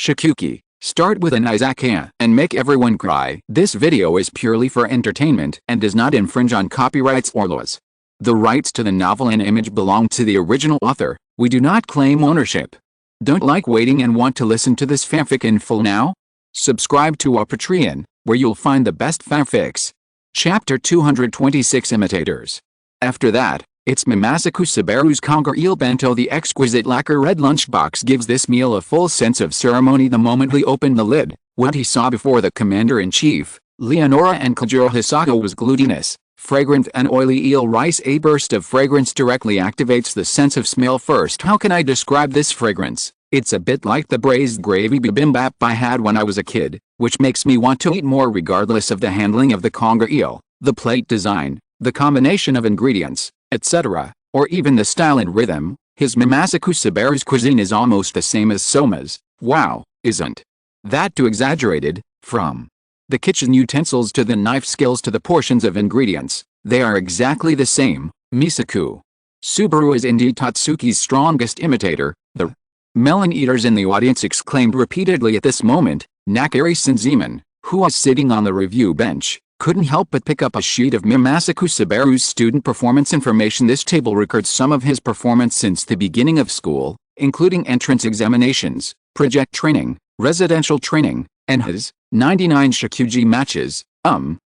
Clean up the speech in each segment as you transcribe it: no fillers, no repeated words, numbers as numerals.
Shikuki, start with an Izakaya and make everyone cry. This video is purely for entertainment and does not infringe on copyrights or laws. The rights to the novel and image belong to the original author. We do not claim ownership. Don't like waiting and want to listen to this fanfic in full now? Subscribe to our Patreon, where you'll find the best fanfics. Chapter 226 Imitators. After that, it's Mamasaku Sabaru's conger eel bento. The exquisite lacquer red lunchbox gives this meal a full sense of ceremony. The moment he opened the lid, what he saw before the commander-in-chief, Leonora and Kojiro Hisako, was glutinous, fragrant and oily eel rice. A burst of fragrance directly activates the sense of smell. First, how can I describe this fragrance? It's a bit like the braised gravy bibimbap I had when I was a kid, which makes me want to eat more regardless of the handling of the conger eel, the plate design, the combination of ingredients, etc., or even the style and rhythm. His Mamasaku Sabaru's cuisine is almost the same as Soma's. Wow, isn't that too exaggerated? From the kitchen utensils to the knife skills to the portions of ingredients, they are exactly the same. Misaku Subaru is indeed Tatsuki's strongest imitator. The melon eaters in the audience exclaimed repeatedly at this moment. Nakari Senziman, who was sitting on the review bench, couldn't help but pick up a sheet of Mamasaku Sabaru's student performance information. This table records some of his performance since the beginning of school, including entrance examinations, project training, residential training, and his 99 Shikuji matches.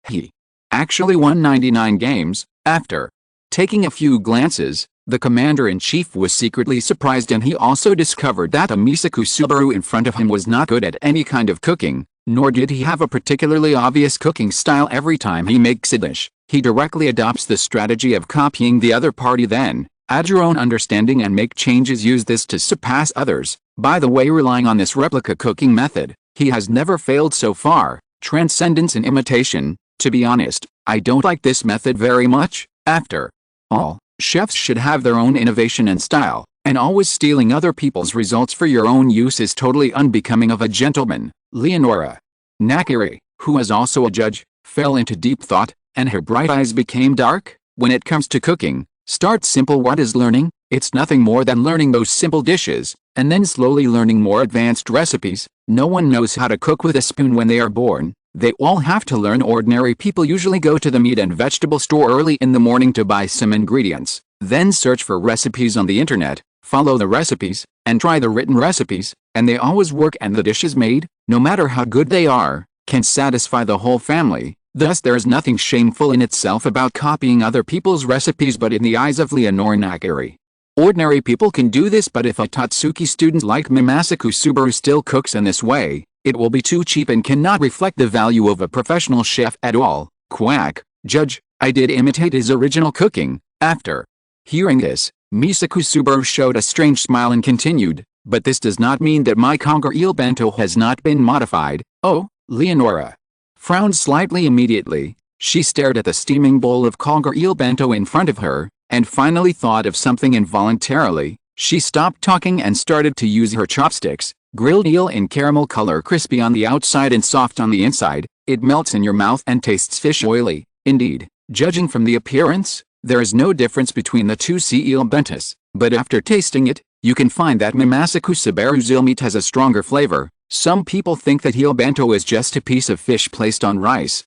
He actually won 99 games. After taking a few glances, the commander-in-chief was secretly surprised, and he also discovered that Mamasaku Subaru in front of him was not good at any kind of cooking, nor did he have a particularly obvious cooking style. Every time he makes a dish, he directly adopts the strategy of copying the other party. Then, add your own understanding and make changes. Use this to surpass others. By the way, relying on this replica cooking method, he has never failed so far. Transcendence in imitation. To be honest, I don't like this method very much. After all, chefs should have their own innovation and style, and always stealing other people's results for your own use is totally unbecoming of a gentleman. Leonora Nakari, who was also a judge, fell into deep thought, and her bright eyes became dark. When it comes to cooking, start simple. What is learning? It's nothing more than learning those simple dishes, and then slowly learning more advanced recipes. No one knows how to cook with a spoon when they are born. They all have to learn. Ordinary people usually go to the meat and vegetable store early in the morning to buy some ingredients, then search for recipes on the internet, follow the recipes, and try the written recipes, and they always work, and the dishes made, no matter how good they are, can satisfy the whole family. Thus there is nothing shameful in itself about copying other people's recipes. But in the eyes of Leonora Nakari, ordinary people can do this, but if a Tatsuki student like Mamasaku Subaru still cooks in this way, it will be too cheap and cannot reflect the value of a professional chef at all. Quack, judge, I did imitate his original cooking. After hearing this, Mamasaku Subaru showed a strange smile and continued, but this does not mean that my conger eel bento has not been modified. Oh, Leonora frowned slightly. Immediately, she stared at the steaming bowl of conger eel bento in front of her, and finally thought of something. Involuntarily, she stopped talking and started to use her chopsticks. Grilled eel in caramel color, crispy on the outside and soft on the inside. It melts in your mouth and tastes fish oily. Indeed, judging from the appearance, there is no difference between the two sea eel bentos, but after tasting it, you can find that Mamasaku Sabaru's eel meat has a stronger flavor. Some people think that eel bento is just a piece of fish placed on rice.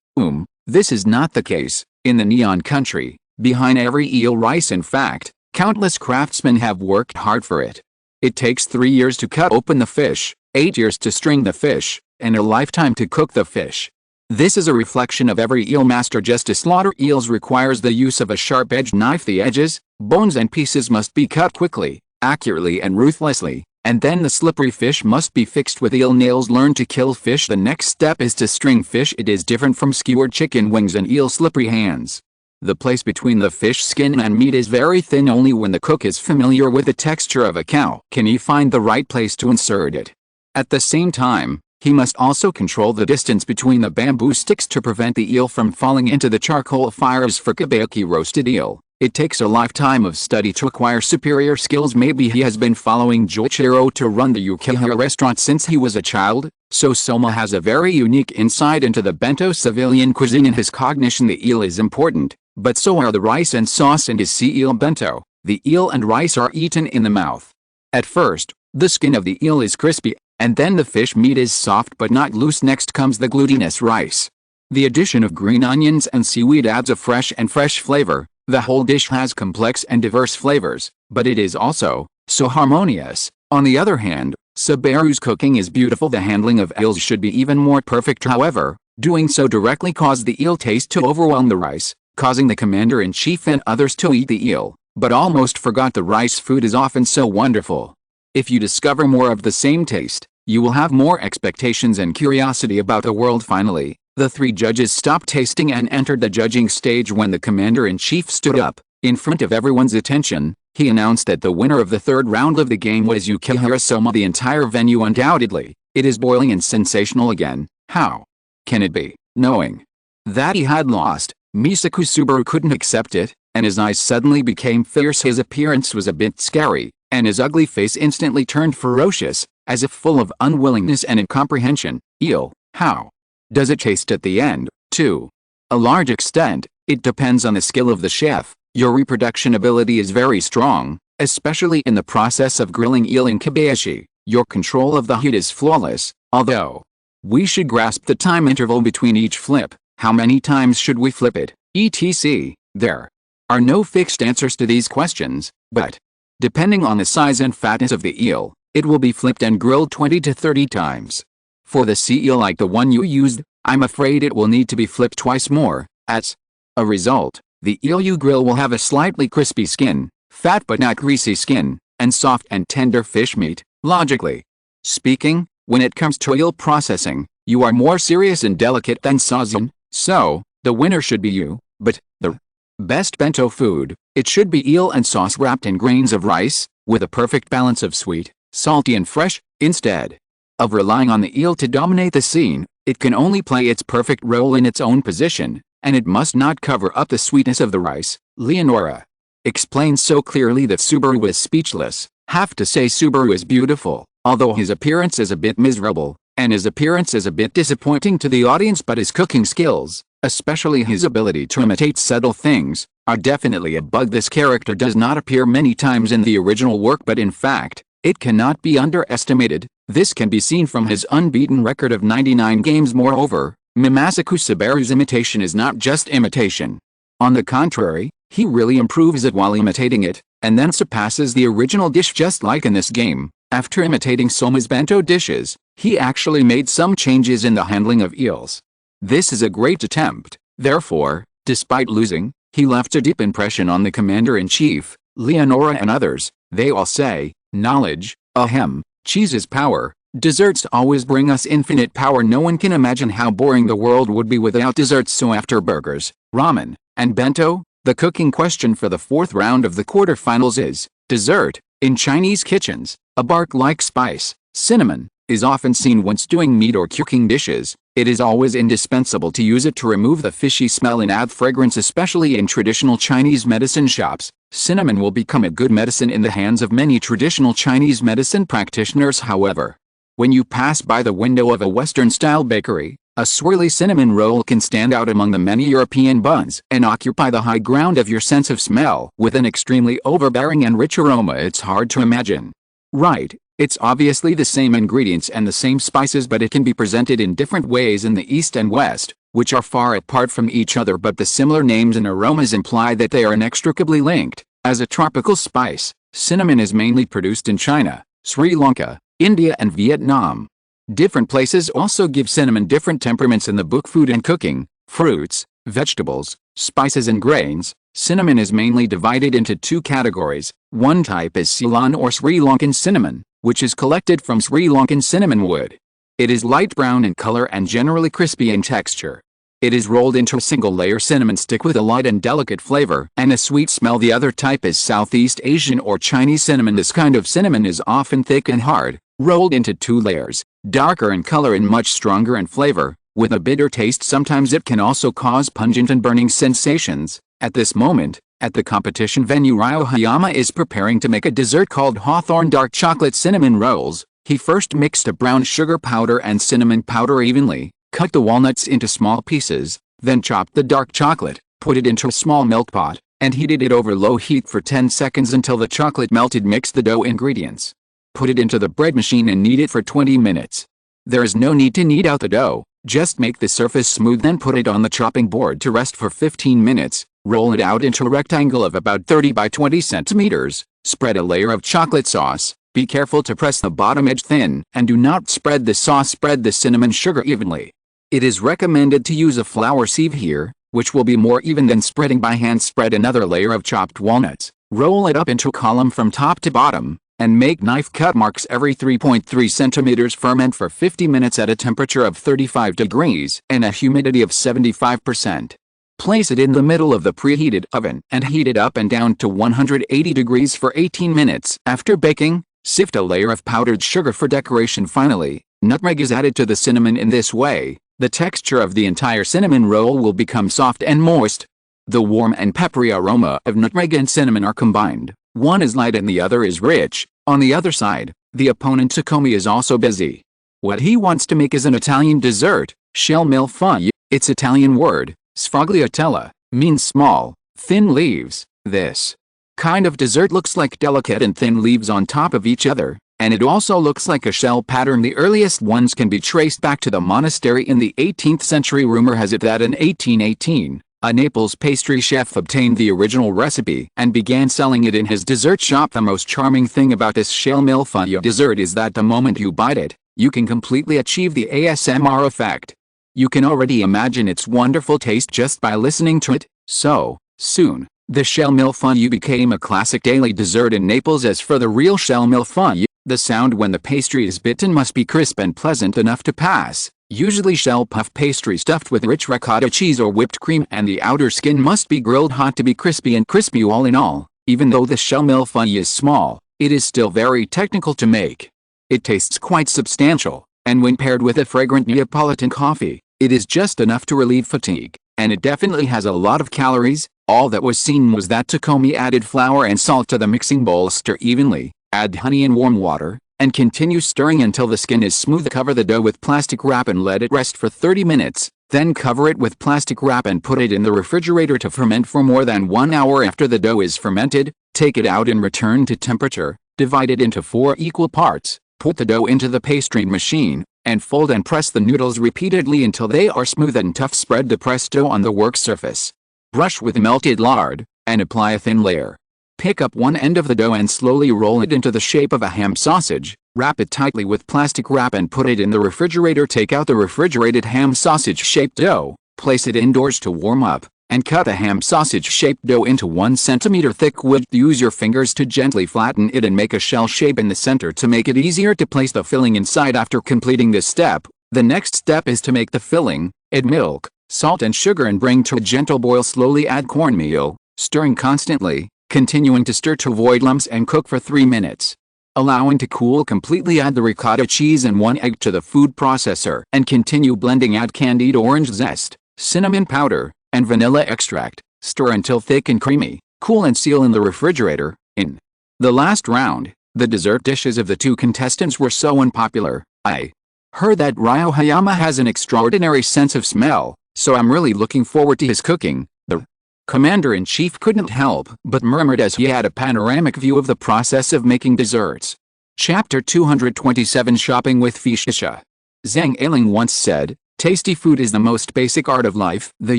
This is not the case. In the Neon country, behind every eel rice, in fact, countless craftsmen have worked hard for it. It takes 3 years to cut open the fish, 8 years to string the fish, and a lifetime to cook the fish. This is a reflection of every eel master. Just to slaughter eels requires the use of a sharp-edged knife. The edges, bones and pieces must be cut quickly, accurately and ruthlessly, and then the slippery fish must be fixed with eel nails. Learn to kill fish. The next step is to string fish. It is different from skewered chicken wings and eel slippery hands. The place between the fish skin and meat is very thin. Only when the cook is familiar with the texture of a cow can he find the right place to insert it. At the same time, he must also control the distance between the bamboo sticks to prevent the eel from falling into the charcoal fires. For Kobayashi roasted eel, it takes a lifetime of study to acquire superior skills. Maybe he has been following Joichiro to run the Yukihira restaurant since he was a child, so Soma has a very unique insight into the bento civilian cuisine. In his cognition, the eel is important, but so are the rice and sauce in his sea eel bento. The eel and rice are eaten in the mouth. At first, the skin of the eel is crispy, And then the fish meat is soft but not loose. Next comes the glutinous rice. The addition of green onions and seaweed adds a fresh flavor. The whole dish has complex and diverse flavors, but it is also so harmonious. On the other hand, Subaru's cooking is beautiful. The handling of eels should be even more perfect. However, doing so directly caused the eel taste to overwhelm the rice, causing the commander-in-chief and others to eat the eel, but almost forgot the rice. Food is often so wonderful. If you discover more of the same taste, you will have more expectations and curiosity about the world. Finally, the three judges stopped tasting and entered the judging stage. When the commander-in-chief stood up, in front of everyone's attention, he announced that the winner of the third round of the game was Yukihira Soma. The entire venue undoubtedly, it is boiling and sensational again. How can it be? Knowing that he had lost, Misaku Subaru couldn't accept it, and his eyes suddenly became fierce. His appearance was a bit scary, and his ugly face instantly turned ferocious, as if full of unwillingness and incomprehension. Eel, how does it taste at the end? To a large extent, it depends on the skill of the chef. Your reproduction ability is very strong, especially in the process of grilling eel in Kobayashi. Your control of the heat is flawless, although we should grasp the time interval between each flip. How many times should we flip it, etc.? There are no fixed answers to these questions, but depending on the size and fatness of the eel, it will be flipped and grilled 20 to 30 times. For the sea eel like the one you used, I'm afraid it will need to be flipped twice more. As a result, the eel you grill will have a slightly crispy skin, fat but not greasy skin, and soft and tender fish meat. Logically speaking, when it comes to eel processing, you are more serious and delicate than Sazin, so the winner should be you. But the best bento food, it should be eel and sauce wrapped in grains of rice, with a perfect balance of sweet, salty and fresh. Instead of relying on the eel to dominate the scene, it can only play its perfect role in its own position, and it must not cover up the sweetness of the rice. Leonora explained so clearly that Subaru was speechless. Have to say Subaru is beautiful, although his appearance is a bit miserable, and his appearance is a bit disappointing to the audience, but his cooking skills, especially his ability to imitate subtle things, are definitely a bug. This character does not appear many times in the original work, but in fact, it cannot be underestimated. This can be seen from his unbeaten record of 99 games. Moreover, Mimasaku Subaru's imitation is not just imitation. On the contrary, he really improves it while imitating it, and then surpasses the original dish. Just like in this game, after imitating Soma's bento dishes, he actually made some changes in the handling of eels. This is a great attempt. Therefore, despite losing, he left a deep impression on the commander-in-chief, Leonora and others. They all say, knowledge, ahem, cheese is power. Desserts always bring us infinite power. No one can imagine how boring the world would be without desserts. So after burgers, ramen, and bento, the cooking question for the fourth round of the quarterfinals is dessert. In Chinese kitchens, a bark-like spice, cinnamon, is often seen when stewing meat or cooking dishes. It is always indispensable to use it to remove the fishy smell and add fragrance, especially in traditional Chinese medicine shops. Cinnamon will become a good medicine in the hands of many traditional Chinese medicine practitioners. However, when you pass by the window of a Western-style bakery, a swirly cinnamon roll can stand out among the many European buns and occupy the high ground of your sense of smell. With an extremely overbearing and rich aroma, it's hard to imagine. Right, it's obviously the same ingredients and the same spices, but it can be presented in different ways in the East and West, which are far apart from each other, but the similar names and aromas imply that they are inextricably linked. As a tropical spice, cinnamon is mainly produced in China, Sri Lanka, India and Vietnam. Different places also give cinnamon different temperaments. In the book Food and Cooking, Fruits, Vegetables, Spices and Grains, cinnamon is mainly divided into two categories. One type is Ceylon or Sri Lankan cinnamon, which is collected from Sri Lankan cinnamon wood. It is light brown in color and generally crispy in texture. It is rolled into a single-layer cinnamon stick with a light and delicate flavor and a sweet smell. The other type is Southeast Asian or Chinese cinnamon. This kind of cinnamon is often thick and hard, rolled into two layers, darker in color and much stronger in flavor, with a bitter taste. Sometimes it can also cause pungent and burning sensations. At this moment, at the competition venue, Ryo Hayama is preparing to make a dessert called Hawthorn dark chocolate cinnamon rolls. He first mixed a brown sugar powder and cinnamon powder evenly, cut the walnuts into small pieces, then chopped the dark chocolate, put it into a small milk pot, and heated it over low heat for 10 seconds until the chocolate melted. Mix the dough ingredients Put it into the bread machine and knead it for 20 minutes. There is no need to knead out the dough, just make the surface smooth, then put it on the chopping board to rest for 15 minutes. Roll it out into a rectangle of about 30 by 20 centimeters. Spread a layer of chocolate sauce. Be careful to press the bottom edge thin, and do not spread the sauce. Spread the cinnamon sugar evenly. It is recommended to use a flour sieve here, which will be more even than spreading by hand. Spread another layer of chopped walnuts. Roll it up into a column from top to bottom, and make knife cut marks every 3.3 centimeters. Ferment for 50 minutes at a temperature of 35 degrees and a humidity of 75%. Place it in the middle of the preheated oven and heat it up and down to 180 degrees for 18 minutes. After baking, sift a layer of powdered sugar for decoration. Finally, nutmeg is added to the cinnamon. In this way, the texture of the entire cinnamon roll will become soft and moist. The warm and peppery aroma of nutmeg and cinnamon are combined. One is light and the other is rich. On the other side, the opponent Takomi is also busy. What he wants to make is an Italian dessert, shell millefeuille. Its Italian word, sfogliatella, means small, thin leaves. This kind of dessert looks like delicate and thin leaves on top of each other, and it also looks like a shell pattern. The earliest ones can be traced back to the monastery in the 18th century. Rumor has it that in 1818, a Naples pastry chef obtained the original recipe and began selling it in his dessert shop. The most charming thing about this shell millefeuille dessert is that the moment you bite it, you can completely achieve the ASMR effect. You can already imagine its wonderful taste just by listening to it. So, soon, the shell millefeuille became a classic daily dessert in Naples. As for the real shell millefeuille, the sound when the pastry is bitten must be crisp and pleasant enough to pass. Usually shell puff pastry stuffed with rich ricotta cheese or whipped cream, and the outer skin must be grilled hot to be crispy and crispy. All in all, even though the shell millefeuille is small, it is still very technical to make. It tastes quite substantial, and when paired with a fragrant Neapolitan coffee, it is just enough to relieve fatigue, and it definitely has a lot of calories. All that was seen was that Takomi added flour and salt to the mixing bowl. Stir evenly, add honey and warm water, and continue stirring until the skin is smooth. Cover the dough with plastic wrap and let it rest for 30 minutes. Then cover it with plastic wrap and put it in the refrigerator to ferment for more than 1 hour. After the dough is fermented, take it out and return to temperature. Divide it into 4 equal parts. Put the dough into the pastry machine, and fold and press the noodles repeatedly until they are smooth and tough. Spread the pressed dough on the work surface. Brush with melted lard, and apply a thin layer. Pick up one end of the dough and slowly roll it into the shape of a ham sausage. Wrap it tightly with plastic wrap and put it in the refrigerator. Take out the refrigerated ham sausage-shaped dough, place it indoors to warm up, and cut the ham sausage-shaped dough into 1 centimeter thick width. Use your fingers to gently flatten it and make a shell shape in the center to make it easier to place the filling inside. After completing this step, the next step is to make the filling. Add milk, salt and sugar and bring to a gentle boil. Slowly add cornmeal, stirring constantly, continuing to stir to avoid lumps, and cook for 3 minutes. Allowing to cool completely. Add the ricotta cheese and 1 egg to the food processor and continue blending. Add candied orange zest, cinnamon powder, and vanilla extract. Stir until thick and creamy. Cool and seal in the refrigerator. In the last round, the dessert dishes of the 2 contestants were so unpopular. I heard that Ryo Hayama has an extraordinary sense of smell, so I'm really looking forward to his cooking. The commander-in-chief couldn't help but murmured as he had a panoramic view of the process of making desserts. Chapter 227 Shopping with Fishisha. Zhang Ailing once said, "Tasty food is the most basic art of life." The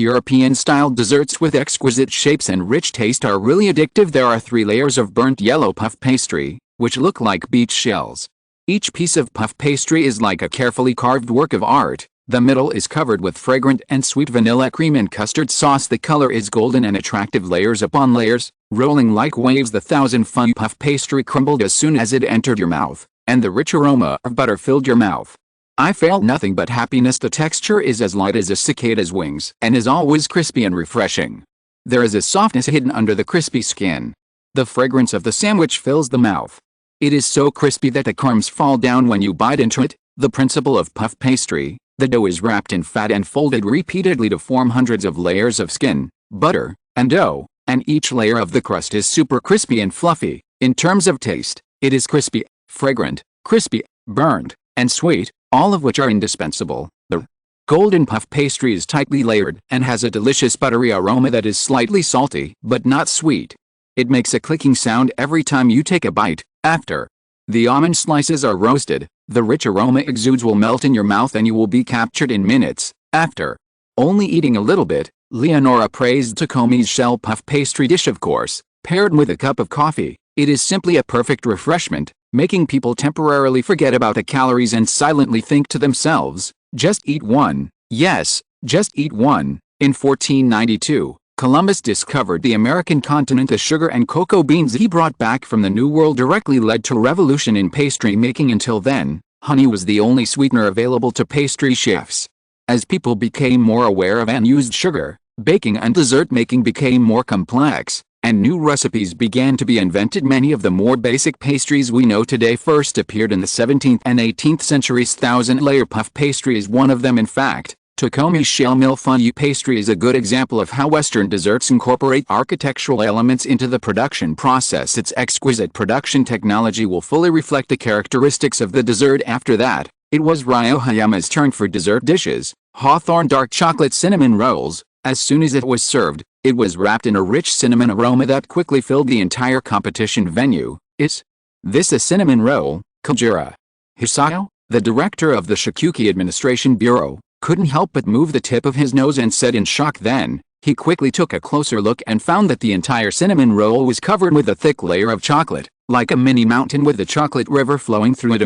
European-style desserts with exquisite shapes and rich taste are really addictive. There are 3 layers of burnt yellow puff pastry, which look like beach shells. Each piece of puff pastry is like a carefully carved work of art. The middle is covered with fragrant and sweet vanilla cream and custard sauce. The color is golden and attractive. Layers upon layers, rolling like waves. The 1,000 puff pastry crumbled as soon as it entered your mouth, and the rich aroma of butter filled your mouth. I felt nothing but happiness. The texture is as light as a cicada's wings and is always crispy and refreshing. There is a softness hidden under the crispy skin. The fragrance of the sandwich fills the mouth. It is so crispy that the crumbs fall down when you bite into it. The principle of puff pastry. The dough is wrapped in fat and folded repeatedly to form hundreds of layers of skin, butter, and dough, and each layer of the crust is super crispy and fluffy. In terms of taste, it is crispy, fragrant, crispy, burnt, and sweet, all of which are indispensable. The golden puff pastry is tightly layered and has a delicious buttery aroma that is slightly salty but not sweet. It makes a clicking sound every time you take a bite. After The almond slices are roasted, the rich aroma exudes will melt in your mouth and you will be captured in minutes. After only eating a little bit, Leonora praised Takomi's shell puff pastry dish of course, paired with a cup of coffee. It is simply a perfect refreshment, making people temporarily forget about the calories and silently think to themselves, just eat one. Yes, just eat one. In 1492, Columbus discovered the American continent. The sugar and cocoa beans he brought back from the New World directly led to a revolution in pastry making. Until then, honey was the only sweetener available to pastry chefs. As people became more aware of unused sugar, baking and dessert making became more complex, and new recipes began to be invented. Many of the more basic pastries we know today first appeared in the 17th and 18th centuries. Thousand-layer puff pastry is one of them. In fact, Takomi's shell millefeuille pastry is a good example of how Western desserts incorporate architectural elements into the production process. Its exquisite production technology will fully reflect the characteristics of the dessert. After that, it was Ryo Hayama's turn for dessert dishes. Hawthorn dark chocolate cinnamon rolls. As soon as it was served, it was wrapped in a rich cinnamon aroma that quickly filled the entire competition venue. Is this a cinnamon roll? Kojiro Hisayo, the director of the Shikuki Administration Bureau, couldn't help but move the tip of his nose and said in shock. Then, he quickly took a closer look and found that the entire cinnamon roll was covered with a thick layer of chocolate, like a mini mountain with the chocolate river flowing through it.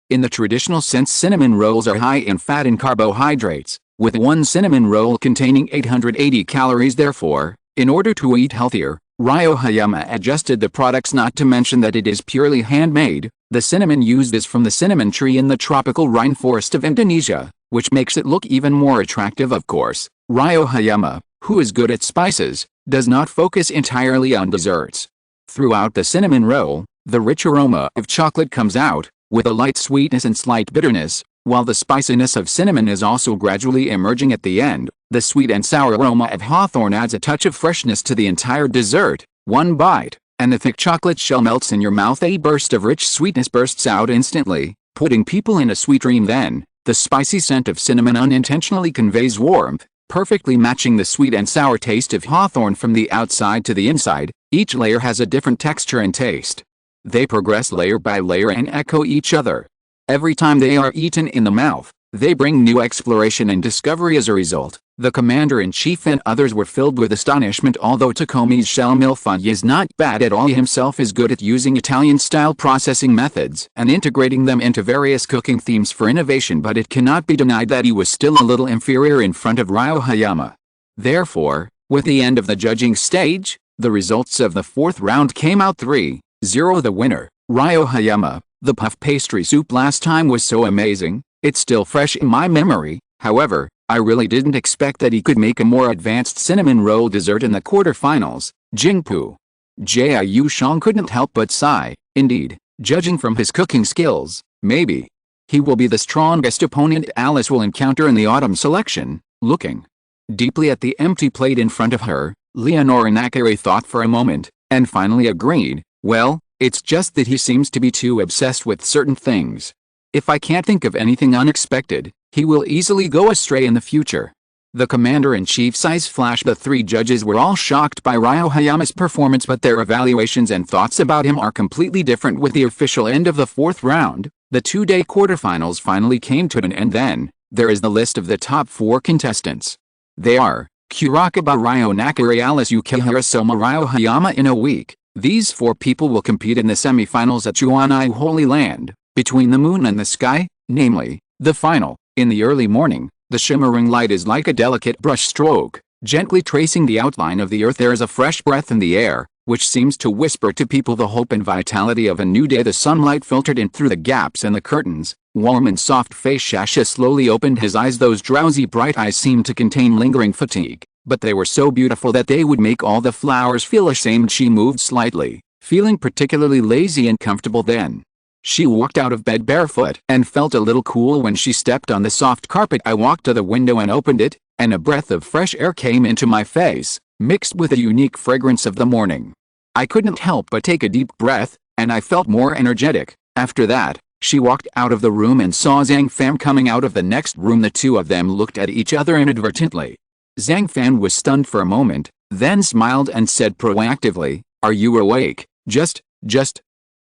In the traditional sense, cinnamon rolls are high in fat and carbohydrates, with one cinnamon roll containing 880 calories. Therefore, in order to eat healthier, Ryo Hayama adjusted the products. Not to mention that it is purely handmade. The cinnamon used is from the cinnamon tree in the tropical rainforest of Indonesia, which makes it look even more attractive. Of course, Ryo Hayama, who is good at spices, does not focus entirely on desserts. Throughout the cinnamon roll, the rich aroma of chocolate comes out, with a light sweetness and slight bitterness, while the spiciness of cinnamon is also gradually emerging at the end. The sweet and sour aroma of hawthorn adds a touch of freshness to the entire dessert. One bite, and the thick chocolate shell melts in your mouth. A burst of rich sweetness bursts out instantly, putting people in a sweet dream. Then, the spicy scent of cinnamon unintentionally conveys warmth, perfectly matching the sweet and sour taste of hawthorn from the outside to the inside. Each layer has a different texture and taste. They progress layer by layer and echo each other. Every time they are eaten in the mouth, they bring new exploration and discovery. As a result, the commander-in-chief and others were filled with astonishment. Although Takomi's shell millefeuille is not bad at all, he himself is good at using Italian-style processing methods and integrating them into various cooking themes for innovation, but it cannot be denied that he was still a little inferior in front of Ryo Hayama. Therefore, with the end of the judging stage, the results of the fourth round came out 3-0. The winner, Ryo Hayama. The puff pastry soup last time was so amazing, it's still fresh in my memory. However, I really didn't expect that he could make a more advanced cinnamon roll dessert in the quarterfinals. Jingpu Jiu Shang couldn't help but sigh. Indeed, judging from his cooking skills, maybe he will be the strongest opponent Alice will encounter in the autumn selection. Looking deeply at the empty plate in front of her, Leonora Nakari thought for a moment, and finally agreed. Well, it's just that he seems to be too obsessed with certain things. If I can't think of anything unexpected, he will easily go astray in the future. The commander-in-chief's eyes flashed. The three judges were all shocked by Ryo Hayama's performance, but their evaluations and thoughts about him are completely different. With the official end of the fourth round, the two-day quarterfinals finally came to an end. Then, there is the list of the top 4 contestants. They are Kurakaba Ryo Nakari, Alice Yukihira, Soma Ryo Hayama. In a week, these 4 people will compete in the semi-finals at Juanai Holy Land, between the moon and the sky, namely, the final. In the early morning, the shimmering light is like a delicate brush stroke, gently tracing the outline of the earth. There is a fresh breath in the air, which seems to whisper to people the hope and vitality of a new day. The sunlight filtered in through the gaps in the curtains. Warm and soft-faced Shasha slowly opened his eyes. Those drowsy bright eyes seemed to contain lingering fatigue, but they were so beautiful that they would make all the flowers feel ashamed. She moved slightly, feeling particularly lazy and comfortable. Then, she walked out of bed barefoot and felt a little cool when she stepped on the soft carpet. I walked to the window and opened it, and a breath of fresh air came into my face, mixed with the unique fragrance of the morning. I couldn't help but take a deep breath, and I felt more energetic. After that, she walked out of the room and saw Zhang Fan coming out of the next room. The two of them looked at each other inadvertently. Zhang Fan was stunned for a moment, then smiled and said proactively, "Are you awake? Just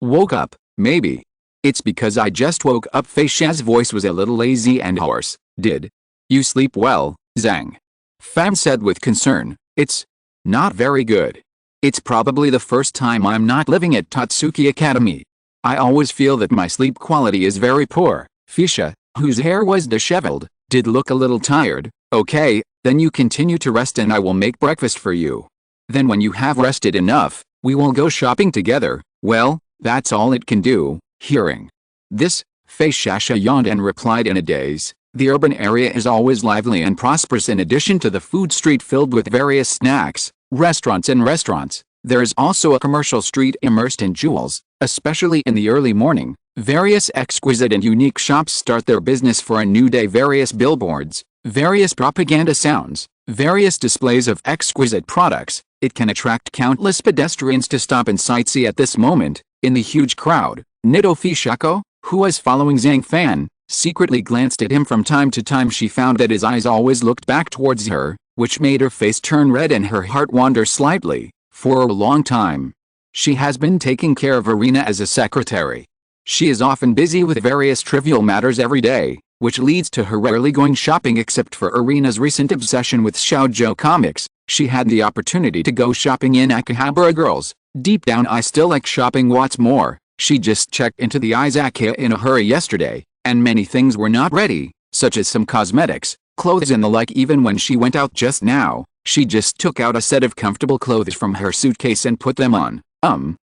woke up, maybe." It's because I just woke up. Fei Sha's voice was a little lazy and hoarse. Did you sleep well, Zhang Fan said with concern. It's not very good. It's probably the first time I'm not living at Tatsuki Academy. I always feel that my sleep quality is very poor. Fisha, whose hair was disheveled, did look a little tired. Okay, then you continue to rest and I will make breakfast for you. Then when you have rested enough, we will go shopping together. Well, that's all it can do. Hearing this, Fei Shasha yawned and replied in a daze. The urban area is always lively and prosperous. In addition to the food street filled with various snacks, restaurants, there is also a commercial street immersed in jewels, especially in the early morning. Various exquisite and unique shops start their business for a new day. Various billboards, various propaganda sounds, various displays of exquisite products. It can attract countless pedestrians to stop and sightsee at this moment. In the huge crowd, Nito Fishako, who was following Zhang Fan, secretly glanced at him from time to time. She found that his eyes always looked back towards her, which made her face turn red and her heart wander slightly. For a long time, she has been taking care of Irina as a secretary. She is often busy with various trivial matters every day, which leads to her rarely going shopping. Except for Irina's recent obsession with shoujo comics, she had the opportunity to go shopping in Akihabara. Girls, deep down I still like shopping. What's more, she just checked into the Izakaya in a hurry yesterday, and many things were not ready, such as some cosmetics, clothes and the like. Even when she went out just now, she just took out a set of comfortable clothes from her suitcase and put them on.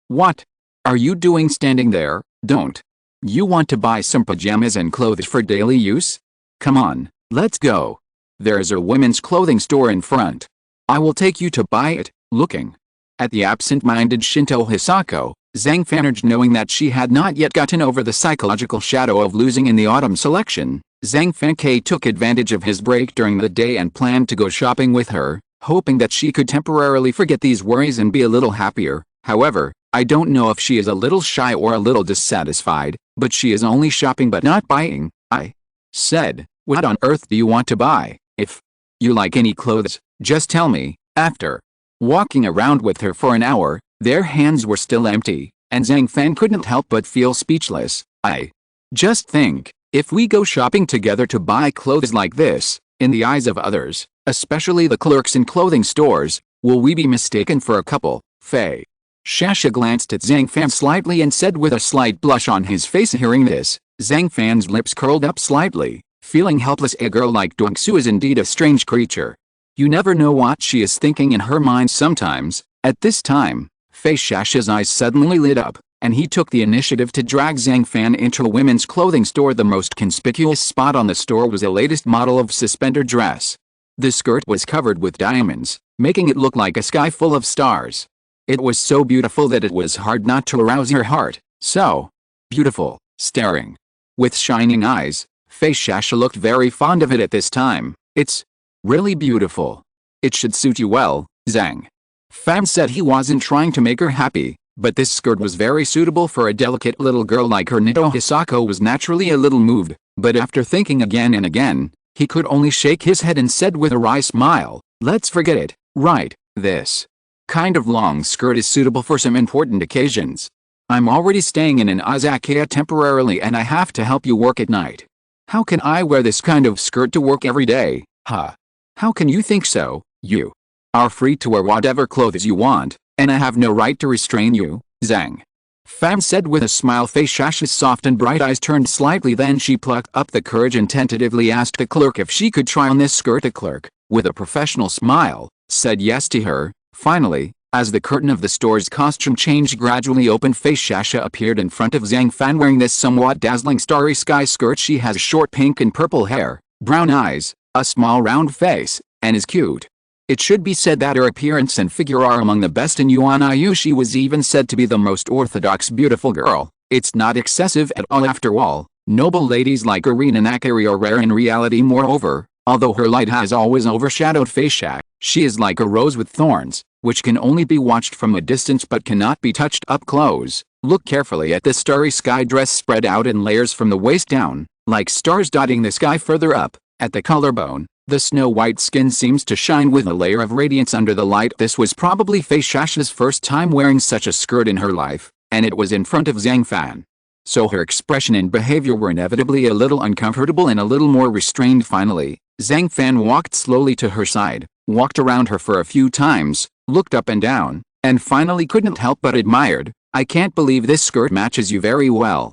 What are you doing standing there? Don't you want to buy some pajamas and clothes for daily use? Come on, let's go. There's a women's clothing store in front. I will take you to buy it. Looking at the absent-minded Shinto Hisako, Zhang Fan urged. Knowing that she had not yet gotten over the psychological shadow of losing in the autumn selection, Zhang Fan took advantage of his break during the day and planned to go shopping with her, hoping that she could temporarily forget these worries and be a little happier. However, I don't know if she is a little shy or a little dissatisfied, but she is only shopping but not buying. I said, what on earth do you want to buy? If you like any clothes, just tell me. After walking around with her for an hour, their hands were still empty, and Zhang Fan couldn't help but feel speechless. I just think, if we go shopping together to buy clothes like this, in the eyes of others, especially the clerks in clothing stores, will we be mistaken for a couple? Fei Shasha glanced at Zhang Fan slightly and said with a slight blush on his face. Hearing this, Zhang Fan's lips curled up slightly, feeling helpless. A girl like Dongsu is indeed a strange creature. You never know what she is thinking in her mind sometimes. At this time, Fei Shasha's eyes suddenly lit up, and he took the initiative to drag Zhang Fan into a women's clothing store. The most conspicuous spot on the store was a latest model of suspender dress. The skirt was covered with diamonds, making it look like a sky full of stars. It was so beautiful that it was hard not to arouse her heart. So beautiful. Staring with shining eyes, Fei Shasha looked very fond of it at this time. It's really beautiful. It should suit you well, Zhang Fan said. He wasn't trying to make her happy, but this skirt was very suitable for a delicate little girl like her. Nito Hisako was naturally a little moved, but after thinking again and again, he could only shake his head and said with a wry smile, let's forget it. Right, this kind of long skirt is suitable for some important occasions. I'm already staying in an Izakaya temporarily and I have to help you work at night. How can I wear this kind of skirt to work every day? Huh? How can you think so? You are free to wear whatever clothes you want, and I have no right to restrain you, Zhang Fan said with a smile. Fei Shasha's soft and bright eyes turned slightly, then she plucked up the courage and tentatively asked the clerk if she could try on this skirt. The clerk, with a professional smile, said yes to her. Finally, as the curtain of the store's costume change gradually opened, Fei Shasha appeared in front of Zhang Fan wearing this somewhat dazzling starry sky skirt. She has short pink and purple hair, brown eyes, a small round face, and is cute. It should be said that her appearance and figure are among the best in Yuan-Iu. She was even said to be the most orthodox beautiful girl. It's not excessive at all. After all, noble ladies like Irina Nakari are rare in reality. Moreover, although her light has always overshadowed Fei Shasha, she is like a rose with thorns, which can only be watched from a distance but cannot be touched up close. Look carefully at this starry sky dress spread out in layers from the waist down, like stars dotting the sky. Further up, at the collarbone, the snow-white skin seems to shine with a layer of radiance under the light. This was probably Fei Shasha's first time wearing such a skirt in her life, and it was in front of Zhang Fan. so her expression and behavior were inevitably a little uncomfortable and a little more restrained. Finally, Zhang Fan walked slowly to her side, walked around her for a few times, looked up and down, and finally couldn't help but admired. "I can't believe this skirt matches you very well.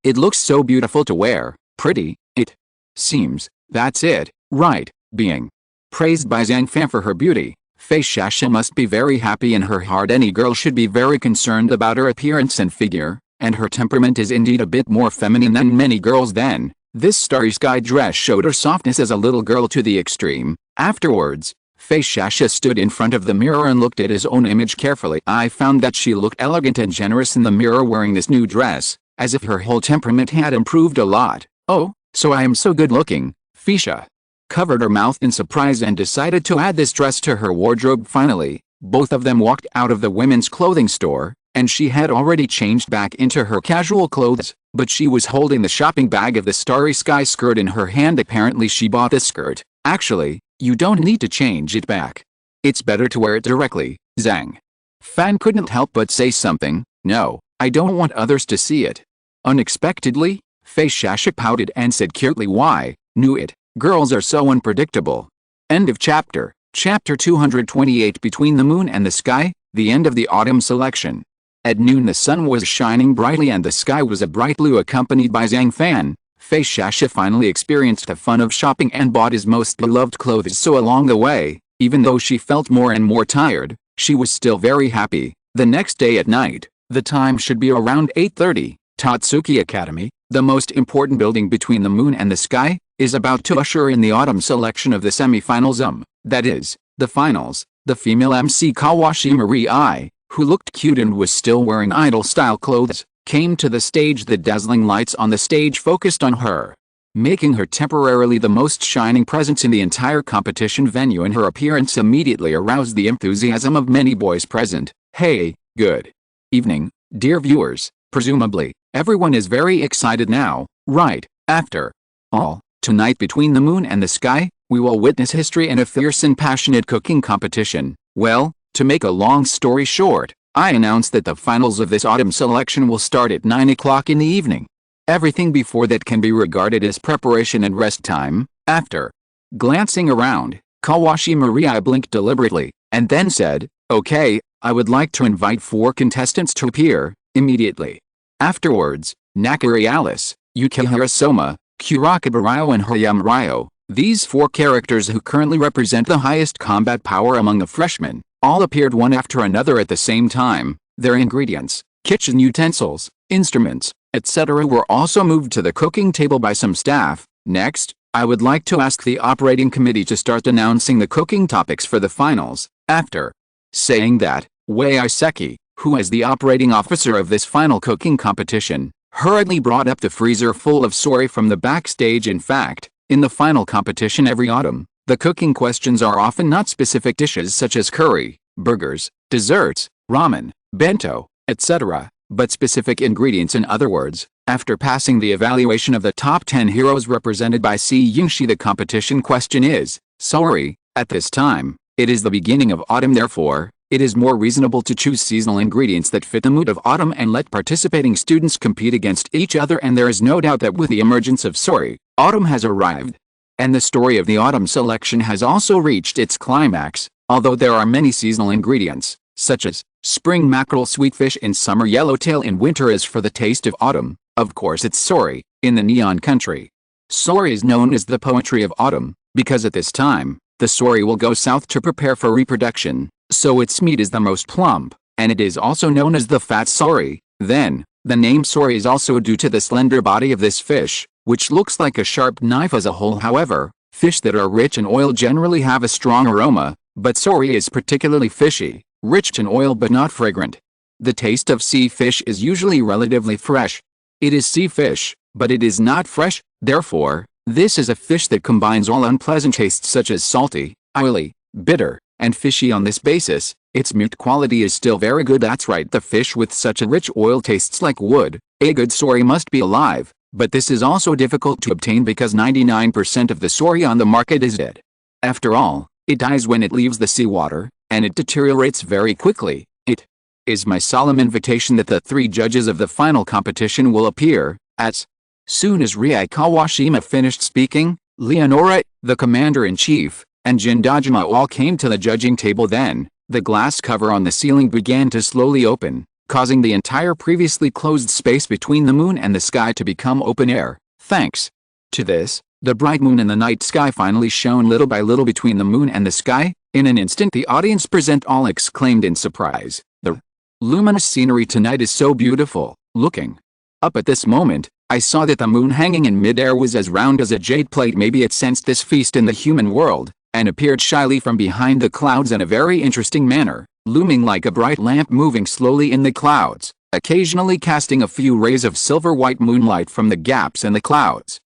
It looks so beautiful to wear, pretty, it seems, that's it, right?" Being praised by Zhang Fan for her beauty, Fei Shasha must be very happy in her heart. Any girl should be very concerned about her appearance and figure, and her temperament is indeed a bit more feminine than many girls. Then, this starry sky dress showed her softness as a little girl to the extreme. Afterwards, Fei Shasha stood in front of the mirror and looked at his own image carefully. I found that she looked elegant and generous in the mirror wearing this new dress, as if her whole temperament had improved a lot. "Oh, so I am so good looking." Fisha covered her mouth in surprise and decided to add this dress to her wardrobe. Finally, both of them walked out of the women's clothing store, and she had already changed back into her casual clothes, but she was holding the shopping bag of the starry sky skirt in her hand. Apparently she bought the skirt. "Actually, you don't need to change it back. It's better to wear it directly." Zhang Fan couldn't help but say something. "No, I don't want others to see it." Unexpectedly, Fei Shasha pouted and said curtly, "Why, knew it. Girls are so unpredictable." End of chapter. Chapter 228. Between the Moon and the Sky, the end of the autumn selection. At noon the sun was shining brightly and the sky was a bright blue. Accompanied by Zhang Fan, Fei Shasha finally experienced the fun of shopping and bought his most beloved clothes. So along the way, even though she felt more and more tired, she was still very happy. The next day at night, the time should be around 8:30, Tatsuki Academy, the most important building between the moon and the sky, is about to usher in the autumn selection of the semi-finals. That is, the finals. The female MC Kawashi Marie, who looked cute and was still wearing idol-style clothes, came to the stage. The dazzling lights on the stage focused on her, making her temporarily the most shining presence in the entire competition venue, and her appearance immediately aroused the enthusiasm of many boys present. Hey, good evening, dear viewers. Presumably, everyone is very excited now, right? After all, tonight between the moon and the sky, we will witness history and a fierce and passionate cooking competition. Well, to make a long story short, I announce that the finals of this autumn selection will start at 9 o'clock in the evening. Everything before that can be regarded as preparation and rest time. After glancing around, Kawashi Marie blinked deliberately, and then said, "Okay, I would like to invite 4 contestants to appear immediately." Afterwards, Nakari Alice, Yukihira Soma, Kurakabe Ryo and Hayama Ryo, these 4 characters who currently represent the highest combat power among the freshmen, all appeared one after another at the same time. Their ingredients, kitchen utensils, instruments, etc. were also moved to the cooking table by some staff. Next, I would like to ask the operating committee to start announcing the cooking topics for the finals. After saying that, Wei Iseki, who is the operating officer of this final cooking competition, hurriedly brought up the freezer full of sori from the backstage. In fact, in the final competition every autumn, the cooking questions are often not specific dishes such as curry, burgers, desserts, ramen, bento, etc., but specific ingredients. In other words, after passing the evaluation of the top 10 heroes represented by Si Yingshi, the competition question is, sori. At this time, it is the beginning of autumn, therefore, it is more reasonable to choose seasonal ingredients that fit the mood of autumn and let participating students compete against each other. And there is no doubt that with the emergence of sori, autumn has arrived. And the story of the autumn selection has also reached its climax. Although there are many seasonal ingredients, such as spring mackerel, sweet fish in summer, yellowtail in winter is for the taste of autumn, of course it's sori, in the neon country. Sori is known as the poetry of autumn, because at this time, the sori will go south to prepare for reproduction, so its meat is the most plump, and it is also known as the fat sori. Then, the name sori is also due to the slender body of this fish, which looks like a sharp knife as a whole. However, fish that are rich in oil generally have a strong aroma, but sori is particularly fishy, rich in oil but not fragrant. The taste of sea fish is usually relatively fresh. It is sea fish, but it is not fresh, therefore, this is a fish that combines all unpleasant tastes such as salty, oily, bitter, and fishy. On this basis, its meat quality is still very good. That's right, the fish with such a rich oil tastes like wood. A good sori must be alive, but this is also difficult to obtain because 99% of the sori on the market is dead. After all, it dies when it leaves the seawater, and it deteriorates very quickly. It is my solemn invitation that the 3 judges of the final competition will appear. As soon as Rie Kawashima finished speaking, Leonora, the commander-in-chief, and Jindajima all came to the judging table. Then, the glass cover on the ceiling began to slowly open, causing the entire previously closed space between the moon and the sky to become open air. Thanks to this, the bright moon and the night sky finally shone little by little between the moon and the sky. In an instant the audience present all exclaimed in surprise, "The luminous scenery tonight is so beautiful." Looking up at this moment, I saw that the moon hanging in midair was as round as a jade plate. Maybe it sensed this feast in the human world, and appeared shyly from behind the clouds in a very interesting manner, looming like a bright lamp moving slowly in the clouds, occasionally casting a few rays of silver-white moonlight from the gaps in the clouds.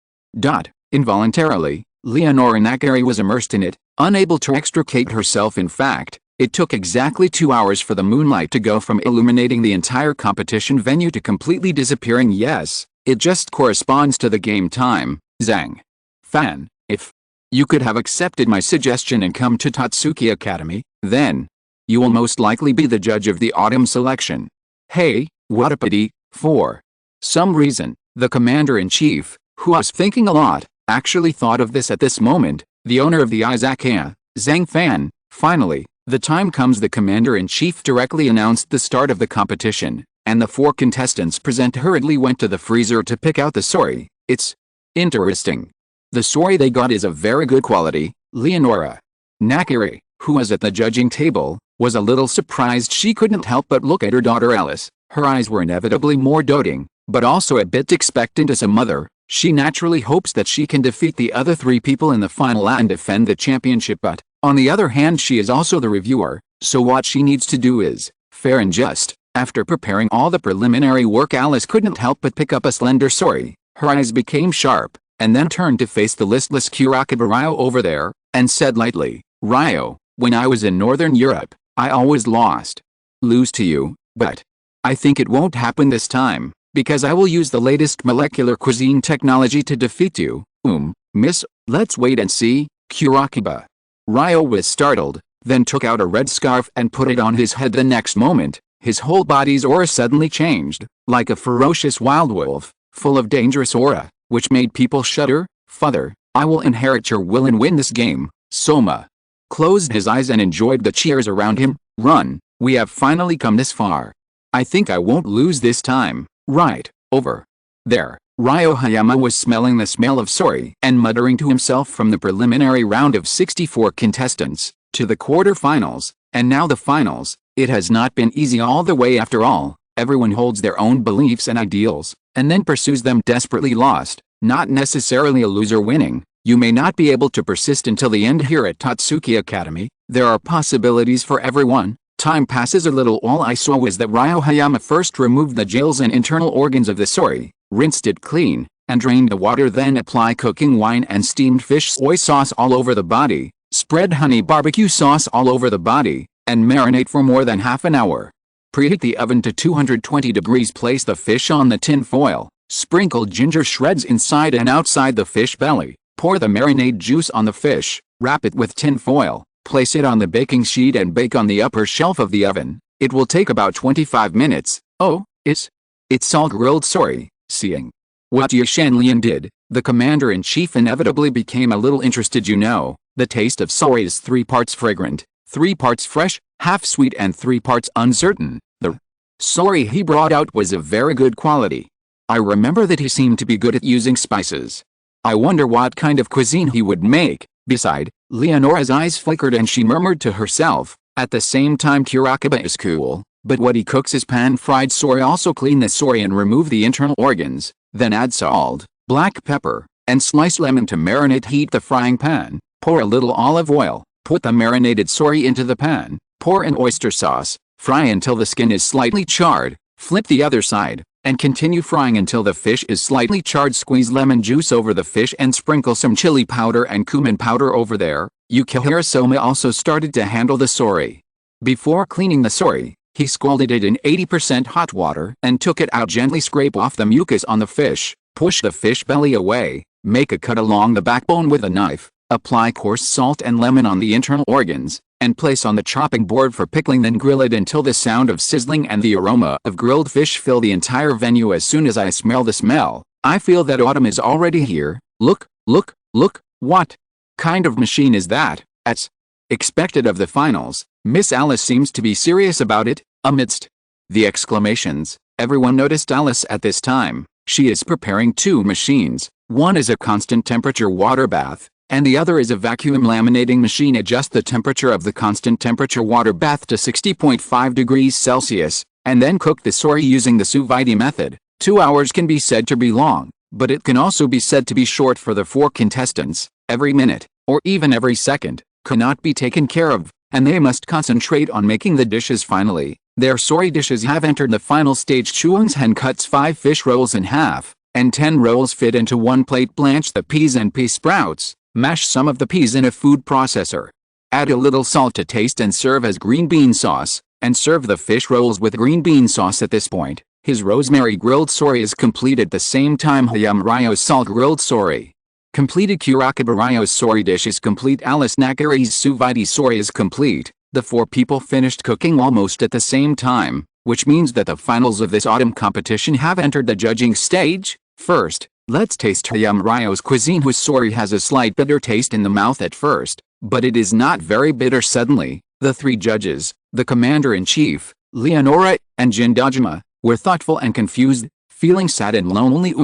Involuntarily, Leonora Nakari was immersed in it, unable to extricate herself. In fact, it took exactly 2 hours for the moonlight to go from illuminating the entire competition venue to completely disappearing. Yes, it just corresponds to the game time. Zhang Fan, if you could have accepted my suggestion and come to Tatsuki Academy, then you will most likely be the judge of the autumn selection. Hey, what a pity. For some reason, the commander-in-chief, who was thinking a lot, actually thought of this at this moment. The owner of the Izakaya, Zhang Fan. Finally, the time comes. The commander-in-chief directly announced the start of the competition, and the 4 contestants present hurriedly went to the freezer to pick out the sori. It's interesting. The sori they got is of very good quality. Leonora Nakari, who was at the judging table, was a little surprised. She couldn't help but look at her daughter Alice. Her eyes were inevitably more doting, but also a bit expectant. As a mother, she naturally hopes that she can defeat the other 3 people in the final and defend the championship. But, on the other hand, she is also the reviewer, so what she needs to do is fair and just. After preparing all the preliminary work, Alice couldn't help but pick up a slender sori. Her eyes became sharp, and then turned to face the listless Kurakuba Ryo over there, and said lightly, "Ryo, when I was in Northern Europe, I always lose to you, but I think it won't happen this time, because I will use the latest molecular cuisine technology to defeat you." Miss, let's wait and see." Kurakuba Ryo was startled, then took out a red scarf and put it on his head. The next moment, his whole body's aura suddenly changed, like a ferocious wild wolf, full of dangerous aura, which made people shudder. "Father, I will inherit your will and win this game." Soma closed his eyes and enjoyed the cheers around him. "Run, we have finally come this far. I think I won't lose this time." Right over there, Ryo Hayama was smelling the smell of sori and muttering to himself. From the preliminary round of 64 contestants to the quarter-finals, and now the finals, it has not been easy all the way. After all, everyone holds their own beliefs and ideals, and then pursues them desperately. Lost, not necessarily a loser winning. You may not be able to persist until the end. Here at Tatsuki Academy, there are possibilities for everyone. Time passes a little. All I saw was that Ryo Hayama first removed the gills and internal organs of the sori, rinsed it clean, and drained the water. Then apply cooking wine and steamed fish soy sauce all over the body, spread honey barbecue sauce all over the body, and marinate for more than half an hour. Preheat the oven to 220 degrees. Place the fish on the tin foil, sprinkle ginger shreds inside and outside the fish belly, pour the marinade juice on the fish, wrap it with tin foil, place it on the baking sheet and bake on the upper shelf of the oven. It will take about 25 minutes. Oh, it's all grilled sori. Seeing what Ye Shanlian did, the commander-in-chief inevitably became a little interested. You know, the taste of sori is 3 parts fragrant, 3 parts fresh, half sweet and 3 parts uncertain. The sori he brought out was of very good quality. I remember that he seemed to be good at using spices. I wonder what kind of cuisine he would make. Beside, Leonora's eyes flickered and she murmured to herself, at the same time, Kurakuba is cool, but what he cooks is pan-fried sori. Also clean the sori and remove the internal organs, then add salt, black pepper, and sliced lemon to marinate. Heat the frying pan, pour a little olive oil, put the marinated sori into the pan, pour in oyster sauce, fry until the skin is slightly charred, flip the other side, and continue frying until the fish is slightly charred. Squeeze lemon juice over the fish and sprinkle some chili powder and cumin powder over there. Yukihira Soma also started to handle the sori. Before cleaning the sori, he scalded it in 80% hot water and took it out. Gently scrape off the mucus on the fish, push the fish belly away, make a cut along the backbone with a knife, apply coarse salt and lemon on the internal organs, and place on the chopping board for pickling, then grill it until the sound of sizzling and the aroma of grilled fish fill the entire venue. As soon as I smell the smell, I feel that autumn is already here. Look, look, look, what kind of machine is that? As expected of the finals, Miss Alice seems to be serious about it. Amidst the exclamations, everyone noticed Alice at this time. She is preparing two machines. One is a constant temperature water bath, and the other is a vacuum laminating machine. Adjust the temperature of the constant temperature water bath to 60.5 degrees Celsius, and then cook the sori using the sous vide method. 2 hours can be said to be long, but it can also be said to be short for the 4 contestants. Every minute, or even every second, cannot be taken care of, and they must concentrate on making the dishes. Finally, their sori dishes have entered the final stage. Chuang's hen cuts 5 fish rolls in half, and 10 rolls fit into one plate. Blanch the peas and pea sprouts. Mash some of the peas in a food processor. Add a little salt to taste and serve as green bean sauce, and serve the fish rolls with green bean sauce. At this point, his rosemary grilled sori is complete. At the same time, Hayam Ryo's salt grilled sori completed. Kurakaba Ryo's sori dish is complete. Alice Nakari's sous vide sori is complete. The 4 people finished cooking almost at the same time, which means that the finals of this autumn competition have entered the judging stage. First, let's taste Hayam Ryo's cuisine, whose sori has a slight bitter taste in the mouth at first, but it is not very bitter. Suddenly, the 3 judges, the commander-in-chief, Leonora, and Jindajima, were thoughtful and confused, feeling sad and lonely.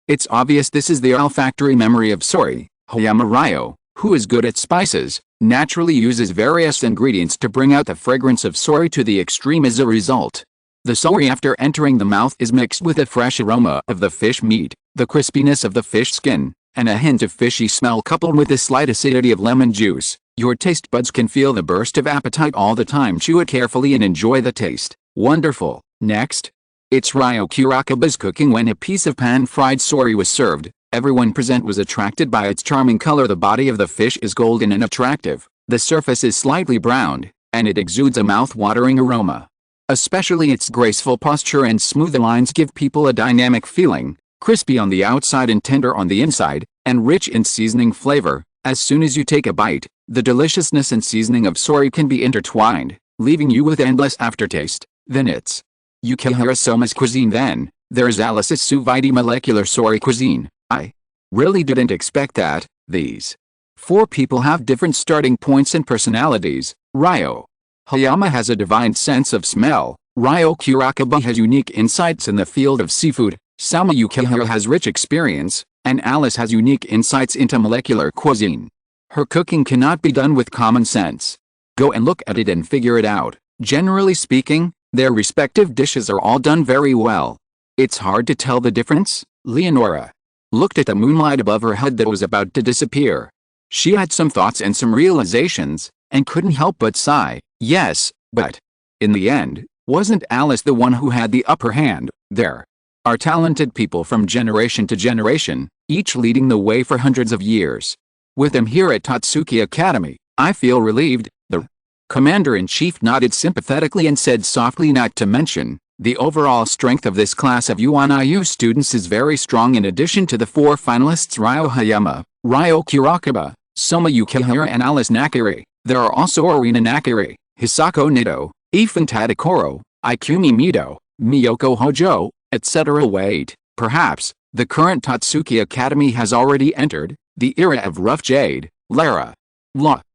It's obvious this is the olfactory memory of sori. Hayam Ryo, who is good at spices, naturally uses various ingredients to bring out the fragrance of sori to the extreme. As a result, the sori after entering the mouth is mixed with a fresh aroma of the fish meat, the crispiness of the fish skin, and a hint of fishy smell coupled with the slight acidity of lemon juice. Your taste buds can feel the burst of appetite all the time. Chew it carefully and enjoy the taste. Wonderful. Next, it's Ryo Kurakaba's cooking. When a piece of pan-fried sori was served, everyone present was attracted by its charming color. The body of the fish is golden and attractive, the surface is slightly browned, and it exudes a mouth-watering aroma. Especially its graceful posture and smooth lines give people a dynamic feeling, crispy on the outside and tender on the inside, and rich in seasoning flavor. As soon as you take a bite, the deliciousness and seasoning of sori can be intertwined, leaving you with endless aftertaste. Then it's Yukihira Soma's cuisine. Then there's Alice's sous vide molecular sori cuisine. I really didn't expect that. These 4 people have different starting points and personalities. Ryo Hayama has a divine sense of smell. Ryo Kurakaba has unique insights in the field of seafood. Sama Yukihira has rich experience, and Alice has unique insights into molecular cuisine. Her cooking cannot be done with common sense. Go and look at it and figure it out. Generally speaking, their respective dishes are all done very well. It's hard to tell the difference. Leonora looked at the moonlight above her head that was about to disappear. She had some thoughts and some realizations, and couldn't help but sigh. Yes, but in the end, wasn't Alice the one who had the upper hand? There are talented people from generation to generation, each leading the way for hundreds of years. With them here at Tatsuki Academy, I feel relieved. The commander-in-chief nodded sympathetically and said softly, not to mention, the overall strength of this class of UNIU students is very strong. In addition to the 4 finalists Ryo Hayama, Ryo Kurakaba, Soma Yukihira and Alice Nakari, there are also Arina Nakari, Hisako Nito, Ifan Tadakoro, Ikumi Mido, Miyoko Hojo, etc. Wait, perhaps, the current Tatsuki Academy has already entered the era of rough jade. Lara.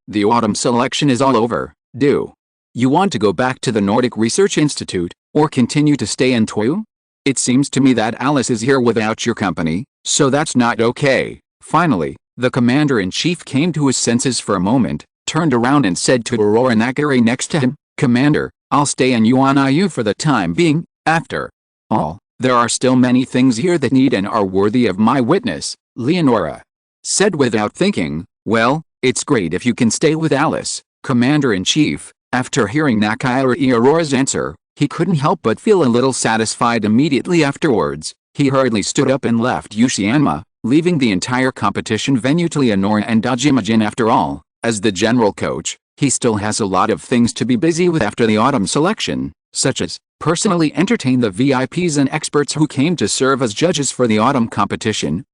The autumn selection is all over. Do you want to go back to the Nordic Research Institute, or continue to stay in Toyo? It seems to me that Alice is here without your company, so that's not okay. Finally, the commander-in-chief came to his senses for a moment, turned around and said to Aurora Nakari next to him, Commander, I'll stay in UNIU for the time being. After all, there are still many things here that need and are worthy of my witness. Leonora said without thinking, well, it's great if you can stay with Alice. Commander-in-chief, after hearing Nakari Aurora's answer, he couldn't help but feel a little satisfied. Immediately afterwards, he hurriedly stood up and left Yushianma, leaving the entire competition venue to Leonora and Dajima-jin. After all, as the general coach, he still has a lot of things to be busy with after the autumn selection, such as personally entertain the VIPs and experts who came to serve as judges for the autumn competition.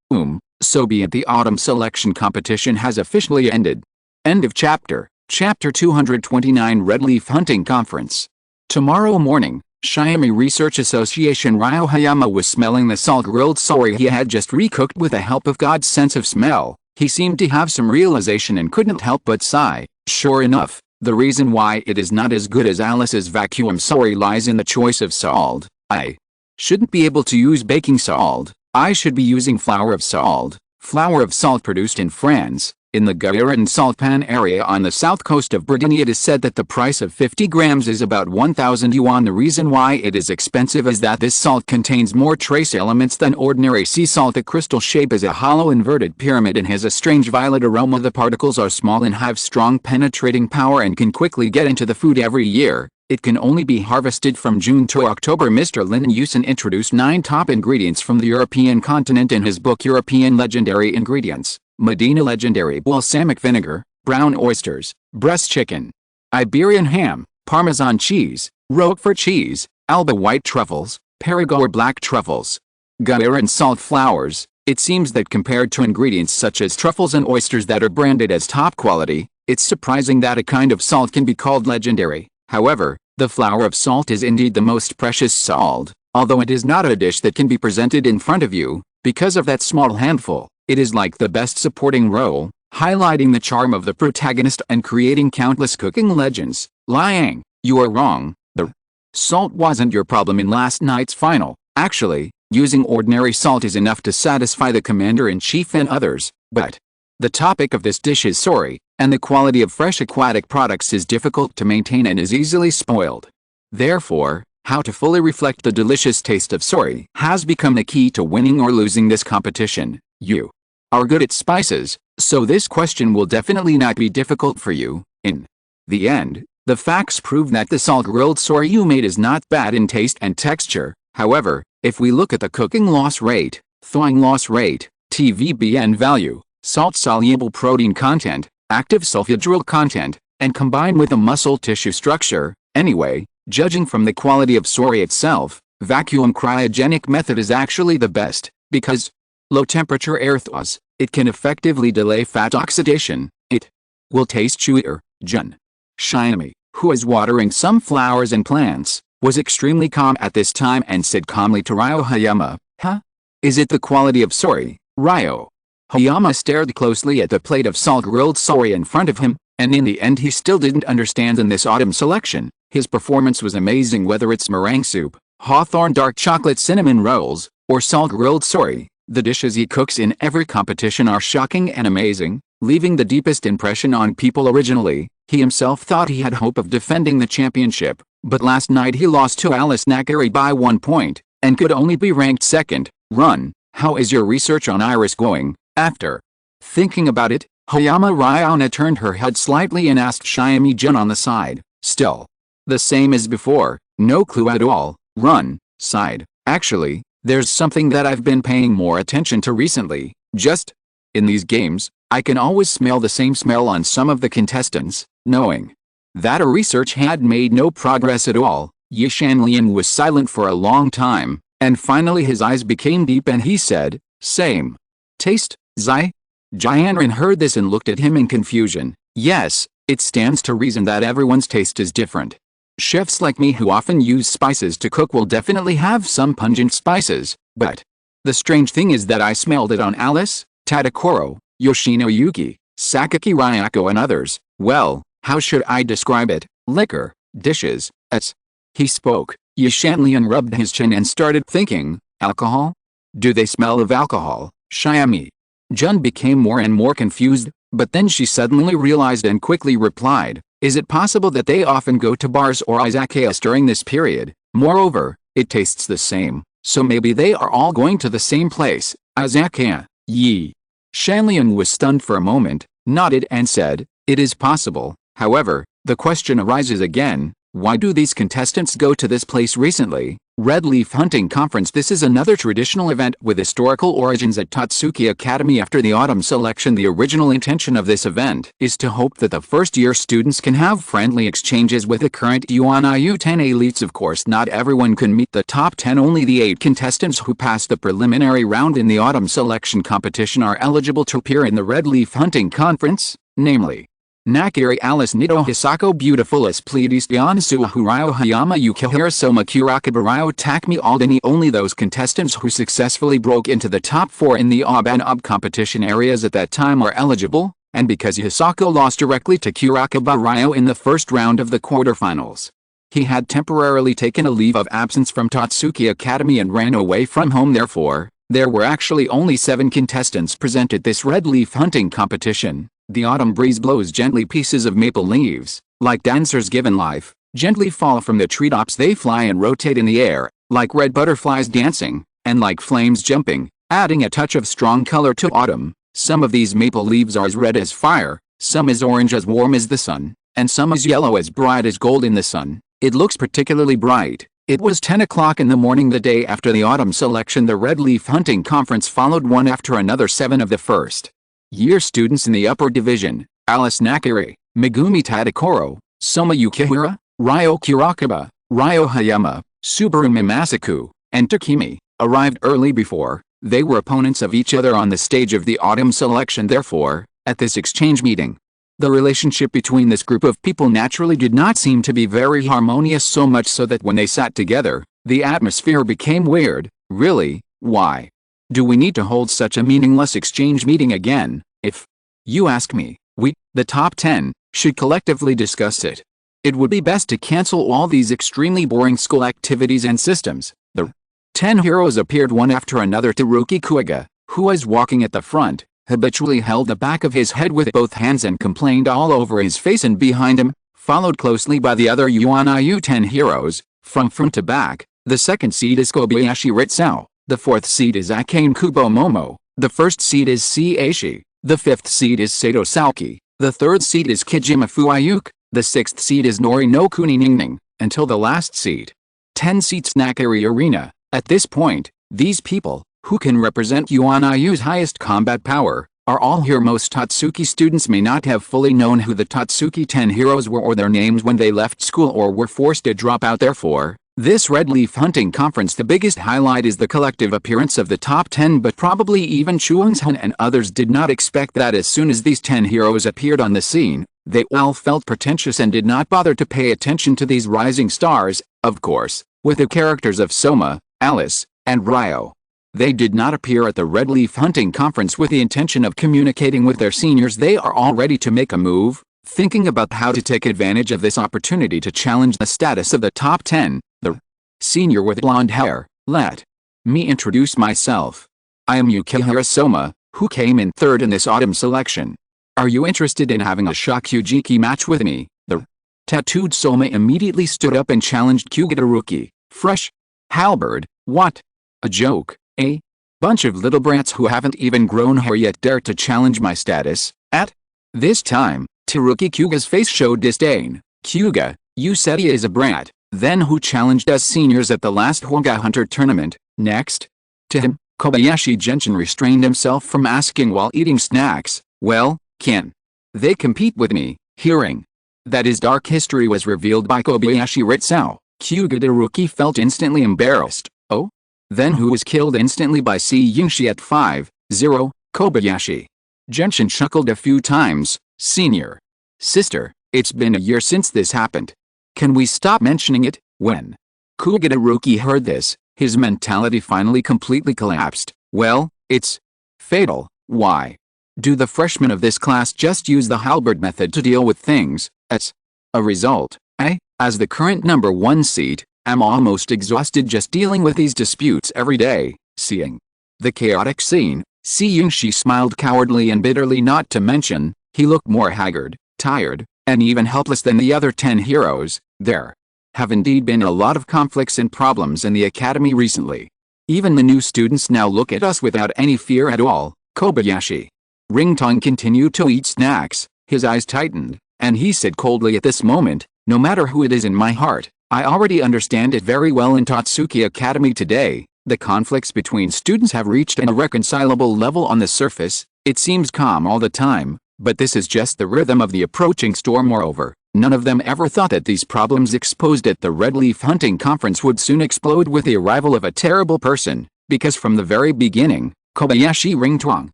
So be it. The autumn selection competition has officially ended. End of chapter. Chapter 229 Red Leaf Hunting Conference. Tomorrow morning, Shiami Research Association Ryo Hayama was smelling the salt-grilled sori he had just recooked with the help of God's sense of smell. He seemed to have some realization and couldn't help but sigh. Sure enough, the reason why it is not as good as Alice's vacuum sori lies in the choice of salt. I shouldn't be able to use baking salt. I should be using flour of salt. Flour of salt produced in France. In the Guyran salt pan area on the south coast of Brittany, it is said that the price of 50 grams is about 1,000 yuan. The reason why it is expensive is that this salt contains more trace elements than ordinary sea salt. The crystal shape is a hollow inverted pyramid and has a strange violet aroma. The particles are small and have strong penetrating power and can quickly get into the food every year. It can only be harvested from June to October. Mr. Lin Yusen introduced 9 top ingredients from the European continent in his book European Legendary Ingredients. Medina Legendary balsamic vinegar, brown oysters, breast chicken, Iberian ham, Parmesan cheese, Roquefort cheese, Alba white truffles, Perigord black truffles, Guyran salt flours. It seems that compared to ingredients such as truffles and oysters that are branded as top quality, it's surprising that a kind of salt can be called legendary. However, the flour of salt is indeed the most precious salt, although it is not a dish that can be presented in front of you. Because of that small handful, it is like the best supporting role, highlighting the charm of the protagonist and creating countless cooking legends. Liang, you are wrong. The salt wasn't your problem in last night's final. Actually, using ordinary salt is enough to satisfy the commander-in-chief and others. But the topic of this dish is sori, and the quality of fresh aquatic products is difficult to maintain and is easily spoiled. Therefore, how to fully reflect the delicious taste of sori has become the key to winning or losing this competition. You are good at spices, so this question will definitely not be difficult for you. In the end, the facts prove that the salt-grilled sori you made is not bad in taste and texture. However, if we look at the cooking loss rate, thawing loss rate, TVBN value, salt-soluble protein content, active sulfhydryl content, and combined with the muscle tissue structure, anyway, judging from the quality of sori itself, vacuum cryogenic method is actually the best, because low-temperature air thaws, it can effectively delay fat oxidation. It will taste chewier. Jun Shiami, who is watering some flowers and plants, was extremely calm at this time and said calmly to Ryo Hayama, "Huh? Is it the quality of sori, Ryo?" Hayama stared closely at the plate of salt-grilled sori in front of him, and in the end he still didn't understand in this autumn selection. His performance was amazing, whether it's meringue soup, hawthorn dark chocolate cinnamon rolls, or salt-grilled sori. The dishes he cooks in every competition are shocking and amazing, leaving the deepest impression on people. Originally, he himself thought he had hope of defending the championship, but last night he lost to Alice Nakari by 1 point, and could only be ranked second. Run, how is your research on iris going? After thinking about it, Hayama Ryana turned her head slightly and asked Shiami-jun on the side. Still the same as before, no clue at all. Run sighed. Actually, there's something that I've been paying more attention to recently. Just in these games, I can always smell the same smell on some of the contestants. Knowing that a research had made no progress at all, Yi Shanlian was silent for a long time, and finally his eyes became deep and he said, "Same taste, Zai?" Jianren heard this and looked at him in confusion. Yes, it stands to reason that everyone's taste is different. Chefs like me who often use spices to cook will definitely have some pungent spices, but the strange thing is that I smelled it on Alice, Tadakoro, Yoshino Yuki, Sakaki Ryako and others. Well, how should I describe it? Liquor, dishes, as he spoke, Yishanlian rubbed his chin and started thinking, alcohol? Do they smell of alcohol? Shiami Jun became more and more confused, but then she suddenly realized and quickly replied, is it possible that they often go to bars or izakayas during this period? Moreover, it tastes the same, so maybe they are all going to the same place, izakaya. Yi Shanlian was stunned for a moment, nodded and said, it is possible. However, the question arises again, why do these contestants go to this place recently? Red Leaf Hunting Conference. This is another traditional event with historical origins at Tatsuki Academy. After the autumn selection, the original intention of this event is to hope that the first-year students can have friendly exchanges with the current Yuan IU-10 elites. Of course, not everyone can meet the top 10. Only the 8 contestants who passed the preliminary round in the autumn selection competition are eligible to appear in the Red Leaf Hunting Conference, namely Nakiri Alice Nito Hisako Beautifulis Pleiades Dianasu Hurao Hayama Yukihira Soma Kurakabarao Takmi Aldani. Only those contestants who successfully broke into the top 4 in the OB and UB competition areas at that time are eligible, and because Hisako lost directly to Kurakabarao in the first round of the quarterfinals, he had temporarily taken a leave of absence from Totsuki Academy and ran away from home. Therefore, there were actually only 7 contestants present at this red leaf hunting competition. The autumn breeze blows gently. Pieces of maple leaves, like dancers given life, gently fall from the treetops. They fly and rotate in the air, like red butterflies dancing, and like flames jumping, adding a touch of strong color to autumn. Some of these maple leaves are as red as fire, some as orange as warm as the sun, and some as yellow as bright as gold in the sun. It looks particularly bright. It was 10 o'clock in the morning the day after the autumn selection. The Red Leaf Hunting Conference followed one after another. 7 of the first-year students in the upper division, Alice Nakiri, Megumi Tadakoro, Soma Yukihira, Ryo Kurakaba, Ryo Hayama, Subaru Mamasaku, and Takimi, arrived early. Before they were opponents of each other on the stage of the autumn selection. Therefore, at this exchange meeting, the relationship between this group of people naturally did not seem to be very harmonious, so much so that when they sat together, the atmosphere became weird. Really, why do we need to hold such a meaningless exchange meeting again? If you ask me, we, the top 10, should collectively discuss it. It would be best to cancel all these extremely boring school activities and systems. The 10 heroes appeared one after another. Teruki Kuiga, who was walking at the front, habitually held the back of his head with both hands and complained all over his face and behind him, followed closely by the other Yuanayu 10 heroes, from front to back. The second seed is Kobayashi Ritsao, the fourth seed is Akane Kubo Momo, the first seed is Seishi, the fifth seed is Sato Saoki, the third seed is Kijima Fuayuk, the sixth seed is Nori no Kuni Ningning, until the last seed. 10 seats Nakiri Arena. At this point, these people, who can represent Yuanayu's highest combat power, are all here. Most Totsuki students may not have fully known who the Totsuki 10 heroes were or their names when they left school or were forced to drop out. Therefore, this Red Leaf Hunting Conference, the biggest highlight is the collective appearance of the top 10, but probably even Chuungshan and others did not expect that. As soon as these 10 heroes appeared on the scene, they all felt pretentious and did not bother to pay attention to these rising stars. Of course, with the characters of Soma, Alice, and Ryo, they did not appear at the Red Leaf Hunting Conference with the intention of communicating with their seniors. They are all ready to make a move, thinking about how to take advantage of this opportunity to challenge the status of the top 10. The senior with blonde hair, let me introduce myself. I am Yukihira Soma, who came in third in this autumn selection. Are you interested in having a Shokugeki match with me? The tattooed Soma immediately stood up and challenged Kugitaruki. Fresh halberd, what? A joke. A bunch of little brats who haven't even grown hair yet dare to challenge my status. At this time, Teruki Kyuga's face showed disdain. Kyuga, you said he is a brat, then who challenged us seniors at the last Hwoga Hunter tournament? Next to him, Kobayashi Gentian restrained himself from asking while eating snacks, well, can they compete with me? Hearing that his dark history was revealed by Kobayashi Ritsao, Kyuga Teruki felt instantly embarrassed. Oh? Then who was killed instantly by Yingshi at 5-0, Kobayashi Gentian chuckled a few times. Senior sister, it's been a year since this happened. Can we stop mentioning it? When Kugitaruki heard this, his mentality finally completely collapsed. Well, it's fatal. Why do the freshmen of this class just use the halberd method to deal with things? As a result, I, as the current number 1 seed, am almost exhausted just dealing with these disputes every day. Seeing the chaotic scene, Yingshi smiled cowardly and bitterly. Not to mention, he looked more haggard, tired, and even helpless than the other 10 heroes. There have indeed been a lot of conflicts and problems in the academy recently. Even the new students now look at us without any fear at all. Kobayashi Ringtone continued to eat snacks, his eyes tightened, and he said coldly, at this moment, no matter who it is in my heart, I already understand it very well. In Totsuki Academy today, the conflicts between students have reached an irreconcilable level. On the surface, it seems calm all the time, but this is just the rhythm of the approaching storm. Moreover, none of them ever thought that these problems exposed at the Red Leaf Hunting Conference would soon explode with the arrival of a terrible person, because from the very beginning, Kobayashi Ringtone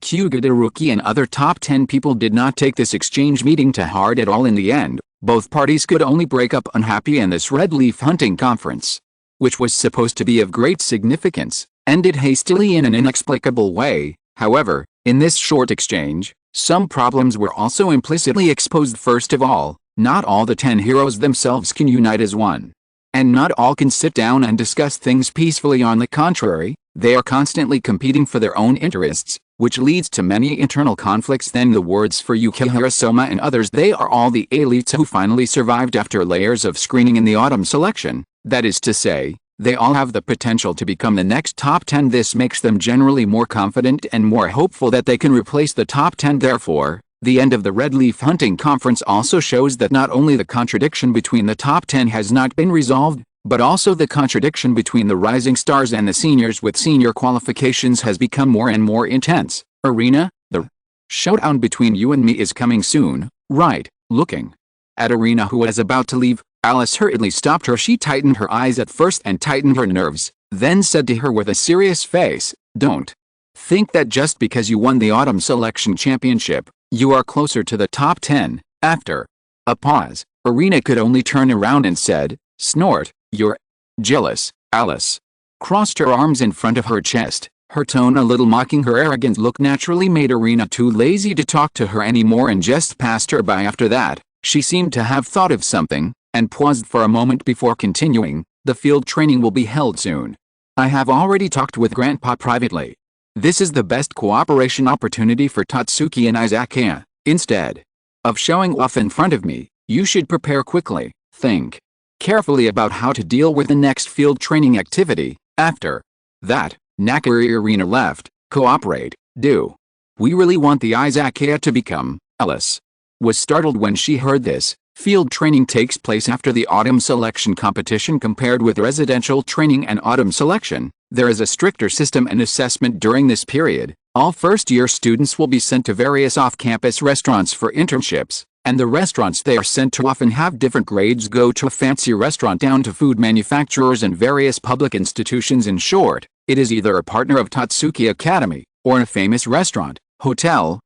Kugadaruki and other top 10 people did not take this exchange meeting to heart at all in the end. Both parties could only break up unhappy, and this red leaf hunting conference, which was supposed to be of great significance, ended hastily in an inexplicable way. However, in this short exchange, some problems were also implicitly exposed. First of all, not all the 10 heroes themselves can unite as one. And not all can sit down and discuss things peacefully. On the contrary, they are constantly competing for their own interests, which leads to many internal conflicts. Then the words for Yukihira Soma and others, they are all the elites who finally survived after layers of screening in the autumn selection. That is to say, they all have the potential to become the next top 10. This makes them generally more confident and more hopeful that they can replace the top 10. Therefore, the end of the Red Leaf Hunting Conference also shows that not only the contradiction between the top 10 has not been resolved, but also the contradiction between the rising stars and the seniors with senior qualifications has become more and more intense. Arena, the showdown between you and me is coming soon, right? Looking at Arena, who was about to leave, Alice hurriedly stopped her. She tightened her eyes at first and tightened her nerves, then said to her with a serious face, "Don't think that just because you won the autumn selection championship, you are closer to the top 10. After a pause, Arena could only turn around and said, "Snort, you're jealous." Alice crossed her arms in front of her chest, her tone a little mocking. Her arrogant look naturally made Arena too lazy to talk to her anymore and just passed her by. After that, she seemed to have thought of something, and paused for a moment before continuing, "The field training will be held soon. I have already talked with Grandpa privately. This is the best cooperation opportunity for Tatsuki and Izakaya. Instead of showing off in front of me, you should prepare quickly. Think carefully about how to deal with the next field training activity. After that, Nakari Arena left. Cooperate, do we really want the Izakaya to become?" Alice was startled when she heard this. Field training takes place after the autumn selection competition. Compared with residential training and autumn selection, there is a stricter system and assessment during this period. All first-year students will be sent to various off-campus restaurants for internships, and the restaurants they are sent to often have different grades. Go to a fancy restaurant down to food manufacturers and various public institutions. In short, it is either a partner of Tatsuki Academy, or a famous restaurant, hotel,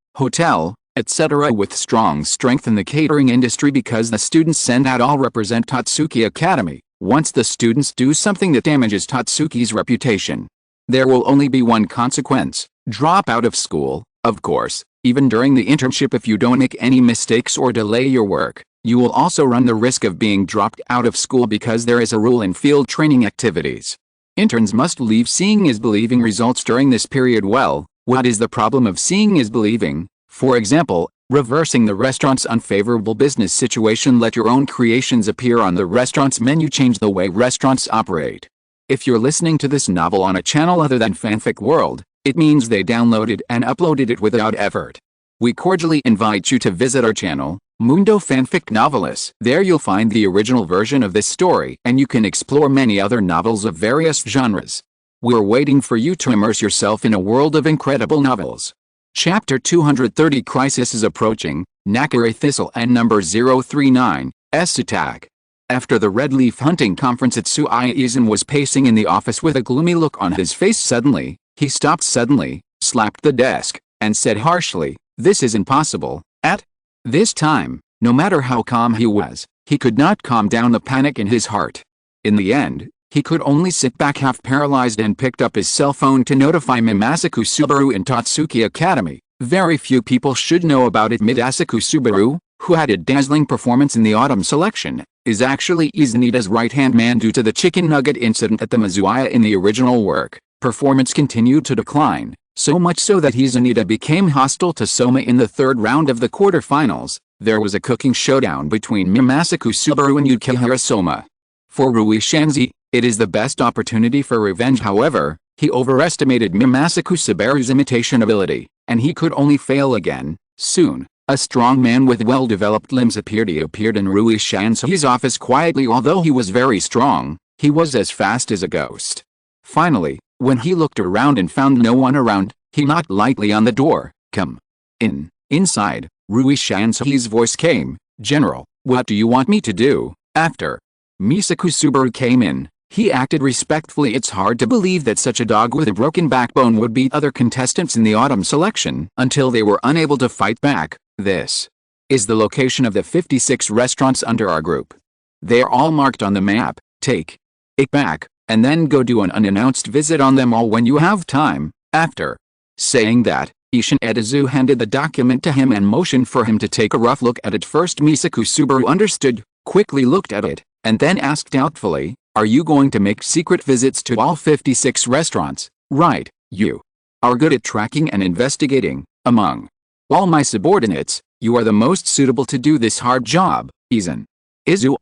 etc. with strong strength in the catering industry, because the students sent out all represent Tatsuki Academy. Once the students do something that damages Tatsuki's reputation, there will only be one consequence: drop out of school. Of course, even during the internship, if you don't make any mistakes or delay your work, you will also run the risk of being dropped out of school, because there is a rule in field training activities. Interns must leave seeing is believing results during this period. Well, what is the problem of seeing is believing? For example, reversing the restaurant's unfavorable business situation. Let your own creations appear on the restaurant's menu. Change the way restaurants operate. If you're listening to this novel on a channel other than Fanfic World, it means they downloaded and uploaded it without effort. We cordially invite you to visit our channel, Mundo Fanfic Novelis. There you'll find the original version of this story, and you can explore many other novels of various genres. We're waiting for you to immerse yourself in a world of incredible novels. Chapter 230. Crisis is approaching. Nakari Thistle and number 039, S attack. After the Red Leaf Hunting Conference, Itsuya Izan was pacing in the office with a gloomy look on his face. Suddenly, he stopped suddenly, slapped the desk, and said harshly, "This is impossible." At this time, no matter how calm he was, he could not calm down the panic in his heart. In the end, he could only sit back half paralyzed and picked up his cell phone to notify Mimasaku Subaru in Tatsuki Academy. Very few people should know about it. Mimasaku Subaru, who had a dazzling performance in the autumn selection, is actually Izanida's right-hand man. Due to the chicken nugget incident at the Mizuaya in the original work, performance continued to decline, so much so that Izanida became hostile to Soma. In the third round of the quarterfinals, there was a cooking showdown between Mimasaku Subaru and Yukihira Soma. For Rui Shanzi, it is the best opportunity for revenge. However, he overestimated Mimasaku Subaru's imitation ability, and he could only fail again. Soon, a strong man with well-developed limbs appeared. He appeared in Rui Shanzi's office quietly. Although he was very strong, he was as fast as a ghost. Finally, when he looked around and found no one around, he knocked lightly on the door. "Come in." Inside, Rui Shanzi's voice came, "General, what do you want me to do?" After Misaku Subaru came in, He acted respectfully. It's hard to believe that such a dog with a broken backbone would beat other contestants in the autumn selection until they were unable to fight back. This is the location of the 56 restaurants under our group. They are all marked on the map. Take it back, and then go do an unannounced visit on them all when you have time. After saying that, Ishin Edizu handed the document to him and motioned for him to take a rough look at it. First Misaku Subaru understood, quickly looked at it, and then asked doubtfully, "Are you going to make secret visits to all 56 restaurants?" "Right, you are good at tracking and investigating. Among all my subordinates, you are the most suitable to do this hard job, Izan."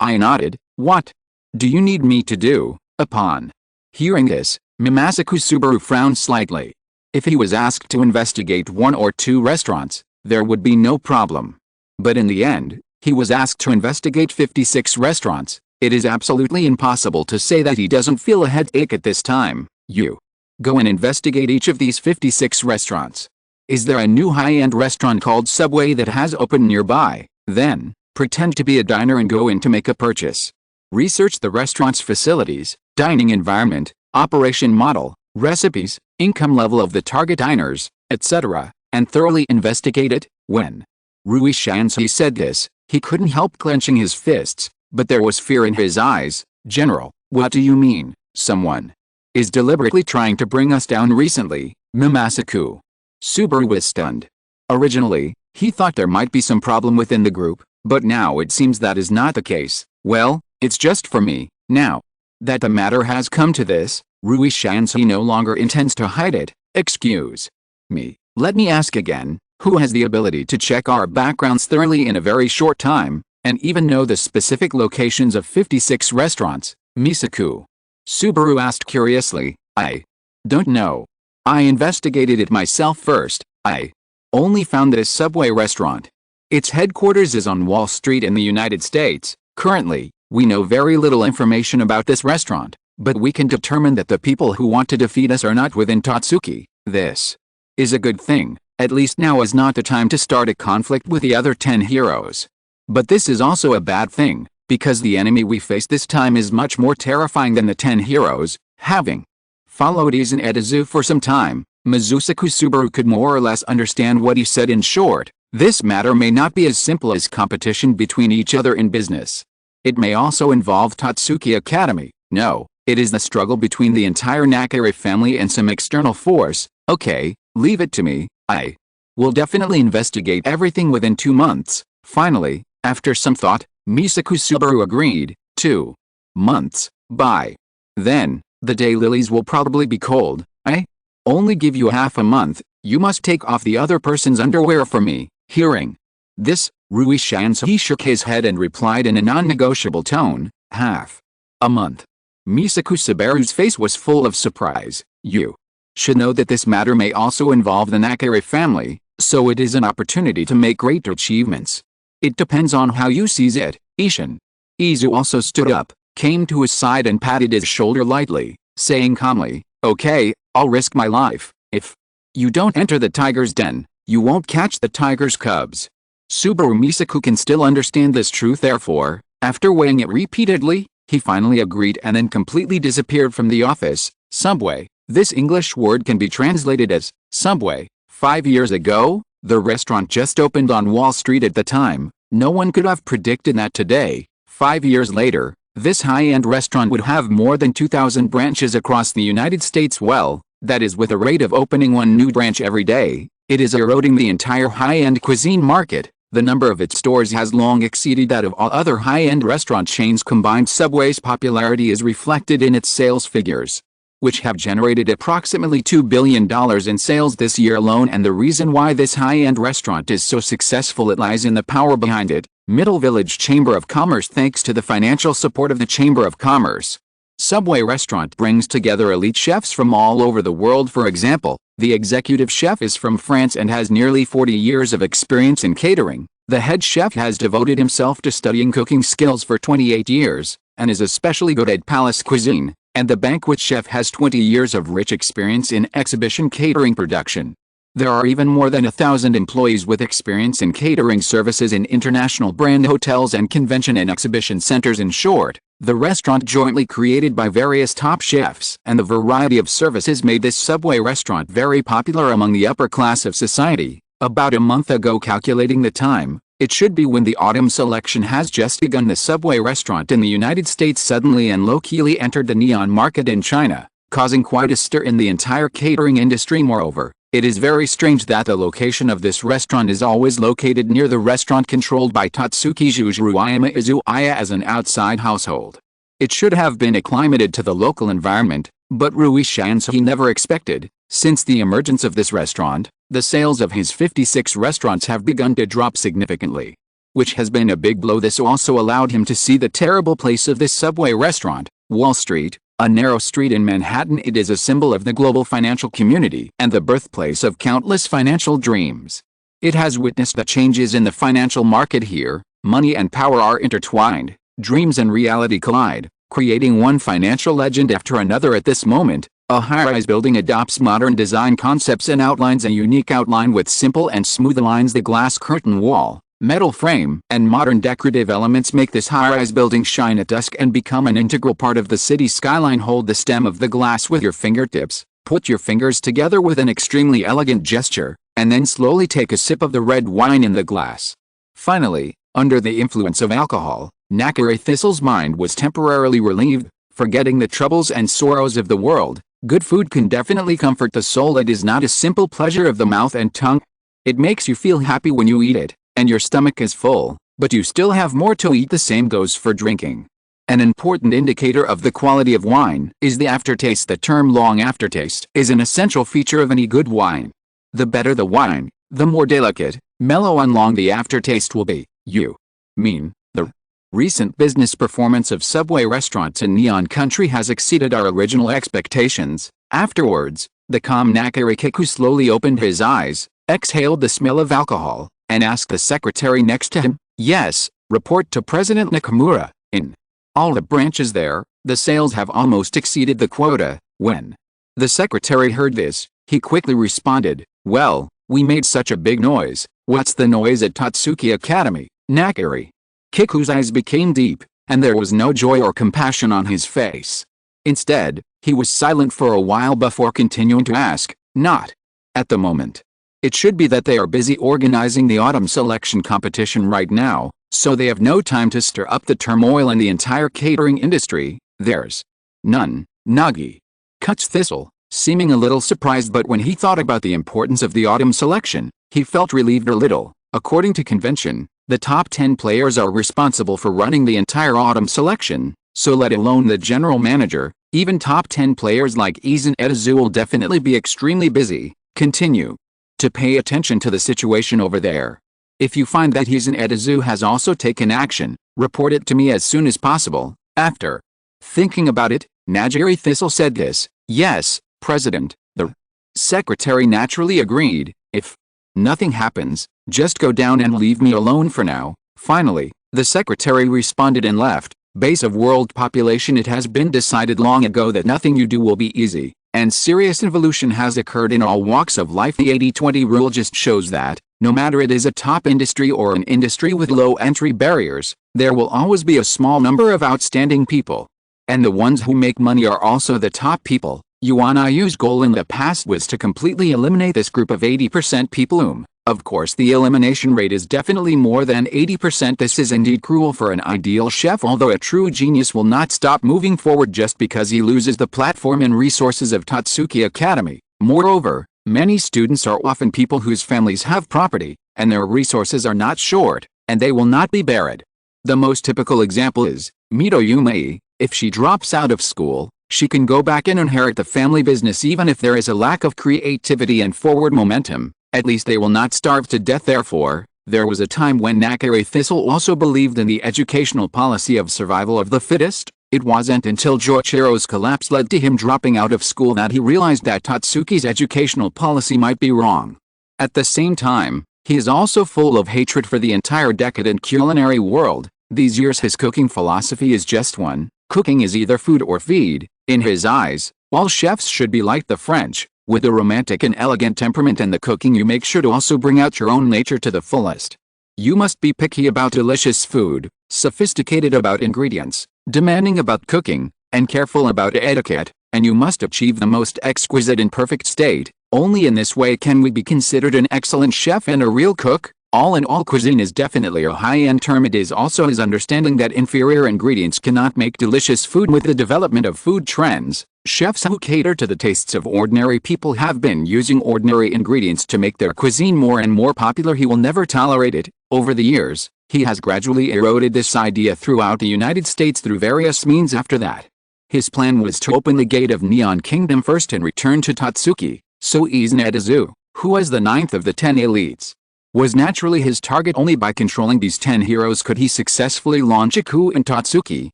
I nodded. "What do you need me to do?" Upon hearing this, Mimasaku Subaru frowned slightly. If he was asked to investigate 1 or 2 restaurants, there would be no problem. But in the end, he was asked to investigate 56 restaurants. It is absolutely impossible to say that he doesn't feel a headache at this time. You go and investigate each of these 56 restaurants. Is there a new high-end restaurant called Subway that has opened nearby? Then, pretend to be a diner and go in to make a purchase. Research the restaurant's facilities, dining environment, operation model, recipes, income level of the target diners, etc., and thoroughly investigate it. When Rui Shansui said this, he couldn't help clenching his fists, but there was fear in his eyes. "General, what do you mean? Someone is deliberately trying to bring us down recently?" Mimasaku Subaru was stunned. Originally, he thought there might be some problem within the group, but now it seems that is not the case. "Well, it's just for me. Now that the matter has come to this, Rui Shansui no longer intends to hide it. Excuse me. Let me ask again, who has the ability to check our backgrounds thoroughly in a very short time, and even know the specific locations of 56 restaurants?" Misaku Subaru asked curiously. "I don't know. I investigated it myself first. I only found this Subway restaurant. Its headquarters is on Wall Street in the United States. Currently, we know very little information about this restaurant, but we can determine that the people who want to defeat us are not within Totsuki. This is a good thing. At least now is not the time to start a conflict with the other 10 heroes. But this is also a bad thing, because the enemy we face this time is much more terrifying than the 10 heroes." Having followed Izan Edizu for some time, Mizusaku Subaru could more or less understand what he said. In short, this matter may not be as simple as competition between each other in business. It may also involve Totsuki Academy. No, it is the struggle between the entire Nakare family and some external force. "Okay, leave it to me. I will definitely investigate everything within 2 months. Finally, after some thought, Misaku Subaru agreed. 2 months. By then, the daylilies will probably be cold. I only give you half a month. You must take off the other person's underwear for me." Hearing this, Rui Shansui shook his head and replied in a non-negotiable tone, "Half a month." Misaku Subaru's face was full of surprise. "You should know that this matter may also involve the Nakare family, so it is an opportunity to make great achievements. It depends on how you seize it." Ishin Izu also stood up, came to his side and patted his shoulder lightly, saying calmly, "Okay, I'll risk my life. If you don't enter the tiger's den, you won't catch the tiger's cubs." Subaru Misaku can still understand this truth. Therefore, after weighing it repeatedly, he finally agreed and then completely disappeared from the office. Subway. This English word can be translated as Subway. 5 years ago, the restaurant just opened on Wall Street at the time. No one could have predicted that today, 5 years later, this high-end restaurant would have more than 2,000 branches across the United States. Well, that is with a rate of opening 1 new branch every day. It is eroding the entire high-end cuisine market. The number of its stores has long exceeded that of all other high-end restaurant chains combined. Subway's popularity is reflected in its sales figures, which have generated approximately $2 billion in sales this year alone. And the reason why this high-end restaurant is so successful, it lies in the power behind it. Middle Village Chamber of Commerce. Thanks to the financial support of the Chamber of Commerce, Subway restaurant brings together elite chefs from all over the world. For example, the executive chef is from France and has nearly 40 years of experience in catering. The head chef has devoted himself to studying cooking skills for 28 years, and is especially good at palace cuisine. And the banquet chef has 20 years of rich experience in exhibition catering production. There are even more than 1,000 employees with experience in catering services in international brand hotels and convention and exhibition centers. In short, The restaurant jointly created by various top chefs and the variety of services made this Subway restaurant very popular among the upper class of society. About a month ago, calculating the time, it should be when the autumn selection has just begun, the Subway restaurant in the United States suddenly and low-keyly entered the neon market in China, causing quite a stir in the entire catering industry. Moreover, it is very strange that the location of this restaurant is always located near the restaurant controlled by Tatsuki Izakaya as an outside household. It should have been acclimated to the local environment, but Rui Shansui never expected. Since the emergence of this restaurant, the sales of his 56 restaurants have begun to drop significantly, which has been a big blow. This also allowed him to see the terrible place of this Subway restaurant, Wall Street, a narrow street in Manhattan. It is a symbol of the global financial community and the birthplace of countless financial dreams. It has witnessed the changes in the financial market here. Money and power are intertwined, dreams and reality collide, creating one financial legend after another. At this moment, a high-rise building adopts modern design concepts and outlines a unique outline with simple and smooth lines. The glass curtain wall, metal frame, and modern decorative elements make this high-rise building shine at dusk and become an integral part of the city skyline. Hold the stem of the glass with your fingertips, put your fingers together with an extremely elegant gesture, and then slowly take a sip of the red wine in the glass. Finally, under the influence of alcohol, Nakare Thistle's mind was temporarily relieved, forgetting the troubles and sorrows of the world. Good food can definitely comfort the soul. It is not a simple pleasure of the mouth and tongue. It makes you feel happy when you eat it, and your stomach is full, but you still have more to eat. The same goes for drinking. An important indicator of the quality of wine is the aftertaste. The term long aftertaste is an essential feature of any good wine. The better the wine, the more delicate, mellow and long the aftertaste will be. The recent business performance of Subway restaurants in Neon Country has exceeded our original expectations. Afterwards, the calm Nakare Kiku slowly opened his eyes, exhaled the smell of alcohol, and asked the secretary next to him, "Yes, report to President Nakamura. In all the branches there, the sales have almost exceeded the quota." When the secretary heard this, he quickly responded, "Well, we made such a big noise. What's the noise at Tatsuki Academy?" Nakare Kiku's eyes became deep, and there was no joy or compassion on his face. Instead, he was silent for a while before continuing to ask, "Not at the moment. It should be that they are busy organizing the autumn selection competition right now, so they have no time to stir up the turmoil in the entire catering industry. There's none." Nagi cuts Thistle, seeming a little surprised, but when he thought about the importance of the autumn selection, he felt relieved a little. According to convention, the top 10 players are responsible for running the entire autumn selection, so let alone the general manager, even top 10 players like Izan Edizu will definitely be extremely busy. Continue to pay attention to the situation over there. If you find that Izan Edizu has also taken action, report it to me as soon as possible. After thinking about it, Nakare Thistle said this, "Yes, President." The secretary naturally agreed. "If nothing happens, just go down and leave me alone for now." Finally, the secretary responded and left. Base of world population. It has been decided long ago that nothing you do will be easy, and serious evolution has occurred in all walks of life. The 80-20 rule just shows that, no matter it is a top industry or an industry with low entry barriers, there will always be a small number of outstanding people. And the ones who make money are also the top people. Yuan Iu's goal in the past was to completely eliminate this group of 80% people. Of course, the elimination rate is definitely more than 80%. This is indeed cruel for an ideal chef, although a true genius will not stop moving forward just because he loses the platform and resources of Tatsuki Academy. Moreover, many students are often people whose families have property, and their resources are not short, and they will not be buried. The most typical example is Mito Yumei. If she drops out of school, she can go back and inherit the family business. Even if there is a lack of creativity and forward momentum, at least they will not starve to death. Therefore, there was a time when Nakare Thistle also believed in the educational policy of survival of the fittest. It wasn't until Joichiro's collapse led to him dropping out of school that he realized that Tatsuki's educational policy might be wrong. At the same time, he is also full of hatred for the entire decadent culinary world. These years his cooking philosophy is just one: cooking is either food or feed. In his eyes, all chefs should be like the French, with a romantic and elegant temperament, and the cooking you make sure to also bring out your own nature to the fullest. You must be picky about delicious food, sophisticated about ingredients, demanding about cooking, and careful about etiquette, and you must achieve the most exquisite and perfect state. Only in this way can we be considered an excellent chef and a real cook. All in all, cuisine is definitely a high-end term. It is also his understanding that inferior ingredients cannot make delicious food. With the development of food trends, chefs who cater to the tastes of ordinary people have been using ordinary ingredients to make their cuisine more and more popular. He will never tolerate it. Over the years, he has gradually eroded this idea throughout the United States through various means. After that, his plan was to open the gate of Neon Kingdom first and return to Tatsuki. So Izanetazu, who was the 9th of the 10 elites, was naturally his target. Only by controlling these 10 heroes could he successfully launch a coup in Tatsuki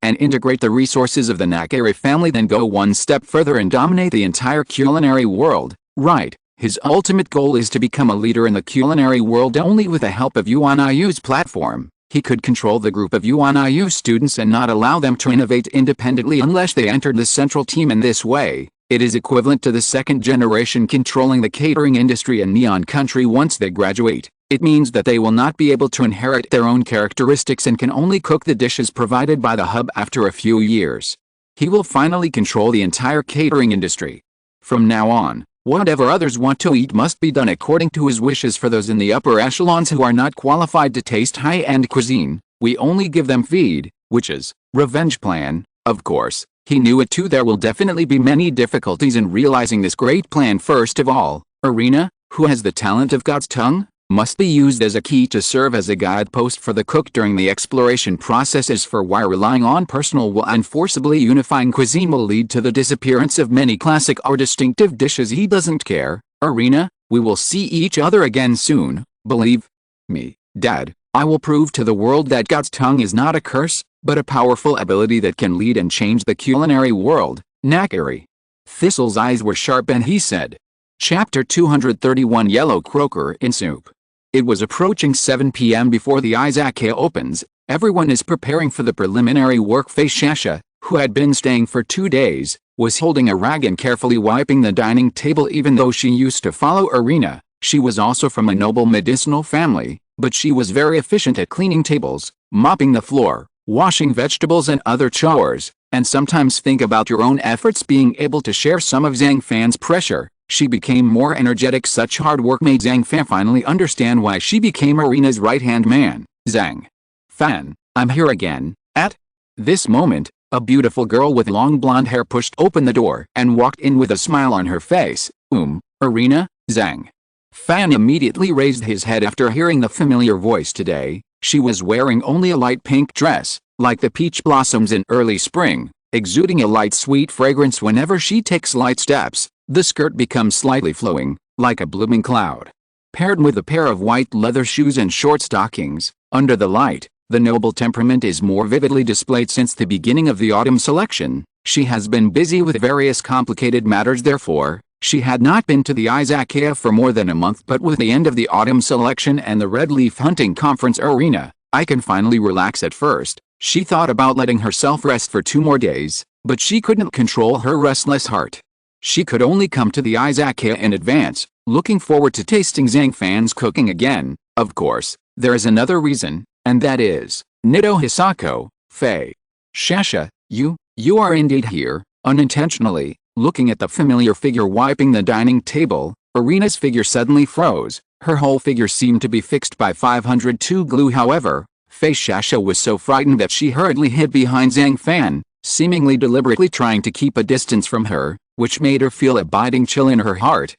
and integrate the resources of the Nakari family, then go one step further and dominate the entire culinary world. Right, his ultimate goal is to become a leader in the culinary world. Only with the help of Yuan Yu's platform, he could control the group of Yuan Yu students and not allow them to innovate independently unless they entered the central team. In this way, it is equivalent to the second generation controlling the catering industry in Neon Country. Once they graduate, it means that they will not be able to inherit their own characteristics and can only cook the dishes provided by the hub. After a few years, he will finally control the entire catering industry. From now on, whatever others want to eat must be done according to his wishes. For those in the upper echelons who are not qualified to taste high-end cuisine, we only give them feed, which is revenge plan. Of course, he knew it too. There will definitely be many difficulties in realizing this great plan. First of all, Arena, who has the talent of God's tongue, must be used as a key to serve as a guidepost for the cook during the exploration process. As for why relying on personal will and forcibly unifying cuisine will lead to the disappearance of many classic or distinctive dishes, he doesn't care. Arena, we will see each other again soon. Believe me, Dad, I will prove to the world that God's tongue is not a curse, but a powerful ability that can lead and change the culinary world. Nakari. Thistle's eyes were sharp and he said, Chapter 231, Yellow Croaker in Soup. It was approaching 7 p.m. before the Izakaya opens. Everyone is preparing for the preliminary work. Shasha, who had been staying for 2 days, was holding a rag and carefully wiping the dining table. Even though she used to follow Arena, she was also from a noble medicinal family, but she was very efficient at cleaning tables, mopping the floor, washing vegetables and other chores, and sometimes think about your own efforts. Being able to share some of Zhang Fan's pressure, she became more energetic. Such hard work made Zhang Fan finally understand why she became Arena's right-hand man. Zhang Fan, I'm here again. At this moment, a beautiful girl with long blonde hair pushed open the door and walked in with a smile on her face. Arena? Zhang Fan immediately raised his head after hearing the familiar voice. Today, she was wearing only a light pink dress, like the peach blossoms in early spring, exuding a light sweet fragrance. Whenever she takes light steps, the skirt becomes slightly flowing, like a blooming cloud. Paired with a pair of white leather shoes and short stockings, under the light, the noble temperament is more vividly displayed. Since the beginning of the autumn selection, she has been busy with various complicated matters. Therefore, she had not been to the Izakaya for more than a month. But with the end of the autumn selection and the Red Leaf Hunting Conference, Arena, I can finally relax. At first, she thought about letting herself rest for 2 more days, but she couldn't control her restless heart. She could only come to the Izakaya in advance, looking forward to tasting Zhang Fan's cooking again. Of course, there is another reason, and that is, Nido Hisako, Shasha, you are indeed here. Unintentionally, looking at the familiar figure wiping the dining table, Arena's figure suddenly froze. Her whole figure seemed to be fixed by 502 glue. However, Shasha was so frightened that she hurriedly hid behind Zhang Fan, seemingly deliberately trying to keep a distance from her, which made her feel a biting chill in her heart.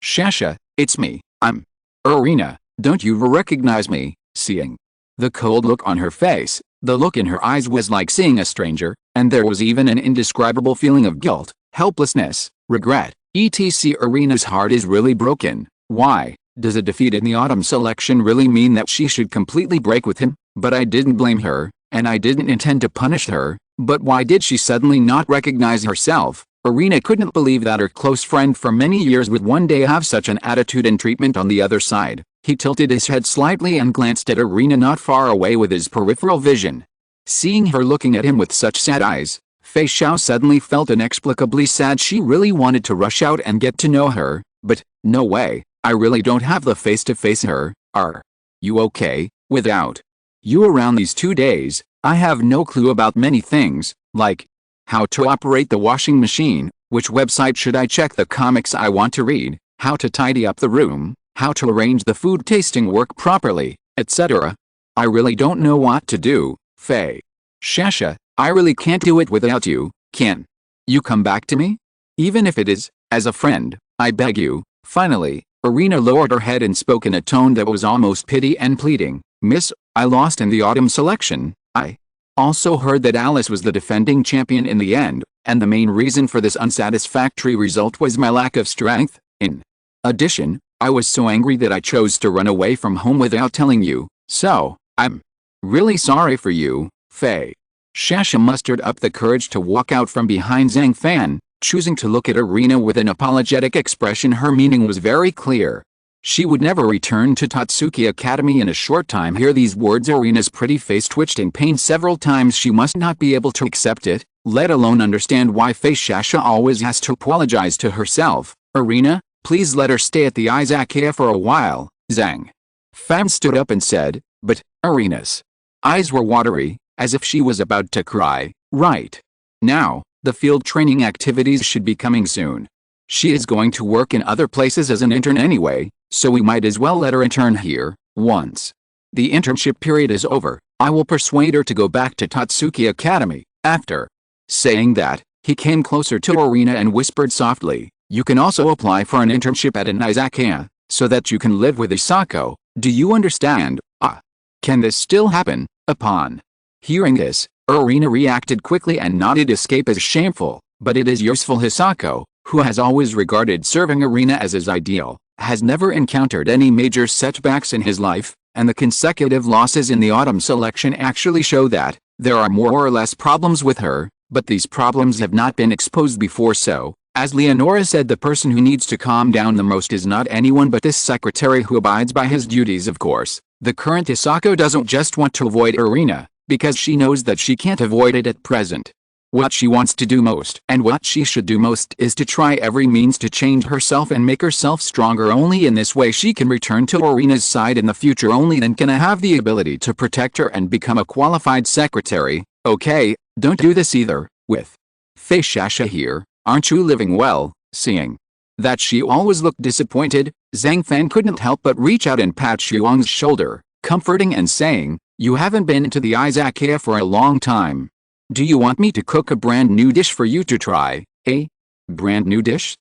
Shasha, it's me. I'm Arena. Don't you recognize me? Seeing the cold look on her face, the look in her eyes was like seeing a stranger, and there was even an indescribable feeling of guilt, helplessness, regret, etc. Arena's heart is really broken. Why? Does a defeat in the autumn selection really mean that she should completely break with him? But I didn't blame her, and I didn't intend to punish her. But why did she suddenly not recognize herself? Arena couldn't believe that her close friend for many years would one day have such an attitude and treatment. On the other side, he tilted his head slightly and glanced at Arena not far away with his peripheral vision. Seeing her looking at him with such sad eyes, Fei Xiao suddenly felt inexplicably sad. She really wanted to rush out and get to know her, but, no way, I really don't have the face to face her. Are you okay? Without you around these 2 days. I have no clue about many things, like how to operate the washing machine, which website should I check the comics I want to read, how to tidy up the room, how to arrange the food tasting work properly, etc. I really don't know what to do, Faye. Shasha, I really can't do it without you. Can you come back to me? Even if it is, as a friend, I beg you. Finally, Irina lowered her head and spoke in a tone that was almost pity and pleading. Miss, I lost in the autumn selection. I also heard that Alice was the defending champion in the end, and the main reason for this unsatisfactory result was my lack of strength. In addition, I was so angry that I chose to run away from home without telling you, so I'm really sorry for you, Faye. Shasha mustered up the courage to walk out from behind Zhang Fan, choosing to look at Irina with an apologetic expression. Her meaning was very clear. She would never return to Tatsuki Academy in a short time. Hear these words, Irina's pretty face twitched in pain several times. She must not be able to accept it, let alone understand why Faye. Shasha always has to apologize to herself. Irina, please let her stay at the Izakaya for a while. Zhang Fan stood up and said, but Irina's eyes were watery, as if she was about to cry. Right now, the field training activities should be coming soon. She is going to work in other places as an intern anyway, so we might as well let her intern here. Once the internship period is over, I will persuade her to go back to Tatsuki Academy. After saying that, he came closer to Irina and whispered softly, you can also apply for an internship at an Izakaya, so that you can live with Isako. Do you understand? Can this still happen? Upon hearing this, Irina reacted quickly and nodded. Escape is shameful, but it is useful. Hisako, who has always regarded serving Irina as his ideal, has never encountered any major setbacks in his life, and the consecutive losses in the autumn selection actually show that there are more or less problems with her, but these problems have not been exposed before. So, as Leonora said, the person who needs to calm down the most is not anyone but this secretary who abides by his duties. Of course, the current Hisako doesn't just want to avoid Irina, because she knows that she can't avoid it at present. What she wants to do most, and what she should do most, is to try every means to change herself and make herself stronger. Only in this way she can return to Irina's side in the future. Only then can I have the ability to protect her and become a qualified secretary. Okay, don't do this either. With Faye. Shasha here, aren't you living well? Seeing that she always looked disappointed, Zhang Fan couldn't help but reach out and pat Shuang's shoulder, comforting and saying, you haven't been to the Izakaya for a long time. Do you want me to cook a brand new dish for you to try? A brand new dish?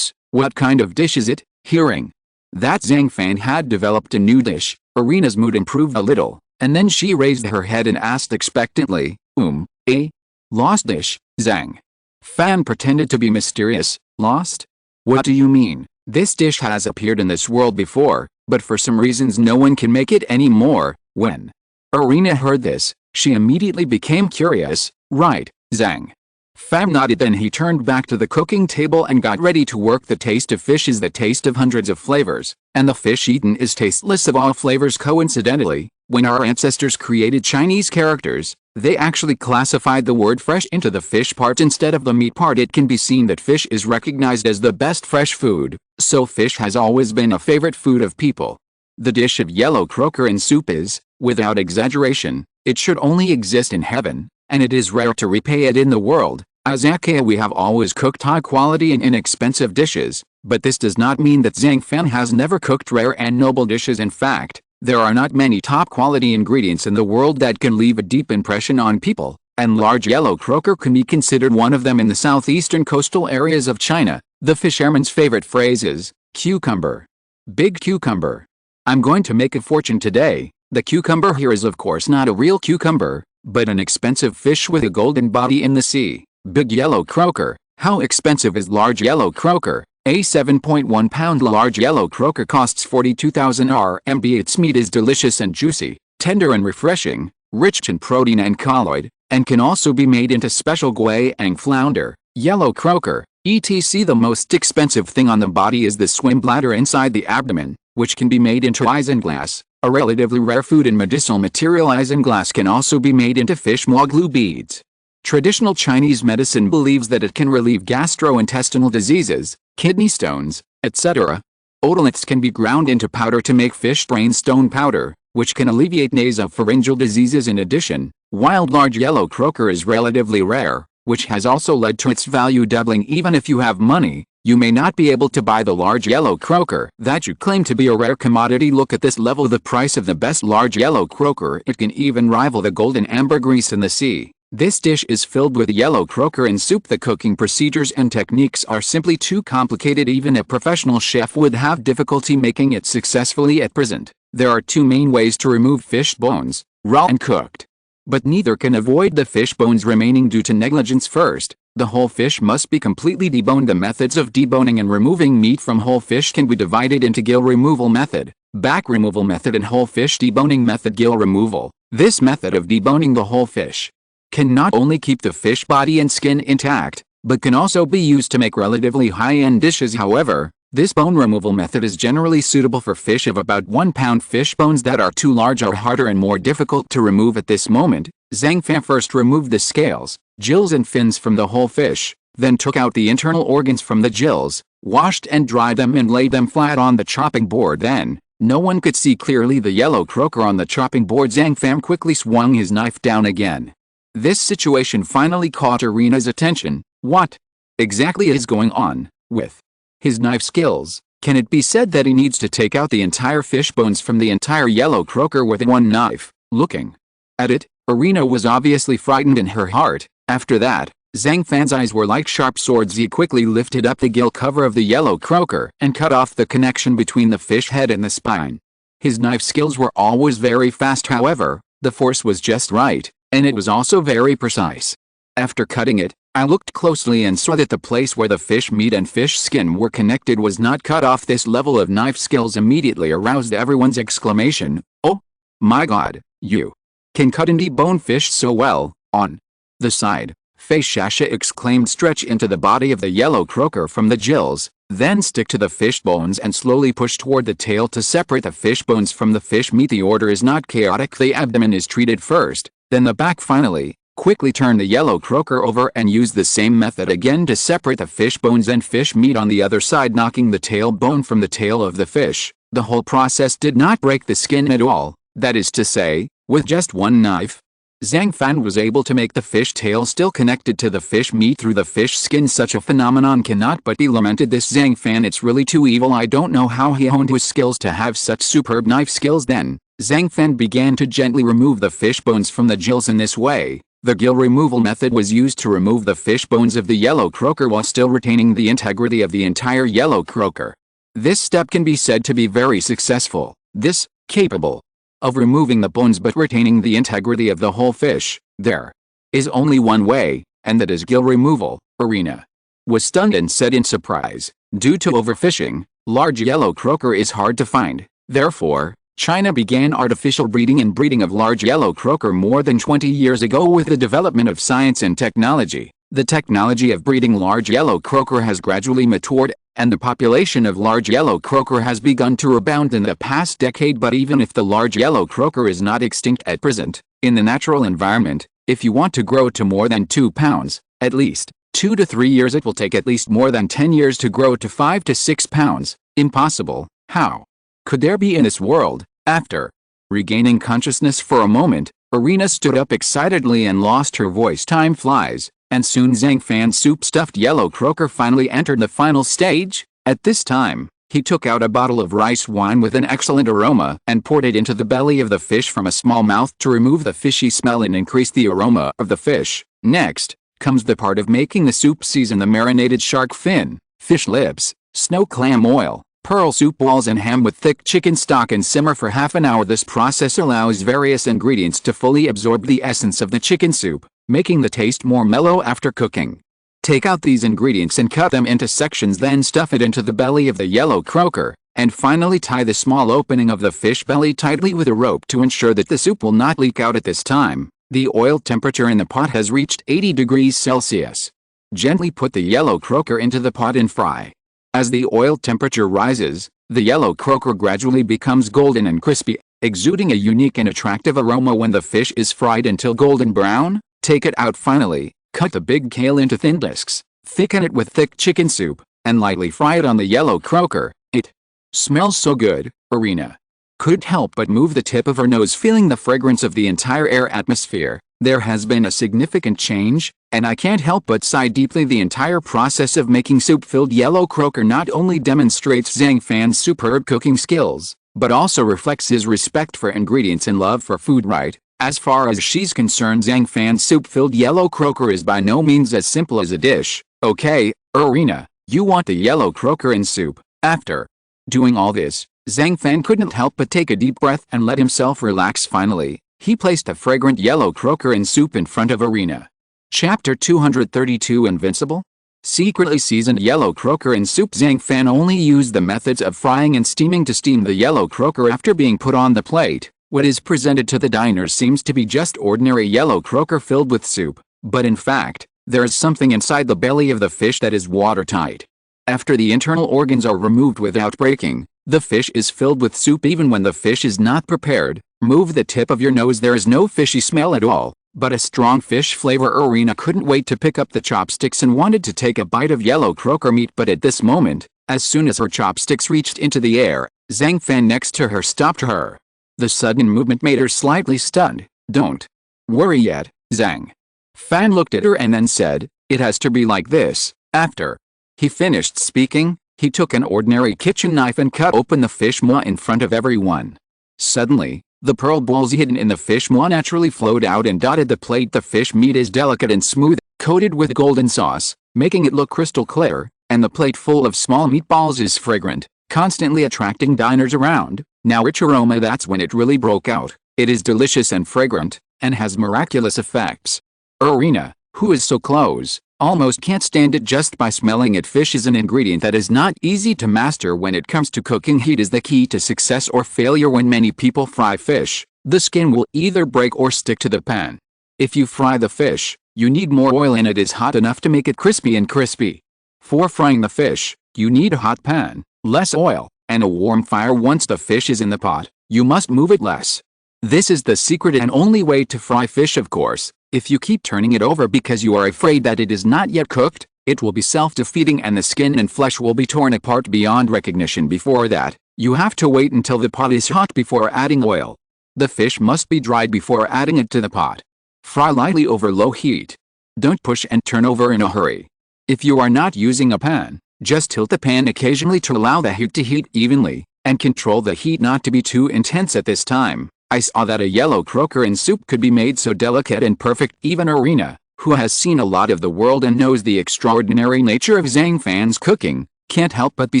What kind of dish is it? Hearing that Zhang Fan had developed a new dish, Irina's mood improved a little, and then she raised her head and asked expectantly, a lost dish? Zhang Fan pretended to be mysterious. Lost? What do you mean? This dish has appeared in this world before, but for some reasons no one can make it anymore. When Irina heard this, she immediately became curious. Right, Zhang Fan nodded. Then he turned back to the cooking table and got ready to work. The taste of fish is the taste of hundreds of flavors, and the fish eaten is tasteless of all flavors. Coincidentally, when our ancestors created Chinese characters, they actually classified the word fresh into the fish part instead of the meat part. It can be seen that fish is recognized as the best fresh food, so fish has always been a favorite food of people. The dish of yellow croaker in soup is, without exaggeration, it should only exist in heaven, and it is rare to repay it in the world. Izakaya, we have always cooked high quality and inexpensive dishes, but this does not mean that Zhang Fan has never cooked rare and noble dishes. In fact, there are not many top quality ingredients in the world that can leave a deep impression on people, and large yellow croaker can be considered one of them. In the southeastern coastal areas of China, the fisherman's favorite phrase is, cucumber. Big cucumber. I'm going to make a fortune today. The cucumber here is of course not a real cucumber, but an expensive fish with a golden body in the sea. Big yellow croaker. How expensive is large yellow croaker? A 7.1 pound large yellow croaker costs 42,000 RMB. Its meat is delicious and juicy, tender and refreshing, rich in protein and colloid, and can also be made into special guayang flounder, yellow croaker, etc. The most expensive thing on the body is the swim bladder inside the abdomen, which can be made into isinglass, a relatively rare food and medicinal material. Isinglass can also be made into fish maw glue beads. Traditional Chinese medicine believes that it can relieve gastrointestinal diseases, kidney stones, etc. Otoliths can be ground into powder to make fish brain stone powder, which can alleviate nasopharyngeal diseases. In addition, wild large yellow croaker is relatively rare, which has also led to its value doubling. Even if you have money, you may not be able to buy the large yellow croaker that you claim to be a rare commodity. Look at this level, the price of the best large yellow croaker. It can even rival the golden ambergris in the sea. This dish is filled with yellow croaker in soup. The cooking procedures and techniques are simply too complicated. Even a professional chef would have difficulty making it successfully at present. There are two main ways to remove fish bones, raw and cooked. But neither can avoid the fish bones remaining due to negligence. First, the whole fish must be completely deboned. The methods of deboning and removing meat from whole fish can be divided into gill removal method, back removal method, and whole fish deboning method. Gill removal. This method of deboning the whole fish can not only keep the fish body and skin intact, but can also be used to make relatively high-end dishes. However, this bone removal method is generally suitable for fish of about 1 pound. Fish bones that are too large are harder and more difficult to remove. At this moment, Zhang Fan first removed the scales, gills and fins from the whole fish, then took out the internal organs from the gills, washed and dried them and laid them flat on the chopping board. Then, no one could see clearly the yellow croaker on the chopping board. Zhang Fan quickly swung his knife down again. This situation finally caught Irina's attention. What exactly is going on with his knife skills? Can it be said that he needs to take out the entire fish bones from the entire yellow croaker with one knife? Looking at it, Irina was obviously frightened in her heart. After that, Zhang Fan's eyes were like sharp swords. He quickly lifted up the gill cover of the yellow croaker and cut off the connection between the fish head and the spine. His knife skills were always very fast. However, the force was just right, and it was also very precise. After cutting it, I looked closely and saw that the place where the fish meat and fish skin were connected was not cut off. This level of knife skills immediately aroused everyone's exclamation. "Oh my God, you can cut and debone fish so well." On the side, Fei Shasha exclaimed. "Stretch into the body of the yellow croaker from the gills, then stick to the fish bones and slowly push toward the tail to separate the fish bones from the fish meat." The order is not chaotic. The abdomen is treated first, then the back. Finally, quickly turn the yellow croaker over and use the same method again to separate the fish bones and fish meat on the other side, knocking the tail bone from the tail of the fish. The whole process did not break the skin at all. That is to say, with just one knife, Zhang Fan was able to make the fish tail still connected to the fish meat through the fish skin. Such a phenomenon cannot but be lamented. This Zhang Fan, it's really too evil. I don't know how he honed his skills to have such superb knife skills. Then, Zhang Fan began to gently remove the fish bones from the gills. In this way, the gill removal method was used to remove the fish bones of the yellow croaker while still retaining the integrity of the entire yellow croaker. This step can be said to be very successful. This, capable of removing the bones but retaining the integrity of the whole fish. There is only one way, and that is gill removal. Irina was stunned and said in surprise, "Due to overfishing, large yellow croaker is hard to find. Therefore, China began artificial breeding and breeding of large yellow croaker more than 20 years ago. With the development of science and technology, the technology of breeding large yellow croaker has gradually matured, and the population of large yellow croaker has begun to rebound in the past decade. But even if the large yellow croaker is not extinct at present, in the natural environment, if you want to grow to more than 2 pounds, at least 2 to 3 years, it will take at least more than 10 years to grow to 5 to 6 pounds. Impossible. How could there be in this world? After regaining consciousness for a moment, Irina stood up excitedly and lost her voice. Time flies, and soon Zhang Fan's soup-stuffed yellow croaker finally entered the final stage. At this time, he took out a bottle of rice wine with an excellent aroma and poured it into the belly of the fish from a small mouth to remove the fishy smell and increase the aroma of the fish. Next comes the part of making the soup. Season the marinated shark fin, fish lips, snow clam oil, pearl soup balls and ham with thick chicken stock and simmer for half an hour. This process allows various ingredients to fully absorb the essence of the chicken soup, making the taste more mellow after cooking. Take out these ingredients and cut them into sections, then stuff it into the belly of the yellow croaker, and finally tie the small opening of the fish belly tightly with a rope to ensure that the soup will not leak out. At this time, the oil temperature in the pot has reached 80 degrees Celsius. Gently put the yellow croaker into the pot and fry. As the oil temperature rises, the yellow croaker gradually becomes golden and crispy, exuding a unique and attractive aroma. When the fish is fried until golden brown, take it out. Finally, cut the big kale into thin discs, thicken it with thick chicken soup, and lightly fry it on the yellow croaker. It smells so good, Irina couldn't help but move the tip of her nose, feeling the fragrance of the entire air atmosphere. There has been a significant change, and I can't help but sigh deeply. The entire process of making soup-filled yellow croaker not only demonstrates Zhang Fan's superb cooking skills, but also reflects his respect for ingredients and love for food. Right, as far as she's concerned, Zhang Fan's soup-filled yellow croaker is by no means as simple as a dish. Okay, Irina, you want the yellow croaker in soup. After doing all this, Zhang Fan couldn't help but take a deep breath and let himself relax. Finally, he placed a fragrant yellow croaker in soup in front of Irina. Chapter 232 Invincible? Secretly seasoned yellow croaker in soup. Zhang Fan only used the methods of frying and steaming to steam the yellow croaker after being put on the plate. What is presented to the diners seems to be just ordinary yellow croaker filled with soup, but in fact, there is something inside the belly of the fish that is watertight. After the internal organs are removed without breaking, the fish is filled with soup even when the fish is not prepared. Move the tip of your nose. There is no fishy smell at all, but a strong fish flavor. Irina couldn't wait to pick up the chopsticks and wanted to take a bite of yellow croaker meat, but at this moment, as soon as her chopsticks reached into the air, Zhang Fan next to her stopped her. The sudden movement made her slightly stunned. Don't worry yet, Zhang Fan looked at her and then said, "It has to be like this." After he finished speaking, he took an ordinary kitchen knife and cut open the fish maw in front of everyone. Suddenly, the pearl balls hidden in the fish maw naturally flowed out and dotted the plate. The fish meat is delicate and smooth, coated with golden sauce, making it look crystal clear, and the plate full of small meatballs is fragrant, constantly attracting diners around. Now rich aroma, that's when it really broke out. It is delicious and fragrant, and has miraculous effects. Irina, who is so close, almost can't stand it just by smelling it. Fish is an ingredient that is not easy to master when it comes to cooking. Heat is the key to success or failure. When many people fry fish, the skin will either break or stick to the pan. If you fry the fish, you need more oil and it is hot enough to make it crispy and crispy. For frying the fish, you need a hot pan, less oil, and a warm fire. Once the fish is in the pot, you must move it less. This is the secret and only way to fry fish, of course. If you keep turning it over because you are afraid that it is not yet cooked, it will be self-defeating and the skin and flesh will be torn apart beyond recognition. Before that, you have to wait until the pot is hot before adding oil. The fish must be dried before adding it to the pot. Fry lightly over low heat. Don't push and turn over in a hurry. If you are not using a pan, just tilt the pan occasionally to allow the heat to heat evenly, and control the heat not to be too intense. At this time, I saw that a yellow croaker in soup could be made so delicate and perfect. Even Irina, who has seen a lot of the world and knows the extraordinary nature of Zhang Fan's cooking, can't help but be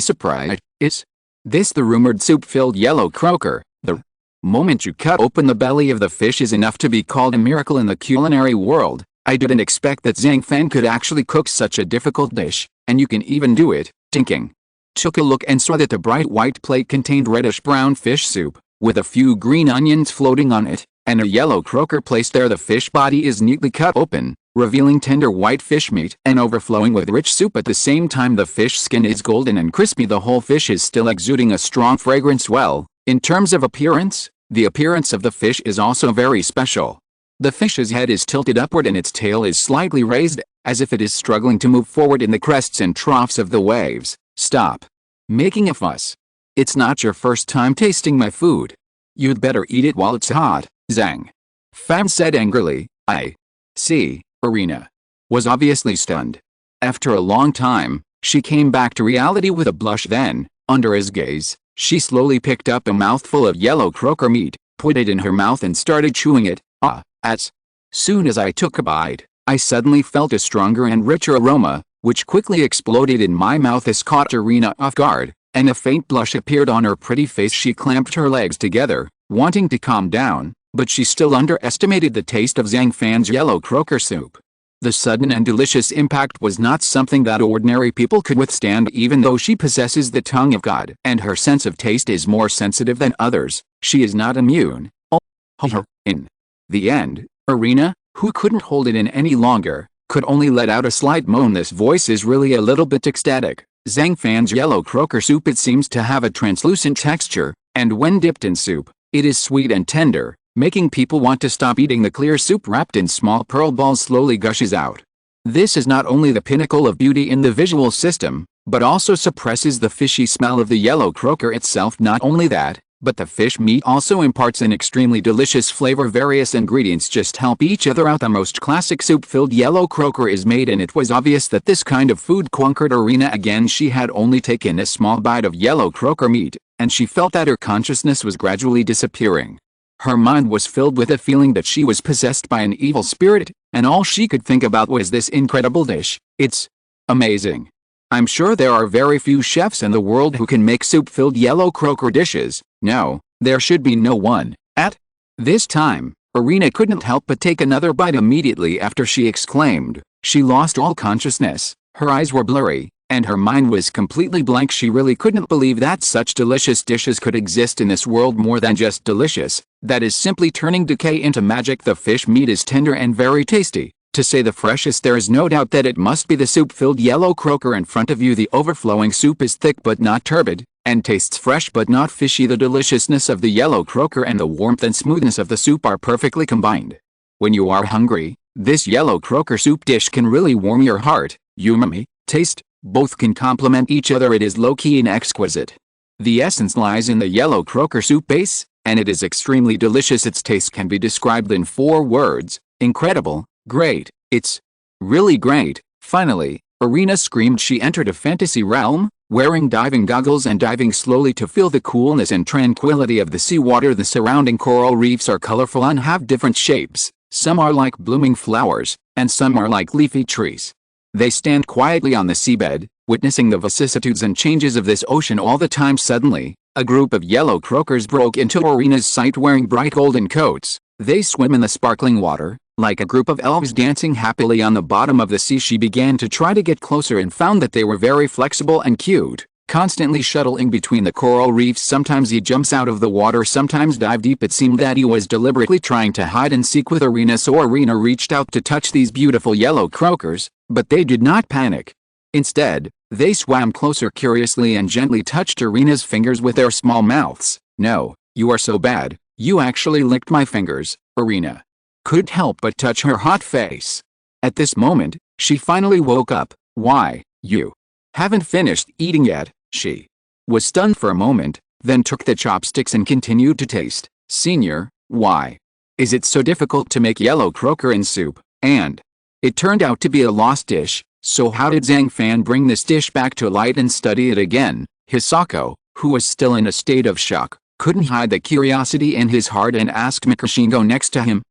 surprised. Is this the rumored soup-filled yellow croaker? The moment you cut open the belly of the fish is enough to be called a miracle in the culinary world. I didn't expect that Zhang Fan could actually cook such a difficult dish, and you can even do it. Tinking. Took a look and saw that the bright white plate contained reddish-brown fish soup, with a few green onions floating on it, and a yellow croaker placed there. The fish body is neatly cut open, revealing tender white fish meat and overflowing with rich soup. At the same time, the fish skin is golden and crispy. The whole fish is still exuding a strong fragrance. Well, in terms of appearance, the appearance of the fish is also very special. The fish's head is tilted upward and its tail is slightly raised, as if it is struggling to move forward in the crests and troughs of the waves. Stop making a fuss. It's not your first time tasting my food. You'd better eat it while it's hot, Zhang Fan said angrily. I see. Irina was obviously stunned. After a long time, she came back to reality with a blush. Then, under his gaze, she slowly picked up a mouthful of yellow croaker meat, put it in her mouth and started chewing it. As soon as I took a bite, I suddenly felt a stronger and richer aroma, which quickly exploded in my mouth. This caught Irina off guard, and a faint blush appeared on her pretty face. She clamped her legs together, wanting to calm down, but she still underestimated the taste of Zhang Fan's yellow croaker soup. The sudden and delicious impact was not something that ordinary people could withstand. Even though she possesses the tongue of God and her sense of taste is more sensitive than others, she is not immune. In the end, Irina, who couldn't hold it in any longer, could only let out a slight moan. This voice is really a little bit ecstatic. Zhang Fan's yellow croaker soup, it seems to have a translucent texture, and when dipped in soup, it is sweet and tender, making people want to stop eating. The clear soup wrapped in small pearl balls slowly gushes out. This is not only the pinnacle of beauty in the visual system, but also suppresses the fishy smell of the yellow croaker itself. Not only that, But the fish meat also imparts an extremely delicious flavor. Various ingredients just help each other out. The most classic soup-filled yellow croaker is made, and it was obvious that this kind of food conquered Irina again. She had only taken a small bite of yellow croaker meat, and she felt that her consciousness was gradually disappearing. Her mind was filled with a feeling that she was possessed by an evil spirit, and all she could think about was this incredible dish. It's amazing. I'm sure there are very few chefs in the world who can make soup-filled yellow croaker dishes. No, there should be no one. At this time, Irina couldn't help but take another bite immediately after she exclaimed. She lost all consciousness, her eyes were blurry, and her mind was completely blank. She really couldn't believe that such delicious dishes could exist in this world. More than just delicious, that is simply turning decay into magic. The fish meat is tender and very tasty. To say the freshest, there is no doubt that it must be the soup-filled yellow croaker in front of you. The overflowing soup is thick but not turbid, and tastes fresh but not fishy. The deliciousness of the yellow croaker and the warmth and smoothness of the soup are perfectly combined. When you are hungry, this yellow croaker soup dish can really warm your heart. Umami, taste, both can complement each other. It is low-key and exquisite. The essence lies in the yellow croaker soup base, and it is extremely delicious. Its taste can be described in 4 words: incredible, great, it's really great. Finally, Irina screamed. She entered a fantasy realm, wearing diving goggles and diving slowly to feel the coolness and tranquility of the seawater. The surrounding coral reefs are colorful and have different shapes. Some are like blooming flowers, and some are like leafy trees. They stand quietly on the seabed, witnessing the vicissitudes and changes of this ocean all the time. Suddenly, a group of yellow croakers broke into Irina's sight wearing bright golden coats. They swim in the sparkling water, like a group of elves dancing happily on the bottom of the sea. She began to try to get closer and found that they were very flexible and cute, constantly shuttling between the coral reefs. Sometimes he jumps out of the water, sometimes dive deep. It seemed that he was deliberately trying to hide and seek with Irina, so Irina reached out to touch these beautiful yellow croakers, but they did not panic. Instead, they swam closer curiously and gently touched Irina's fingers with their small mouths. "No, you are so bad, you actually licked my fingers," Irina couldn't help but touch her hot face. At this moment, she finally woke up. "Why, you haven't finished eating yet?" She was stunned for a moment, then took the chopsticks and continued to taste. "Senior, why is it so difficult to make yellow croaker in soup?" And it turned out to be a lost dish. So how did Zhang Fan bring this dish back to light and study it again? Hisako, who was still in a state of shock, couldn't hide the curiosity in his heart and asked Mikashingo next to him,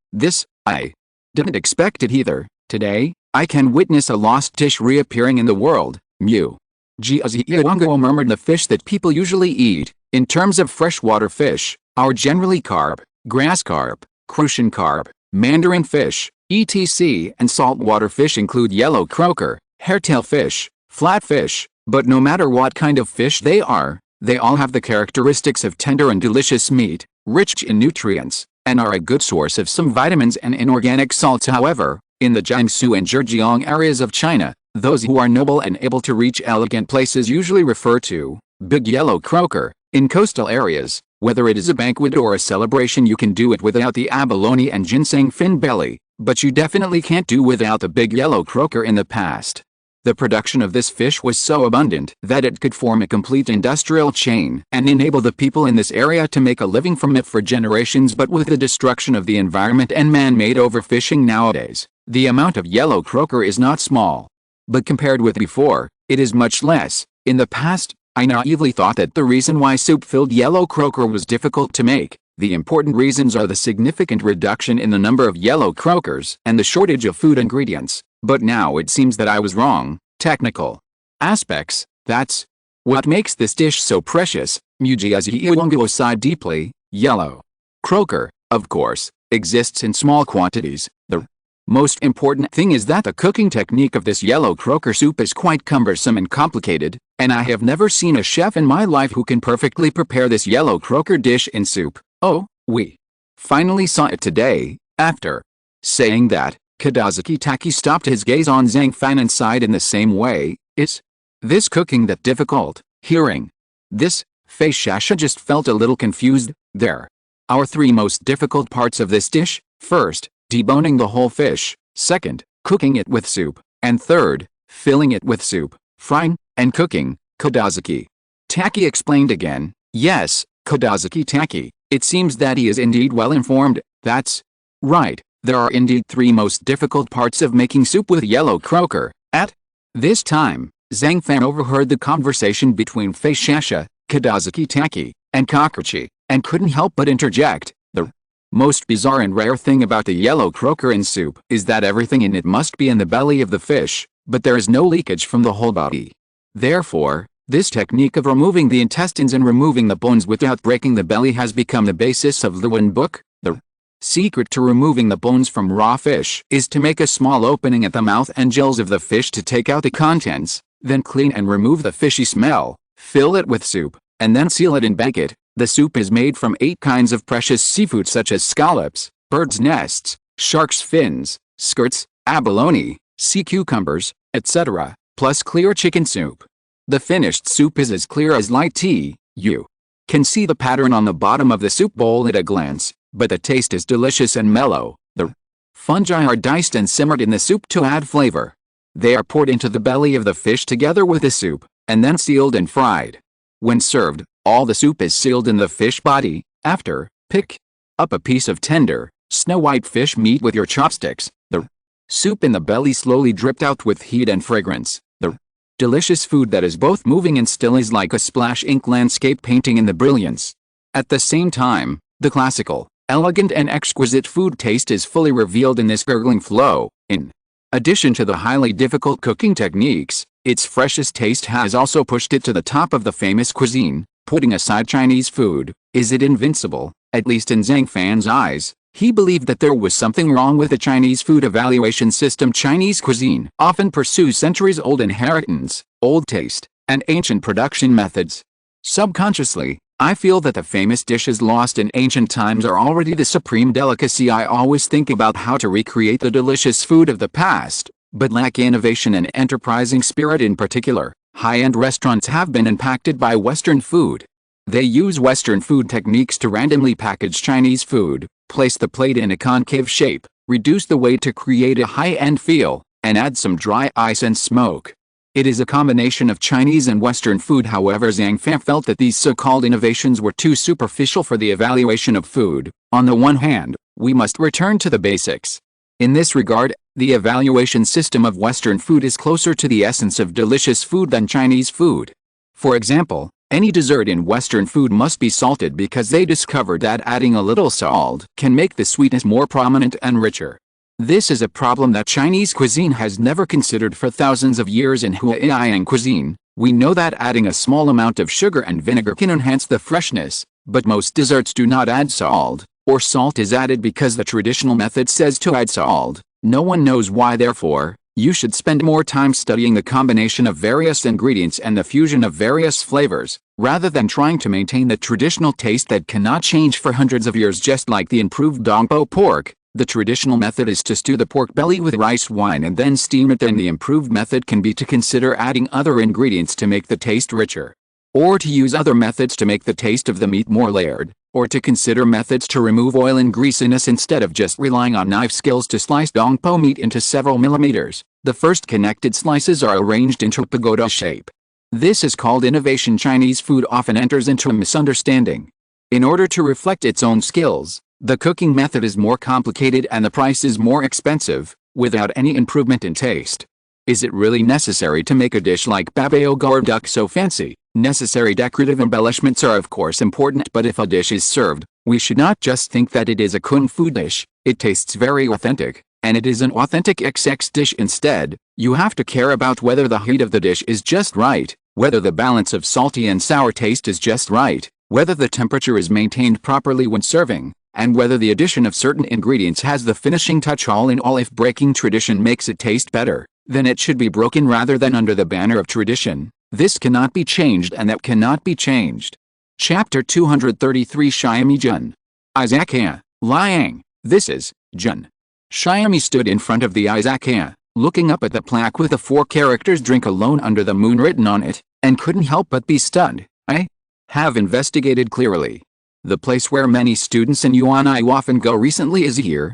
I didn't expect it either. Today, I can witness a lost dish reappearing in the world." Jiaziyawango murmured. "The fish that people usually eat, in terms of freshwater fish, are generally carp, grass carp, crucian carp, mandarin fish, etc., and saltwater fish include yellow croaker, hairtail fish, flatfish, but no matter what kind of fish they are, they all have the characteristics of tender and delicious meat, rich in nutrients, and are a good source of some vitamins and inorganic salts. However, in the Jiangsu and Zhejiang areas of China, those who are noble and able to reach elegant places usually refer to big yellow croaker. In coastal areas, whether it is a banquet or a celebration, you can do it without the abalone and ginseng fin belly, but you definitely can't do without the big yellow croaker. In the past, the production of this fish was so abundant that it could form a complete industrial chain and enable the people in this area to make a living from it for generations. But with the destruction of the environment and man-made overfishing nowadays, the amount of yellow croaker is not small. But compared with before, it is much less. In the past, I naively thought that the reason why soup-filled yellow croaker was difficult to make, the important reasons are the significant reduction in the number of yellow croakers and the shortage of food ingredients. But now it seems that I was wrong. Technical aspects, that's what makes this dish so precious. Mujiaziyawango sighed deeply. Yellow croaker, of course, exists in small quantities. The most important thing is that the cooking technique of this yellow croaker soup is quite cumbersome and complicated, and I have never seen a chef in my life who can perfectly prepare this yellow croaker dish in soup. Oh, we finally saw it today. After saying that, Kadazuki Taki stopped his gaze on Zhang Fan and sighed in the same way. "Is this cooking that difficult?" Hearing this, Fei Shasha just felt a little confused. "There are 3 most difficult parts of this dish. First, deboning the whole fish. Second, cooking it with soup. And third, filling it with soup, frying, and cooking," Kadazuki Taki explained again. "Yes, Kobayashi Taki. It seems that he is indeed well informed. That's right. There are indeed three most difficult parts of making soup with yellow croaker. At this time, Zhang Fan overheard the conversation between Fei Shasha, Kobayashi Taki, and Kakashi, and couldn't help but interject. The most bizarre and rare thing about the yellow croaker in soup is that everything in it must be in the belly of the fish, but there is no leakage from the whole body. Therefore, this technique of removing the intestines and removing the bones without breaking the belly has become the basis of the Wen book. The secret to removing the bones from raw fish is to make a small opening at the mouth and gills of the fish to take out the contents, then clean and remove the fishy smell, fill it with soup, and then seal it and bake it. The soup is made from 8 kinds of precious seafood such as scallops, birds' nests, shark's fins, skirts, abalone, sea cucumbers, etc., plus clear chicken soup. The finished soup is as clear as light tea. You can see the pattern on the bottom of the soup bowl at a glance, but the taste is delicious and mellow. The fungi are diced and simmered in the soup to add flavor. They are poured into the belly of the fish together with the soup, and then sealed and fried. When served, all the soup is sealed in the fish body. After, pick up a piece of tender, snow-white fish meat with your chopsticks. The soup in the belly slowly dripped out with heat and fragrance. The delicious food that is both moving and still is like a splash ink landscape painting in the brilliance. At the same time, the classical, elegant and exquisite food taste is fully revealed in this gurgling flow. In addition to the highly difficult cooking techniques, its freshest taste has also pushed it to the top of the famous cuisine. Putting aside Chinese food, is it invincible? At least in Zhang Fan's eyes, he believed that there was something wrong with the Chinese food evaluation system. Chinese cuisine often pursues centuries-old inheritance, old taste, and ancient production methods. Subconsciously, I feel that the famous dishes lost in ancient times are already the supreme delicacy. I always think about how to recreate the delicious food of the past, but lack innovation and enterprising spirit. In particular, high-end restaurants have been impacted by Western food. They use Western food techniques to randomly package Chinese food, place the plate in a concave shape, reduce the weight to create a high-end feel, and add some dry ice and smoke. It is a combination of Chinese and Western food. However, Zhang Fan felt that these so-called innovations were too superficial for the evaluation of food. On the one hand, we must return to the basics. In this regard, the evaluation system of Western food is closer to the essence of delicious food than Chinese food. For example, any dessert in Western food must be salted because they discovered that adding a little salt can make the sweetness more prominent and richer. This is a problem that Chinese cuisine has never considered for thousands of years. In Huaiyang cuisine, we know that adding a small amount of sugar and vinegar can enhance the freshness, but most desserts do not add salt, or salt is added because the traditional method says to add salt. No one knows why. Therefore, you should spend more time studying the combination of various ingredients and the fusion of various flavors, rather than trying to maintain the traditional taste that cannot change for hundreds of years. Just like the improved dongpo pork, the traditional method is to stew the pork belly with rice wine and then steam it. Then the improved method can be to consider adding other ingredients to make the taste richer, or to use other methods to make the taste of the meat more layered, or to consider methods to remove oil and greasiness instead of just relying on knife skills to slice dongpo meat into several millimeters. The first connected slices are arranged into a pagoda shape. This is called innovation. Chinese food often enters into a misunderstanding. In order to reflect its own skills, the cooking method is more complicated and the price is more expensive, without any improvement in taste. Is it really necessary to make a dish like babaoga or duck so fancy? Necessary decorative embellishments are of course important, but if a dish is served, we should not just think that it is a kung fu dish. It tastes very authentic, and it is an authentic XX dish. Instead, you have to care about whether the heat of the dish is just right, whether the balance of salty and sour taste is just right, whether the temperature is maintained properly when serving, and whether the addition of certain ingredients has the finishing touch. All in all, if breaking tradition makes it taste better, then it should be broken rather than under the banner of tradition. This cannot be changed and that cannot be changed. Chapter 233 Xiaomi Jun. Izakaya, Liang. This is Jun. Xiaomi stood in front of the izakaya, looking up at the plaque with the 4 characters "Drink alone under the moon" written on it, and couldn't help but be stunned. I have investigated clearly. The place where many students in Yuanai often go recently is here.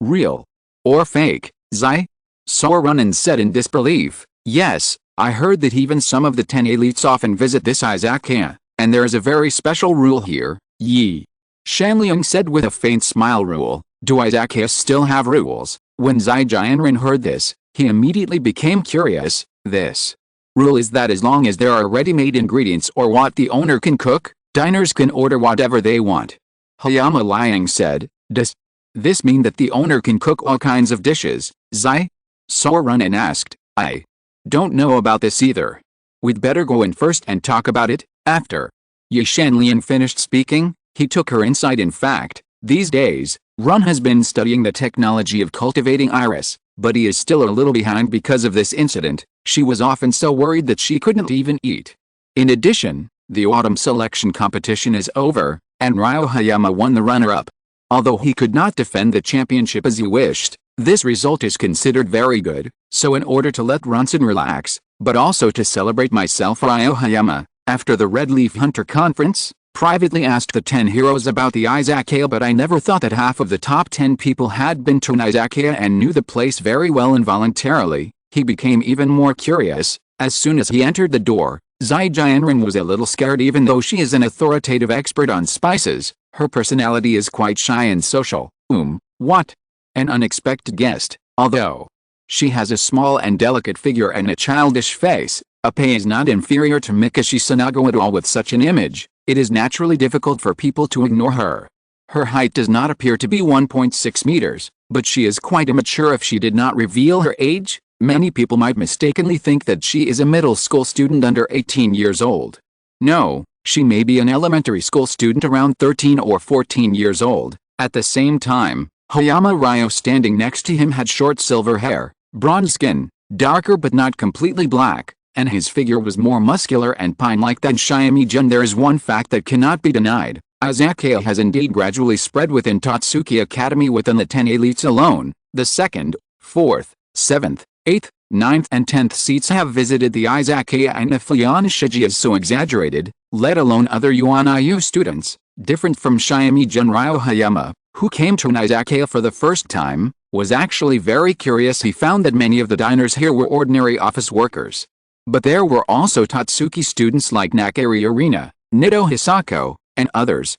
Real or fake? Zai Soranen said in disbelief. Yes, I heard that even some of the 10 elites often visit this izakaya. And there is a very special rule here, Yi Shanliang said with a faint smile. Rule? Do Izakaya still have rules? When Zai Jianren heard this, he immediately became curious. This rule is that as long as there are ready-made ingredients or what the owner can cook, diners can order whatever they want. Hayama Liang said, does this mean that the owner can cook all kinds of dishes? Zai Soren asked, I don't know about this either. We'd better go in first and talk about it after. Yi Shanlian finished speaking, he took her inside. In fact, these days, Run has been studying the technology of cultivating iris, but he is still a little behind because of this incident. She was often so worried that she couldn't even eat. In addition, the autumn selection competition is over, and Ryo Hayama won the runner-up. Although he could not defend the championship as he wished, this result is considered very good, so in order to let Ronson relax, but also to celebrate myself, Ryo Hayama, after the Red Leaf Hunter Conference, privately asked the 10 heroes about the Izakaya, but I never thought that half of the top 10 people had been to an Izakaya and knew the place very well. Involuntarily, he became even more curious. As soon as he entered the door, Zai Jianren was a little scared. Even though she is an authoritative expert on spices, her personality is quite shy and social. What? An unexpected guest. Although she has a small and delicate figure and a childish face, Ape is not inferior to Mikashi Sanago at all. With such an image, it is naturally difficult for people to ignore her. Her height does not appear to be 1.6 meters, but she is quite immature. If she did not reveal her age, many people might mistakenly think that she is a middle school student under 18 years old. No, she may be an elementary school student around 13 or 14 years old. At the same time, Hayama Ryo standing next to him had short silver hair, bronze skin, darker but not completely black, and his figure was more muscular and pine-like than Shiami-jun. There is one fact that cannot be denied. Izakaya has indeed gradually spread within Tatsuki Academy. Within the 10 elites alone, the 2nd, 4th, 7th, 8th, 9th and 10th seats have visited the Izakaya, and if Lian Shiji is so exaggerated, let alone other Yuan IU students, different from Shiami-jun, Ryo Hayama, who came to an Izakaya for the first time, was actually very curious. He found that many of the diners here were ordinary office workers. But there were also Tatsuki students like Nakari Arena, Nito Hisako, and others.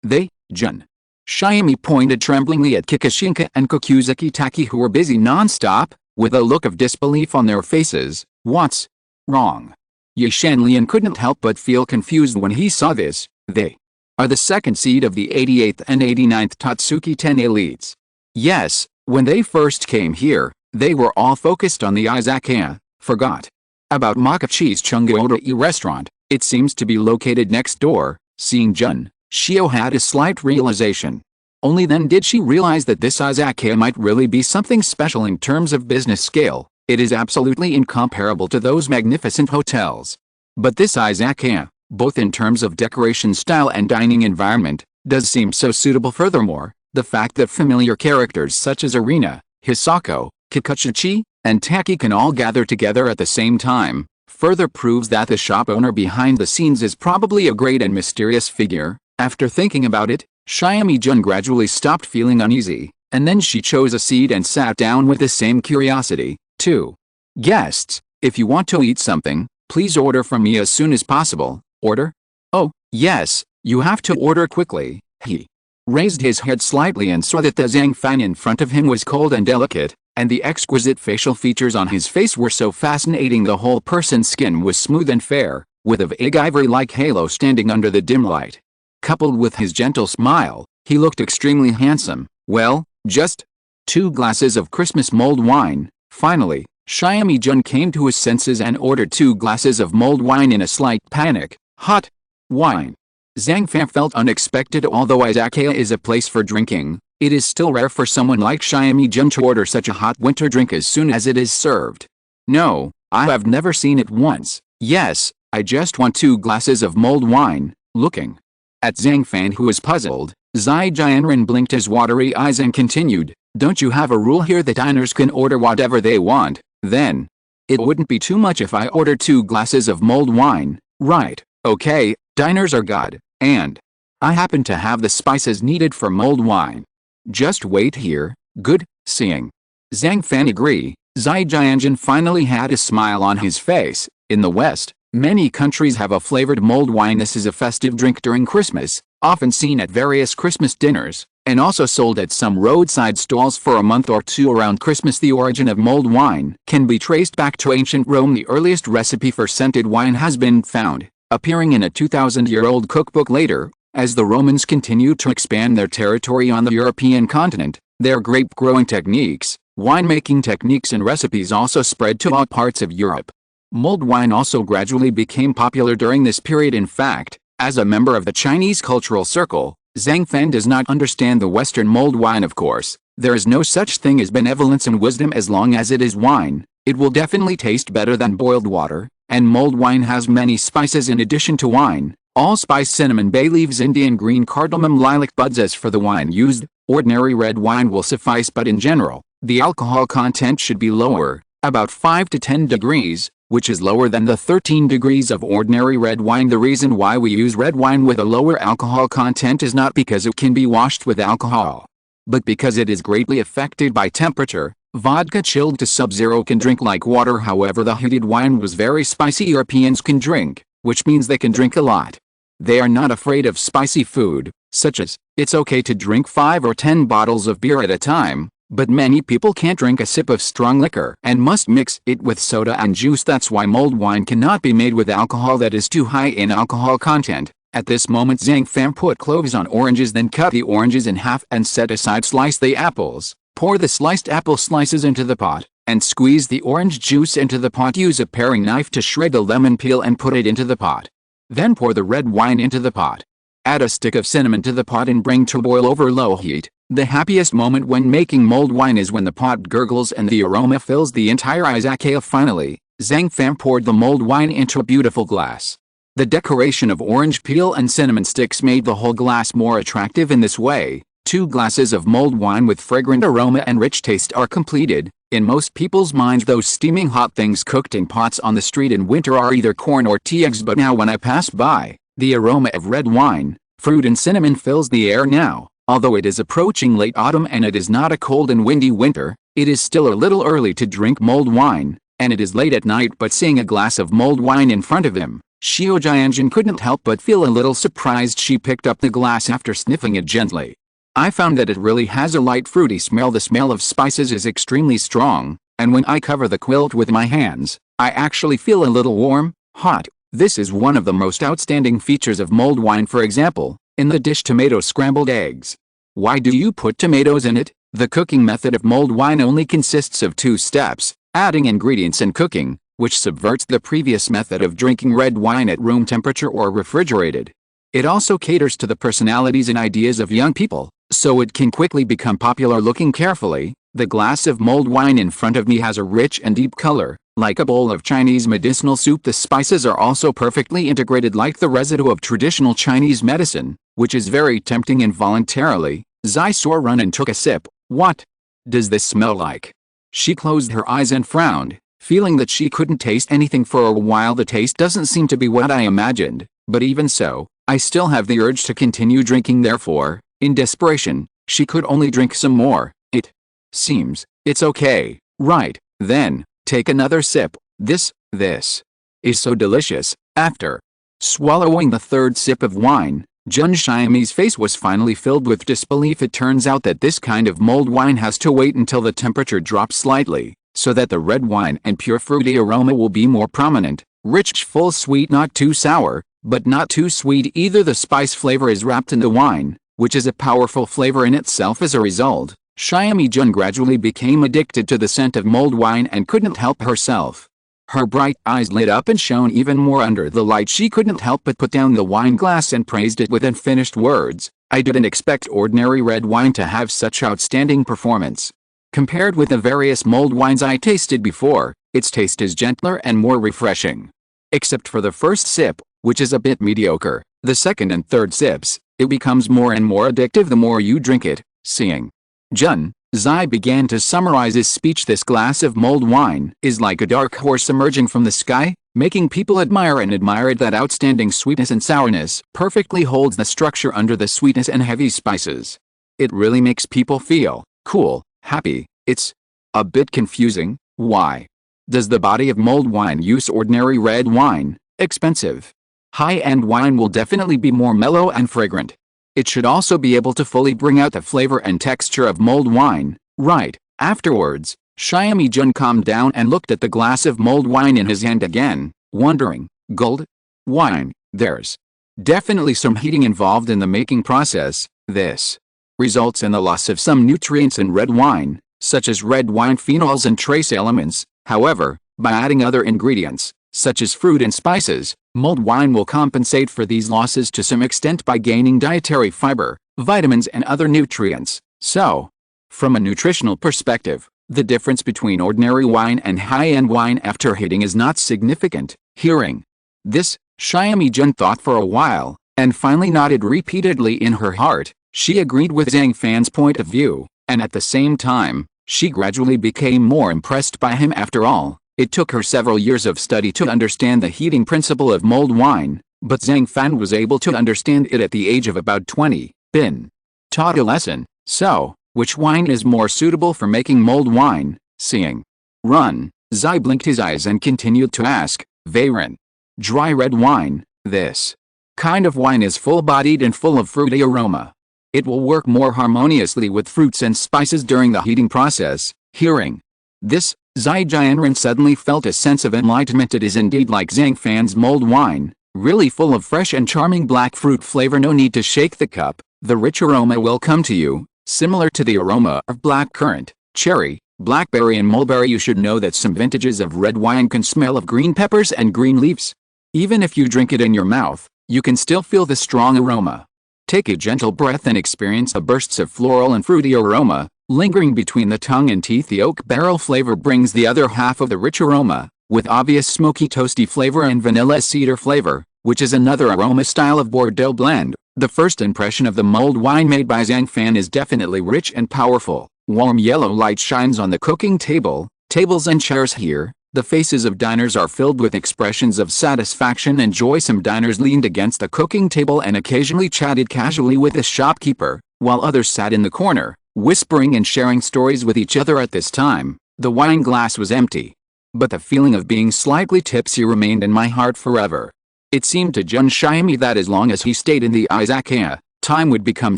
They, Jun. Shiami pointed tremblingly at Kikishinka and Kokuzaki Taki, who were busy non-stop, with a look of disbelief on their faces. What's wrong? Yi Shanlian couldn't help but feel confused when he saw this. They are the second seed of the 88th and 89th Tatsuki 10 elites. Yes, when they first came here, they were all focused on the Izakaya, forgot about Makachi's Chungoda-e restaurant. It seems to be located next door. Seeing Jun, Shio had a slight realization. Only then did she realize that this Izakaya might really be something special in terms of business scale. It is absolutely incomparable to those magnificent hotels. But this Izakaya, both in terms of decoration style and dining environment, does seem so suitable. Furthermore, the fact that familiar characters such as Arena, Hisako, Kikuchichi, and Taki can all gather together at the same time, further proves that the shop owner behind the scenes is probably a great and mysterious figure. After thinking about it, Shiami-jun gradually stopped feeling uneasy, and then she chose a seat and sat down with the same curiosity. 2. Guests, if you want to eat something, please order from me as soon as possible. Order? Oh, yes, you have to order quickly. He raised his head slightly and saw that the Zhang Fan in front of him was cold and delicate, and the exquisite facial features on his face were so fascinating. The whole person's skin was smooth and fair, with a vague ivory-like halo standing under the dim light. Coupled with his gentle smile, he looked extremely handsome. Well, just 2 glasses of Christmas mulled wine. Finally, Shiami-jun came to his senses and ordered 2 glasses of mulled wine in a slight panic. Hot wine. Zhang Fan felt unexpected. Although Izakaya is a place for drinking, it is still rare for someone like Shiami-jun to order such a hot winter drink as soon as it is served. No, I have never seen it once. Yes, I just want 2 glasses of mulled wine. Looking at Zhang Fan, who was puzzled, Zai Jianren blinked his watery eyes and continued, don't you have a rule here that diners can order whatever they want? Then it wouldn't be too much if I ordered 2 glasses of mulled wine, right? Okay, diners are good, and I happen to have the spices needed for mulled wine. Just wait here. Good. Seeing Zhang Fan agree, Zai Jianren finally had a smile on his face. In the West, Many countries have a flavored mulled wine. This is a festive drink during Christmas, often seen at various Christmas dinners, and also sold at some roadside stalls for a month or two around Christmas. The origin of mulled wine can be traced back to ancient Rome. The earliest recipe for scented wine has been found, appearing in a 2,000-year-old cookbook later. As the Romans continued to expand their territory on the European continent, their grape-growing techniques, winemaking techniques and recipes also spread to all parts of Europe. Mulled wine also gradually became popular during this period. In fact, as a member of the Chinese cultural circle, Zhang Fan does not understand the Western mulled wine. Of course, there is no such thing as benevolence and wisdom. As long as it is wine, it will definitely taste better than boiled water, and mulled wine has many spices in addition to wine: allspice, cinnamon, bay leaves, Indian green cardamom, lilac buds. As for the wine used, ordinary red wine will suffice, but in general, the alcohol content should be lower, about 5 to 10 degrees, which is lower than the 13 degrees of ordinary red wine. The reason why we use red wine with a lower alcohol content is not because it can be washed with alcohol, but because it is greatly affected by temperature. Vodka chilled to sub-zero can drink like water. However, the heated wine was very spicy. Europeans can drink, which means they can drink a lot. They are not afraid of spicy food, such as, it's okay to drink 5 or 10 bottles of beer at a time. But many people can't drink a sip of strong liquor and must mix it with soda and juice. That's why mulled wine cannot be made with alcohol that is too high in alcohol content. At this moment, Zhang Fan put cloves on oranges, then cut the oranges in half and set aside. Slice the apples, pour the sliced apple slices into the pot, and squeeze the orange juice into the pot. Use a paring knife to shred the lemon peel and put it into the pot. Then pour the red wine into the pot. Add a stick of cinnamon to the pot and bring to boil over low heat. The happiest moment when making mulled wine is when the pot gurgles and the aroma fills the entire Izakaya. Finally, Zhang Fan poured the mulled wine into a beautiful glass. The decoration of orange peel and cinnamon sticks made the whole glass more attractive. In this way, 2 glasses of mulled wine with fragrant aroma and rich taste are completed. In most people's minds, those steaming hot things cooked in pots on the street in winter are either corn or tea eggs. But now when I pass by, the aroma of red wine, fruit and cinnamon fills the air now. Although it is approaching late autumn and it is not a cold and windy winter, it is still a little early to drink mulled wine, and it is late at night. But seeing a glass of mulled wine in front of him, Xiao Jianjin couldn't help but feel a little surprised. She picked up the glass after sniffing it gently. I found that it really has a light fruity smell. The smell of spices is extremely strong, and when I cover the quilt with my hands, I actually feel a little warm, hot. This is one of the most outstanding features of mulled wine. For example, in the dish tomato scrambled eggs. Why do you put tomatoes in it? The cooking method of mulled wine only consists of 2 steps: adding ingredients and cooking, which subverts the previous method of drinking red wine at room temperature or refrigerated. It also caters to the personalities and ideas of young people, so it can quickly become popular. Looking carefully, the glass of mulled wine in front of me has a rich and deep color, like a bowl of Chinese medicinal soup. The spices are also perfectly integrated, like the residue of traditional Chinese medicine, which is very tempting. Involuntarily, Zai saw run and took a sip. What does this smell like? She closed her eyes and frowned, feeling that she couldn't taste anything for a while. The taste doesn't seem to be what I imagined, but even so, I still have the urge to continue drinking. Therefore, in desperation, she could only drink some more. It seems it's okay, right? Then, take another sip. This is so delicious. After swallowing the 3rd sip of wine, Jun Xiaomi's face was finally filled with disbelief. It turns out that this kind of mulled wine has to wait until the temperature drops slightly, so that the red wine and pure fruity aroma will be more prominent. Rich, full, sweet, not too sour, but not too sweet either. The spice flavor is wrapped in the wine, which is a powerful flavor in itself. As a result, Xiaomi Jun gradually became addicted to the scent of mulled wine and couldn't help herself. Her bright eyes lit up and shone even more under the light. She couldn't help but put down the wine glass and praised it with unfinished words. I didn't expect ordinary red wine to have such outstanding performance. Compared with the various mulled wines I tasted before, its taste is gentler and more refreshing. Except for the first sip, which is a bit mediocre. The second and third sips, it becomes more and more addictive the more you drink it. Seeing Jun, Zai began to summarize his speech. This glass of mulled wine is like a dark horse emerging from the sky, making people admire and admire it. That outstanding sweetness and sourness perfectly holds the structure under the sweetness and heavy spices. It really makes people feel cool, happy. It's a bit confusing. Why does the body of mulled wine use ordinary red wine, expensive. High-end wine will definitely be more mellow and fragrant. It should also be able to fully bring out the flavor and texture of mulled wine, right? Afterwards, Xiaomi Jun calmed down and looked at the glass of mulled wine in his hand again, wondering, gold? Wine, there's definitely some heating involved in the making process. This results in the loss of some nutrients in red wine, such as red wine phenols and trace elements. However, by adding other ingredients, such as fruit and spices, mulled wine will compensate for these losses to some extent by gaining dietary fiber, vitamins and other nutrients. So, from a nutritional perspective, the difference between ordinary wine and high-end wine after heating is not significant. Hearing this, Xiaomi Jun thought for a while, and finally nodded repeatedly in her heart. She agreed with Zhang Fan's point of view, and at the same time, she gradually became more impressed by him. After all, it took her several years of study to understand the heating principle of mulled wine, but Zhang Fan was able to understand it at the age of about 20, been taught a lesson. So, which wine is more suitable for making mulled wine? Seeing Run, Zai blinked his eyes and continued to ask, Veyron. Dry red wine, this kind of wine is full-bodied and full of fruity aroma. It will work more harmoniously with fruits and spices during the heating process. Hearing this, Zai Jianren suddenly felt a sense of enlightenment. It is indeed like Zhang Fan's mulled wine, really full of fresh and charming black fruit flavor. No need to shake the cup, the rich aroma will come to you, similar to the aroma of black currant, cherry, blackberry and mulberry. You should know that some vintages of red wine can smell of green peppers and green leaves. Even if you drink it in your mouth, you can still feel the strong aroma. Take a gentle breath and experience the bursts of floral and fruity aroma, lingering between the tongue and teeth. The oak barrel flavor brings the other half of the rich aroma, with obvious smoky toasty flavor and vanilla cedar flavor, which is another aroma style of Bordeaux blend. The first impression of the mulled wine made by Zhang Fan is definitely rich and powerful. Warm yellow light shines on the cooking table, tables and chairs here. The faces of diners are filled with expressions of satisfaction and joy. Some diners leaned against the cooking table and occasionally chatted casually with the shopkeeper, while others sat in the corner, whispering and sharing stories with each other. At this time, the wine glass was empty, but the feeling of being slightly tipsy remained in my heart forever. It seemed to Jun Xiaomi that as long as he stayed in the Izakaya, time would become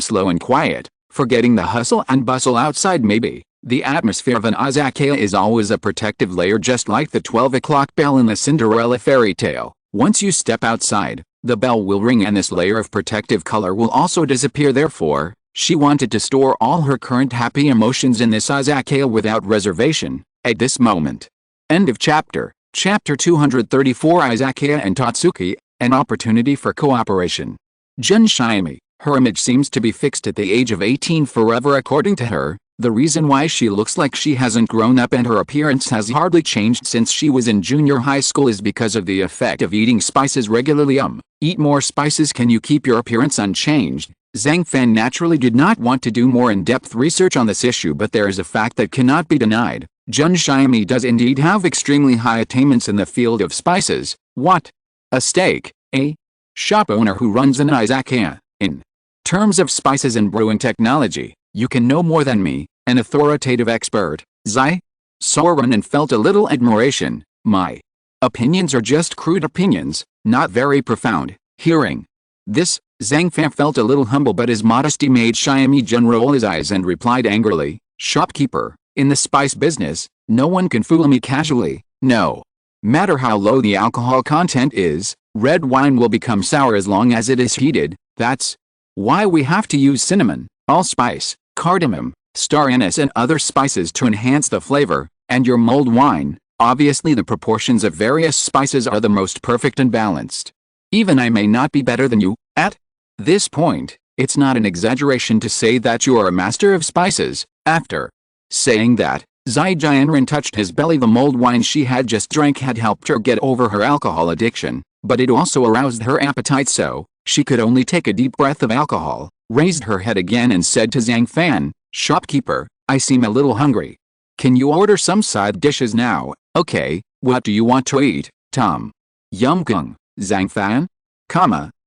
slow and quiet, forgetting the hustle and bustle outside. Maybe the atmosphere of an Izakaya is always a protective layer, just like the 12 o'clock bell in the Cinderella fairy tale. Once you step outside, the bell will ring and this layer of protective color will also disappear. Therefore, she wanted to store all her current happy emotions in this Izakaya without reservation, at this moment. End of chapter. Chapter 234. Izakaya and Tatsuki, an opportunity for cooperation. Jun Xiaomi, her image seems to be fixed at the age of 18 forever. According to her, the reason why she looks like she hasn't grown up and her appearance has hardly changed since she was in junior high school is because of the effect of eating spices regularly. Eat more spices. Can you keep your appearance unchanged? Zhang Fan naturally did not want to do more in-depth research on this issue, but there is a fact that cannot be denied. Jun Xiaomi does indeed have extremely high attainments in the field of spices. What? A steak, a shop owner who runs an Izakaya. In terms of spices and brewing technology, you can know more than me, an authoritative expert. Zai Soren and felt a little admiration. My opinions are just crude opinions, not very profound. Hearing this, Zhang Fan felt a little humble, but his modesty made Xiaomi Jun roll his eyes and replied angrily, Shopkeeper, in the spice business, no one can fool me casually. No matter how low the alcohol content is, red wine will become sour as long as it is heated. That's why we have to use cinnamon, allspice, cardamom, star anise and other spices to enhance the flavor. And your mulled wine, obviously the proportions of various spices are the most perfect and balanced. Even I may not be better than you. At this point, it's not an exaggeration to say that you are a master of spices. After saying that, Zai Jianren touched his belly. The mulled wine she had just drank had helped her get over her alcohol addiction, but it also aroused her appetite, so she could only take a deep breath of alcohol, raised her head again and said to Zhang Fan, Shopkeeper, I seem a little hungry. Can you order some side dishes now? Okay, what do you want to eat, Tom? Yum Kung, Zhang Fan?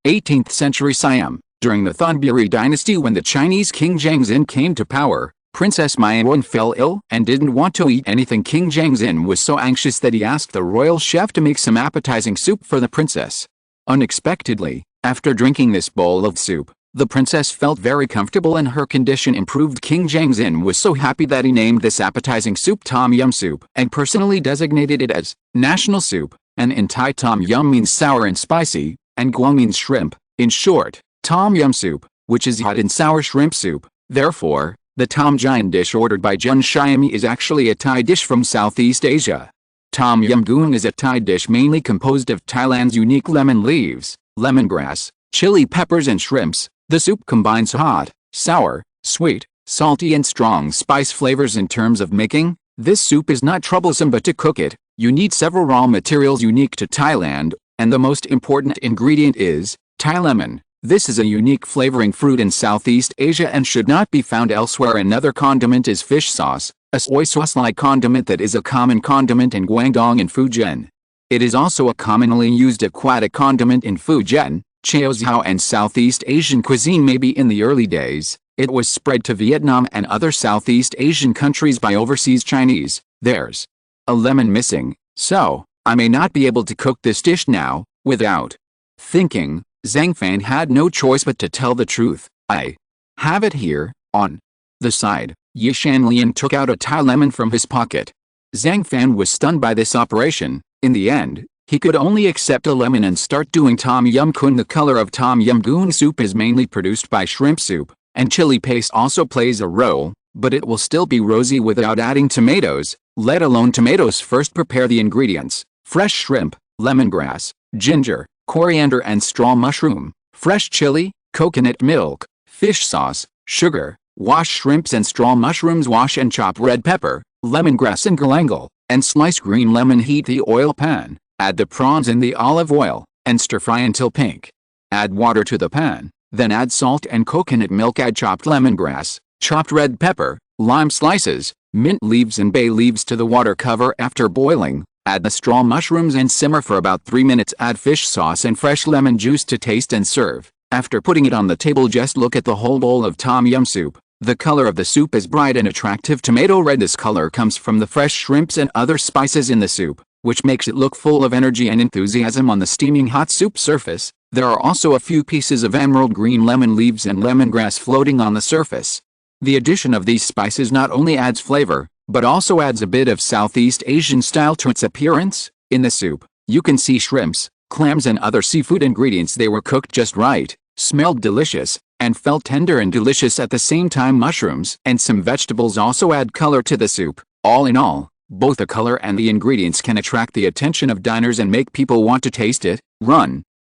18th century Siam. During the Thonburi dynasty, when the Chinese king Zhang Xin came to power, Princess Maiyuan fell ill and didn't want to eat anything. King Zhang was so anxious that he asked the royal chef to make some appetizing soup for the princess. Unexpectedly, after drinking this bowl of soup, the princess felt very comfortable and her condition improved. King Zhang was so happy that he named this appetizing soup Tom Yum Soup and personally designated it as national soup, and in Thai Tom Yum means sour and spicy, and Guang means shrimp. In short, Tom Yum Soup, which is hot and sour shrimp soup. Therefore, the Tom Giant dish ordered by Jun Xiaomi is actually a Thai dish from Southeast Asia. Tom Yum Goong is a Thai dish mainly composed of Thailand's unique lemon leaves, lemongrass, chili peppers and shrimps. The soup combines hot, sour, sweet, salty and strong spice flavors. In terms of making, this soup is not troublesome, but to cook it, you need several raw materials unique to Thailand, and the most important ingredient is Thai lemon. This is a unique flavoring fruit in Southeast Asia and should not be found elsewhere. Another condiment is fish sauce, a soy sauce-like condiment that is a common condiment in Guangdong and Fujian. It is also a commonly used aquatic condiment in Fujian, Chaozhou and Southeast Asian cuisine. Maybe in the early days, it was spread to Vietnam and other Southeast Asian countries by overseas Chinese. There's a lemon missing, so I may not be able to cook this dish now. Without thinking, Zhang Fan had no choice but to tell the truth. I have it here. On the side, Yi Shanlian took out a Thai lemon from his pocket. Zhang Fan was stunned by this operation. In the end, he could only accept a lemon and start doing Tom Yum Goong. The color of Tom Yum Goong soup is mainly produced by shrimp soup, and chili paste also plays a role, but it will still be rosy without adding tomatoes, let alone tomatoes. First, prepare the ingredients: fresh shrimp, lemongrass, ginger, coriander and straw mushroom, fresh chili, coconut milk, fish sauce, sugar. Wash shrimps and straw mushrooms. Wash and chop red pepper, lemongrass and galangal, and slice green lemon. Heat the oil pan. Add the prawns in the olive oil, and stir-fry until pink. Add water to the pan, then add salt and coconut milk. Add chopped lemongrass, chopped red pepper, lime slices, mint leaves and bay leaves to the water. Cover after boiling. Add the straw mushrooms and simmer for about 3 minutes. Add fish sauce and fresh lemon juice to taste and serve. After putting it on the table, just look at the whole bowl of Tom Yum soup. The color of the soup is bright and attractive tomato red. This color comes from the fresh shrimps and other spices in the soup, which makes it look full of energy and enthusiasm. On the steaming hot soup surface, there are also a few pieces of emerald green lemon leaves and lemongrass floating on the surface. The addition of these spices not only adds flavor, but also adds a bit of Southeast Asian style to its appearance. In the soup, you can see shrimps, clams and other seafood ingredients. They were cooked just right, smelled delicious, and felt tender and delicious at the same time. Mushrooms and some vegetables also add color to the soup. All in all, both the color and the ingredients can attract the attention of diners and make people want to taste it.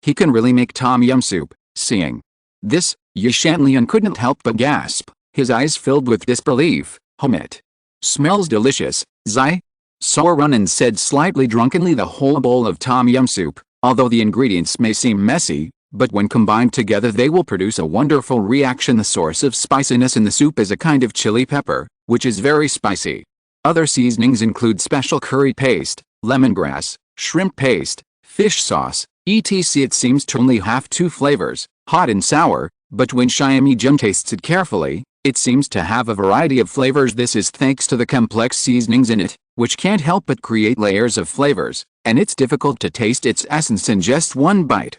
He can really make Tom Yum soup. Seeing this, Yi Shanlian couldn't help but gasp, his eyes filled with disbelief. It smells delicious, Zai. So Runan said slightly drunkenly. The whole bowl of Tom Yum soup, although the ingredients may seem messy, but when combined together they will produce a wonderful reaction. The source of spiciness in the soup is a kind of chili pepper, which is very spicy. Other seasonings include special curry paste, lemongrass, shrimp paste, fish sauce, etc. It seems to only have 2 flavors, hot and sour, but when Xiaomi Jun tastes it carefully, it seems to have a variety of flavors. This is thanks to the complex seasonings in it, which can't help but create layers of flavors, and it's difficult to taste its essence in just one bite.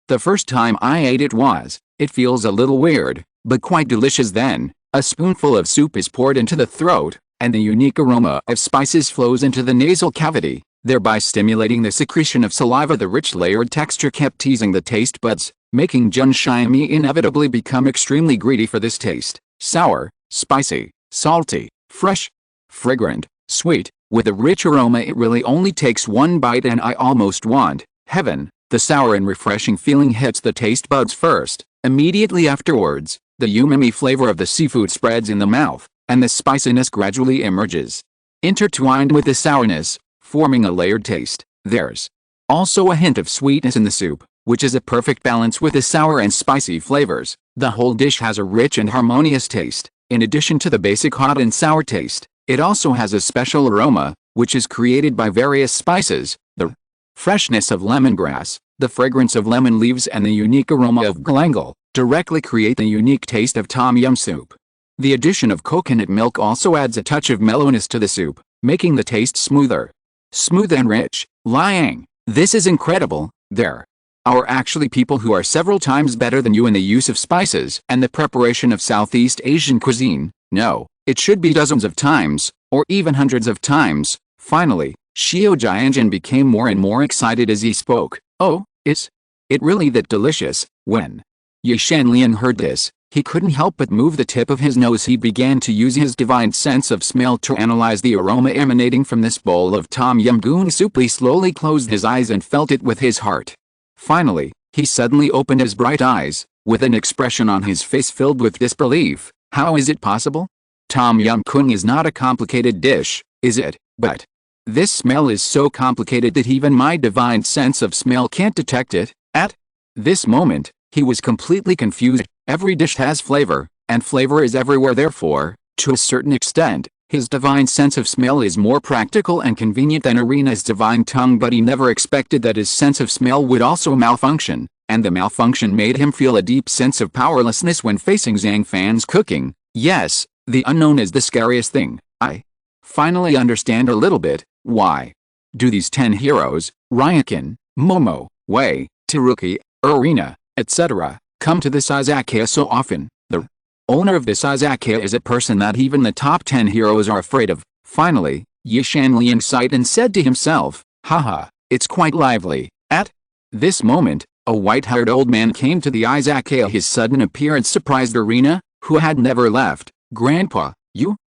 The first time I ate it feels a little weird, but quite delicious. Then, a spoonful of soup is poured into the throat, and the unique aroma of spices flows into the nasal cavity, thereby stimulating the secretion of saliva. The rich layered texture kept teasing the taste buds, making Jun Xiaomi inevitably become extremely greedy for this taste. Sour, spicy, salty, fresh, fragrant, sweet, with a rich aroma. It really only takes one bite and I almost want heaven. The sour and refreshing feeling hits the taste buds first. Immediately afterwards, the umami flavor of the seafood spreads in the mouth, and the spiciness gradually emerges, intertwined with the sourness, forming a layered taste. There's also a hint of sweetness in the soup, which is a perfect balance with the sour and spicy flavors. The whole dish has a rich and harmonious taste. In addition to the basic hot and sour taste, it also has a special aroma, which is created by various spices. The freshness of lemongrass, the fragrance of lemon leaves and the unique aroma of galangal directly create the unique taste of Tom Yum soup. The addition of coconut milk also adds a touch of mellowness to the soup, making the taste smoother. Smooth and rich. Lying. This is incredible. There are actually people who are several times better than you in the use of spices and the preparation of Southeast Asian cuisine. No, it should be dozens of times, or even hundreds of times. Finally, Xiao Jianjin became more and more excited as he spoke. Oh, is it really that delicious? When Ye Shanlian heard this, he couldn't help but move the tip of his nose. He began to use his divine sense of smell to analyze the aroma emanating from this bowl of tom yum goong soup. He slowly closed his eyes and felt it with his heart. Finally, he suddenly opened his bright eyes, with an expression on his face filled with disbelief. How is it possible? Tom yum goong is not a complicated dish, is it? But this smell is so complicated that even my divine sense of smell can't detect it. At this moment, he was completely confused. Every dish has flavor, and flavor is everywhere. Therefore, to a certain extent, his divine sense of smell is more practical and convenient than Arena's divine tongue. But he never expected that his sense of smell would also malfunction, and the malfunction made him feel a deep sense of powerlessness when facing Zhang Fan's cooking. Yes, the unknown is the scariest thing. I finally understand a little bit. Why do these 10 heroes, Ryakin, Momo, Wei, Teruki, Arena, etc., come to this Izakaya so often? The owner of this Izakaya is a person that even the top 10 heroes are afraid of. Finally, Ye Shanlian sighed and said to himself, haha, it's quite lively. At this moment, a white-haired old man came to the Izakaya. His sudden appearance surprised Arena, who had never left. Grandpa,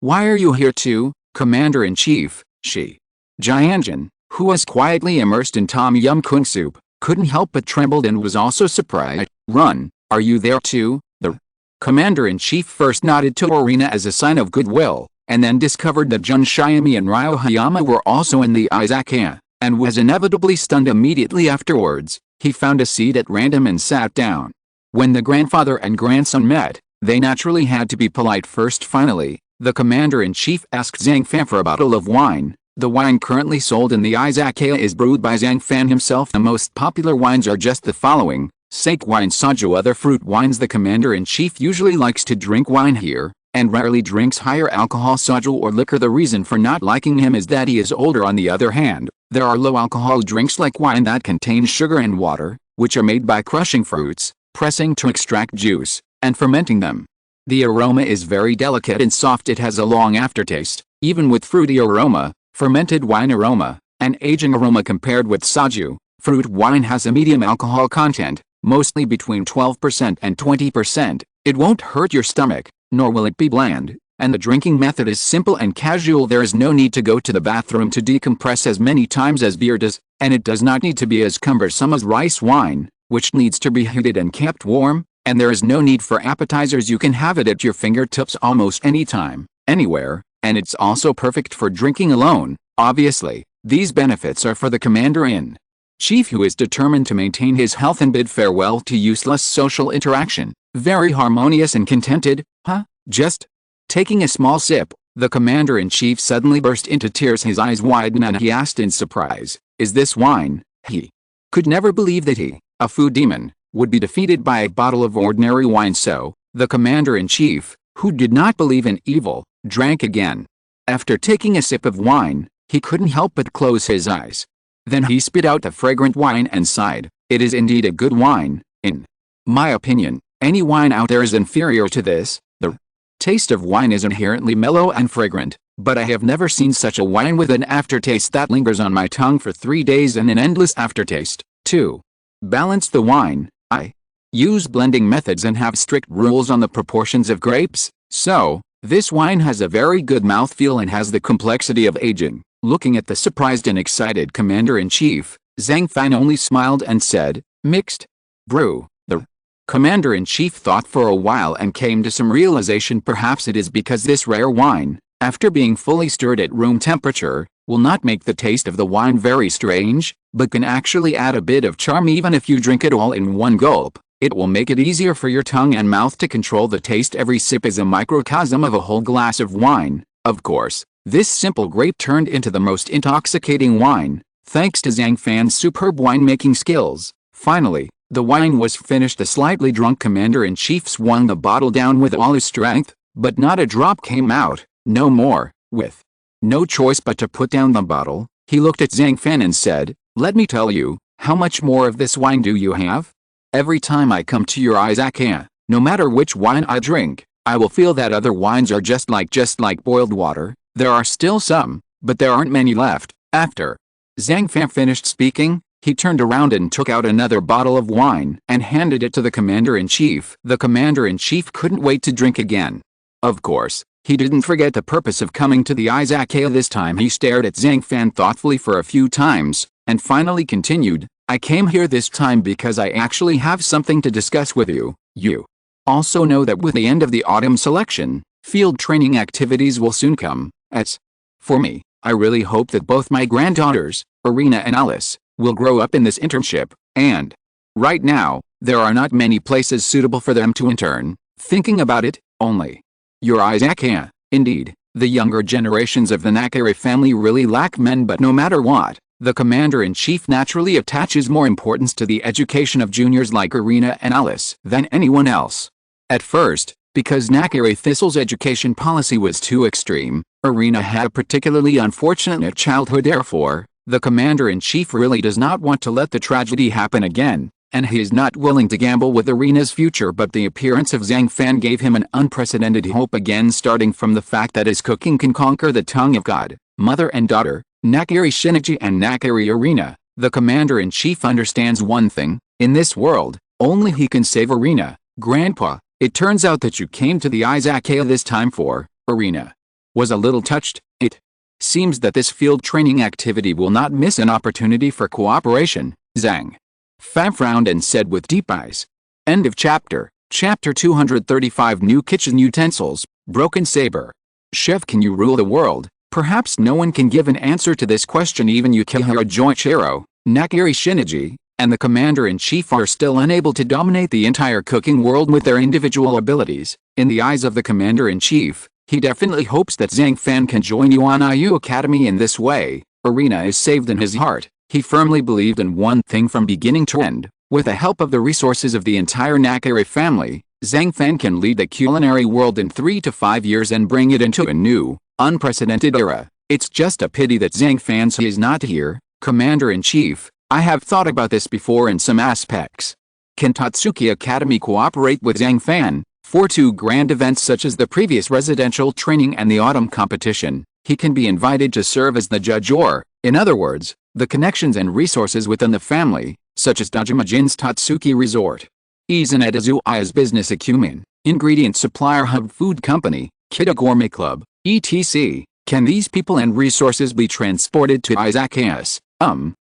why are you here too? Commander-in-Chief, Shi Jianjin, who was quietly immersed in tom yum goong soup, couldn't help but trembled and was also surprised. Run, are you there too? The commander-in-chief first nodded to Arena as a sign of goodwill, and then discovered that Jun Shiami and Ryo Hayama were also in the Izakaya, and was inevitably stunned immediately afterwards. He found a seat at random and sat down. When the grandfather and grandson met, they naturally had to be polite first. Finally, the commander-in-chief asked Zhang Fan for a bottle of wine. The wine currently sold in the Izakaya is brewed by Zhang Fan himself. The most popular wines are just the following: sake wine, soju, other fruit wines. The commander-in-chief usually likes to drink wine here, and rarely drinks higher alcohol soju or liquor. The reason for not liking him is that he is older. On the other hand, there are low-alcohol drinks like wine that contain sugar and water, which are made by crushing fruits, pressing to extract juice, and fermenting them. The aroma is very delicate and soft. It has a long aftertaste, even with fruity aroma, fermented wine aroma, and aging aroma. Compared with soju, fruit wine has a medium alcohol content, mostly between 12% and 20%. It won't hurt your stomach, nor will it be bland, and the drinking method is simple and casual. There is no need to go to the bathroom to decompress as many times as beer does, and it does not need to be as cumbersome as rice wine, which needs to be heated and kept warm, and there is no need for appetizers. You can have it at your fingertips almost any time, anywhere, and it's also perfect for drinking alone. Obviously, these benefits are for the commander-in-chief, who is determined to maintain his health and bid farewell to useless social interaction. Very harmonious and contented, huh? Just taking a small sip, the commander-in-chief suddenly burst into tears. His eyes widened and he asked in surprise, "Is this wine?" He could never believe that he, a food demon, would be defeated by a bottle of ordinary wine. So, the commander-in-chief, who did not believe in evil, drank again. After taking a sip of wine, he couldn't help but close his eyes. Then he spit out the fragrant wine and sighed. It is indeed a good wine. In my opinion, any wine out there is inferior to this. The taste of wine is inherently mellow and fragrant, but I have never seen such a wine with an aftertaste that lingers on my tongue for 3 days and an endless aftertaste. To balance the wine, I use blending methods and have strict rules on the proportions of grapes, so this wine has a very good mouthfeel and has the complexity of aging. Looking at the surprised and excited commander-in-chief, Zhang Fan only smiled and said, "Mixed brew." The commander-in-chief thought for a while and came to some realization. Perhaps it is because this rare wine, after being fully stirred at room temperature, will not make the taste of the wine very strange, but can actually add a bit of charm. Even if you drink it all in one gulp, it will make it easier for your tongue and mouth to control the taste. Every sip is a microcosm of a whole glass of wine. Of course, this simple grape turned into the most intoxicating wine, thanks to Zhang Fan's superb winemaking skills. Finally, the wine was finished. The slightly drunk commander-in-chief swung the bottle down with all his strength, But not a drop came out, no more. With no choice but to put down the bottle, he looked at Zhang Fan and said, "Let me tell you, how much more of this wine do you have? Every time I come to your Izakaya, no matter which wine I drink, I will feel that other wines are just like boiled water. There are still some, but there aren't many left." After Zhang Fan finished speaking, he turned around and took out another bottle of wine and handed it to the commander-in-chief. The commander-in-chief couldn't wait to drink again. Of course, he didn't forget the purpose of coming to the Izakaya this time. He stared at Zhang Fan thoughtfully for a few times, and finally continued, "I came here this time because I actually have something to discuss with you. You also know that with the end of the autumn selection, field training activities will soon come. As for me, I really hope that both my granddaughters, Irina and Alice, will grow up in this internship, and right now, there are not many places suitable for them to intern. Thinking about it, only your Izakaya." Indeed, the younger generations of the Nakare family really lack men, but no matter what, the commander-in-chief naturally attaches more importance to the education of juniors like Irina and Alice than anyone else. At first, because Nakare Thistle's education policy was too extreme, Irina had a particularly unfortunate childhood. Therefore, the commander-in-chief really does not want to let the tragedy happen again, and he is not willing to gamble with Irina's future. But the appearance of Zhang Fan gave him an unprecedented hope again, starting from the fact that his cooking can conquer the tongue of God, mother and daughter, Nakare Shinichi and Nakare Irina. The commander-in-chief understands one thing: in this world, only he can save Irina. "Grandpa, it turns out that you came to the Izakaya this time for Irina." Was a little touched. It seems that this field training activity will not miss an opportunity for cooperation. Zhang Fan frowned and said with deep eyes. End of chapter. Chapter 235. New kitchen utensils. Broken saber. Chef, can you rule the world? Perhaps no one can give an answer to this question. Even Yukihira Joichiro, Nakare Shinichi, and the commander-in-chief are still unable to dominate the entire cooking world with their individual abilities. In the eyes of the commander-in-chief, he definitely hopes that Zhang Fan can join Yuan Iu Academy. In this way, Irina is saved in his heart. He firmly believed in one thing from beginning to end: with the help of the resources of the entire Nakare family, Zhang Fan can lead the culinary world in 3 to 5 years and bring it into a new, unprecedented era. It's just a pity that Zhang Fan is not here. Commander-in-chief, I have thought about this before in some aspects. Can Tatsuki Academy cooperate with Zhang Fan for 2 grand events such as the previous residential training and the autumn competition? He can be invited to serve as the judge, or, in other words, the connections and resources within the family, such as Dajima-jin's Tatsuki Resort, Izaneta Aya's business acumen, ingredient supplier hub food company, Kida Gourmet Club, etc. Can these people and resources be transported to Izakayas?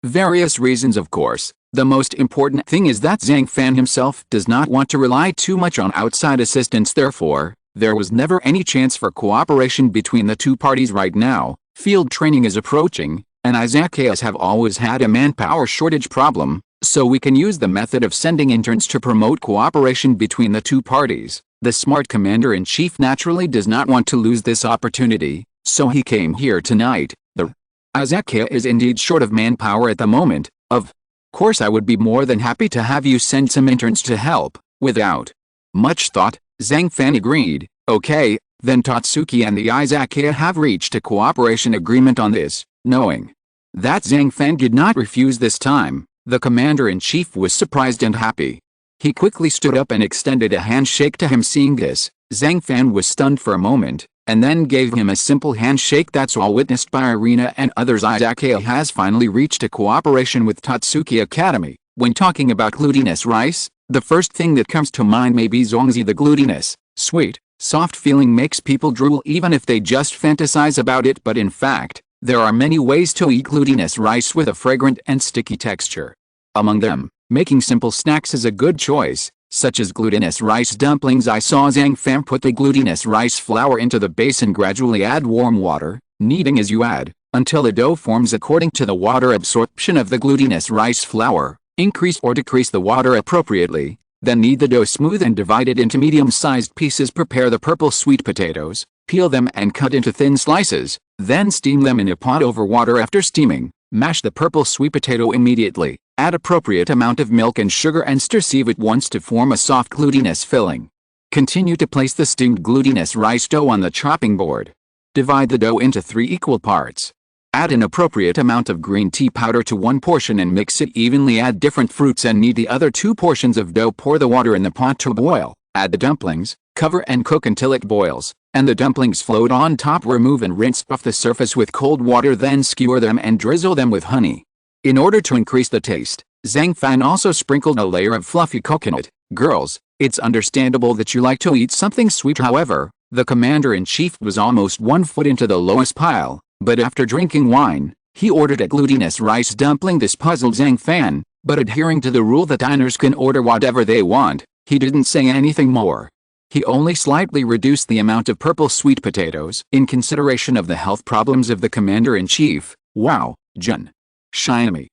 Various reasons, of course. The most important thing is that Zhang Fan himself does not want to rely too much on outside assistance. Therefore, there was never any chance for cooperation between the two parties. Right now, field training is approaching, and Izakayas have always had a manpower shortage problem, so we can use the method of sending interns to promote cooperation between the two parties. The smart commander-in-chief naturally does not want to lose this opportunity, so he came here tonight. The Izakaya is indeed short of manpower at the moment. Of course, I would be more than happy to have you send some interns to help. Without much thought, Zhang Fan agreed. Okay, then Tatsuki and the Izakaya have reached a cooperation agreement on this. Knowing that Zhang Fan did not refuse this time, the commander-in-chief was surprised and happy. He quickly stood up and extended a handshake to him. Seeing this, Zhang Fan was stunned for a moment, and then gave him a simple handshake. That's all. Witnessed by Irina and others, Izakaya has finally reached a cooperation with Tatsuki Academy. When talking about glutinous rice, the first thing that comes to mind may be zongzi. The glutinous, sweet, soft feeling makes people drool even if they just fantasize about it. But in fact, there are many ways to eat glutinous rice with a fragrant and sticky texture. Among them, making simple snacks is a good choice, such as glutinous rice dumplings. I saw Zhang Fan put the glutinous rice flour into the basin, gradually add warm water, kneading as you add, until the dough forms according to the water absorption of the glutinous rice flour. Increase or decrease the water appropriately, then knead the dough smooth and divide it into medium-sized pieces. Prepare the purple sweet potatoes, peel them and cut into thin slices, then steam them in a pot over water. After steaming, mash the purple sweet potato immediately. Add appropriate amount of milk and sugar and stir. Sieve it once to form a soft glutinous filling. Continue to place the steamed glutinous rice dough on the chopping board. Divide the dough into 3 equal parts. Add an appropriate amount of green tea powder to one portion and mix it evenly. Add different fruits and knead the other 2 portions of dough. Pour the water in the pot to boil. Add the dumplings, cover and cook until it boils, and the dumplings float on top. Remove and rinse off the surface with cold water, then skewer them and drizzle them with honey. In order to increase the taste, Zhang Fan also sprinkled a layer of fluffy coconut. Girls, it's understandable that you like to eat something sweet. However, the commander-in-chief was almost 1 foot into the lowest pile, but after drinking wine, he ordered a glutinous rice dumpling. This puzzled Zhang Fan, but adhering to the rule that diners can order whatever they want, he didn't say anything more. He only slightly reduced the amount of purple sweet potatoes in consideration of the health problems of the commander-in-chief. Wow, Jun. Shinami.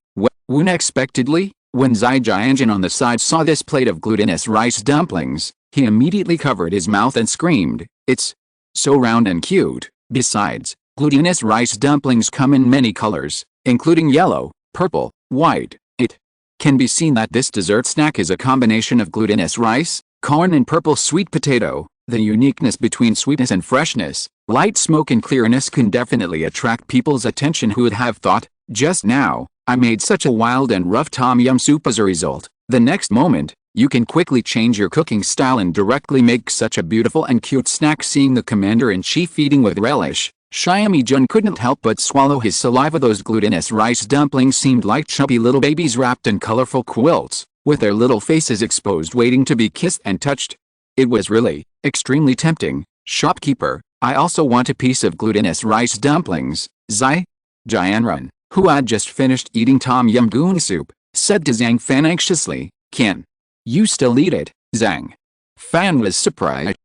Unexpectedly, when Zai Jianjin on the side saw this plate of glutinous rice dumplings, he immediately covered his mouth and screamed, "It's so round and cute." Besides, glutinous rice dumplings come in many colors, including yellow, purple, white. It can be seen that this dessert snack is a combination of glutinous rice, corn and purple sweet potato. The uniqueness between sweetness and freshness, light smoke and clearness can definitely attract people's attention. Who would have thought? Just now, I made such a wild and rough tom yum soup. As a result, the next moment, you can quickly change your cooking style and directly make such a beautiful and cute snack. Seeing the commander-in-chief eating with relish, Shyami Jun couldn't help but swallow his saliva. Those glutinous rice dumplings seemed like chubby little babies wrapped in colorful quilts, with their little faces exposed waiting to be kissed and touched. It was really extremely tempting. Shopkeeper, I also want a piece of glutinous rice dumplings. Zai Jianrun, who had just finished eating tom yum goong soup, said to Zhang Fan anxiously, "Can you still eat it?" Zhang Fan was surprised.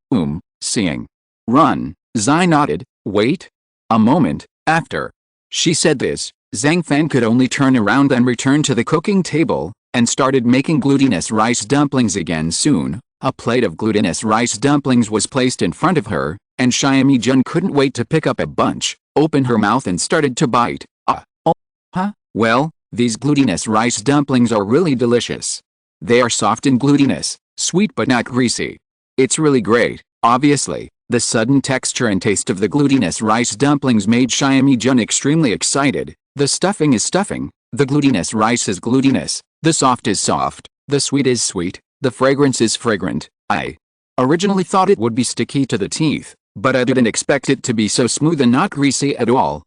Seeing Run, Zai nodded. Wait a moment. After she said this, Zhang Fan could only turn around and return to the cooking table, and started making glutinous rice dumplings again. Soon, a plate of glutinous rice dumplings was placed in front of her, and Shyami Jun couldn't wait to pick up a bunch, opened her mouth and started to bite. Well, these glutinous rice dumplings are really delicious. They are soft and glutinous, sweet but not greasy. It's really great. Obviously, the sudden texture and taste of the glutinous rice dumplings made Shyami Jun extremely excited. The stuffing is stuffing, the glutinous rice is glutinous, the soft is soft, the sweet is sweet, the fragrance is fragrant. I originally thought it would be sticky to the teeth, but I didn't expect it to be so smooth and not greasy at all.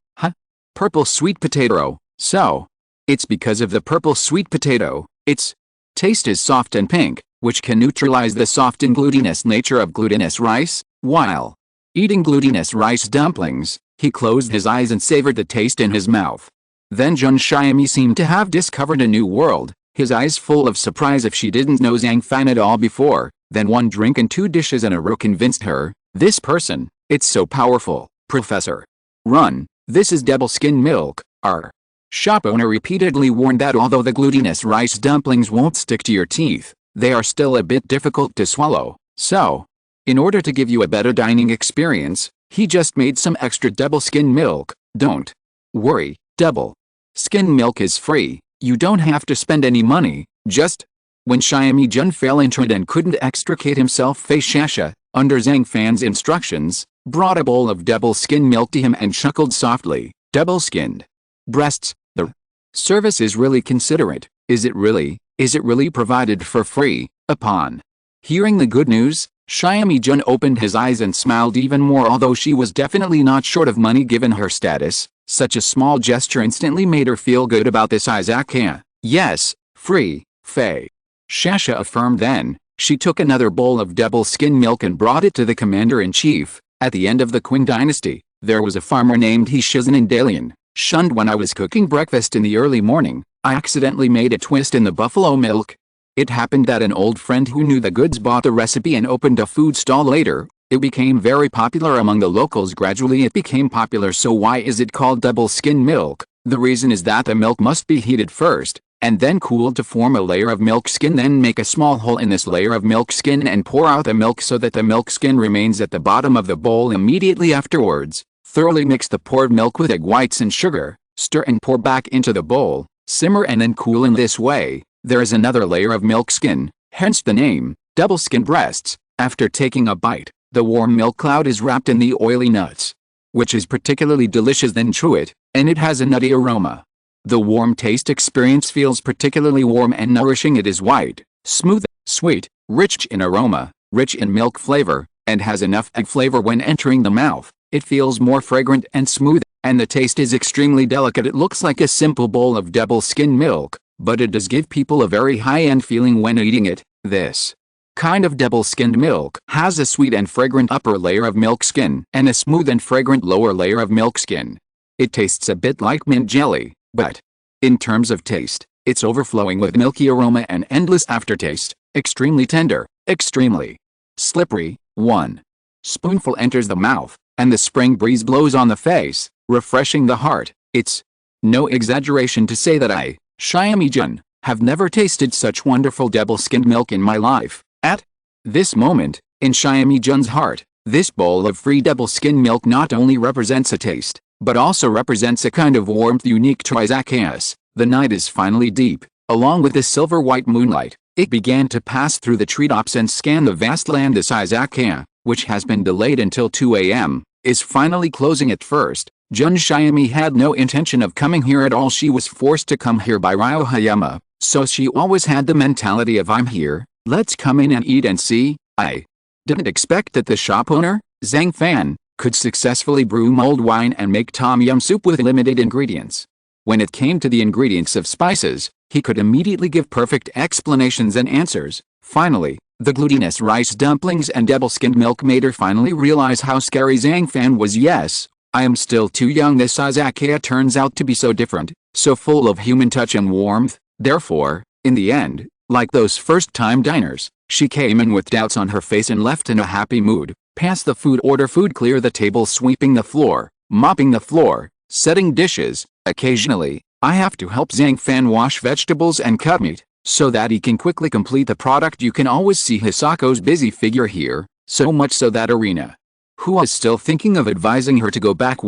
Purple sweet potato. So, it's because of the purple sweet potato. Its taste is soft and pink, which can neutralize the soft and glutinous nature of glutinous rice. While eating glutinous rice dumplings, he closed his eyes and savored the taste in his mouth. Then Jun Shyami seemed to have discovered a new world, his eyes full of surprise. If she didn't know Zhang Fan at all before, then 1 drink and 2 dishes in a row convinced her. This person, it's so powerful. Professor Run, this is double skim milk. Our shop owner repeatedly warned that although the glutinous rice dumplings won't stick to your teeth, they are still a bit difficult to swallow. So, in order to give you a better dining experience, he just made some extra double skim milk. Don't worry, double skim milk is free. You don't have to spend any money. Just when Shyami Jun fell into it and couldn't extricate himself, Fei Shasha, under Zhang Fan's instructions, brought a bowl of double skim milk to him and chuckled softly. Double skinned breasts. The service is really considerate. Is it really? Is it really provided for free? Upon hearing the good news, Shyami Jun opened his eyes and smiled even more. Although she was definitely not short of money given her status, such a small gesture instantly made her feel good about this. Izakaya. Yes, free, Fei Shasha affirmed. Then, she took another bowl of double skim milk and brought it to the commander-in-chief. At the end of the Qing dynasty, there was a farmer named He Shizan in Dalian. Shunned. When I was cooking breakfast in the early morning, I accidentally made a twist in the buffalo milk. It happened that an old friend who knew the goods bought the recipe and opened a food stall later. It became very popular among the locals. Gradually it became popular. So why is it called double skim milk? The reason is that the milk must be heated first, and then cooled to form a layer of milk skin. Then make a small hole in this layer of milk skin and pour out the milk so that the milk skin remains at the bottom of the bowl. Immediately afterwards, thoroughly mix the poured milk with egg whites and sugar, stir and pour back into the bowl, simmer and then cool. In this way, there is another layer of milk skin, hence the name, double skin breasts. After taking a bite, the warm milk cloud is wrapped in the oily nuts, which is particularly delicious then chew it, and it has a nutty aroma. The warm taste experience feels particularly warm and nourishing. It is white, smooth, sweet, rich in aroma, rich in milk flavor, and has enough egg flavor when entering the mouth. It feels more fragrant and smooth, and the taste is extremely delicate. It looks like a simple bowl of double-skimmed milk, but it does give people a very high-end feeling when eating it. This kind of double-skimmed milk has a sweet and fragrant upper layer of milk skin and a smooth and fragrant lower layer of milk skin. It tastes a bit like mint jelly, but in terms of taste, it's overflowing with milky aroma and endless aftertaste, extremely tender, extremely slippery. 1 spoonful enters the mouth, and the spring breeze blows on the face, refreshing the heart. It's no exaggeration to say that I, Xiaomijun, have never tasted such wonderful double-skimmed milk in my life. At this moment, in Xiaomijun's heart, this bowl of free double-skimmed milk not only represents a taste, but also represents a kind of warmth unique to Izakayas. The night is finally deep. Along with the silver-white moonlight, it began to pass through the treetops and scan the vast land. This Izakaya, which has been delayed until 2 a.m., is finally closing. At first, Jun Xiaomi had no intention of coming here at all. She was forced to come here by Ryo Hayama, so she always had the mentality of I'm here, let's come in and eat and see. I didn't expect that the shop owner, Zhang Fan, could successfully brew mulled wine and make tom yum soup with limited ingredients. When it came to the ingredients of spices, he could immediately give perfect explanations and answers. Finally, the glutinous rice dumplings and double-skimmed milk made her finally realize how scary Zhang Fan was. Yes, I am still too young. This Izakaya turns out to be so different, so full of human touch and warmth. Therefore, in the end, like those first-time diners, she came in with doubts on her face and left in a happy mood. Pass the food, order food, clear the table, sweeping the floor, mopping the floor, setting dishes. Occasionally, I have to help Zhang Fan wash vegetables and cut meat, so that he can quickly complete the product. You can always see Hisako's busy figure here, so much so that Arena, who was still thinking of advising her to go back,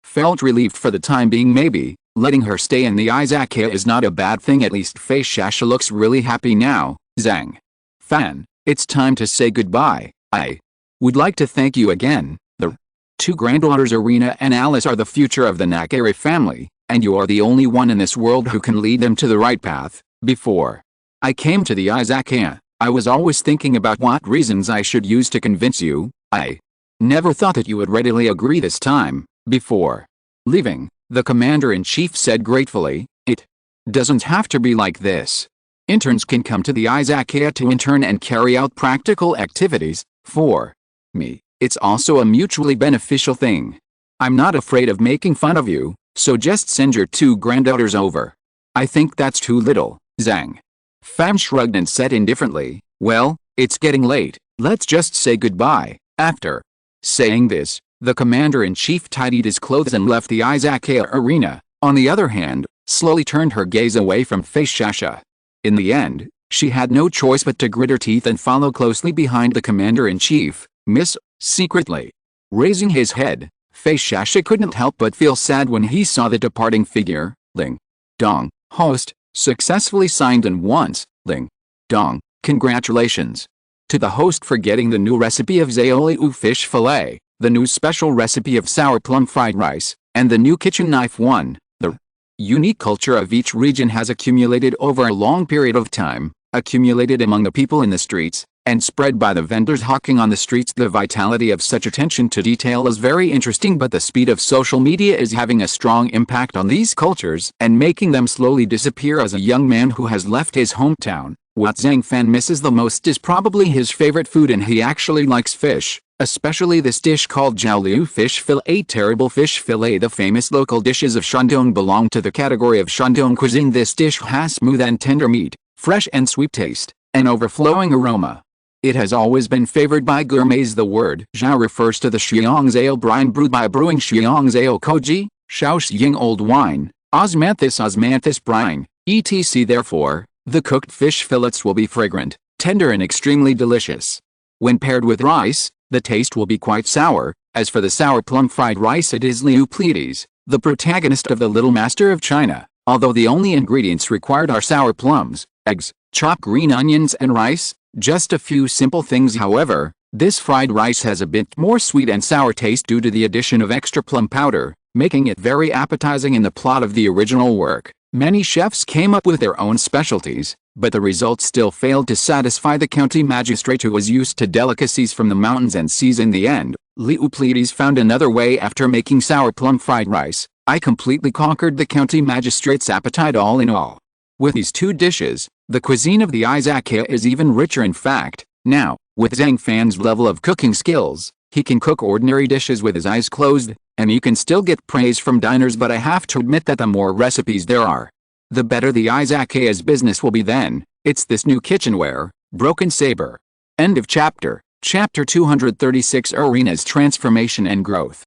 felt relieved for the time being. Maybe letting her stay in the Izakaya is not a bad thing. At least Fei Shasha looks really happy now. Zhang Fan, it's time to say goodbye. I would like to thank you again. The two granddaughters Arena and Alice are the future of the Nakare family, and you are the only one in this world who can lead them to the right path. Before I came to the Izakaya, I was always thinking about what reasons I should use to convince you. I never thought that you would readily agree this time. Before leaving, the commander-in-chief said gratefully, it doesn't have to be like this. Interns can come to the Izakaya to intern and carry out practical activities. For me, it's also a mutually beneficial thing. I'm not afraid of making fun of you, so just send your two granddaughters over. I think that's too little. Zhang Fan shrugged and said indifferently, well, it's getting late, let's just say goodbye. After saying this, the commander-in-chief tidied his clothes and left the Izakaya arena. On the other hand, slowly turned her gaze away from Fei Shasha. In the end, she had no choice but to grit her teeth and follow closely behind the commander-in-chief. Miss, secretly raising his head, Fei Shasha couldn't help but feel sad when he saw the departing figure. Ling Dong, host, successfully signed in once. Ling Dong, congratulations to the host for getting the new recipe of Zaioliu fish fillet, the new special recipe of sour plum fried rice, and the new kitchen knife. 1. The unique culture of each region has accumulated over a long period of time, accumulated among the people in the streets, and spread by the vendors hawking on the streets. The vitality of such attention to detail is very interesting, but the speed of social media is having a strong impact on these cultures and making them slowly disappear. As a young man who has left his hometown, what Zhang Fan misses the most is probably his favorite food, and he actually likes fish, especially this dish called Zhaoliu fish fillet. Terrible fish fillet. The famous local dishes of Shandong belong to the category of Shandong cuisine. This dish has smooth and tender meat, fresh and sweet taste, and overflowing aroma. It has always been favored by gourmets. The word zhao refers to the Xiangzao brine brewed by brewing Xiangzao koji, Shaoxing old wine, osmanthus brine, etc. Therefore, the cooked fish fillets will be fragrant, tender and extremely delicious. When paired with rice, the taste will be quite sour. As for the sour plum fried rice, it is Liu Pleiades, the protagonist of The Little Master of China. Although the only ingredients required are sour plums, eggs, chopped green onions and rice, Just a few simple things however, this fried rice has a bit more sweet and sour taste due to the addition of extra plum powder, making it very appetizing in the plot of the original work. Many chefs came up with their own specialties, but the results still failed to satisfy the county magistrate who was used to delicacies from the mountains and seas. In the end, Leopoldes found another way. After making sour plum fried rice, I completely conquered the county magistrate's appetite all in all. With these two dishes, the cuisine of the Izakaya is even richer. In fact, now, with Zhang Fan's level of cooking skills, he can cook ordinary dishes with his eyes closed, and you can still get praise from diners. But I have to admit that the more recipes there are, the better the Izakaya's business will be. Then, it's this new kitchenware, Broken Saber. End of chapter. Chapter 236, Arena's Transformation and Growth.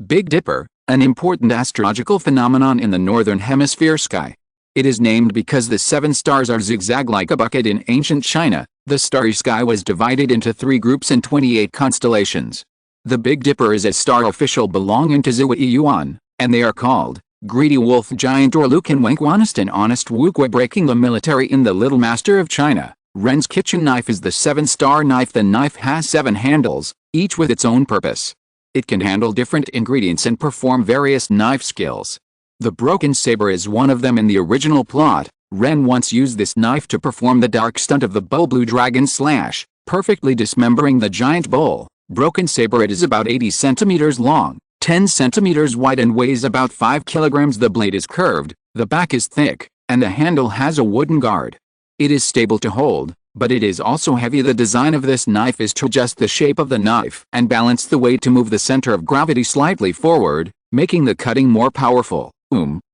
Big Dipper, an important astrological phenomenon in the northern hemisphere sky. It is named because the 7 stars are zigzag like a bucket. In ancient China, the starry sky was divided into 3 groups and 28 constellations. The Big Dipper is a star official belonging to Zhui Yuan, and they are called Greedy Wolf Giant or Lucan Wenk Honest and Honest Wukwe. Breaking the military. In the Little Master of China, Ren's kitchen knife is the 7-star knife. The knife has 7 handles, each with its own purpose. It can handle different ingredients and perform various knife skills. The Broken Saber is one of them. In the original plot, Ren once used this knife to perform the dark stunt of the Bull Blue Dragon slash, perfectly dismembering the giant bull. Broken Saber. It is about 80 centimeters long, 10 centimeters wide and weighs about 5 kilograms. The blade is curved, the back is thick, and the handle has a wooden guard. It is stable to hold, but it is also heavy. The design of this knife is to adjust the shape of the knife and balance the weight to move the center of gravity slightly forward, making the cutting more powerful.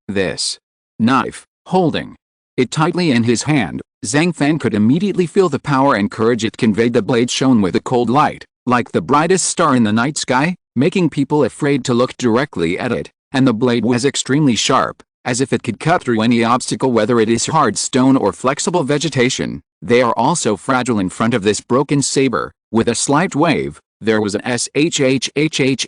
This knife, holding it tightly in his hand, Zhang Fan could immediately feel the power and courage it conveyed. The blade shone with a cold light, like the brightest star in the night sky, making people afraid to look directly at it, and the blade was extremely sharp, as if it could cut through any obstacle, whether it is hard stone or flexible vegetation. They are also fragile. In front of this Broken Saber, with a slight wave, there was an shhhhhhh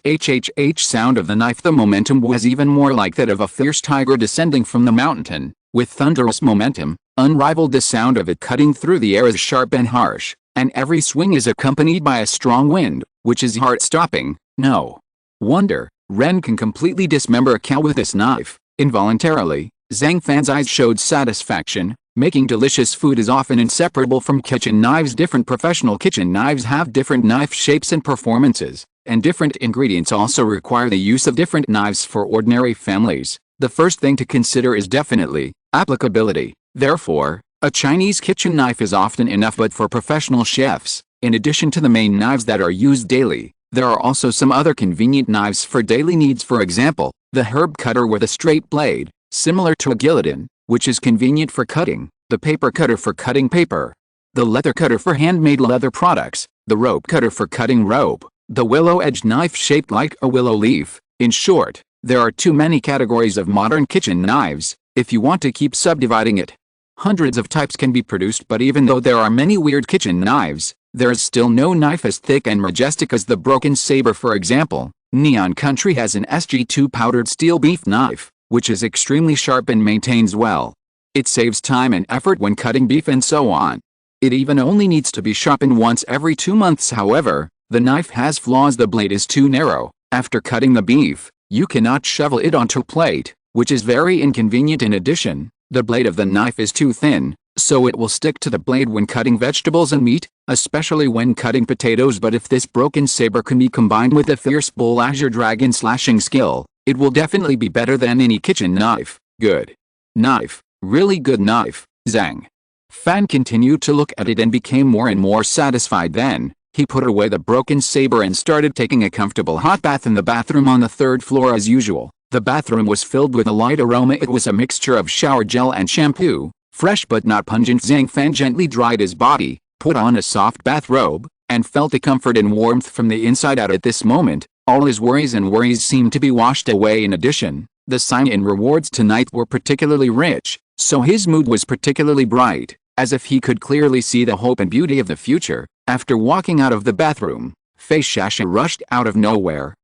sound of the knife. The momentum was even more like that of a fierce tiger descending from the mountain, with thunderous momentum, unrivaled. The sound of it cutting through the air is sharp and harsh, and every swing is accompanied by a strong wind, which is heart-stopping. No wonder Ren can completely dismember a cow with this knife. Involuntarily, Zhang Fan's eyes showed satisfaction. Making delicious food is often inseparable from kitchen knives. Different professional kitchen knives have different knife shapes and performances, and different ingredients also require the use of different knives. For ordinary families, the first thing to consider is definitely applicability. Therefore, a Chinese kitchen knife is often enough. But for professional chefs, in addition to the main knives that are used daily, there are also some other convenient knives for daily needs. For example, the herb cutter with a straight blade, similar to a guillotine, which is convenient for cutting, the paper cutter for cutting paper, the leather cutter for handmade leather products, the rope cutter for cutting rope, the willow-edged knife shaped like a willow leaf. In short, there are too many categories of modern kitchen knives. If you want to keep subdividing it, hundreds of types can be produced. But even though there are many weird kitchen knives, there is still no knife as thick and majestic as the Broken Saber. For example, Neon Country has an SG2 powdered steel beef knife, which is extremely sharp and maintains well. It saves time and effort when cutting beef and so on. It even only needs to be sharpened once every 2 months. However, the knife has flaws. The blade is too narrow. After cutting the beef, you cannot shovel it onto a plate, which is very inconvenient. In addition, the blade of the knife is too thin, so it will stick to the blade when cutting vegetables and meat, especially when cutting potatoes. But if this Broken Saber can be combined with a fierce bull azure dragon slashing skill, it will definitely be better than any kitchen knife. Good knife, really good knife. Zhang Fan continued to look at it and became more and more satisfied. Then, he put away the Broken Saber and started taking a comfortable hot bath in the bathroom on the 3rd floor. As usual, the bathroom was filled with a light aroma. It was a mixture of shower gel and shampoo, fresh but not pungent. Zhang Fan gently dried his body, put on a soft bathrobe, and felt the comfort and warmth from the inside out. At this moment, all his worries seemed to be washed away. In addition, the sign and rewards tonight were particularly rich, so his mood was particularly bright, as if he could clearly see the hope and beauty of the future. After walking out of the bathroom, Fei Shasha rushed out of nowhere.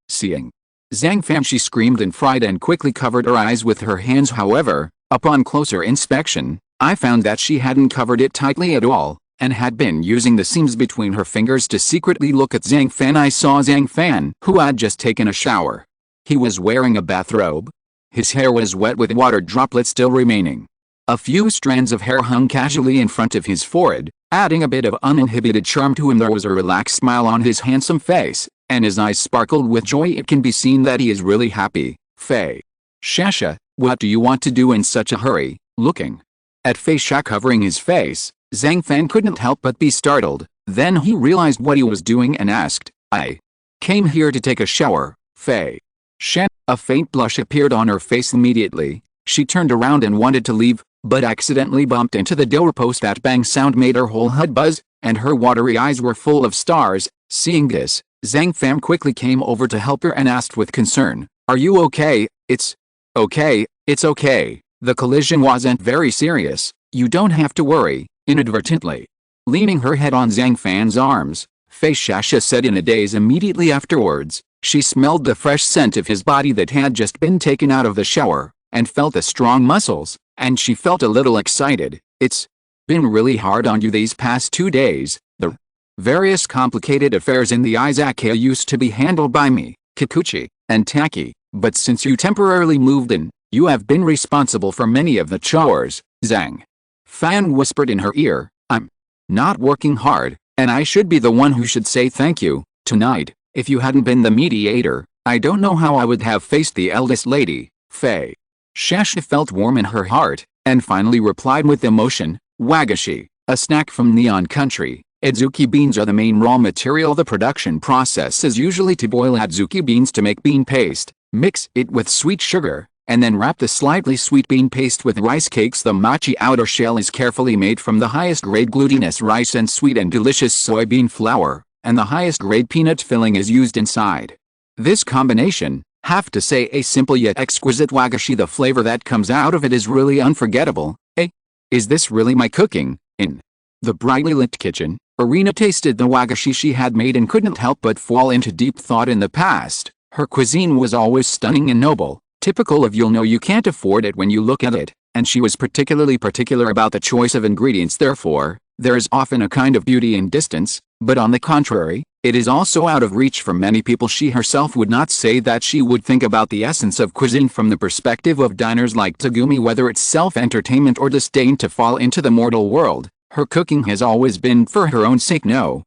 Seeing Zhang Fan, she screamed in fright and quickly covered her eyes with her hands. However, upon closer inspection, I found that she hadn't covered it tightly at all, and had been using the seams between her fingers to secretly look at Zhang Fan. I saw Zhang Fan, who had just taken a shower. He was wearing a bathrobe. His hair was wet with water droplets still remaining. A few strands of hair hung casually in front of his forehead, adding a bit of uninhibited charm to him. There was a relaxed smile on his handsome face, and his eyes sparkled with joy. It can be seen that he is really happy. Fei Shasha, what do you want to do in such a hurry? Looking at Fei Sha covering his face, Zhang Fan couldn't help but be startled. Then he realized what he was doing and asked, I came here to take a shower, Fei Sha. A faint blush appeared on her face immediately. She turned around and wanted to leave, but accidentally bumped into the doorpost. That bang sound made her whole head buzz, and her watery eyes were full of stars. Seeing this, Zhang Fan quickly came over to help her and asked with concern, are you okay? It's okay, it's okay. The collision wasn't very serious. You don't have to worry. Inadvertently leaning her head on Zhang Fan's arms, Fei Shasha said in a daze. Immediately afterwards, she smelled the fresh scent of his body that had just been taken out of the shower, and felt the strong muscles, and she felt a little excited. It's been really hard on you these past 2 days. The various complicated affairs in the Izakaya used to be handled by me, Kikuchi, and Taki, but since you temporarily moved in, you have been responsible for many of the chores. Zhang Fan whispered in her ear, I'm not working hard, and I should be the one who should say thank you. Tonight, if you hadn't been the mediator, I don't know how I would have faced the eldest lady. Fei Shasha felt warm in her heart, and finally replied with emotion, wagashi, a snack from Neon Country. Adzuki beans are the main raw material. The production process is usually to boil adzuki beans to make bean paste, mix it with sweet sugar, and then wrap the slightly sweet bean paste with rice cakes. The mochi outer shell is carefully made from the highest grade glutinous rice and sweet and delicious soybean flour, and the highest grade peanut filling is used inside. This combination, have to say, a simple yet exquisite wagashi. The flavor that comes out of it is really unforgettable. Is this really my cooking? In the brightly lit kitchen, Irina tasted the wagashi she had made and couldn't help but fall into deep thought. In the past, her cuisine was always stunning and noble, typical of you'll know you can't afford it when you look at it, and she was particularly particular about the choice of ingredients. Therefore, there is often a kind of beauty in distance, but on the contrary, it is also out of reach for many people. She herself would not say that she would think about the essence of cuisine from the perspective of diners like Tagumi, whether it's self-entertainment or disdain to fall into the mortal world. Her cooking has always been for her own sake. No,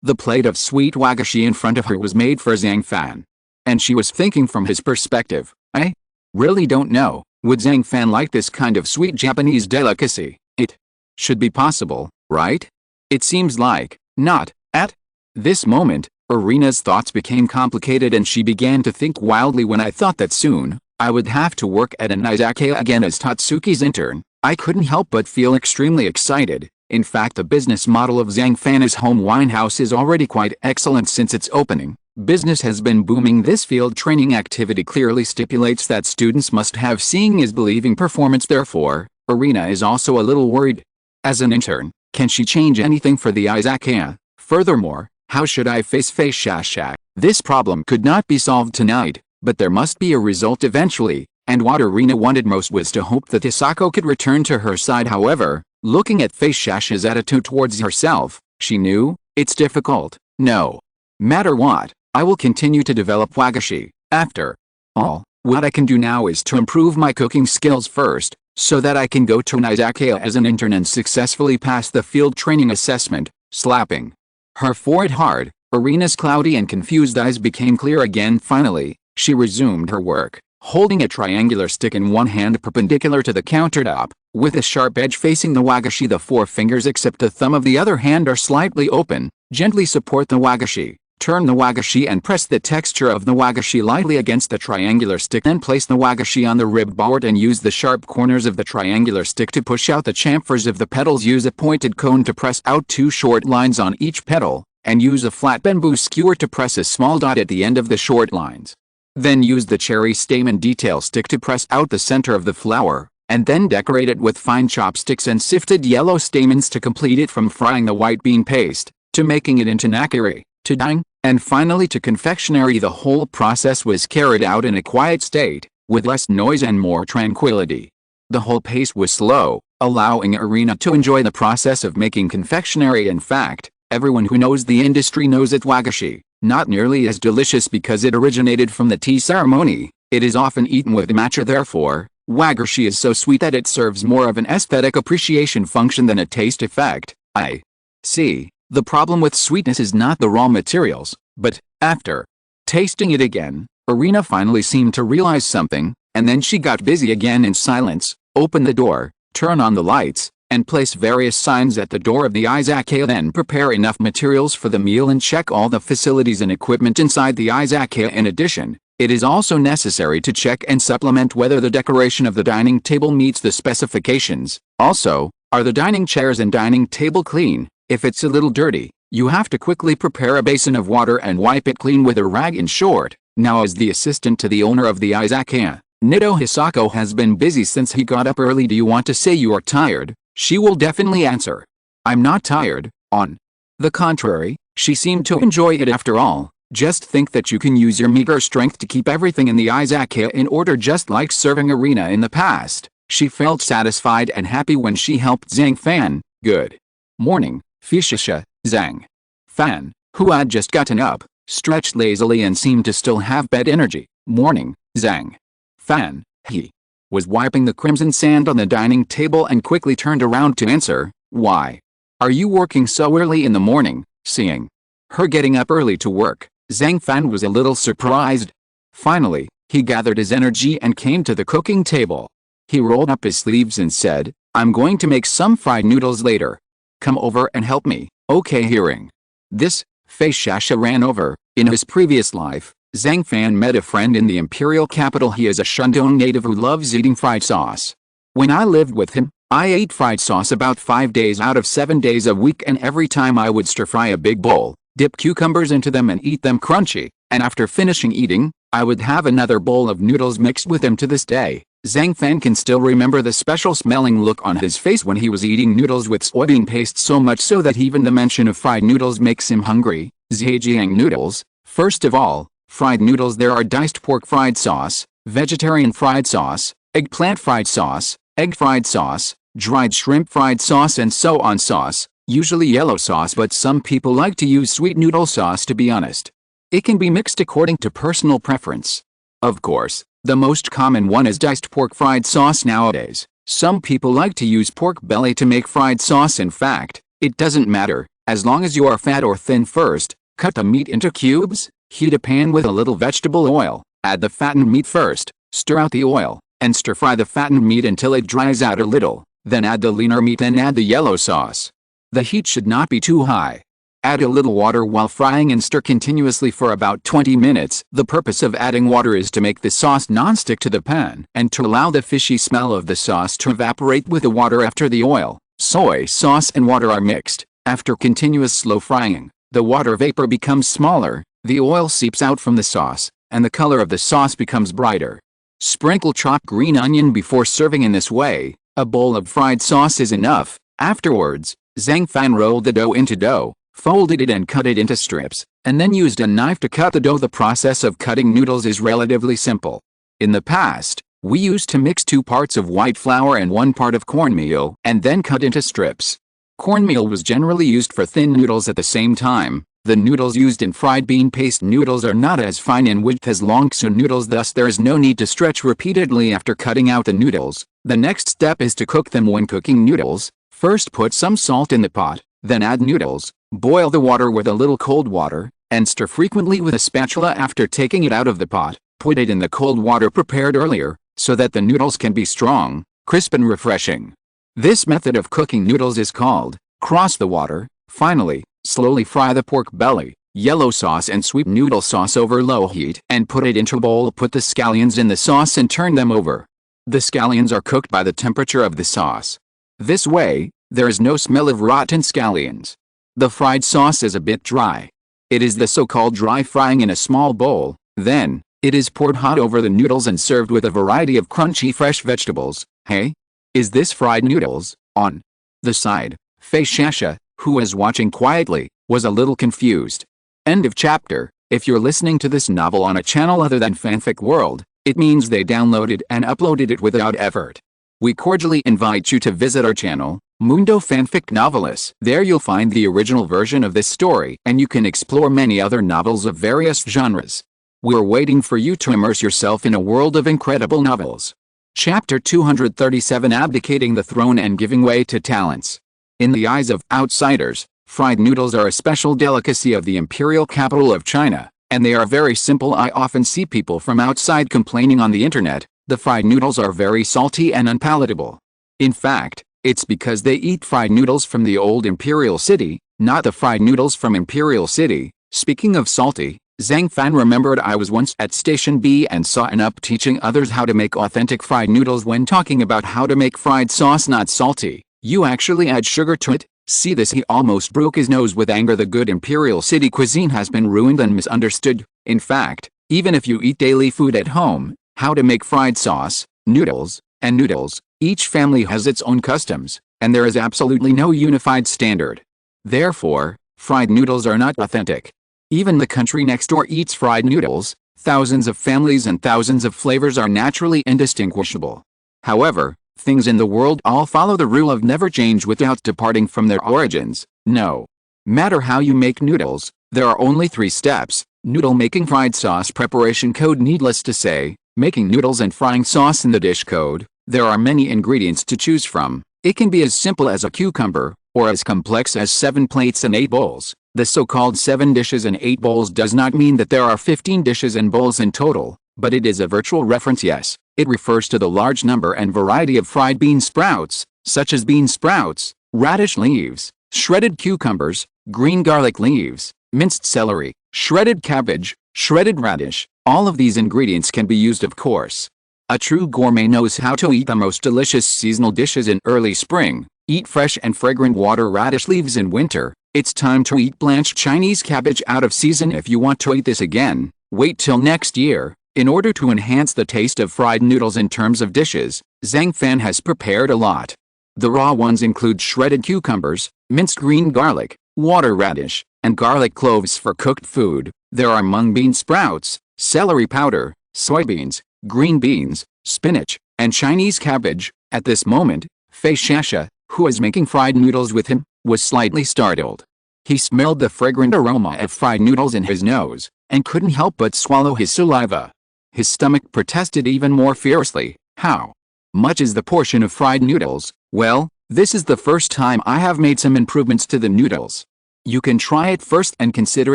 the plate of sweet wagashi in front of her was made for Zhang Fan, and she was thinking from his perspective. I really don't know, would Zhang Fan like this kind of sweet Japanese delicacy? It should be possible, right? It seems like not. At this moment, Irina's thoughts became complicated and she began to think wildly. When I thought that soon, I would have to work at an izakaya again as Tatsuki's intern, I couldn't help but feel extremely excited. In fact, the business model of Zhang Fan's home wine house is already quite excellent since its opening. Business has been booming. This field training activity clearly stipulates that students must have seeing is believing performance. Therefore, Irina is also a little worried. As an intern, can she change anything for the izakaya? Furthermore, how should I face Fei Shasha? This problem could not be solved tonight, but there must be a result eventually, and what Irina wanted most was to hope that Hisako could return to her side. However, looking at Fei Shasha's attitude towards herself, she knew, it's difficult. No matter what, I will continue to develop wagashi. After all, what I can do now is to improve my cooking skills first, so that I can go to an izakaya as an intern and successfully pass the field training assessment. Slapping her forehead hard, Irina's cloudy and confused eyes became clear again. Finally, she resumed her work, holding a triangular stick in one hand perpendicular to the countertop, with a sharp edge facing the wagashi. The 4 fingers except the thumb of the other hand are slightly open. Gently support the wagashi. Turn the wagashi and press the texture of the wagashi lightly against the triangular stick. Then place the wagashi on the rib board and use the sharp corners of the triangular stick to push out the chamfers of the petals. Use a pointed cone to press out 2 short lines on each petal, and use a flat bamboo skewer to press a small dot at the end of the short lines. Then use the cherry stamen detail stick to press out the center of the flower, and then decorate it with fine chopsticks and sifted yellow stamens to complete it. From frying the white bean paste, to making it into nakiri, to dyeing, and finally to confectionery, the whole process was carried out in a quiet state, with less noise and more tranquility. The whole pace was slow, allowing Irina to enjoy the process of making confectionery. In fact, everyone who knows the industry knows it wagashi, not nearly as delicious because it originated from the tea ceremony. It is often eaten with matcha. Therefore, wagashi is so sweet that it serves more of an aesthetic appreciation function than a taste effect. I see. The problem with sweetness is not the raw materials, but, after tasting it again, Irina finally seemed to realize something, and then she got busy again in silence, opened the door, turn on the lights, and place various signs at the door of the Izakaya. Then prepare enough materials for the meal and check all the facilities and equipment inside the Izakaya. In addition, it is also necessary to check and supplement whether the decoration of the dining table meets the specifications. Also, are the dining chairs and dining table clean? If it's a little dirty, you have to quickly prepare a basin of water and wipe it clean with a rag. In short, now as the assistant to the owner of the Izakaya, Nido Hisako has been busy since he got up early. Do you want to say you are tired? She will definitely answer, I'm not tired. On the contrary, she seemed to enjoy it. After all, just think that you can use your meager strength to keep everything in the Izakaya in order, just like serving Irina in the past. She felt satisfied and happy when she helped Zhang Fan. Good morning, Fishisha. Zhang Fan, who had just gotten up, stretched lazily and seemed to still have bed energy. Morning, Zhang Fan. He was wiping the crimson sand on the dining table and quickly turned around to answer, why are you working so early in the morning? Seeing her getting up early to work, Zhang Fan was a little surprised. Finally, he gathered his energy and came to the cooking table. He rolled up his sleeves and said, I'm going to make some fried noodles later. Come over and help me. Okay. Hearing this, Fei Shasha ran over. In his previous life, Zhang Fan met a friend in the imperial capital. He is a Shandong native who loves eating fried sauce. When I lived with him, I ate fried sauce about 5 days out of 7 days a week, and every time I would stir fry a big bowl, dip cucumbers into them and eat them crunchy, and after finishing eating, I would have another bowl of noodles mixed with them. To this day, Zhang Fan can still remember the special smelling look on his face when he was eating noodles with soybean paste, so much so that even the mention of fried noodles makes him hungry. Zhejiang noodles. First of all, fried noodles. There are diced pork fried sauce, vegetarian fried sauce, eggplant fried sauce, egg fried sauce, dried shrimp fried sauce, and so on. Sauce, usually yellow sauce, but some people like to use sweet noodle sauce. To be honest, it can be mixed according to personal preference. Of course, the most common one is diced pork fried sauce nowadays. Some people like to use pork belly to make fried sauce. In fact, it doesn't matter, as long as you are fat or thin. First, cut the meat into cubes, heat a pan with a little vegetable oil, add the fattened meat first, stir out the oil, and stir fry the fattened meat until it dries out a little, then add the leaner meat and add the yellow sauce. The heat should not be too high. Add a little water while frying and stir continuously for about 20 minutes. The purpose of adding water is to make the sauce non-stick to the pan and to allow the fishy smell of the sauce to evaporate with the water. After the oil, soy sauce and water are mixed, after continuous slow frying, the water vapor becomes smaller, the oil seeps out from the sauce, and the color of the sauce becomes brighter. Sprinkle chopped green onion before serving. In this way, a bowl of fried sauce is enough. Afterwards, Zhang Fan rolled the dough into dough, folded it and cut it into strips, and then used a knife to cut the dough. The process of cutting noodles is relatively simple. In the past, we used to mix 2 parts of white flour and 1 part of cornmeal, and then cut into strips. Cornmeal was generally used for thin noodles. At the same time, the noodles used in fried bean paste noodles are not as fine in width as long tsu noodles, thus there is no need to stretch repeatedly after cutting out the noodles. The next step is to cook them. When cooking noodles, first put some salt in the pot, then add noodles, boil the water with a little cold water, and stir frequently with a spatula. After taking it out of the pot, put it in the cold water prepared earlier, so that the noodles can be strong, crisp and refreshing. This method of cooking noodles is called cross the water. Finally, slowly fry the pork belly, yellow sauce and sweet noodle sauce over low heat and put it into a bowl. Put the scallions in the sauce and turn them over. The scallions are cooked by the temperature of the sauce. This way, there is no smell of rotten scallions. The fried sauce is a bit dry. It is the so-called dry frying in a small bowl. Then, it is poured hot over the noodles and served with a variety of crunchy fresh vegetables. Hey? Is this fried noodles? On the side, Fei Shasha, who was watching quietly, was a little confused. End of chapter. If you're listening to this novel on a channel other than Fanfic World, it means they downloaded and uploaded it without effort. We cordially invite you to visit our channel, Mundo Fanfic Novelist. There you'll find the original version of this story, and you can explore many other novels of various genres. We're waiting for you to immerse yourself in a world of incredible novels. Chapter 237: Abdicating the Throne and Giving Way to Talents. In the eyes of outsiders, fried noodles are a special delicacy of the imperial capital of China, and they are very simple. I often see people from outside complaining on the internet, the fried noodles are very salty and unpalatable. In fact, it's because they eat fried noodles from the old imperial city, not the fried noodles from Imperial City. Speaking of salty, Zhang Fan remembered I was once at Station B and saw an up teaching others how to make authentic fried noodles. When talking about how to make fried sauce not salty, you actually add sugar to it. See this? He almost broke his nose with anger. The good Imperial City cuisine has been ruined and misunderstood. In fact, even if you eat daily food at home, how to make fried sauce, noodles, and noodles, each family has its own customs, and there is absolutely no unified standard. Therefore, fried noodles are not authentic. Even the country next door eats fried noodles. Thousands of families and thousands of flavors are naturally indistinguishable. However, things in the world all follow the rule of never change without departing from their origins. No matter how you make noodles, there are only 3 steps. Noodle making. Fried sauce preparation code. Needless to say, making noodles and frying sauce in the dish code, there are many ingredients to choose from. It can be as simple as a cucumber, or as complex as 7 plates and 8 bowls. The so-called 7 dishes and 8 bowls does not mean that there are 15 dishes and bowls in total, but it is a virtual reference. Yes, it refers to the large number and variety of fried bean sprouts, such as bean sprouts, radish leaves, shredded cucumbers, green garlic leaves, minced celery, shredded cabbage, shredded radish. All of these ingredients can be used, of course. A true gourmet knows how to eat the most delicious seasonal dishes in early spring. Eat fresh and fragrant water radish leaves in winter. It's time to eat blanched Chinese cabbage out of season. If you want to eat this again, wait till next year. In order to enhance the taste of fried noodles in terms of dishes, Zhang Fan has prepared a lot. The raw ones include shredded cucumbers, minced green garlic, water radish, and garlic cloves. For cooked food, there are mung bean sprouts, celery powder, soybeans, green beans, spinach, and Chinese cabbage. At this moment, Fei Shasha, who is making fried noodles with him, was slightly startled. He smelled the fragrant aroma of fried noodles in his nose, and couldn't help but swallow his saliva. His stomach protested even more fiercely. How much is the portion of fried noodles? Well, this is the first time I have made some improvements to the noodles. You can try it first and consider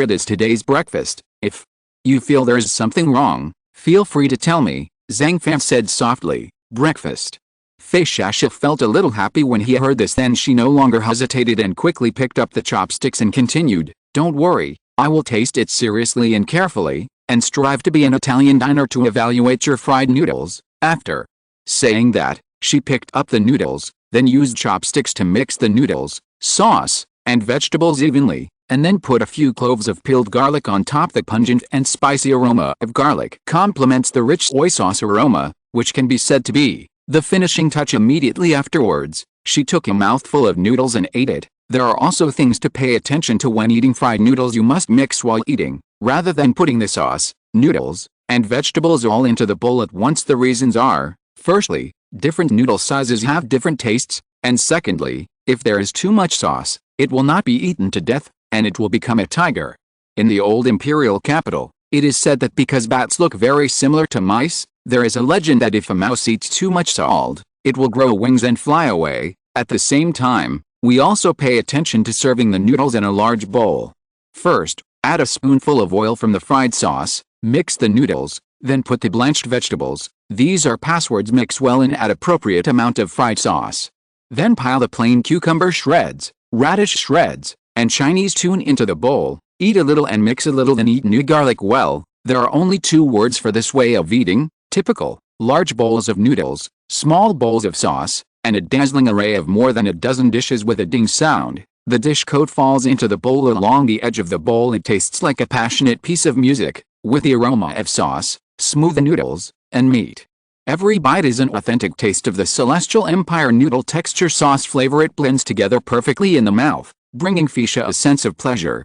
it as today's breakfast. If you feel there is something wrong, feel free to tell me, Zhang Fan said softly. Breakfast. Fei Shasha felt a little happy when he heard this. Then she no longer hesitated and quickly picked up the chopsticks and continued, "Don't worry, I will taste it seriously and carefully, and strive to be an Italian diner to evaluate your fried noodles." After saying that, she picked up the noodles, then used chopsticks to mix the noodles, sauce, and vegetables evenly, and then put a few cloves of peeled garlic on top. The pungent and spicy aroma of garlic complements the rich soy sauce aroma, which can be said to be the finishing touch. Immediately afterwards, she took a mouthful of noodles and ate it. There are also things to pay attention to when eating fried noodles. You must mix while eating, rather than putting the sauce, noodles, and vegetables all into the bowl at once. The reasons are, firstly, different noodle sizes have different tastes, and secondly, if there is too much sauce, it will not be eaten to death, and it will become a tiger. In the old imperial capital, it is said that because bats look very similar to mice, there is a legend that if a mouse eats too much salt, it will grow wings and fly away. At the same time, we also pay attention to serving the noodles in a large bowl. First, add a spoonful of oil from the fried sauce, mix the noodles, then put the blanched vegetables. These are passwords. Mix well and add appropriate amount of fried sauce. Then pile the plain cucumber shreds, radish shreds, and Chinese tune into the bowl. Eat a little and mix a little, then eat new garlic well. There are only 2 words for this way of eating: typical. Large bowls of noodles, small bowls of sauce, and a dazzling array of more than a dozen dishes with a ding sound. The dish coat falls into the bowl along the edge of the bowl. It tastes like a passionate piece of music, with the aroma of sauce, smooth noodles, and meat. Every bite is an authentic taste of the Celestial Empire noodle texture sauce flavor. It blends together perfectly in the mouth, bringing Fisha a sense of pleasure.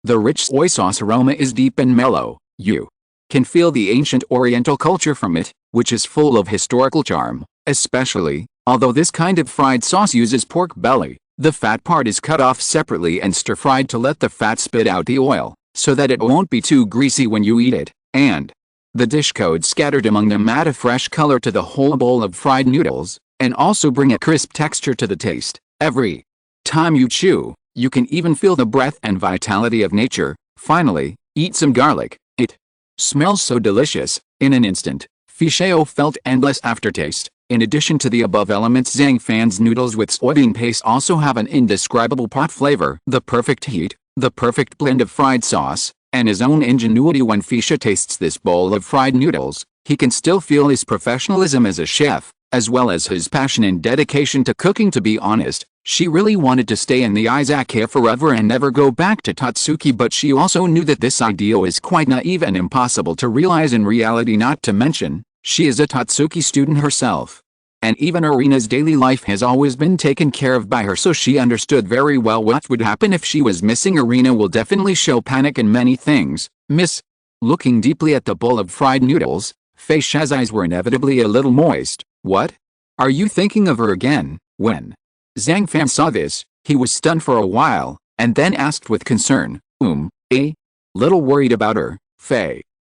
The rich soy sauce aroma is deep and mellow. You can feel the ancient Oriental culture from it, which is full of historical charm. Especially, although this kind of fried sauce uses pork belly, the fat part is cut off separately and stir-fried to let the fat spit out the oil, so that it won't be too greasy when you eat it, and the dish coat scattered among them add a fresh color to the whole bowl of fried noodles, and also bring a crisp texture to the taste. Every time you chew, you can even feel the breath and vitality of nature. Finally, eat some garlic. It smells so delicious. In an instant, Ficheo felt endless aftertaste. In addition to the above elements, Zhang Fan's noodles with soybean paste also have an indescribable pot flavor, the perfect heat, the perfect blend of fried sauce, and his own ingenuity. When Ficha tastes this bowl of fried noodles, he can still feel his professionalism as a chef, as well as his passion and dedication to cooking. To be honest, she really wanted to stay in the Izakaya forever and never go back to Tatsuki, but she also knew that this ideal is quite naive and impossible to realize in reality, not to mention, she is a Tatsuki student herself. And even Irina's daily life has always been taken care of by her, so she understood very well what would happen if she was missing. Irina will definitely show panic and many things. Miss. Looking deeply at the bowl of fried noodles, Feixia's eyes were inevitably a little moist. What? Are you thinking of her again? When Zhang Fan saw this, he was stunned for a while, and then asked with concern, a little worried about her.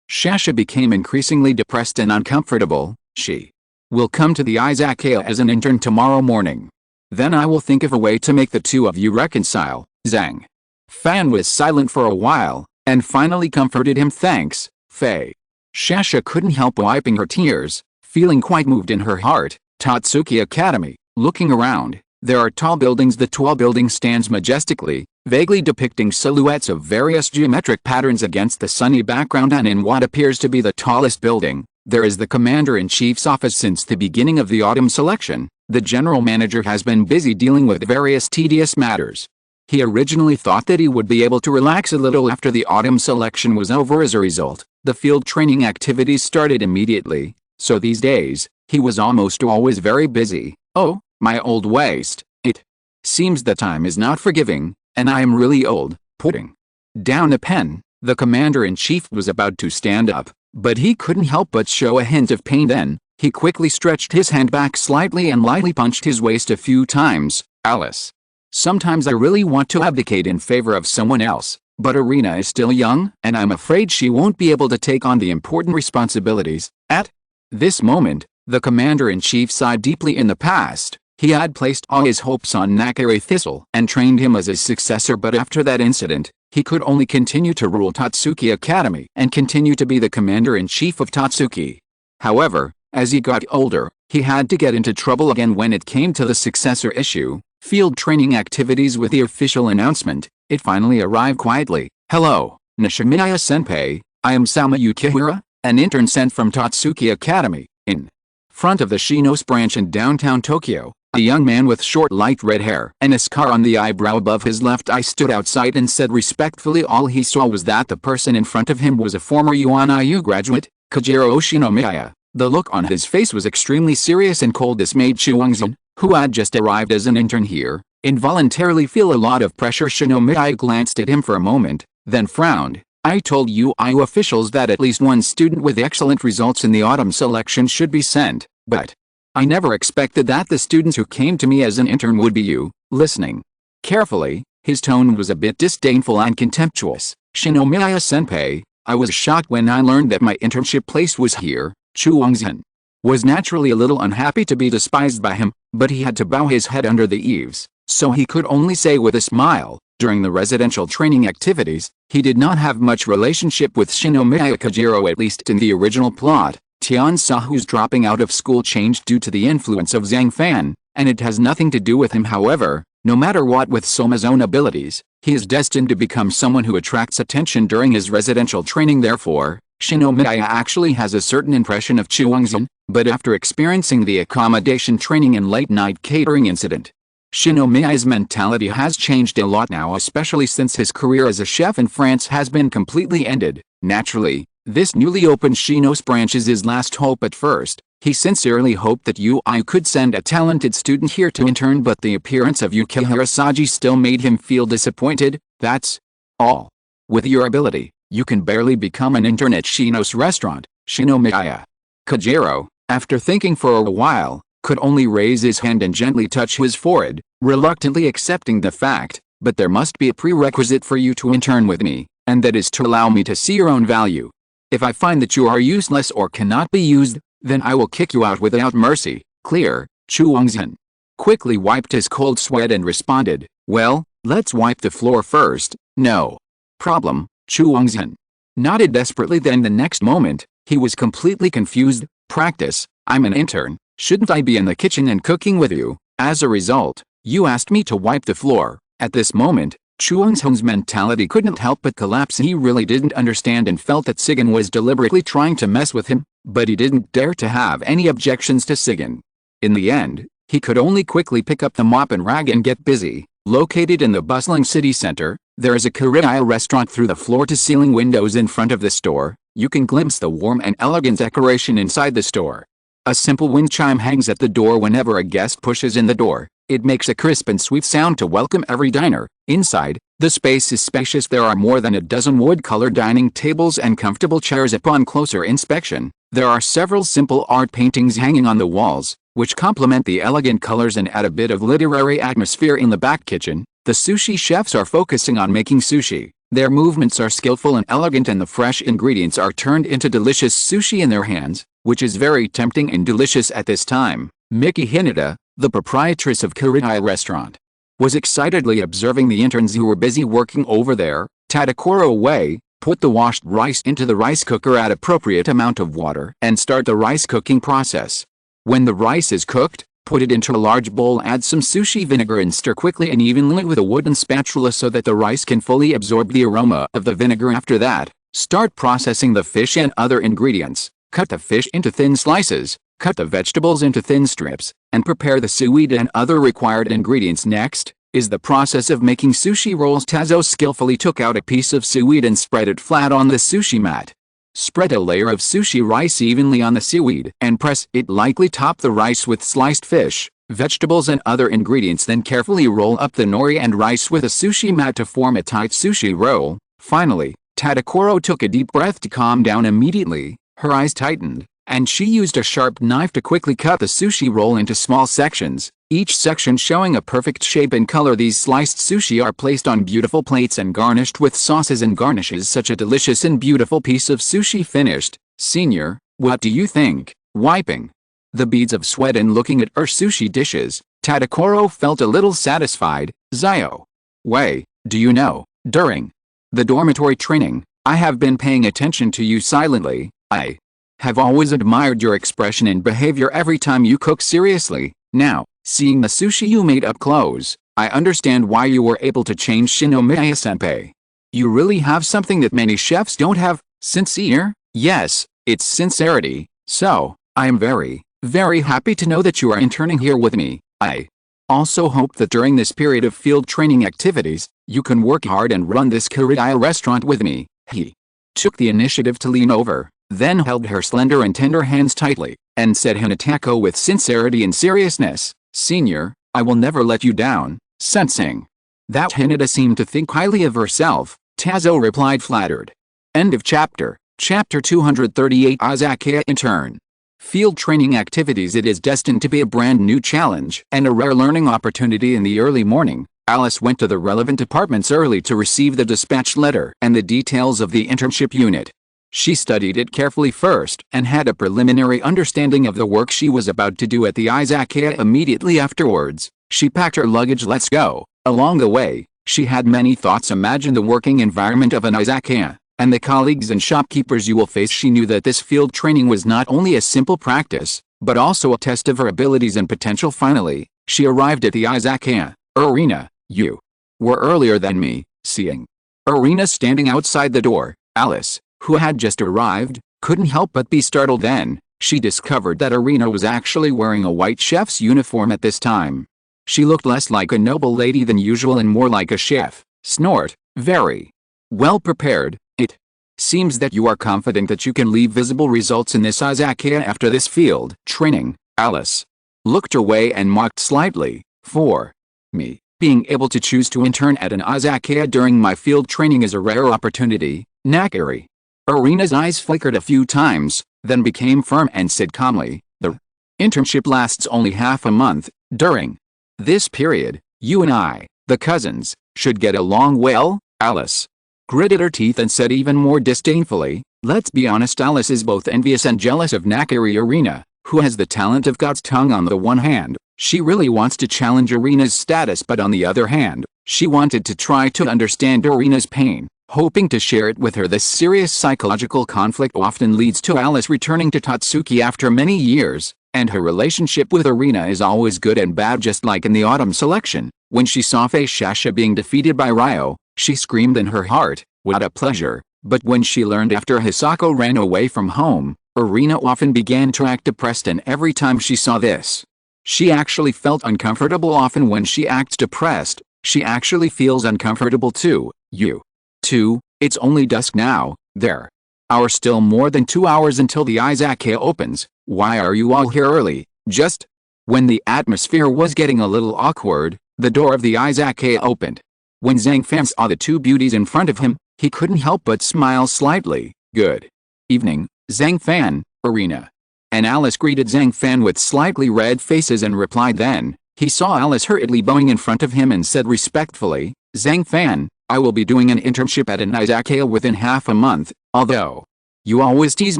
Shasha became increasingly depressed and uncomfortable. She will come to the Izakaya as an intern tomorrow morning. Then I will think of a way to make the two of you reconcile. Zhang Fan was silent for a while, and finally comforted him. Thanks, Fei. Shasha couldn't help wiping her tears, feeling quite moved in her heart. Tatsuki Academy. Looking around, there are tall buildings. The tall building stands majestically, vaguely depicting silhouettes of various geometric patterns against the sunny background, and in what appears to be the tallest building, there is the Commander-in-Chief's office. Since the beginning of the autumn selection, the general manager has been busy dealing with various tedious matters. He originally thought that he would be able to relax a little after the autumn selection was over. As a result, the field training activities started immediately, so these days, he was almost always very busy. Oh, my old waist. It seems the time is not forgiving, and I am really old. Putting down the pen, the Commander-in-Chief was about to stand up, but he couldn't help but show a hint of pain. Then, he quickly stretched his hand back slightly and lightly punched his waist a few times. Alice. Sometimes I really want to abdicate in favor of someone else, but Irina is still young, and I'm afraid she won't be able to take on the important responsibilities. At this moment, the Commander-in-Chief sighed deeply. In the past, he had placed all his hopes on Nakare Thistle and trained him as his successor, but after that incident, he could only continue to rule Tatsuki Academy and continue to be the Commander-in-Chief of Tatsuki. However, as he got older, he had to get into trouble again when it came to the successor issue. Field training activities. With the official announcement, it finally arrived quietly. Hello, Nishimiya-senpai, I am Sama Yukihira, an intern sent from Tatsuki Academy. In front of the SYNOPSIS branch in downtown Tokyo, a young man with short light red hair and a scar on the eyebrow above his left eye stood outside and said respectfully all he saw was that the person in front of him was a former UNIU graduate, Kojiro Shinomiya. The look on his face was extremely serious and cold. This made Chuangzhen, who had just arrived as an intern here, involuntarily feel a lot of pressure. Shinomiya glanced at him for a moment, then frowned. I told UIU officials that at least one student with excellent results in the autumn selection should be sent, but I never expected that the students who came to me as an intern would be you. Listening carefully, his tone was a bit disdainful and contemptuous. Shinomiya-senpai, I was shocked when I learned that my internship place was here. Chuangzhen was naturally a little unhappy to be despised by him, but he had to bow his head under the eaves, so he could only say with a smile, during the residential training activities, he did not have much relationship with Shinomiya Kojiro, at least in the original plot. Tian Sahu's dropping out of school changed due to the influence of Zhang Fan, and it has nothing to do with him. However, no matter what with Soma's own abilities, he is destined to become someone who attracts attention during his residential training. Therefore, Shinomiya actually has a certain impression of Chuangzhen, but after experiencing the accommodation training and late-night catering incident, Shinomiya's mentality has changed a lot now, especially since his career as a chef in France has been completely ended. Naturally, this newly opened SYNOPSIS branch is his last hope. At first, he sincerely hoped that UIU could send a talented student here to intern, but the appearance of Yukihira Saji still made him feel disappointed. That's all. With your ability, you can barely become an intern at SYNOPSIS restaurant. Shinomiya Kojiro, after thinking for a while, could only raise his hand and gently touch his forehead, reluctantly accepting the fact, but there must be a prerequisite for you to intern with me, and that is to allow me to see your own value. If I find that you are useless or cannot be used, then I will kick you out without mercy. Clear? Chu Wangzhen quickly wiped his cold sweat and responded, well, let's wipe the floor first. No problem. Chu Wangzhen nodded desperately. Then the next moment, he was completely confused. Practice? I'm an intern. Shouldn't I be in the kitchen and cooking with you? As a result, you asked me to wipe the floor. At this moment, Chu Wangzhen's mentality couldn't help but collapse. He really didn't understand and felt that Sigan was deliberately trying to mess with him, but he didn't dare to have any objections to Sigan. In the end, he could only quickly pick up the mop and rag and get busy. Located in the bustling city center, there is a Korean restaurant. Through the floor-to-ceiling windows in front of the store, you can glimpse the warm and elegant decoration inside the store. A simple wind chime hangs at the door whenever a guest pushes in the door. It makes a crisp and sweet sound to welcome every diner. Inside, the space is spacious. There are more than a dozen wood-colored dining tables and comfortable chairs. Upon closer inspection, there are several simple art paintings hanging on the walls, which complement the elegant colors and add a bit of literary atmosphere. In the back kitchen, the sushi chefs are focusing on making sushi. Their movements are skillful and elegant, and the fresh ingredients are turned into delicious sushi in their hands, which is very tempting and delicious at this time. Miki Hinata, the proprietress of Korean restaurant, was excitedly observing the interns who were busy working over there. Tadakoro Wei, put the washed rice into the rice cooker at appropriate amount of water and start the rice cooking process. When the rice is cooked, put it into a large bowl. Add some sushi vinegar and stir quickly and evenly with a wooden spatula so that the rice can fully absorb the aroma of the vinegar. After that, start processing the fish and other ingredients. Cut the fish into thin slices, cut the vegetables into thin strips, and prepare the seaweed and other required ingredients. Next is the process of making sushi rolls. Tazo skillfully took out a piece of seaweed and spread it flat on the sushi mat. Spread a layer of sushi rice evenly on the seaweed and press it lightly. Top the rice with sliced fish, vegetables and other ingredients. Then carefully roll up the nori and rice with a sushi mat to form a tight sushi roll. Finally, Tadakoro took a deep breath to calm down. Immediately, her eyes tightened, and she used a sharp knife to quickly cut the sushi roll into small sections, each section showing a perfect shape and color. These sliced sushi are placed on beautiful plates and garnished with sauces and garnishes. Such a delicious and beautiful piece of sushi finished. Senior, what do you think? Wiping the beads of sweat and looking at her sushi dishes, Tadakoro felt a little satisfied. Zio Wei, do you know, during the dormitory training, I have been paying attention to you silently. I have always admired your expression and behavior every time you cook seriously. Now, seeing the sushi you made up close, I understand why you were able to change Shinomiya-senpai. You really have something that many chefs don't have. Sincere? Yes, it's sincerity. So, I am very, very happy to know that you are interning here with me. I also hope that during this period of field training activities, you can work hard and run this Korean restaurant with me. He took the initiative to lean over, then held her slender and tender hands tightly, and said Hinatako with sincerity and seriousness, Senior, I will never let you down. Sensing that Hinata seemed to think highly of herself, Tazo replied flattered. End of chapter. Chapter 238. Izakaya Intern. Field training activities. It is destined to be a brand new challenge and a rare learning opportunity. In the early morning, Alice went to the relevant departments early to receive the dispatch letter and the details of the internship unit. She studied it carefully first and had a preliminary understanding of the work she was about to do at the Izakaya. Immediately afterwards, she packed her luggage. Let's go. Along the way, she had many thoughts. Imagine the working environment of an Izakaya and the colleagues and shopkeepers you will face. She knew that this field training was not only a simple practice, but also a test of her abilities and potential. Finally, she arrived at the Izakaya. Irina, you were earlier than me. Seeing Irina standing outside the door, Alice, who had just arrived, couldn't help but be startled. Then, she discovered that Irina was actually wearing a white chef's uniform at this time. She looked less like a noble lady than usual and more like a chef. Snort. Very well prepared. It seems that you are confident that you can leave visible results in this Izakaya after this field training. Alice looked away and mocked slightly. For me, being able to choose to intern at an Izakaya during my field training is a rare opportunity. Nakari. Irina's eyes flickered a few times, then became firm and said calmly, the Internship lasts only half a month. During this period, you and I, the cousins, should get along well." Alice gritted her teeth and said even more disdainfully, "Let's be honest, Alice is both envious and jealous of Nakiri Arena, who has the talent of God's tongue. On the one hand, she really wants to challenge Arena's status, but on the other hand, she wanted to try to understand Arena's pain, hoping to share it with her. This serious psychological conflict often leads to Alice returning to Tatsuki after many years, and her relationship with Arena is always good and bad, just like in the autumn selection. When she saw Face Shasha being defeated by Ryo, she screamed in her heart, "What a pleasure!" But when she learned after Hisako ran away from home, Arena often began to act depressed, and every time she saw this, she actually felt uncomfortable. Often when she acts depressed, she actually feels uncomfortable too. You too? It's only dusk now. There are still more than 2 hours until the Izakaya opens. Why are you all here early? Just when the atmosphere was getting a little awkward, the door of the Izakaya opened. When Zhang Fan saw the two beauties in front of him, he couldn't help but smile slightly. "Good evening, Zhang Fan, Arena." And Alice greeted Zhang Fan with slightly red faces and replied. Then he saw Alice hurriedly bowing in front of him and said respectfully, "Zhang Fan, I will be doing an internship at an Izakaya within half a month. Although you always tease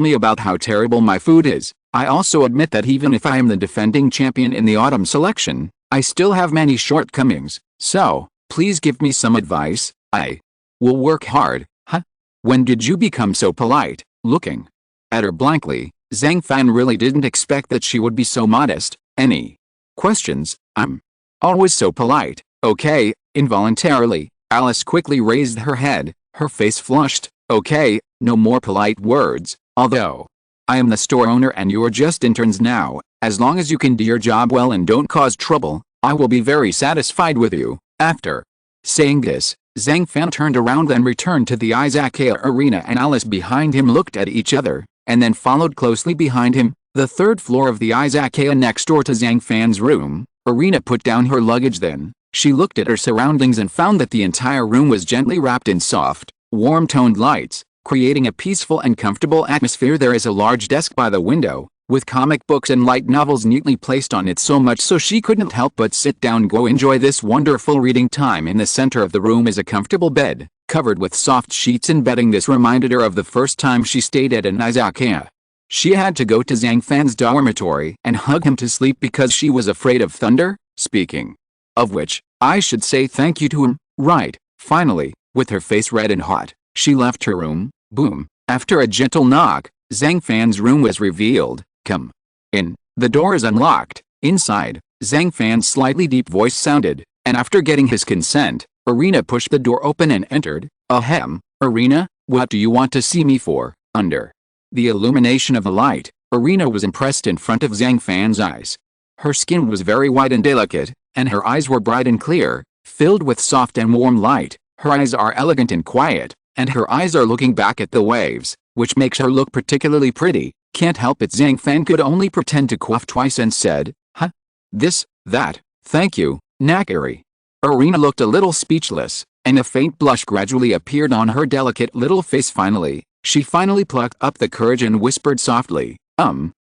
me about how terrible my food is, I also admit that even if I am the defending champion in the autumn selection, I still have many shortcomings, so please give me some advice. I will work hard." "Huh? When did you become so polite?" Looking at her blankly, Zhang Fan really didn't expect that she would be so modest. "Any questions?" "I'm always so polite." "Okay." Involuntarily, Alice quickly raised her head, her face flushed. "Okay, no more polite words. Although I am the store owner and you're just interns now, as long as you can do your job well and don't cause trouble, I will be very satisfied with you." After saying this, Zhang Fan turned around and returned to the Izakaya Arena, and Alice behind him looked at each other, and then followed closely behind him. The third floor of the Izakaya next door to Zhang Fan's room. Arena put down her luggage. Then she looked at her surroundings and found that the entire room was gently wrapped in soft, warm-toned lights, creating a peaceful and comfortable atmosphere. There is a large desk by the window, with comic books and light novels neatly placed on it, so much so she couldn't help but sit down and go enjoy this wonderful reading time. In the center of the room is a comfortable bed, covered with soft sheets and bedding. This reminded her of the first time she stayed at an Izakaya. She had to go to Zhang Fan's dormitory and hug him to sleep because she was afraid of thunder. Speaking of which, I should say thank you to him, right? Finally, with her face red and hot, she left her room. Boom. After a gentle knock, Zhang Fan's room was revealed. "Come in." The door is unlocked. Inside, Zhang Fan's slightly deep voice sounded, and after getting his consent, Arena pushed the door open and entered. "Ahem, Arena, what do you want to see me for?" Under the illumination of the light, Arena was impressed in front of Zhang Fan's eyes. Her skin was very white and delicate, and her eyes were bright and clear, filled with soft and warm light. Her eyes are elegant and quiet, and her eyes are looking back at the waves, which makes her look particularly pretty. Can't help it. Zhang Fan could only pretend to cough twice and said, "Huh? This, that, thank you, Nakiri." Arena looked a little speechless, and a faint blush gradually appeared on her delicate little face. Finally, she plucked up the courage and whispered softly,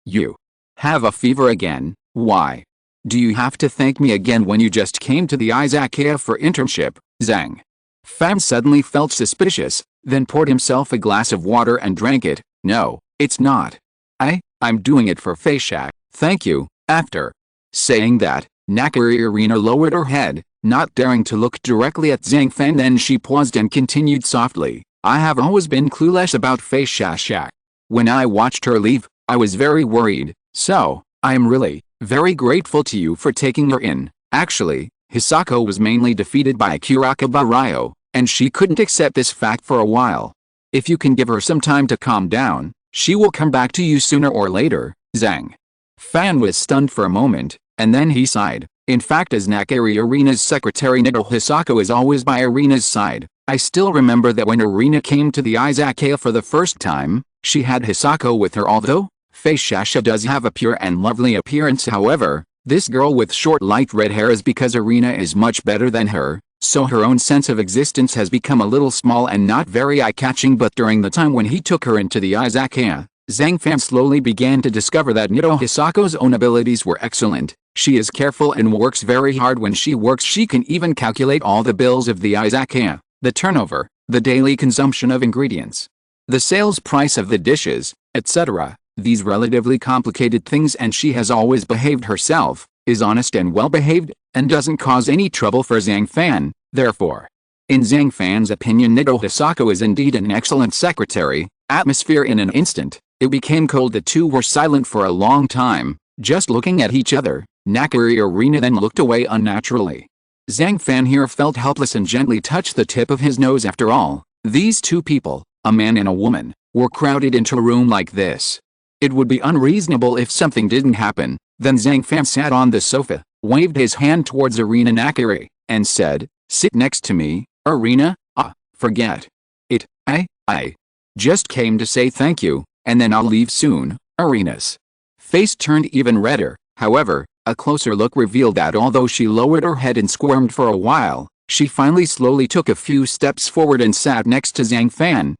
You have a fever again? Why do you have to thank me again when you just came to the Izakaya for internship?" Zhang Fan suddenly felt suspicious, then poured himself a glass of water and drank it. "No, it's not. I'm doing it for Feishak, thank you." After saying that, Nakiri Arena lowered her head, not daring to look directly at Zhang Fan. Then she paused and continued softly, "I have always been clueless about Feishak. When I watched her leave, I was very worried, so I am really very grateful to you for taking her in." Actually, Hisako was mainly defeated by Kurakawa Ryo, and she couldn't accept this fact for a while. If you can give her some time to calm down, she will come back to you sooner or later. Zhang Fan was stunned for a moment, and then he sighed. In fact, as Nakiri Arena's secretary, Hisako is always by Arena's side. I still remember that when Arena came to the Izakaya for the first time, she had Hisako with her. Although Feishasha does have a pure and lovely appearance, however, this girl with short light red hair is because Arena is much better than her, so her own sense of existence has become a little small and not very eye-catching. But during the time when he took her into the Izakaya, Zhang Fan slowly began to discover that Nido Hisako's own abilities were excellent. She is careful and works very hard. When she works, she can even calculate all the bills of the izakaya, the turnover, the daily consumption of ingredients, the sales price of the dishes, etc. These relatively complicated things, and she has always behaved herself, is honest and well-behaved, and doesn't cause any trouble for Zhang Fan. Therefore, in Zhang Fan's opinion, Nido Hisako is indeed an excellent secretary. Atmosphere in an instant. It became cold. The two were silent for a long time, just looking at each other. Nakari Arena then looked away unnaturally. Zhang Fan here felt helpless and gently touched the tip of his nose. After all, these two people, a man and a woman, were crowded into a room like this. It would be unreasonable if something didn't happen. Then Zhang Fan sat on the sofa, waved his hand towards Arena Nakari, and said, "Sit next to me, Arena." Forget it. I just came to say thank you, and then I'll leave soon. Arena's face turned even redder. However, a closer look revealed that although she lowered her head and squirmed for a while, she finally slowly took a few steps forward and sat next to Zhang Fan.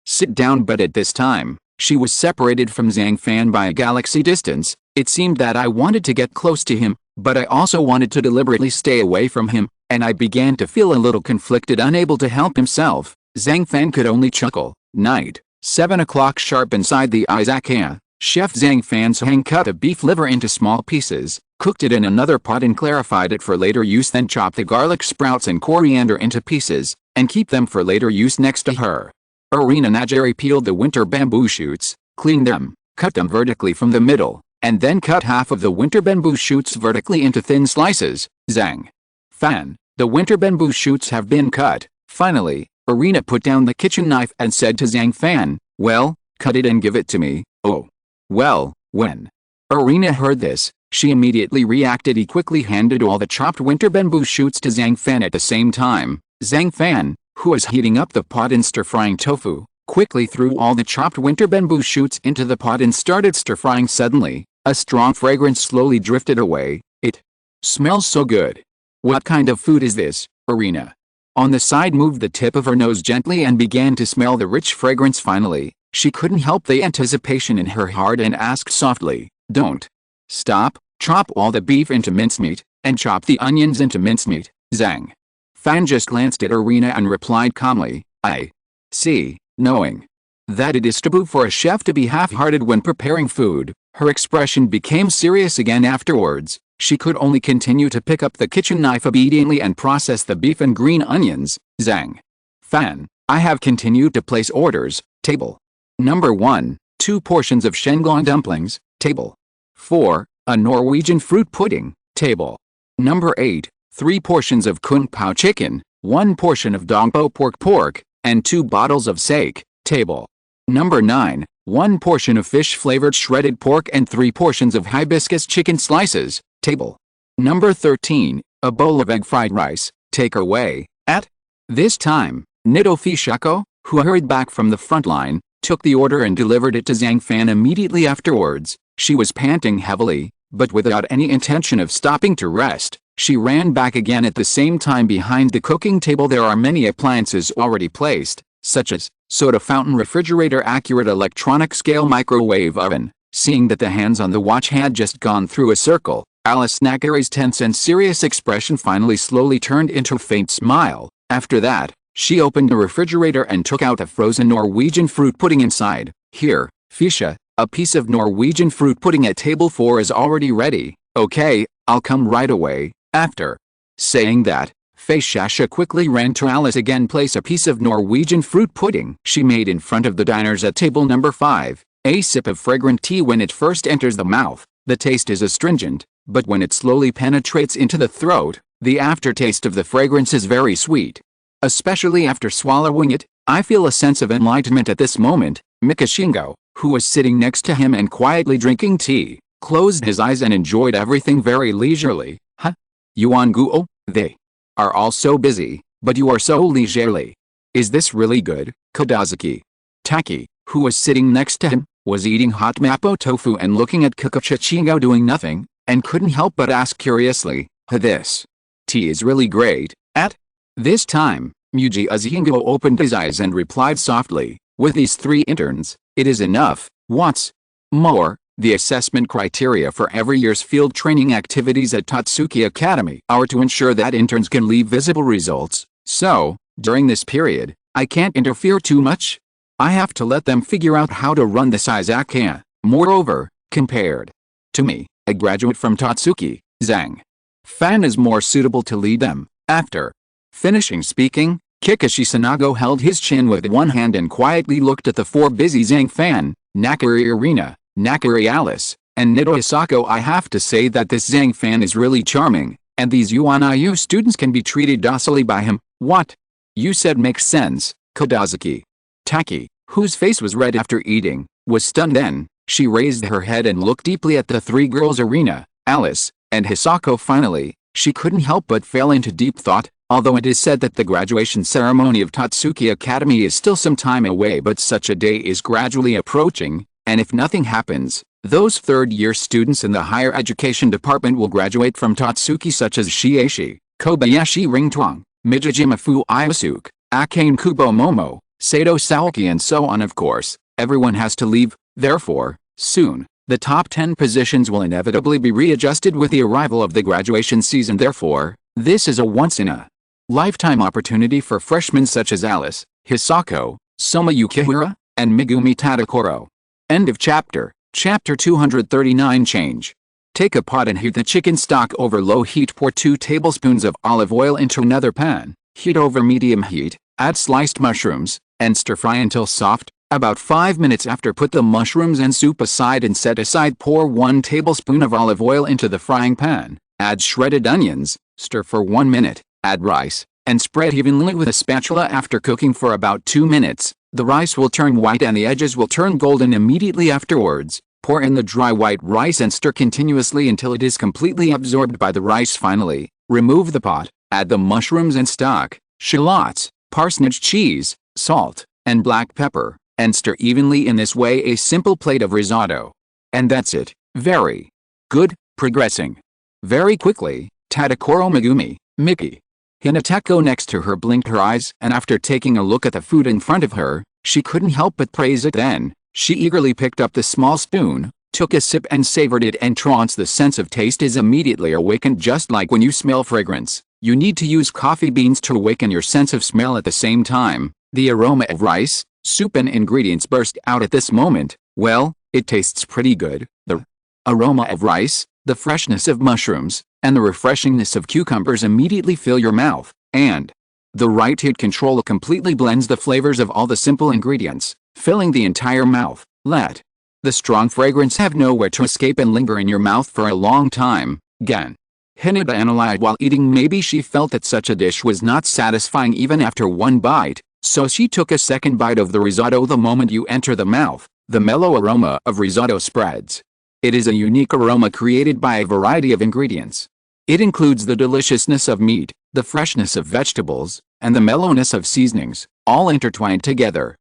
Sit down. But at this time, she was separated from Zhang Fan by a galaxy distance. It seemed that I wanted to get close to him, but I also wanted to deliberately stay away from him, and I began to feel a little conflicted, unable to help himself. Zhang Fan could only chuckle. Night. 7 o'clock sharp. Inside the izakaya, Chef Zhang Fan's hand cut a beef liver into small pieces, cooked it in another pot and clarified it for later use, then chopped the garlic sprouts and coriander into pieces, and keep them for later use. Next to her, Arena Najeri peeled the winter bamboo shoots, cleaned them, cut them vertically from the middle, and then cut half of the winter bamboo shoots vertically into thin slices. Zhang Fan, the winter bamboo shoots have been cut. Finally, Arena put down the kitchen knife and said to Zhang Fan, "Well, cut it and give it to me." Oh. Well, when Arena heard this, she immediately reacted. He quickly handed all the chopped winter bamboo shoots to Zhang Fan at the same time. Zhang Fan, who was heating up the pot and stir-frying tofu, quickly threw all the chopped winter bamboo shoots into the pot and started stir-frying. Suddenly, a strong fragrance slowly drifted away. "It smells so good. What kind of food is this?" Arena, on the side, moved the tip of her nose gently and began to smell the rich fragrance. Finally, she couldn't help the anticipation in her heart and asked softly, "Don't stop. Chop all the beef into mincemeat, and chop the onions into mincemeat." Zhang Fan just glanced at Arena and replied calmly, "I see," knowing that it is taboo for a chef to be half-hearted when preparing food. Her expression became serious again. Afterwards, she could only continue to pick up the kitchen knife obediently and process the beef and green onions. Zhang Fan, I have continued to place orders. Table Number 1, 2 portions of Shenglong dumplings. Table 4, a Norwegian fruit pudding. Table Number 8, 3 portions of Kung Pao chicken, 1 portion of Dongpo pork, and 2 bottles of sake. Table Number 9, 1 portion of fish-flavored shredded pork and 3 portions of hibiscus chicken slices. Table Number 13, a bowl of egg fried rice. Take away. At this time, Nido Fishako, who hurried back from the front line, took the order and delivered it to Zhang Fan immediately afterwards. She was panting heavily, but without any intention of stopping to rest. She ran back again. At the same time, behind the cooking table there are many appliances already placed, such as soda fountain, refrigerator, accurate electronic scale, microwave oven. Seeing that the hands on the watch had just gone through a circle, Alice Nakari's tense and serious expression finally slowly turned into a faint smile. After that, she opened the refrigerator and took out a frozen Norwegian fruit pudding inside. "Here, Fisha, a piece of Norwegian fruit pudding at table 4 is already ready." "Okay, I'll come right away." After saying that, Fisha quickly ran to Alice again. "Place a piece of Norwegian fruit pudding," she made in front of the diners at table number 5. A sip of fragrant tea. When it first enters the mouth, the taste is astringent, but when it slowly penetrates into the throat, the aftertaste of the fragrance is very sweet. Especially after swallowing it, I feel a sense of enlightenment at this moment. Mikashingo, who was sitting next to him and quietly drinking tea, closed his eyes and enjoyed everything very leisurely. "Huh? Yuan-guo, they are all so busy, but you are so leisurely. Is this really good?" Kodazuki Taki, who was sitting next to him, was eating hot mapo tofu and looking at Kikuchichigo doing nothing, and couldn't help but ask curiously, "This tea is really great." At this time, Muji Uzuhingo opened his eyes and replied softly, "With these 3 interns, it is enough." What's more, the assessment criteria for every year's field training activities at Tatsuki Academy are to ensure that interns can leave visible results, so, during this period, I can't interfere too much. I have to let them figure out how to run this Izakaya. Moreover, compared to me, a graduate from Tatsuki, Zhang Fan is more suitable to lead them. After finishing speaking, Kikashi Sanago held his chin with one hand and quietly looked at the four busy Zhang Fan, Nakari Irina, Nakari Alice, and Nido Hisako. I have to say that this Zhang Fan is really charming, and these UNIU students can be treated docilely by him. What you said makes sense. Kodazuki Taki, whose face was red after eating, was stunned. Then she raised her head and looked deeply at the three girls, Irina, Alice, and Hisako. Finally, she couldn't help but fell into deep thought. Although it is said that the graduation ceremony of Tatsuki Academy is still some time away, but such a day is gradually approaching, and if nothing happens, those third-year students in the higher education department will graduate from Tatsuki, such as Shieishi, Kobayashi Ringtuang, Mijijima Fu Iosuke, Akane Kubo Momo, Sato Saoki, and so on. Of course, everyone has to leave, therefore, soon, the top 10 positions will inevitably be readjusted with the arrival of the graduation season. Therefore, this is a once-in-a-lifetime opportunity for freshmen such as Alice, Hisako, Soma Yukihira, and Megumi Tadakoro. End of chapter. Chapter 239. Change. Take a pot and heat the chicken stock over low heat. Pour 2 tablespoons of olive oil into another pan. Heat over medium heat. Add sliced mushrooms, and stir fry until soft. About 5 minutes after, put the mushrooms and soup aside and set aside. Pour 1 tablespoon of olive oil into the frying pan. Add shredded onions, stir for 1 minute, add rice, and spread evenly with a spatula. After cooking for about 2 minutes, the rice will turn white and the edges will turn golden immediately afterwards. Pour in the dry white rice and stir continuously until it is completely absorbed by the rice. Finally, remove the pot, add the mushrooms and stock, shallots, parsnip cheese, salt, and black pepper, and stir evenly. In this way, a simple plate of risotto. And that's it. Very good. Progressing very quickly, Tadakoro Megumi, Miki Hinateko next to her blinked her eyes, and after taking a look at the food in front of her, she couldn't help but praise it. Then, she eagerly picked up the small spoon, took a sip and savored it. Entrance. The sense of taste is immediately awakened. Just like when you smell fragrance, you need to use coffee beans to awaken your sense of smell at the same time. The aroma of rice, soup and ingredients burst out at this moment. Well, it tastes pretty good. The aroma of rice, the freshness of mushrooms, and the refreshingness of cucumbers immediately fill your mouth, and the right heat control completely blends the flavors of all the simple ingredients, filling the entire mouth. Let the strong fragrance have nowhere to escape and linger in your mouth for a long time. Gen Hinata analyzed while eating. Maybe she felt that such a dish was not satisfying even after one bite, so she took a second bite of the risotto. The moment you enter the mouth, the mellow aroma of risotto spreads. It is a unique aroma created by a variety of ingredients. It includes the deliciousness of meat, the freshness of vegetables, and the mellowness of seasonings, all intertwined together,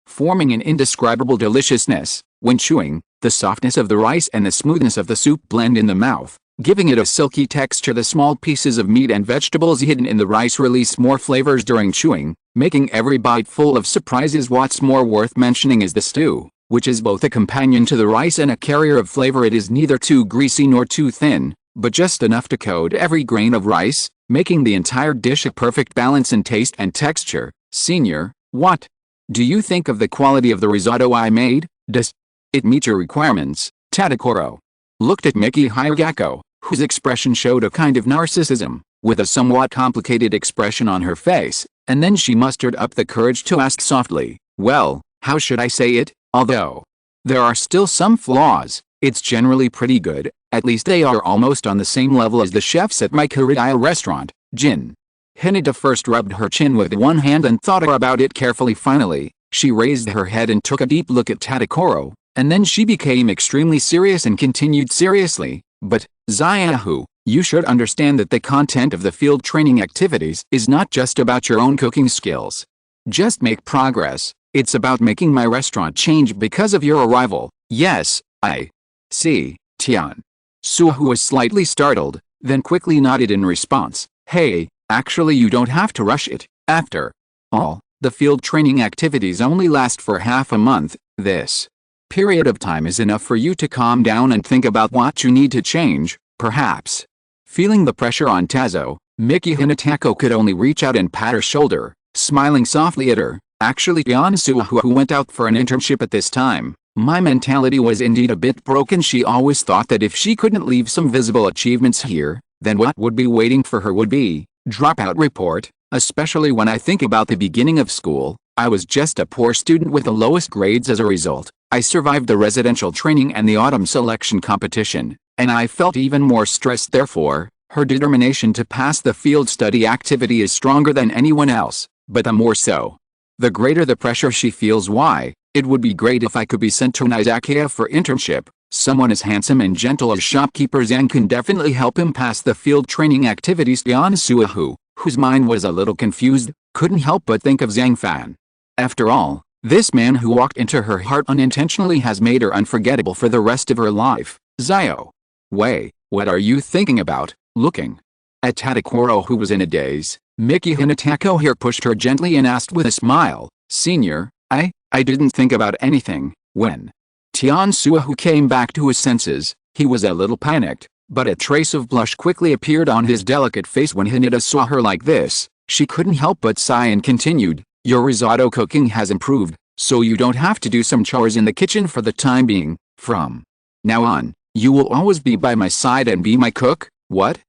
forming an indescribable deliciousness. When chewing, the softness of the rice and the smoothness of the soup blend in the mouth, giving it a silky texture. The small pieces of meat and vegetables hidden in the rice release more flavors during chewing, making every bite full of surprises. What's more worth mentioning is the stew, which is both a companion to the rice and a carrier of flavor. It is neither too greasy nor too thin, but just enough to coat every grain of rice, making the entire dish a perfect balance in taste and texture. Senior, what do you think of the quality of the risotto I made? Does it meet your requirements? Tadakoro looked at Miki Hiragako, whose expression showed a kind of narcissism, with a somewhat complicated expression on her face, and then she mustered up the courage to ask softly, well, how should I say it? Although there are still some flaws, it's generally pretty good. At least they are almost on the same level as the chefs at my Korean restaurant. Jin Hinata first rubbed her chin with one hand and thought about it carefully. Finally, she raised her head and took a deep look at Tadakoro, and then she became extremely serious and continued seriously, but, Zayahu, you should understand that the content of the field training activities is not just about your own cooking skills. Just make progress. It's about making my restaurant change because of your arrival. Yes, I see. Tian Suhu was slightly startled, then quickly nodded in response. Hey, actually you don't have to rush it. After all, the field training activities only last for half a month. This period of time is enough for you to calm down and think about what you need to change, perhaps. Feeling the pressure on Tazo, Miki Hinatako could only reach out and pat her shoulder, smiling softly at her. Actually, Yansuo, who went out for an internship at this time, my mentality was indeed a bit broken. She always thought that if she couldn't leave some visible achievements here, then what would be waiting for her would be dropout report, especially when I think about the beginning of school. I was just a poor student with the lowest grades. As a result, I survived the residential training and the autumn selection competition, and I felt even more stressed. Therefore, her determination to pass the field study activity is stronger than anyone else, but the more so, the greater the pressure she feels. Why? It would be great if I could be sent to an Izakaya for internship. Someone as handsome and gentle as shopkeeper Zhang can definitely help him pass the field training activities. Yansuo, whose mind was a little confused, couldn't help but think of Zhang Fan. After all, this man who walked into her heart unintentionally has made her unforgettable for the rest of her life. Zio. Wei, what are you thinking about? Looking at Tadakoro, who was in a daze, Miki Hinatako here pushed her gently and asked with a smile, Senior, I didn't think about anything. When Tiansuo, who came back to his senses, he was a little panicked, but a trace of blush quickly appeared on his delicate face when Hinata saw her like this. She couldn't help but sigh and continued, Your risotto cooking has improved, so you don't have to do some chores in the kitchen for the time being. From now on, you will always be by my side and be my cook. What?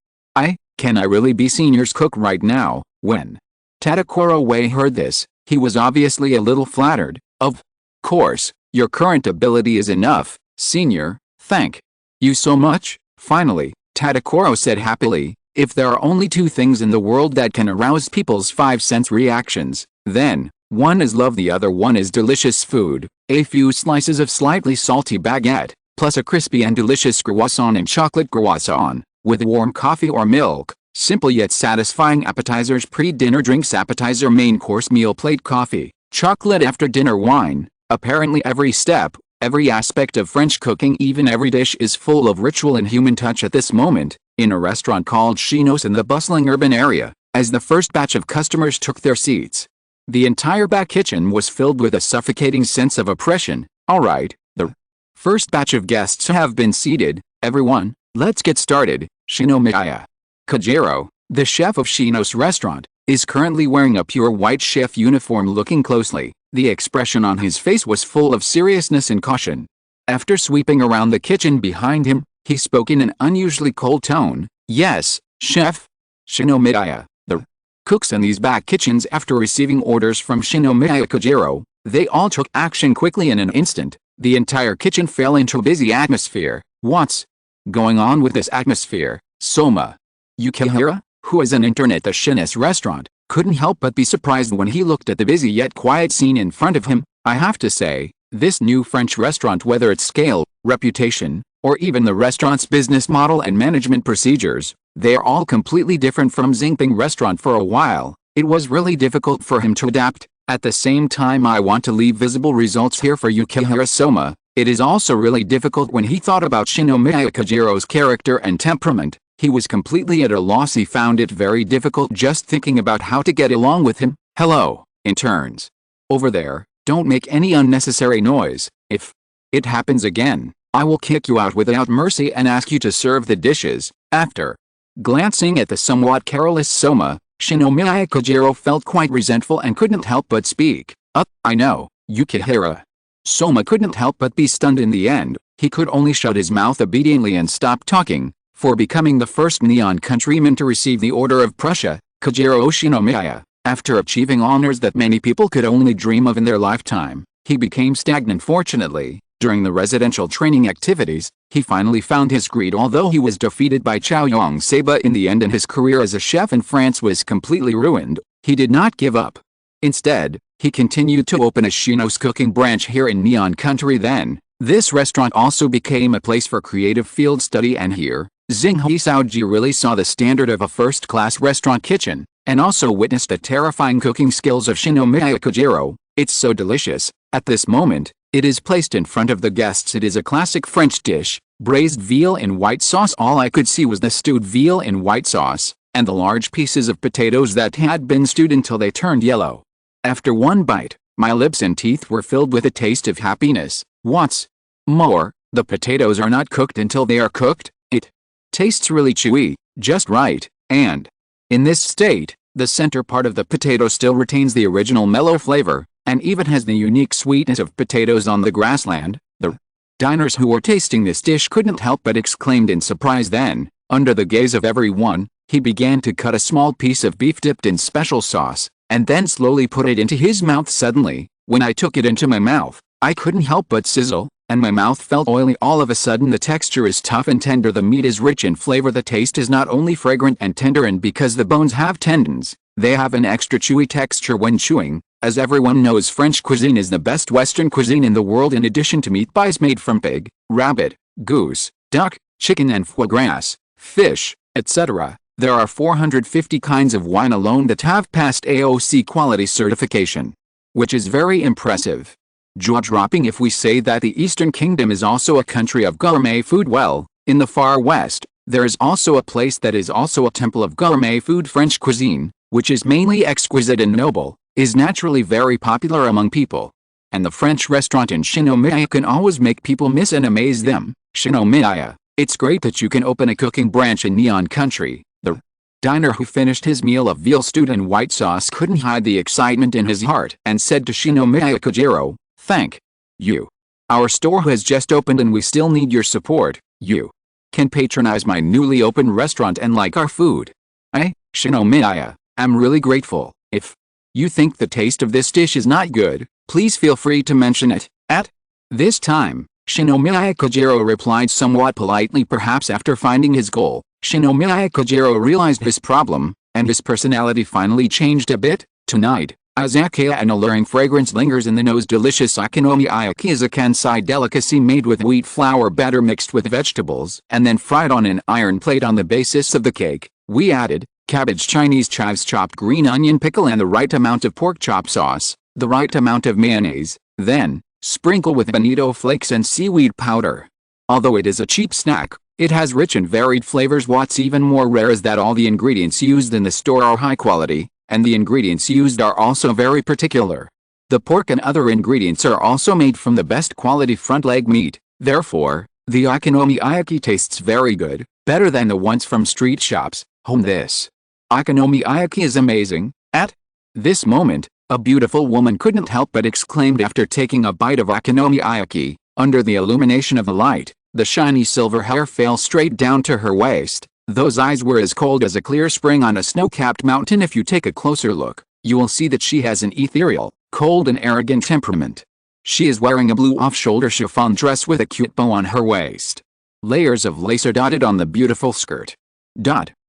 Can I really be Senior's cook right now? When Tadakoro Wei heard this, he was obviously a little flattered. Of course, your current ability is enough, Senior, thank you so much. Finally, Tadakoro said happily, if there are only two things in the world that can arouse people's 5-sense reactions, then, one is love, the other one is delicious food. A few slices of slightly salty baguette, plus a crispy and delicious croissant and chocolate croissant, with warm coffee or milk, simple yet satisfying appetizers, pre-dinner drinks, appetizer, main course, meal, plate, coffee, chocolate, after dinner wine. Apparently every step, every aspect of French cooking, even every dish, is full of ritual and human touch. At this moment, in a restaurant called Shinos in the bustling urban area, as the first batch of customers took their seats, the entire back kitchen was filled with a suffocating sense of oppression. Alright, the first batch of guests have been seated. Everyone, let's get started. Shinomiya Kajiro, the chef of Shinos restaurant, is currently wearing a pure white chef uniform. Looking closely, the expression on his face was full of seriousness and caution. After sweeping around the kitchen behind him, he spoke in an unusually cold tone. Yes, chef. Shinomiya, the cooks in these back kitchens, after receiving orders from Shinomiya Kajiro, they all took action quickly. In an instant, the entire kitchen fell into a busy atmosphere. What's going on with this atmosphere? Soma Yukihira, who is an intern at the Shinos restaurant, couldn't help but be surprised when he looked at the busy yet quiet scene in front of him. I have to say, this new French restaurant, whether its scale, reputation, or even the restaurant's business model and management procedures, they are all completely different from Xingping restaurant. For a while, it was really difficult for him to adapt. At the same time, I want to leave visible results here for Yukihira Soma. It is also really difficult when he thought about Shinomiya Kajiro's character and temperament. He was completely at a loss. He found it very difficult just thinking about how to get along with him. Hello, interns. Over there, don't make any unnecessary noise. If it happens again, I will kick you out without mercy and ask you to serve the dishes. After glancing at the somewhat careless Soma, Shinomiya Kajiro felt quite resentful and couldn't help but speak up. I know, Yukihira. Soma couldn't help but be stunned in the end. He could only shut his mouth obediently and stop talking. For becoming the first Neon countryman to receive the Order of Prussia, Kajiro Shinomiya, after achieving honors that many people could only dream of in their lifetime, he became stagnant. Fortunately, during the residential training activities, he finally found his greed. Although he was defeated by Chow Yong Seba in the end and his career as a chef in France was completely ruined, he did not give up. Instead, he continued to open a Shinos cooking branch here in Neon Country. Then, this restaurant also became a place for creative field study, and here, Xinghe Saoji really saw the standard of a first-class restaurant kitchen, and also witnessed the terrifying cooking skills of Shinomiya Kajiro. It's so delicious. At this moment, it is placed in front of the guests. It is a classic French dish, braised veal in white sauce. All I could see was the stewed veal in white sauce, and the large pieces of potatoes that had been stewed until they turned yellow. After one bite, my lips and teeth were filled with a taste of happiness. What's more, the potatoes are not cooked until they are cooked. It tastes really chewy, just right, and in this state, the center part of the potato still retains the original mellow flavor, and even has the unique sweetness of potatoes on the grassland. The diners who were tasting this dish couldn't help but exclaim in surprise. Then, under the gaze of everyone, he began to cut a small piece of beef dipped in special sauce, and then slowly put it into his mouth. Suddenly, when I took it into my mouth, I couldn't help but sizzle, and my mouth felt oily. All of a sudden the texture is tough and tender, the meat is rich in flavor, the taste is not only fragrant and tender, and because the bones have tendons, they have an extra chewy texture when chewing. As everyone knows, French cuisine is the best Western cuisine in the world. In addition to meat pies made from pig, rabbit, goose, duck, chicken and foie gras, fish, etc., there are 450 kinds of wine alone that have passed AOC quality certification, which is very impressive. Jaw-dropping if we say that the Eastern Kingdom is also a country of gourmet food. Well, in the far west, there is also a place that is also a temple of gourmet food. French cuisine, which is mainly exquisite and noble, is naturally very popular among people. And the French restaurant in Shinomiya can always make people miss and amaze them. Shinomiya, it's great that you can open a cooking branch in Neon Country. The diner who finished his meal of veal stew and white sauce couldn't hide the excitement in his heart and said to Shinomiya Kojiro, "Thank you. Our store has just opened and we still need your support. You can patronize my newly opened restaurant and like our food." Shinomiya, I'm really grateful. If you think the taste of this dish is not good, please feel free to mention it. At this time, Shinomiya Kojiro replied somewhat politely. Perhaps after finding his goal, Shinomiya Kojiro realized his problem, and his personality finally changed a bit. Tonight, Izakaya, an alluring fragrance lingers in the nose. Delicious okonomiyaki is a Kansai delicacy made with wheat flour batter mixed with vegetables and then fried on an iron plate. On the basis of the cake, we added cabbage, Chinese chives, chopped green onion pickle and the right amount of pork chop sauce, the right amount of mayonnaise, then sprinkle with bonito flakes and seaweed powder. Although it is a cheap snack, it has rich and varied flavors. What's even more rare is that all the ingredients used in the store are high quality, and the ingredients used are also very particular. The pork and other ingredients are also made from the best quality front leg meat. Therefore, the okonomiyaki tastes very good, better than the ones from street shops. This okonomiyaki is amazing. At this moment, a beautiful woman couldn't help but exclaim after taking a bite of okonomiyaki. Under the illumination of the light, the shiny silver hair fell straight down to her waist. Those eyes were as cold as a clear spring on a snow-capped mountain. If you take a closer look, you will see that she has an ethereal, cold and arrogant temperament. She is wearing a blue off-shoulder chiffon dress with a cute bow on her waist. Layers of lace are dotted on the beautiful skirt.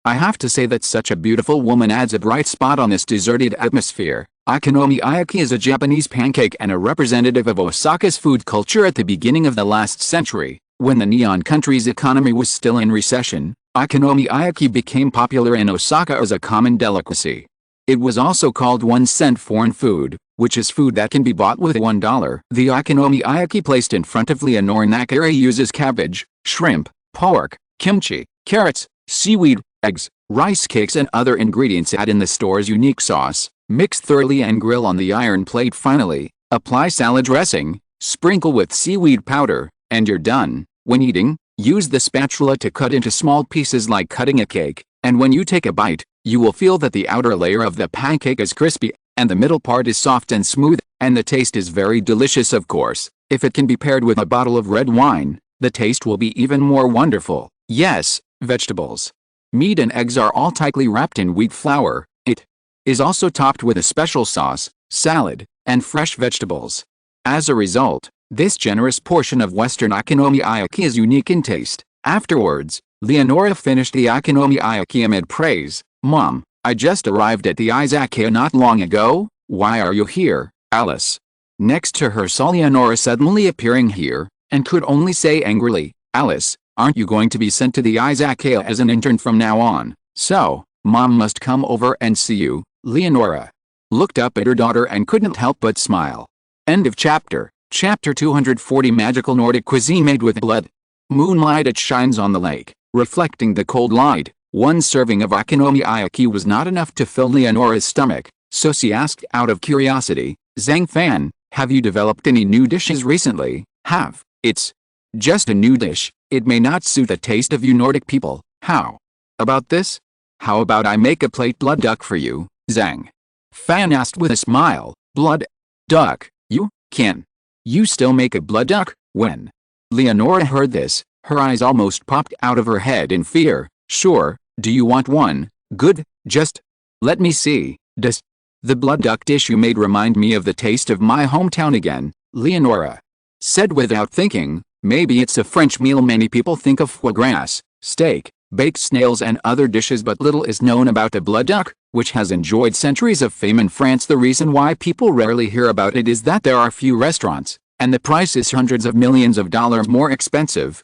I have to say that such a beautiful woman adds a bright spot on this deserted atmosphere. Okonomiyaki is a Japanese pancake and a representative of Osaka's food culture. At the beginning of the last century, when the Neon Country's economy was still in recession, okonomiyaki became popular in Osaka as a common delicacy. It was also called 1-cent foreign food, which is food that can be bought with $1. The okonomiyaki placed in front of Leonore Nakari uses cabbage, shrimp, pork, kimchi, carrots, seaweed, eggs, rice cakes and other ingredients. Add in the store's unique sauce, mix thoroughly and grill on the iron plate. Finally, apply salad dressing, sprinkle with seaweed powder, and you're done. When eating, use the spatula to cut into small pieces like cutting a cake, and when you take a bite, you will feel that the outer layer of the pancake is crispy, and the middle part is soft and smooth, and the taste is very delicious. Of course, if it can be paired with a bottle of red wine, the taste will be even more wonderful. Yes, vegetables, meat and eggs are all tightly wrapped in wheat flour. It is also topped with a special sauce, salad, and fresh vegetables. As a result, this generous portion of Western okonomiyaki is unique in taste. Afterwards, Leonora finished the okonomiyaki amid praise. "Mom, I just arrived at the Izakaya not long ago. Why are you here, Alice?" Next to her saw Leonora suddenly appearing here, and could only say angrily, "Alice, aren't you going to be sent to the Izakaya as an intern from now on? So, Mom must come over and see you." Leonora looked up at her daughter and couldn't help but smile. End of chapter. Chapter 240. Magical Nordic cuisine made with blood. Moonlight. It shines on the lake, reflecting the cold light. One serving of okonomiyaki was not enough to fill Leonora's stomach, so she asked out of curiosity, "Zhang Fan, have you developed any new dishes recently?" have. It's just a new dish. It may not suit the taste of you Nordic people. How about this? How about I make a plate blood duck for you? Zhang Fan asked with a smile. Blood duck? You can? You still make a blood duck? When Leonora heard this, her eyes almost popped out of her head in fear. Sure, do you want one? Good, just let me see. Does the blood duck dish you made remind me of the taste of my hometown again? Leonora said without thinking. Maybe it's a French meal. Many people think of foie gras, steak, baked snails and other dishes, but little is known about the blood duck, which has enjoyed centuries of fame in France. The reason why people rarely hear about it is that there are few restaurants, and the price is hundreds of millions of dollars more expensive.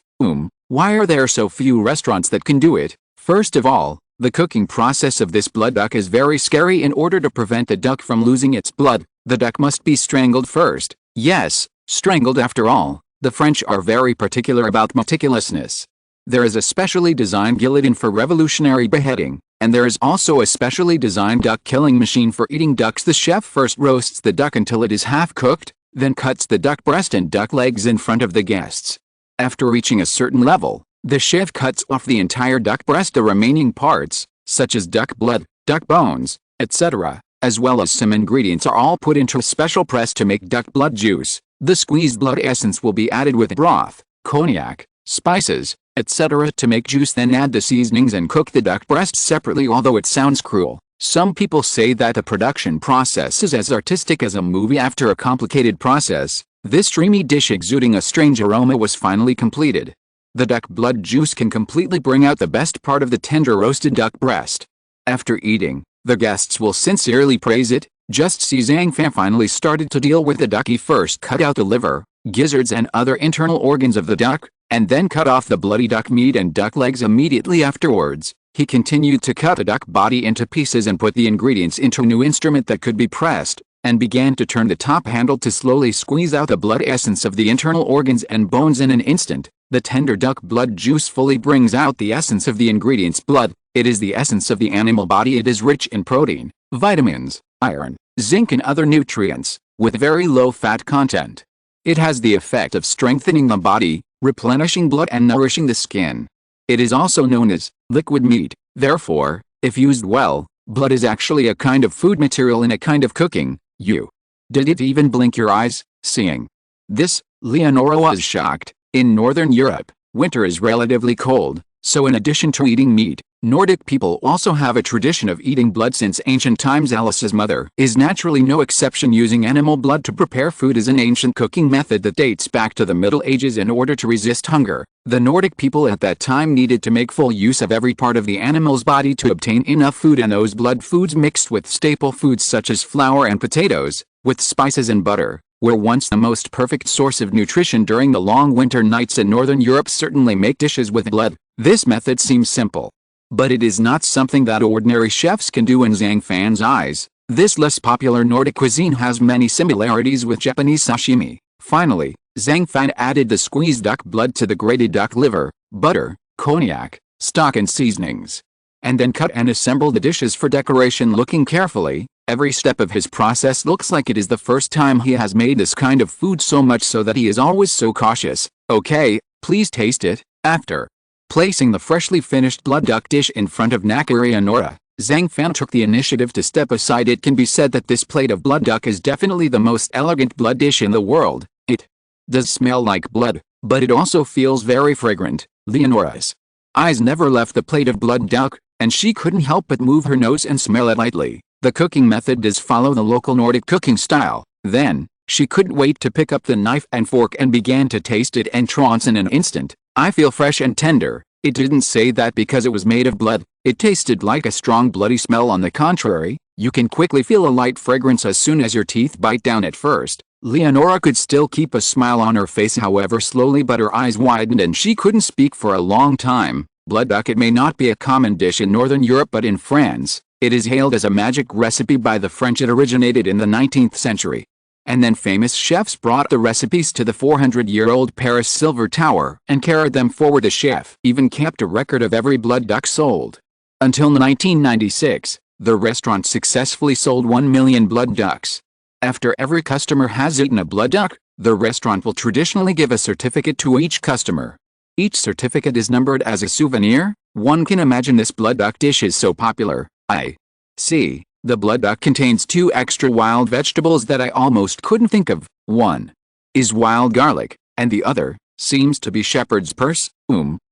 Why are there so few restaurants that can do it? First of all, the cooking process of this blood duck is very scary. In order to prevent the duck from losing its blood, the duck must be strangled first. Yes, strangled after all. The French are very particular about meticulousness. There is a specially designed guillotine for revolutionary beheading, and there is also a specially designed duck killing machine for eating ducks. The chef first roasts the duck until it is half cooked, then cuts the duck breast and duck legs in front of the guests. After reaching a certain level, the chef cuts off the entire duck breast. The remaining parts, such as duck blood, duck bones, etc., as well as some ingredients, are all put into a special press to make duck blood juice. The squeezed blood essence will be added with broth, cognac, spices, etc. to make juice. Then add the seasonings and cook the duck breast separately. Although it sounds cruel, some people say that the production process is as artistic as a movie. After a complicated process, this dreamy dish exuding a strange aroma was finally completed. The duck blood juice can completely bring out the best part of the tender roasted duck breast. After eating, the guests will sincerely praise it. Just see Zhang Fan finally started to deal with the duck. He first cut out the liver, gizzards and other internal organs of the duck, and then cut off the bloody duck meat and duck legs immediately afterwards. He continued to cut the duck body into pieces and put the ingredients into a new instrument that could be pressed, and began to turn the top handle to slowly squeeze out the blood essence of the internal organs and bones. In an instant, the tender duck blood juice fully brings out the essence of the ingredients. Blood, it is the essence of the animal body. It is rich in protein, vitamins, iron, zinc and other nutrients, with very low fat content. It has the effect of strengthening the body, replenishing blood and nourishing the skin. It is also known as liquid meat. Therefore, if used well, blood is actually a kind of food material in a kind of cooking. You didn't even blink your eyes, seeing this? Leonora was shocked. In Northern Europe, winter is relatively cold, so in addition to eating meat, Nordic people also have a tradition of eating blood since ancient times. Alice's mother is naturally no exception. Using animal blood to prepare food is an ancient cooking method that dates back to the Middle Ages. In order to resist hunger, the Nordic people at that time needed to make full use of every part of the animal's body to obtain enough food, and those blood foods mixed with staple foods such as flour and potatoes, with spices and butter, were once the most perfect source of nutrition during the long winter nights in Northern Europe. Certainly make dishes with blood. This method seems simple, but it is not something that ordinary chefs can do. In Zhang Fan's eyes, this less popular Nordic cuisine has many similarities with Japanese sashimi. Finally, Zhang Fan added the squeezed duck blood to the grated duck liver, butter, cognac, stock and seasonings, and then cut and assembled the dishes for decoration. Looking carefully, every step of his process looks like it is the first time he has made this kind of food, so much so that he is always so cautious. Okay, please taste it. After placing the freshly finished blood duck dish in front of Leonora, Zhang Fan took the initiative to step aside. It can be said that this plate of blood duck is definitely the most elegant blood dish in the world. It does smell like blood, but it also feels very fragrant. Leonora's eyes never left the plate of blood duck, and she couldn't help but move her nose and smell it lightly. The cooking method does follow the local Nordic cooking style. Then, she couldn't wait to pick up the knife and fork and began to taste it. Entrance in an instant. I feel fresh and tender. It didn't say that because it was made of blood. It tasted like a strong bloody smell. On the contrary, you can quickly feel a light fragrance as soon as your teeth bite down. At first, Leonora could still keep a smile on her face, however slowly, but her eyes widened and she couldn't speak for a long time. Blood duck, it may not be a common dish in Northern Europe, but in France, it is hailed as a magic recipe by the French. It originated in the 19th century. And then famous chefs brought the recipes to the 400-year-old Paris Silver Tower and carried them forward. The chef even kept a record of every blood duck sold. Until 1996, the restaurant successfully sold 1 million blood ducks. After every customer has eaten a blood duck, The restaurant will traditionally give a certificate to each customer. Each certificate is numbered as a souvenir. One can imagine this blood duck dish is so popular. I see. The blood duck contains 2 extra wild vegetables that I almost couldn't think of. One is wild garlic, and the other seems to be shepherd's purse.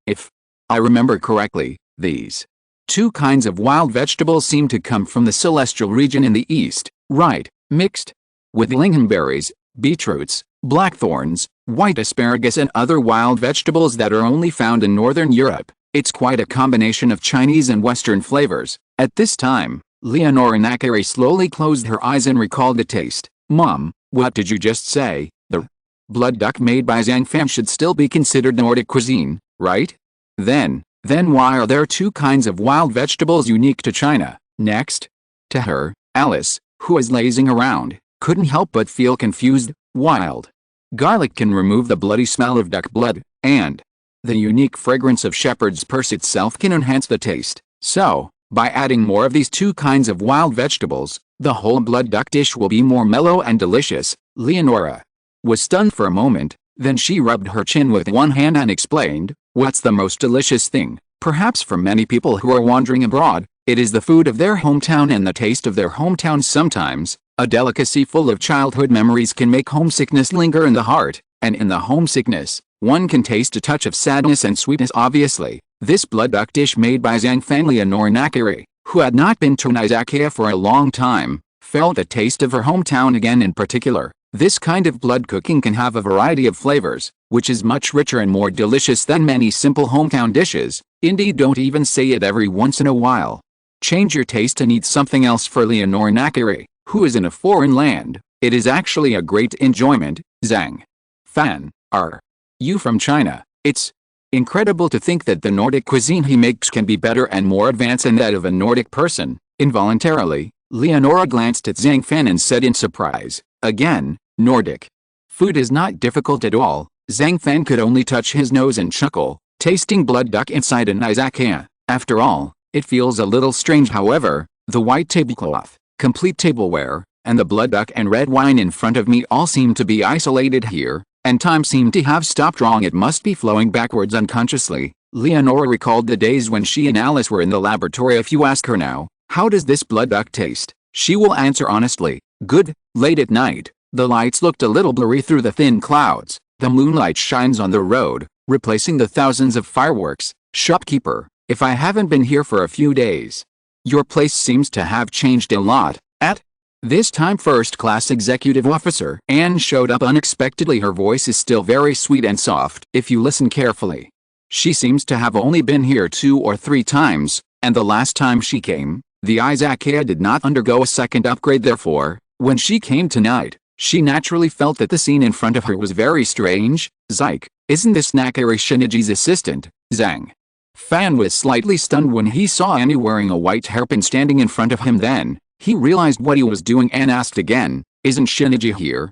If I remember correctly, these 2 kinds of wild vegetables seem to come from the celestial region in the east, right, mixed with lingonberries, beetroots, blackthorns, white asparagus and other wild vegetables that are only found in northern Europe. It's quite a combination of Chinese and Western flavors. At this time, Leonora Nakari slowly closed her eyes and recalled the taste. Mom, what did you just say? The blood duck made by Zhang Fan should still be considered Nordic cuisine, right? Then why are there 2 kinds of wild vegetables unique to China? Next to her, Alice, who was lazing around, couldn't help but feel confused. Wild garlic can remove the bloody smell of duck blood, and the unique fragrance of shepherd's purse itself can enhance the taste. So, by adding more of these 2 kinds of wild vegetables, the whole blood duck dish will be more mellow and delicious. Leonora was stunned for a moment, then she rubbed her chin with one hand and explained, what's the most delicious thing? Perhaps for many people who are wandering abroad, it is the food of their hometown and the taste of their hometown. Sometimes, a delicacy full of childhood memories can make homesickness linger in the heart, and in the homesickness, one can taste a touch of sadness and sweetness. Obviously, this blood duck dish made by Zhang Fan, Leonora Nakari, who had not been to an Izakaya for a long time, felt the taste of her hometown again. In particular, this kind of blood cooking can have a variety of flavors, which is much richer and more delicious than many simple hometown dishes. Indeed, don't even say it every once in a while. Change your taste and eat something else. For Leonora Nakari, who is in a foreign land, it is actually a great enjoyment. Zhang Fan, are you from China? It's incredible to think that the Nordic cuisine he makes can be better and more advanced than that of a Nordic person. Involuntarily, Leonora glanced at Zhang Fan and said in surprise, again, Nordic food is not difficult at all. Zhang Fan could only touch his nose and chuckle, tasting blood duck inside an izakaya. After all, it feels a little strange. However, the white tablecloth, complete tableware, and the blood duck and red wine in front of me all seem to be isolated here, and time seemed to have stopped drawing. It must be flowing backwards unconsciously. Leonora recalled the days when she and Alice were in the laboratory. If you ask her now, how does this blood duck taste? She will answer honestly, good. Late at night, the lights looked a little blurry through the thin clouds. The moonlight shines on the road, replacing the thousands of fireworks. Shopkeeper, if I haven't been here for a few days, your place seems to have changed a lot. At this time, first-class executive officer Anne showed up unexpectedly. Her voice is still very sweet and soft. If you listen carefully, she seems to have only been here 2 or 3 times, and the last time she came, the izakaya did not undergo a second upgrade. Therefore, when she came tonight, she naturally felt that the scene in front of her was very strange. Zyke, isn't this Nakari Shiniji's assistant? Zhang Fan was slightly stunned when he saw Annie wearing a white hairpin standing in front of him. Then he realized what he was doing and asked again, isn't Shiniji here?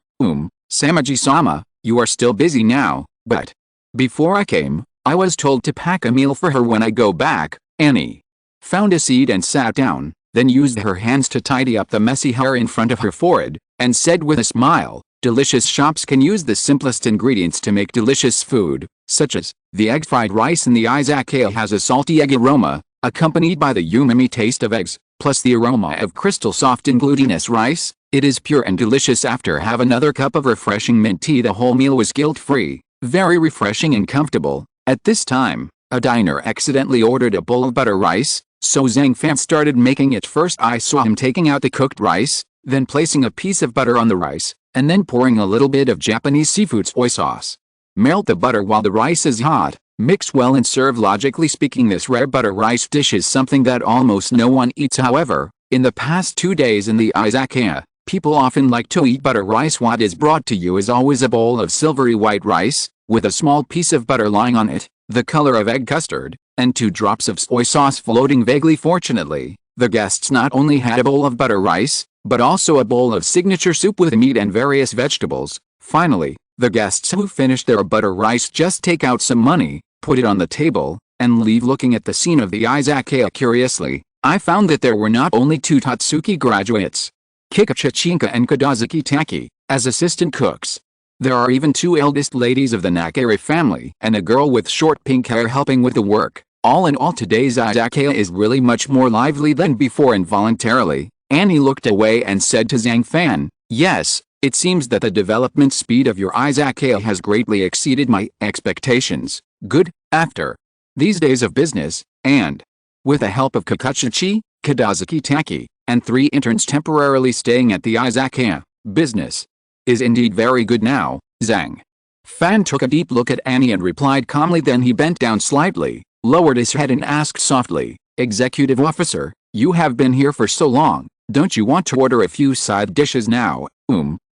Samaji-sama, you are still busy now, but before I came, I was told to pack a meal for her when I go back. Annie found a seat and sat down, then used her hands to tidy up the messy hair in front of her forehead, and said with a smile, delicious shops can use the simplest ingredients to make delicious food, such as the egg fried rice in the izakaya has a salty egg aroma, accompanied by the umami taste of eggs, plus the aroma of crystal soft and glutinous rice. It is pure and delicious. After have another cup of refreshing mint tea. The whole meal was guilt-free, very refreshing and comfortable. At this time, a diner accidentally ordered a bowl of butter rice, so Zhang Fan started making it. First I saw him taking out the cooked rice, then placing a piece of butter on the rice, and then pouring a little bit of Japanese seafood soy sauce. Melt the butter while the rice is hot, mix well and serve. Logically speaking, this rare butter rice dish is something that almost no one eats. However, in the past 2 days in the izakaya, people often like to eat butter rice. What is brought to you is always a bowl of silvery white rice, with a small piece of butter lying on it, the color of egg custard, and 2 drops of soy sauce floating vaguely. Fortunately, the guests not only had a bowl of butter rice, but also a bowl of signature soup with meat and various vegetables. Finally, the guests who finished their butter rice just take out some money, put it on the table, and leave. Looking at the scene of the izakaya curiously, I found that there were not only 2 Tatsuki graduates, Kikuchi Chinka and Kadazuki Taki, as assistant cooks. There are even two eldest ladies of the Nakari family and a girl with short pink hair helping with the work. All in all, today's Izakaya is really much more lively than before. Involuntarily, Annie looked away and said to Zhang Fan, "Yes, it seems that the development speed of your Izakaya has greatly exceeded my expectations. Good." After these days of business, and with the help of Kikuchichi, Kadazaki Taki, and 3 interns temporarily staying at the Izakaya, business is indeed very good now. Zhang Fan took a deep look at Annie and replied calmly. Then he bent down slightly, lowered his head and asked softly, "Executive officer, you have been here for so long, don't you want to order a few side dishes now?"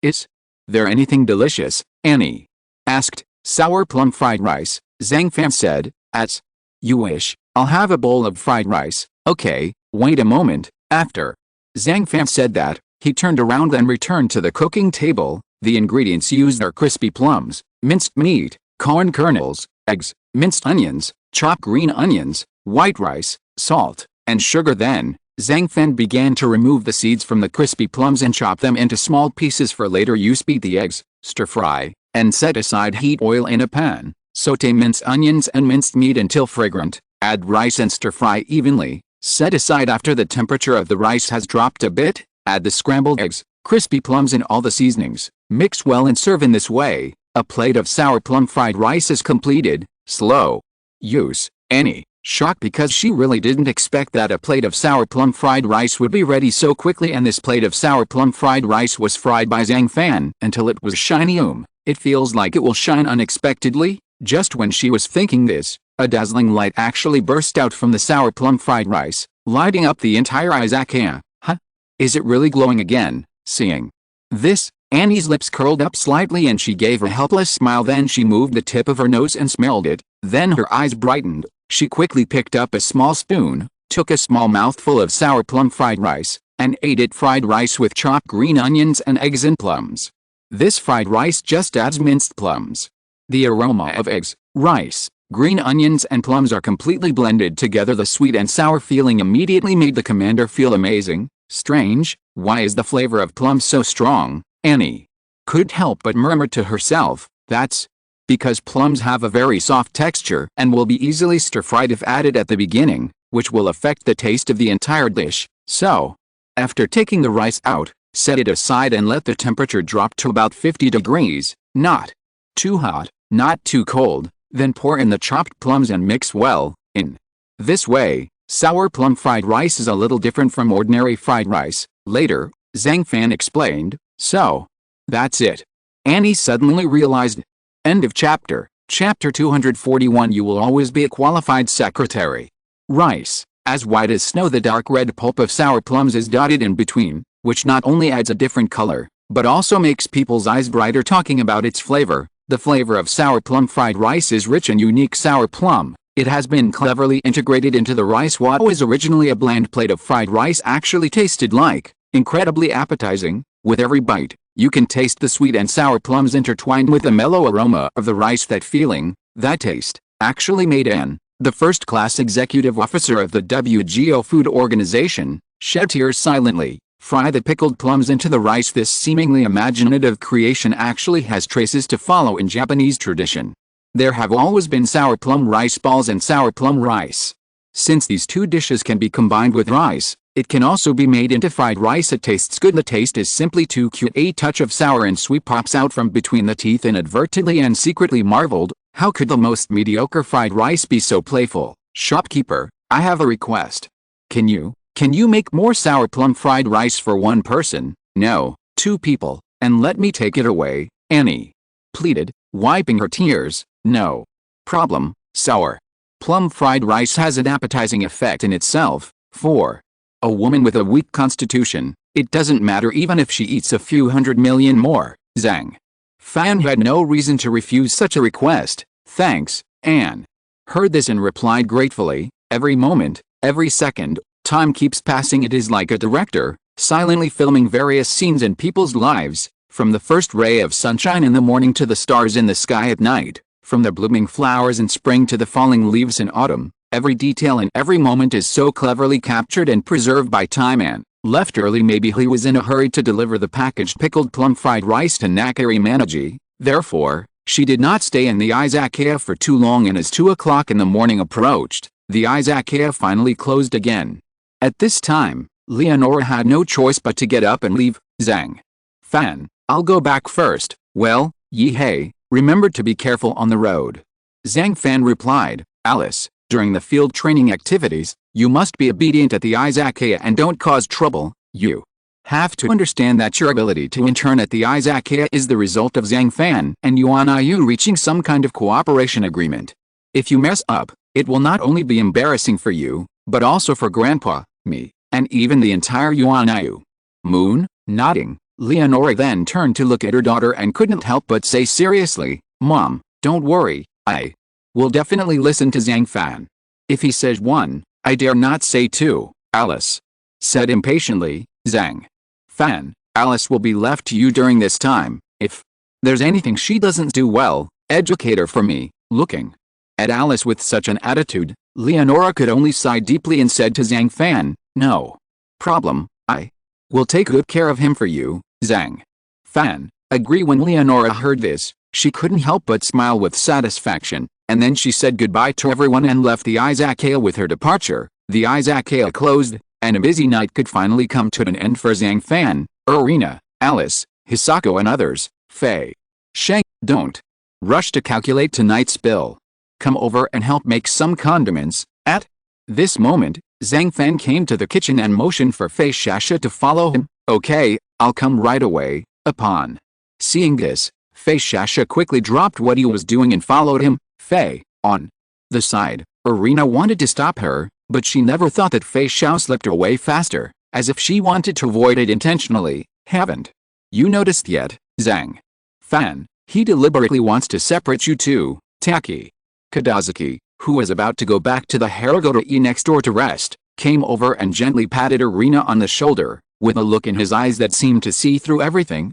Is there anything delicious?" Annie asked. "Sour plum fried rice," Zhang Fan said. "As you wish, I'll have a bowl of fried rice." "Okay, wait a moment." After Zhang Fan said that, he turned around and returned to the cooking table. The ingredients used are crispy plums, minced meat, corn kernels, eggs, minced onions, chopped green onions, white rice, salt, and sugar. Then Zhang Fan began to remove the seeds from the crispy plums and chop them into small pieces for later use. Beat the eggs, stir-fry, and set aside. Heat oil in a pan. Sauté minced onions and minced meat until fragrant. Add rice and stir-fry evenly. Set aside. After the temperature of the rice has dropped a bit, add the scrambled eggs, crispy plums and all the seasonings. Mix well and serve. In this way, a plate of sour plum fried rice is completed. Slow use. Annie shocked because she really didn't expect that a plate of sour plum fried rice would be ready so quickly, and this plate of sour plum fried rice was fried by Zhang Fan until it was shiny. It feels like it will shine unexpectedly. Just when she was thinking this, a dazzling light actually burst out from the sour plum fried rice, lighting up the entire Izakaya. "Huh? Is it really glowing again?" Seeing this, Annie's lips curled up slightly and she gave a helpless smile. Then she moved the tip of her nose and smelled it. Then her eyes brightened. She quickly picked up a small spoon, took a small mouthful of sour plum fried rice, and ate it. Fried rice with chopped green onions and eggs and plums. This fried rice just adds minced plums. The aroma of eggs, rice, green onions and plums are completely blended together. The sweet and sour feeling immediately made the commander feel amazing. Strange, why is the flavor of plums so strong? Annie couldn't help but murmur to herself, "That's because plums have a very soft texture and will be easily stir-fried if added at the beginning, which will affect the taste of the entire dish." So, after taking the rice out, set it aside and let the temperature drop to about 50 degrees, not too hot, not too cold. Then pour in the chopped plums and mix well. In this way, sour plum fried rice is a little different from ordinary fried rice. Later, Zhang Fan explained, "So, that's it." Annie suddenly realized. End of chapter. Chapter 241. You will always be a qualified secretary. Rice, as white as snow. The dark red pulp of sour plums is dotted in between, which not only adds a different color, but also makes people's eyes brighter. Talking about its flavor, the flavor of sour plum fried rice is rich and unique. Sour plum, it has been cleverly integrated into the rice. What was originally a bland plate of fried rice actually tasted like incredibly appetizing. With every bite, you can taste the sweet and sour plums intertwined with the mellow aroma of the rice. That feeling, that taste, actually made Anne, the first-class executive officer of the WGO Food Organization, shed tears silently. Fry the pickled plums into the rice. This seemingly imaginative creation actually has traces to follow in Japanese tradition. There have always been sour plum rice balls and sour plum rice. Since these two dishes can be combined with rice, it can also be made into fried rice. It tastes good. The taste is simply too cute. A touch of sour and sweet pops out from between the teeth. Inadvertently and secretly marveled, how could the most mediocre fried rice be so playful? "Shopkeeper, I have a request. Can you make more sour plum fried rice for one person?" "No, 2 people, and let me take it away," Annie pleaded, wiping her tears. "No problem, sour plum fried rice has an appetizing effect in itself. For a woman with a weak constitution, it doesn't matter even if she eats a few 100 million more." Zhang Fan had no reason to refuse such a request. "Thanks." Anne heard this and replied gratefully, "Every moment, every second, time keeps passing." It is like a director, silently filming various scenes in people's lives, from the first ray of sunshine in the morning to the stars in the sky at night, from the blooming flowers in spring to the falling leaves in autumn. Every detail and every moment is so cleverly captured and preserved by time. And left early. Maybe he was in a hurry to deliver the packaged pickled plum fried rice to Nakari Manaji, Therefore, she did not stay in the izakaya for too long, and as 2 o'clock in the morning approached, the izakaya finally closed again. At this time, Leonora had no choice but to get up and leave. Zhang Fan, I'll go back first. Well, hey, remember to be careful on the road. Zhang Fan replied, Alice, during the field training activities, you must be obedient at the izakaya and don't cause trouble. You have to understand that your ability to intern at the izakaya is the result of Zhang Fan and Yuan Yu reaching some kind of cooperation agreement. If you mess up, it will not only be embarrassing for you, but also for Grandpa, me, and even the entire Yuan Yu. Moon, nodding, Leonora then turned to look at her daughter and couldn't help but say seriously, Mom, don't worry, I will definitely listen to Zhang Fan. If he says 1, I dare not say 2, Alice said impatiently. Zhang Fan, Alice will be left to you during this time. If there's anything she doesn't do well, educate her for me. Looking at Alice with such an attitude, Leonora could only sigh deeply and said to Zhang Fan, no problem, I will take good care of him for you. Zhang Fan agreed. When Leonora heard this, she couldn't help but smile with satisfaction, and then she said goodbye to everyone and left the izakaya. With her departure, the izakaya closed, and a busy night could finally come to an end for Zhang Fan, Irina, Alice, Hisako and others. Fei Sheng, don't rush to calculate tonight's bill. Come over and help make some condiments. At this moment, Zhang Fan came to the kitchen and motioned for Fei Shasha to follow him. Okay, I'll come right away. Upon seeing this, Fei Shasha quickly dropped what he was doing and followed him. Fei, on the side, Irina wanted to stop her, but she never thought that Fei Xiao slipped away faster, as if she wanted to avoid it intentionally. Haven't you noticed yet, Zhang Fan? He deliberately wants to separate you two. Taki Kadazuki, who was about to go back to the Haragoto-e next door to rest, came over and gently patted Irina on the shoulder, with a look in his eyes that seemed to see through everything.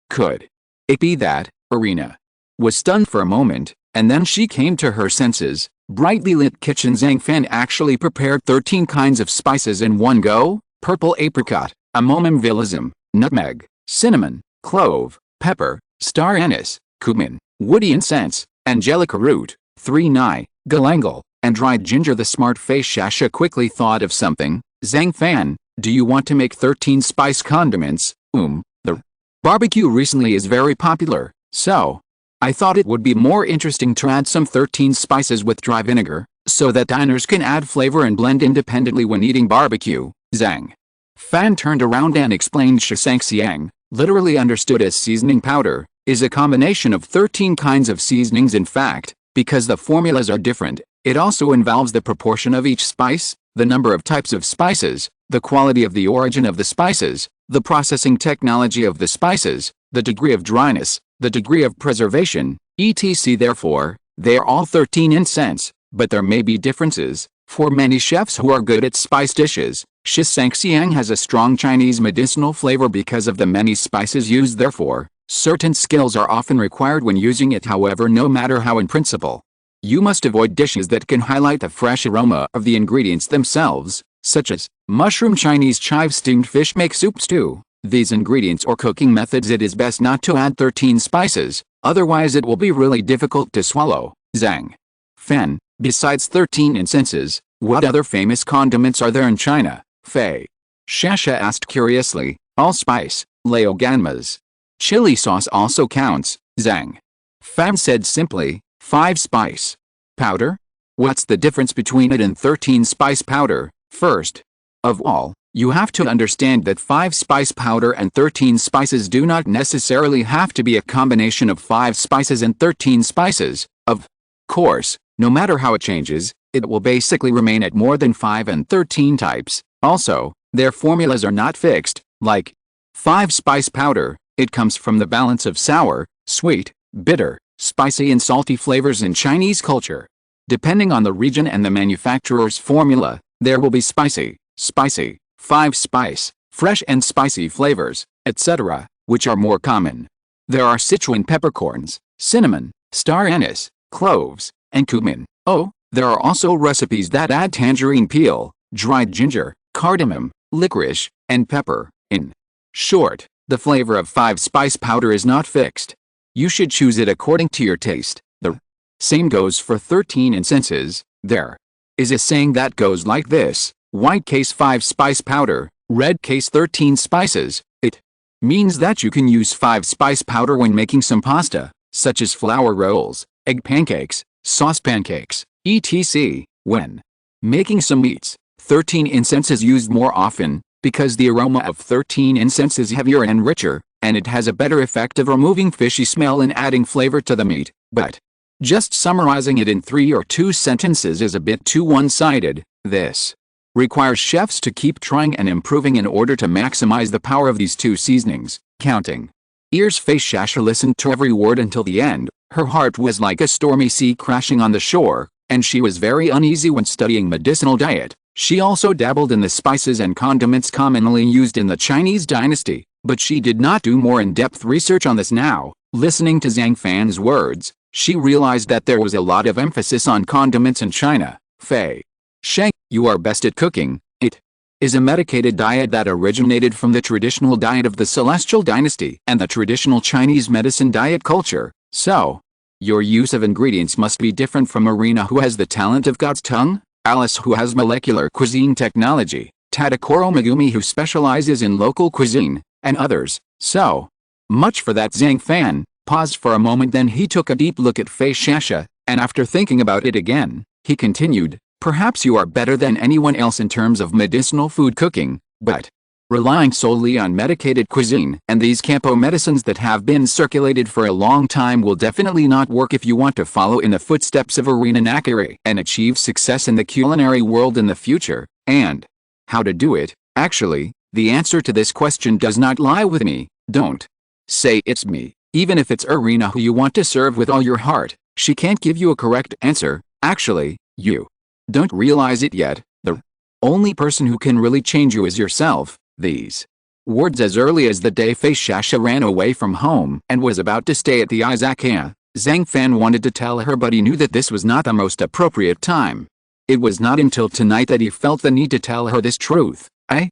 Could it be that? Irina was stunned for a moment, and then she came to her senses. Brightly lit kitchen. Zhang Fan actually prepared 13 kinds of spices in one go: purple apricot, amomimvilism, nutmeg, cinnamon, clove, pepper, star anise, cumin, woody incense, angelica root, 3 nai, galangal, and dried ginger. The smart Fei Shasha quickly thought of something. Zhang Fan, do you want to make 13 spice condiments? The barbecue recently is very popular, so I thought it would be more interesting to add some 13 spices with dry vinegar, so that diners can add flavor and blend independently when eating barbecue. Zhang Fan turned around and explained Shisangxiang, literally understood as seasoning powder, is a combination of 13 kinds of seasonings. In fact, because the formulas are different, it also involves the proportion of each spice, the number of types of spices, the quality of the origin of the spices, the processing technology of the spices, the degree of dryness, the degree of preservation, etc. Therefore, they are all 13 in sense, but there may be differences. For many chefs who are good at spice dishes, Shisangxiang has a strong Chinese medicinal flavor because of the many spices used. Therefore, certain skills are often required when using it. However, no matter how in principle, you must avoid dishes that can highlight the fresh aroma of the ingredients themselves, such as mushroom Chinese chive steamed fish make soup stew. These ingredients or cooking methods, it is best not to add 13 spices, otherwise it will be really difficult to swallow. Zhang Fan, besides 13 incenses, what other famous condiments are there in China? Fei Shasha asked curiously. Allspice, Laoganmas. Chili sauce also counts, Zhang Fan said simply. 5 spice powder? What's the difference between it and 13 spice powder? First of all, you have to understand that 5 spice powder and 13 spices do not necessarily have to be a combination of 5 spices and 13 spices. Of course, no matter how it changes, it will basically remain at more than 5 and 13 types. Also, their formulas are not fixed. Like 5 spice powder, it comes from the balance of sour, sweet, bitter, spicy and salty flavors in Chinese culture. Depending on the region and the manufacturer's formula, there will be spicy, 5 spice, fresh and spicy flavors, etc., which are more common. There are Sichuan peppercorns, cinnamon, star anise, cloves, and cumin. There are also recipes that add tangerine peel, dried ginger, cardamom, licorice, and pepper. In short, the flavor of 5 spice powder is not fixed. You should choose it according to your taste. The same goes for 13 incenses. There is a saying that goes like this: white case 5 spice powder, red case 13 spices. It means that you can use 5 spice powder when making some pasta, such as flour rolls, egg pancakes, sauce pancakes, etc. When making some meats, 13 incense is used more often, because the aroma of 13 incense is heavier and richer, and it has a better effect of removing fishy smell and adding flavor to the meat. But just summarizing it in 3 or 2 sentences is a bit too one-sided. This requires chefs to keep trying and improving in order to maximize the power of these 2 seasonings. Counting ears. Fei Shasha listened to every word until the end. Her heart was like a stormy sea crashing on the shore, and she was very uneasy when studying medicinal diet. She also dabbled in the spices and condiments commonly used in the Chinese dynasty, but she did not do more in-depth research on this now. Listening to Zhang Fan's words, she realized that there was a lot of emphasis on condiments in China. Fei Sheng, you are best at cooking. It is a medicated diet that originated from the traditional diet of the Celestial Dynasty and the traditional Chinese medicine diet culture. So, your use of ingredients must be different from Marina, who has the talent of God's tongue, Alice, who has molecular cuisine technology, Tadakoro Megumi, who specializes in local cuisine, and others. So much for that. Zhang Fan paused for a moment, then he took a deep look at Fei Shasha, and after thinking about it again, he continued, perhaps you are better than anyone else in terms of medicinal food cooking, but relying solely on medicated cuisine and these campo medicines that have been circulated for a long time will definitely not work if you want to follow in the footsteps of Irina Nakari and achieve success in the culinary world in the future. And how to do it? Actually, the answer to this question does not lie with me. Don't say it's me. Even if it's Irina who you want to serve with all your heart, she can't give you a correct answer. Actually, you don't realize it yet. The only person who can really change you is yourself. These words as early as the day Fei Shasha ran away from home and was about to stay at the Izakaya, Zhang Fan wanted to tell her, but he knew that this was not the most appropriate time. It was not until tonight that he felt the need to tell her this truth. I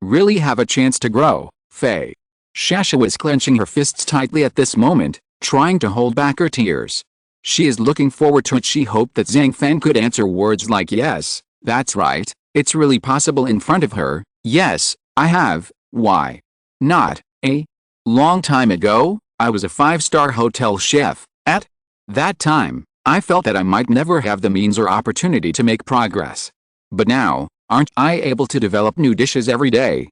really have a chance to grow. Fei Shasha was clenching her fists tightly at this moment, trying to hold back her tears. She is looking forward to it. She hoped that Zhang Fan could answer words like yes, that's right. It's really possible in front of her. Yes, I have. Why not? A long time ago, I was a 5-star hotel chef. At that time, I felt that I might never have the means or opportunity to make progress. But now, aren't I able to develop new dishes every day?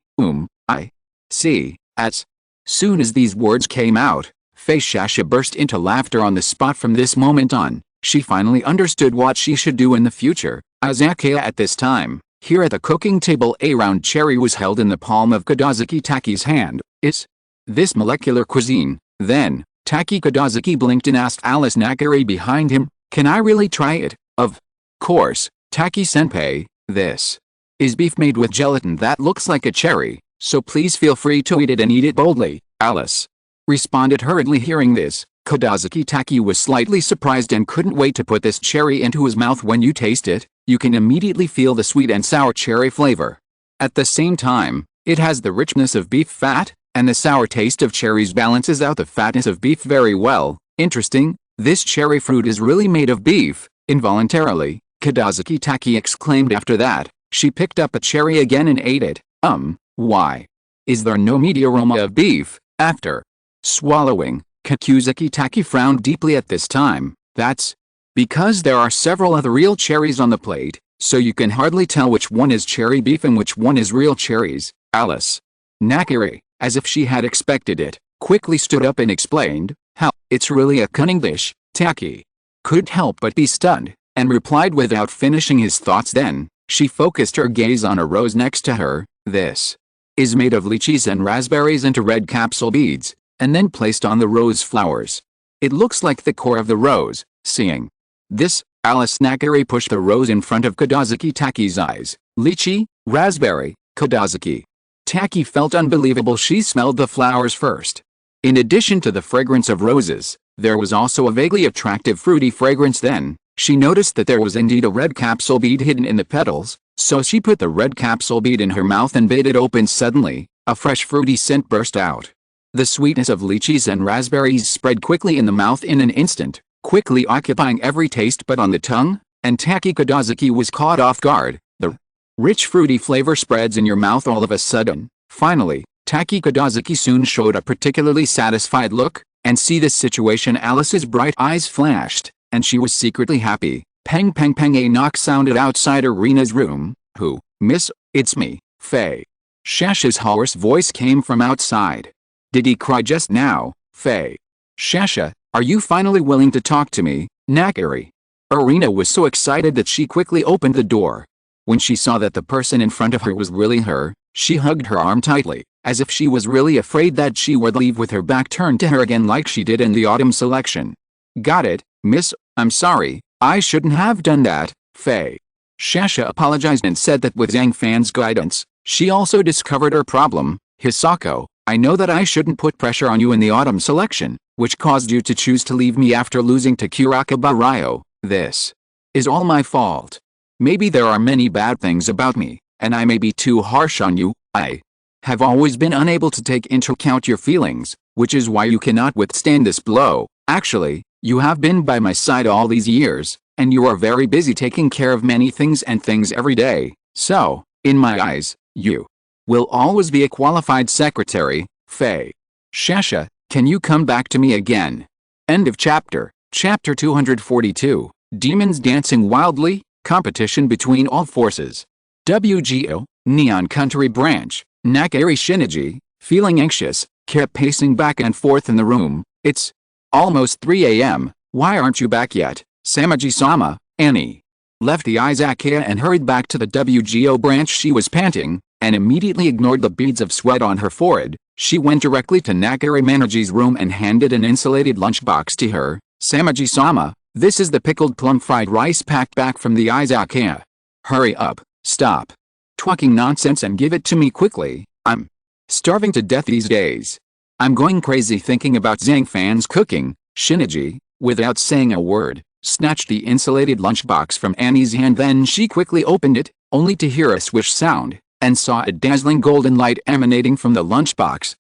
I see. As soon as these words came out, Fei Shasha burst into laughter on the spot. From this moment on, she finally understood what she should do in the future. Izakaya at this time. Here at the cooking table, a round cherry was held in the palm of Kadazuki Taki's hand. Is this molecular cuisine? Then, Taki Kadazuki blinked and asked Alice Nakari behind him, can I really try it? Of course, Taki-senpai. This is beef made with gelatin that looks like a cherry, so please feel free to eat it and eat it boldly. Alice responded hurriedly. Hearing this, Kadazuki Taki was slightly surprised and couldn't wait to put this cherry into his mouth. When you taste it, you can immediately feel the sweet and sour cherry flavor. At the same time, it has the richness of beef fat, and the sour taste of cherries balances out the fatness of beef very well. Interesting, this cherry fruit is really made of beef. Involuntarily, Kadazuki Taki exclaimed. After that, she picked up a cherry again and ate it. Why is there no meaty aroma of beef? After swallowing, Kadazuki Taki frowned deeply at this time. That's because there are several other real cherries on the plate, so you can hardly tell which one is cherry beef and which one is real cherries. Alice Nakari, as if she had expected it, quickly stood up and explained, how, it's really a cunning dish. Taki couldn't help but be stunned, and replied without finishing his thoughts. Then, she focused her gaze on a rose next to her. This is made of lychees and raspberries into red capsule beads, and then placed on the rose flowers. It looks like the core of the rose. Seeing this, Alice Nakari pushed the rose in front of Kadazuki Taki's eyes. Lychee, raspberry. Kadazuki Taki felt unbelievable. She smelled the flowers first. In addition to the fragrance of roses, there was also a vaguely attractive fruity fragrance. Then, she noticed that there was indeed a red capsule bead hidden in the petals, so she put the red capsule bead in her mouth and bit it open. Suddenly, a fresh fruity scent burst out. The sweetness of lychees and raspberries spread quickly in the mouth in an instant, quickly occupying every taste bud on the tongue, and Takikadazaki was caught off guard. The rich fruity flavor spreads in your mouth all of a sudden. Finally, Takikadazaki soon showed a particularly satisfied look, and see this situation Alice's bright eyes flashed, and she was secretly happy. Peng peng peng, a knock sounded outside Arena's room. Who? Miss, it's me, Faye. Shasha's hoarse voice came from outside. Did he cry just now, Faye? Shasha, are you finally willing to talk to me, Nakari? Arena was so excited that she quickly opened the door. When she saw that the person in front of her was really her, she hugged her arm tightly, as if she was really afraid that she would leave with her back turned to her again like she did in the autumn selection. Got it, miss, I'm sorry, I shouldn't have done that, Faye. Shasha apologized and said that with Zhang Fan's guidance, she also discovered her problem. Hisako, I know that I shouldn't put pressure on you in the autumn selection, which caused you to choose to leave me after losing to Kurakawa Ryo. This is all my fault. Maybe there are many bad things about me, and I may be too harsh on you. I have always been unable to take into account your feelings, which is why you cannot withstand this blow. Actually, you have been by my side all these years, and you are very busy taking care of many things and things every day. So, in my eyes, you will always be a qualified secretary, Faye. Shasha, can you come back to me again? End of chapter. Chapter 242, Demons Dancing Wildly, Competition Between All Forces. WGO, Neon Country Branch, Nakari Shinichi, feeling anxious, kept pacing back and forth in the room. It's almost 3 a.m., why aren't you back yet, Samaji-sama? Annie left the Izakaya and hurried back to the WGO branch. She was panting, and immediately ignored the beads of sweat on her forehead. She went directly to Nakari Manaji's room and handed an insulated lunchbox to her. Samaji-sama, this is the pickled plum fried rice packed back from the Izakaya. Hurry up, stop talking nonsense and give it to me quickly. I'm starving to death these days. I'm going crazy thinking about Zhang Fan's cooking. Shinichi, without saying a word, snatched the insulated lunchbox from Annie's hand. Then she quickly opened it, only to hear a swish sound, and saw a dazzling golden light emanating from the lunchbox.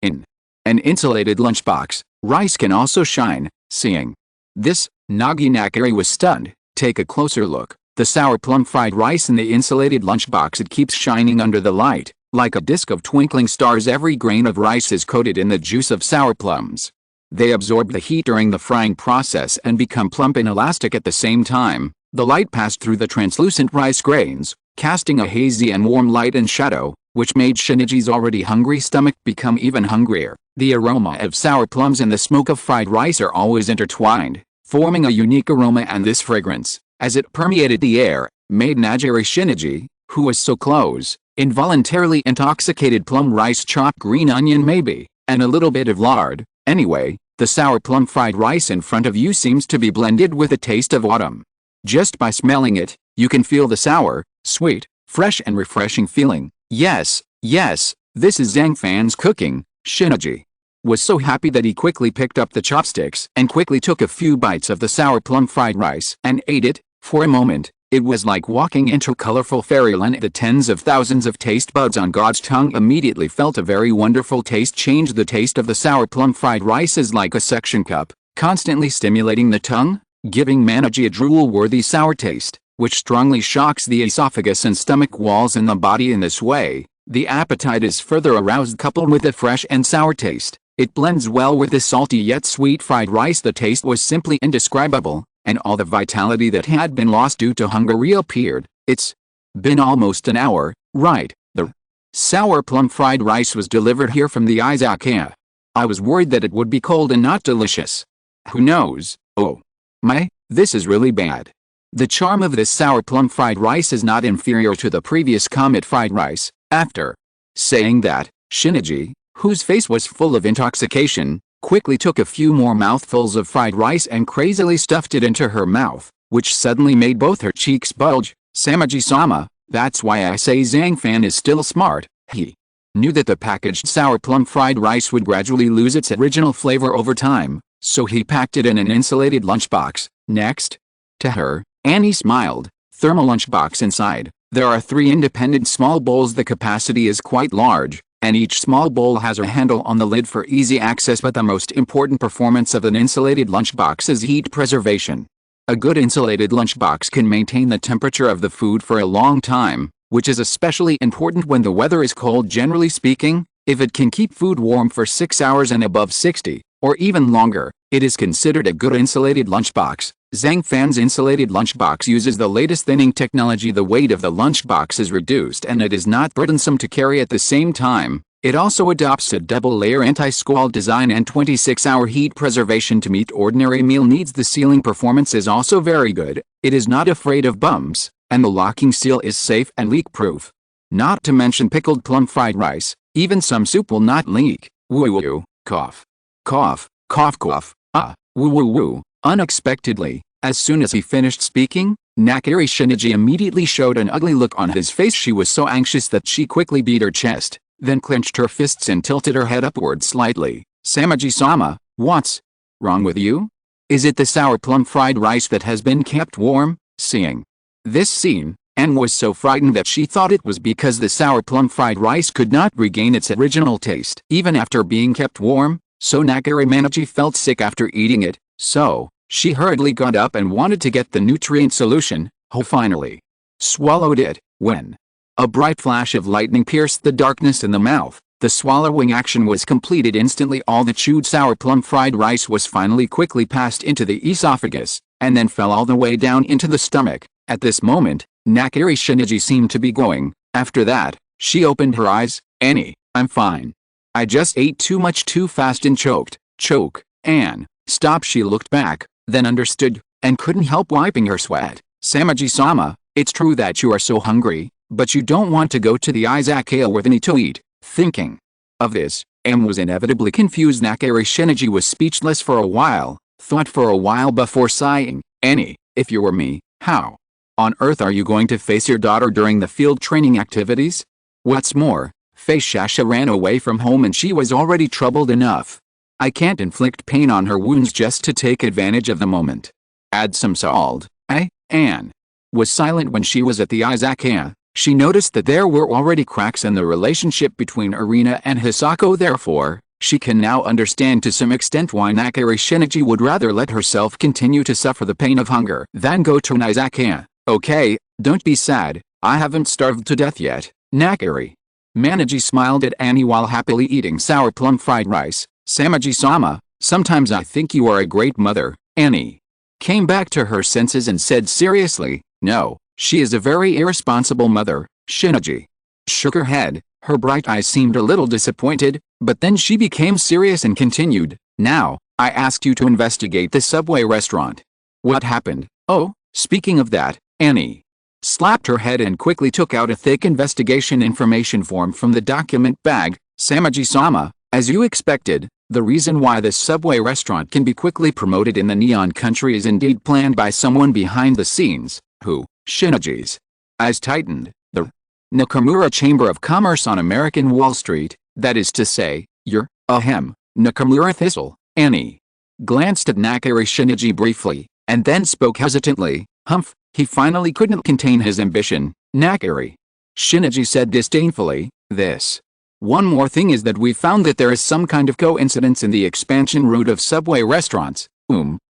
In an insulated lunchbox, rice can also shine. Seeing this, Nagi Nakari was stunned. Take a closer look. The sour plum fried rice in the insulated lunchbox, it keeps shining under the light, like a disk of twinkling stars. Every grain of rice is coated in the juice of sour plums. They absorb the heat during the frying process and become plump and elastic at the same time. The light passed through the translucent rice grains, casting a hazy and warm light and shadow, which made Shinichi's already hungry stomach become even hungrier. The aroma of sour plums and the smoke of fried rice are always intertwined, forming a unique aroma, and this fragrance, as it permeated the air, made Nakari Shinichi, who was so close, involuntarily intoxicated. Plum rice, chopped green onion maybe, and a little bit of lard. Anyway, the sour plum fried rice in front of you seems to be blended with a taste of autumn. Just by smelling it, you can feel the sour, sweet, fresh and refreshing feeling. Yes, this is Zhang Fan's cooking. Shinichi was so happy that he quickly picked up the chopsticks and quickly took a few bites of the sour plum fried rice and ate it. For a moment, it was like walking into colorful fairyland. The tens of thousands of taste buds on God's tongue immediately felt a very wonderful taste change. The taste of the sour plum fried rice is like a suction cup, constantly stimulating the tongue, giving Manaji a drool-worthy sour taste, which strongly shocks the esophagus and stomach walls in the body. In this way, the appetite is further aroused. Coupled with the fresh and sour taste, it blends well with the salty yet sweet fried rice. The taste was simply indescribable, and all the vitality that had been lost due to hunger reappeared. It's been almost an hour, right? The sour plum fried rice was delivered here from the Izakaya. I was worried that it would be cold and not delicious. Who knows? Oh my, this is really bad. The charm of this sour plum fried rice is not inferior to the previous comet fried rice. After saying that, Shinichi, whose face was full of intoxication, quickly took a few more mouthfuls of fried rice and crazily stuffed it into her mouth, which suddenly made both her cheeks bulge. Samaji-sama, that's why I say Zhang Fan is still smart. He knew that the packaged sour plum fried rice would gradually lose its original flavor over time, so he packed it in an insulated lunchbox. Next to her, Annie smiled. Thermal lunchbox inside. There are 3 independent small bowls. The capacity is quite large, and each small bowl has a handle on the lid for easy access. But the most important performance of an insulated lunchbox is heat preservation. A good insulated lunchbox can maintain the temperature of the food for a long time, which is especially important when the weather is cold. Generally speaking, if it can keep food warm for 6 hours and above 60, or even longer, it is considered a good insulated lunchbox. Zhang Fan's insulated lunchbox uses the latest thinning technology. The weight of the lunchbox is reduced and it is not burdensome to carry at the same time. It also adopts a double-layer anti-squall design and 26-hour heat preservation to meet ordinary meal needs. The sealing performance is also very good. It is not afraid of bumps, and the locking seal is safe and leak-proof. Not to mention pickled plum fried rice. Even some soup will not leak. Woo woo, cough. Cough, cough cough, woo woo woo. Unexpectedly, as soon as he finished speaking, Nakari Shinichi immediately showed an ugly look on his face. She was so anxious that she quickly beat her chest, then clenched her fists and tilted her head upward slightly. Samaji-sama, what's wrong with you? Is it the sour plum fried rice that has been kept warm? Seeing this scene, Anne was so frightened that she thought it was because the sour plum fried rice could not regain its original taste even after being kept warm. So Nakari Manaji felt sick after eating it, so she hurriedly got up and wanted to get the nutrient solution. Finally swallowed it, when a bright flash of lightning pierced the darkness in the mouth. The swallowing action was completed instantly. All the chewed sour plum fried rice was finally quickly passed into the esophagus, and then fell all the way down into the stomach. At this moment, Nakari Shinichi seemed to be going. After that, she opened her eyes. Annie, I'm fine. I just ate too much too fast and choked. Choke, Anne. Stop. She looked back, then understood, and couldn't help wiping her sweat. Samaji-sama, it's true that you are so hungry, but you don't want to go to the Izakaya with any to eat. Thinking of this, Anne was inevitably confused. Nakari Shinichi was speechless for a while, thought for a while before sighing. Annie, if you were me, how on earth are you going to face your daughter during the field training activities? What's more, Shasha ran away from home and she was already troubled enough. I can't inflict pain on her wounds just to take advantage of the moment. Add some salt, eh? Anne was silent when she was at the Izakaya. She noticed that there were already cracks in the relationship between Arina and Hisako. Therefore, she can now understand to some extent why Nakari Shinichi would rather let herself continue to suffer the pain of hunger than go to an Izakaya. Okay, don't be sad, I haven't starved to death yet. Nakari Manaji smiled at Annie while happily eating sour plum fried rice. Samaji-sama, sometimes I think you are a great mother. Annie came back to her senses and said seriously, no, she is a very irresponsible mother. Shinichi shook her head. Her bright eyes seemed a little disappointed, but then she became serious and continued, now, I asked you to investigate the subway restaurant. What happened? Oh, speaking of that, Annie slapped her head and quickly took out a thick investigation information form from the document bag. Samaji-sama, as you expected, the reason why this subway restaurant can be quickly promoted in the Neon country is indeed planned by someone behind the scenes, who, Shinichi's eyes tightened, the Nakamura Chamber of Commerce on American Wall Street, that is to say, your, Nakamura Thistle. Annie glanced at Nakari Shinichi briefly, and then spoke hesitantly. Humph, he finally couldn't contain his ambition. Nakari Shinichi said disdainfully, this. One more thing is that we found that there is some kind of coincidence in the expansion route of subway restaurants.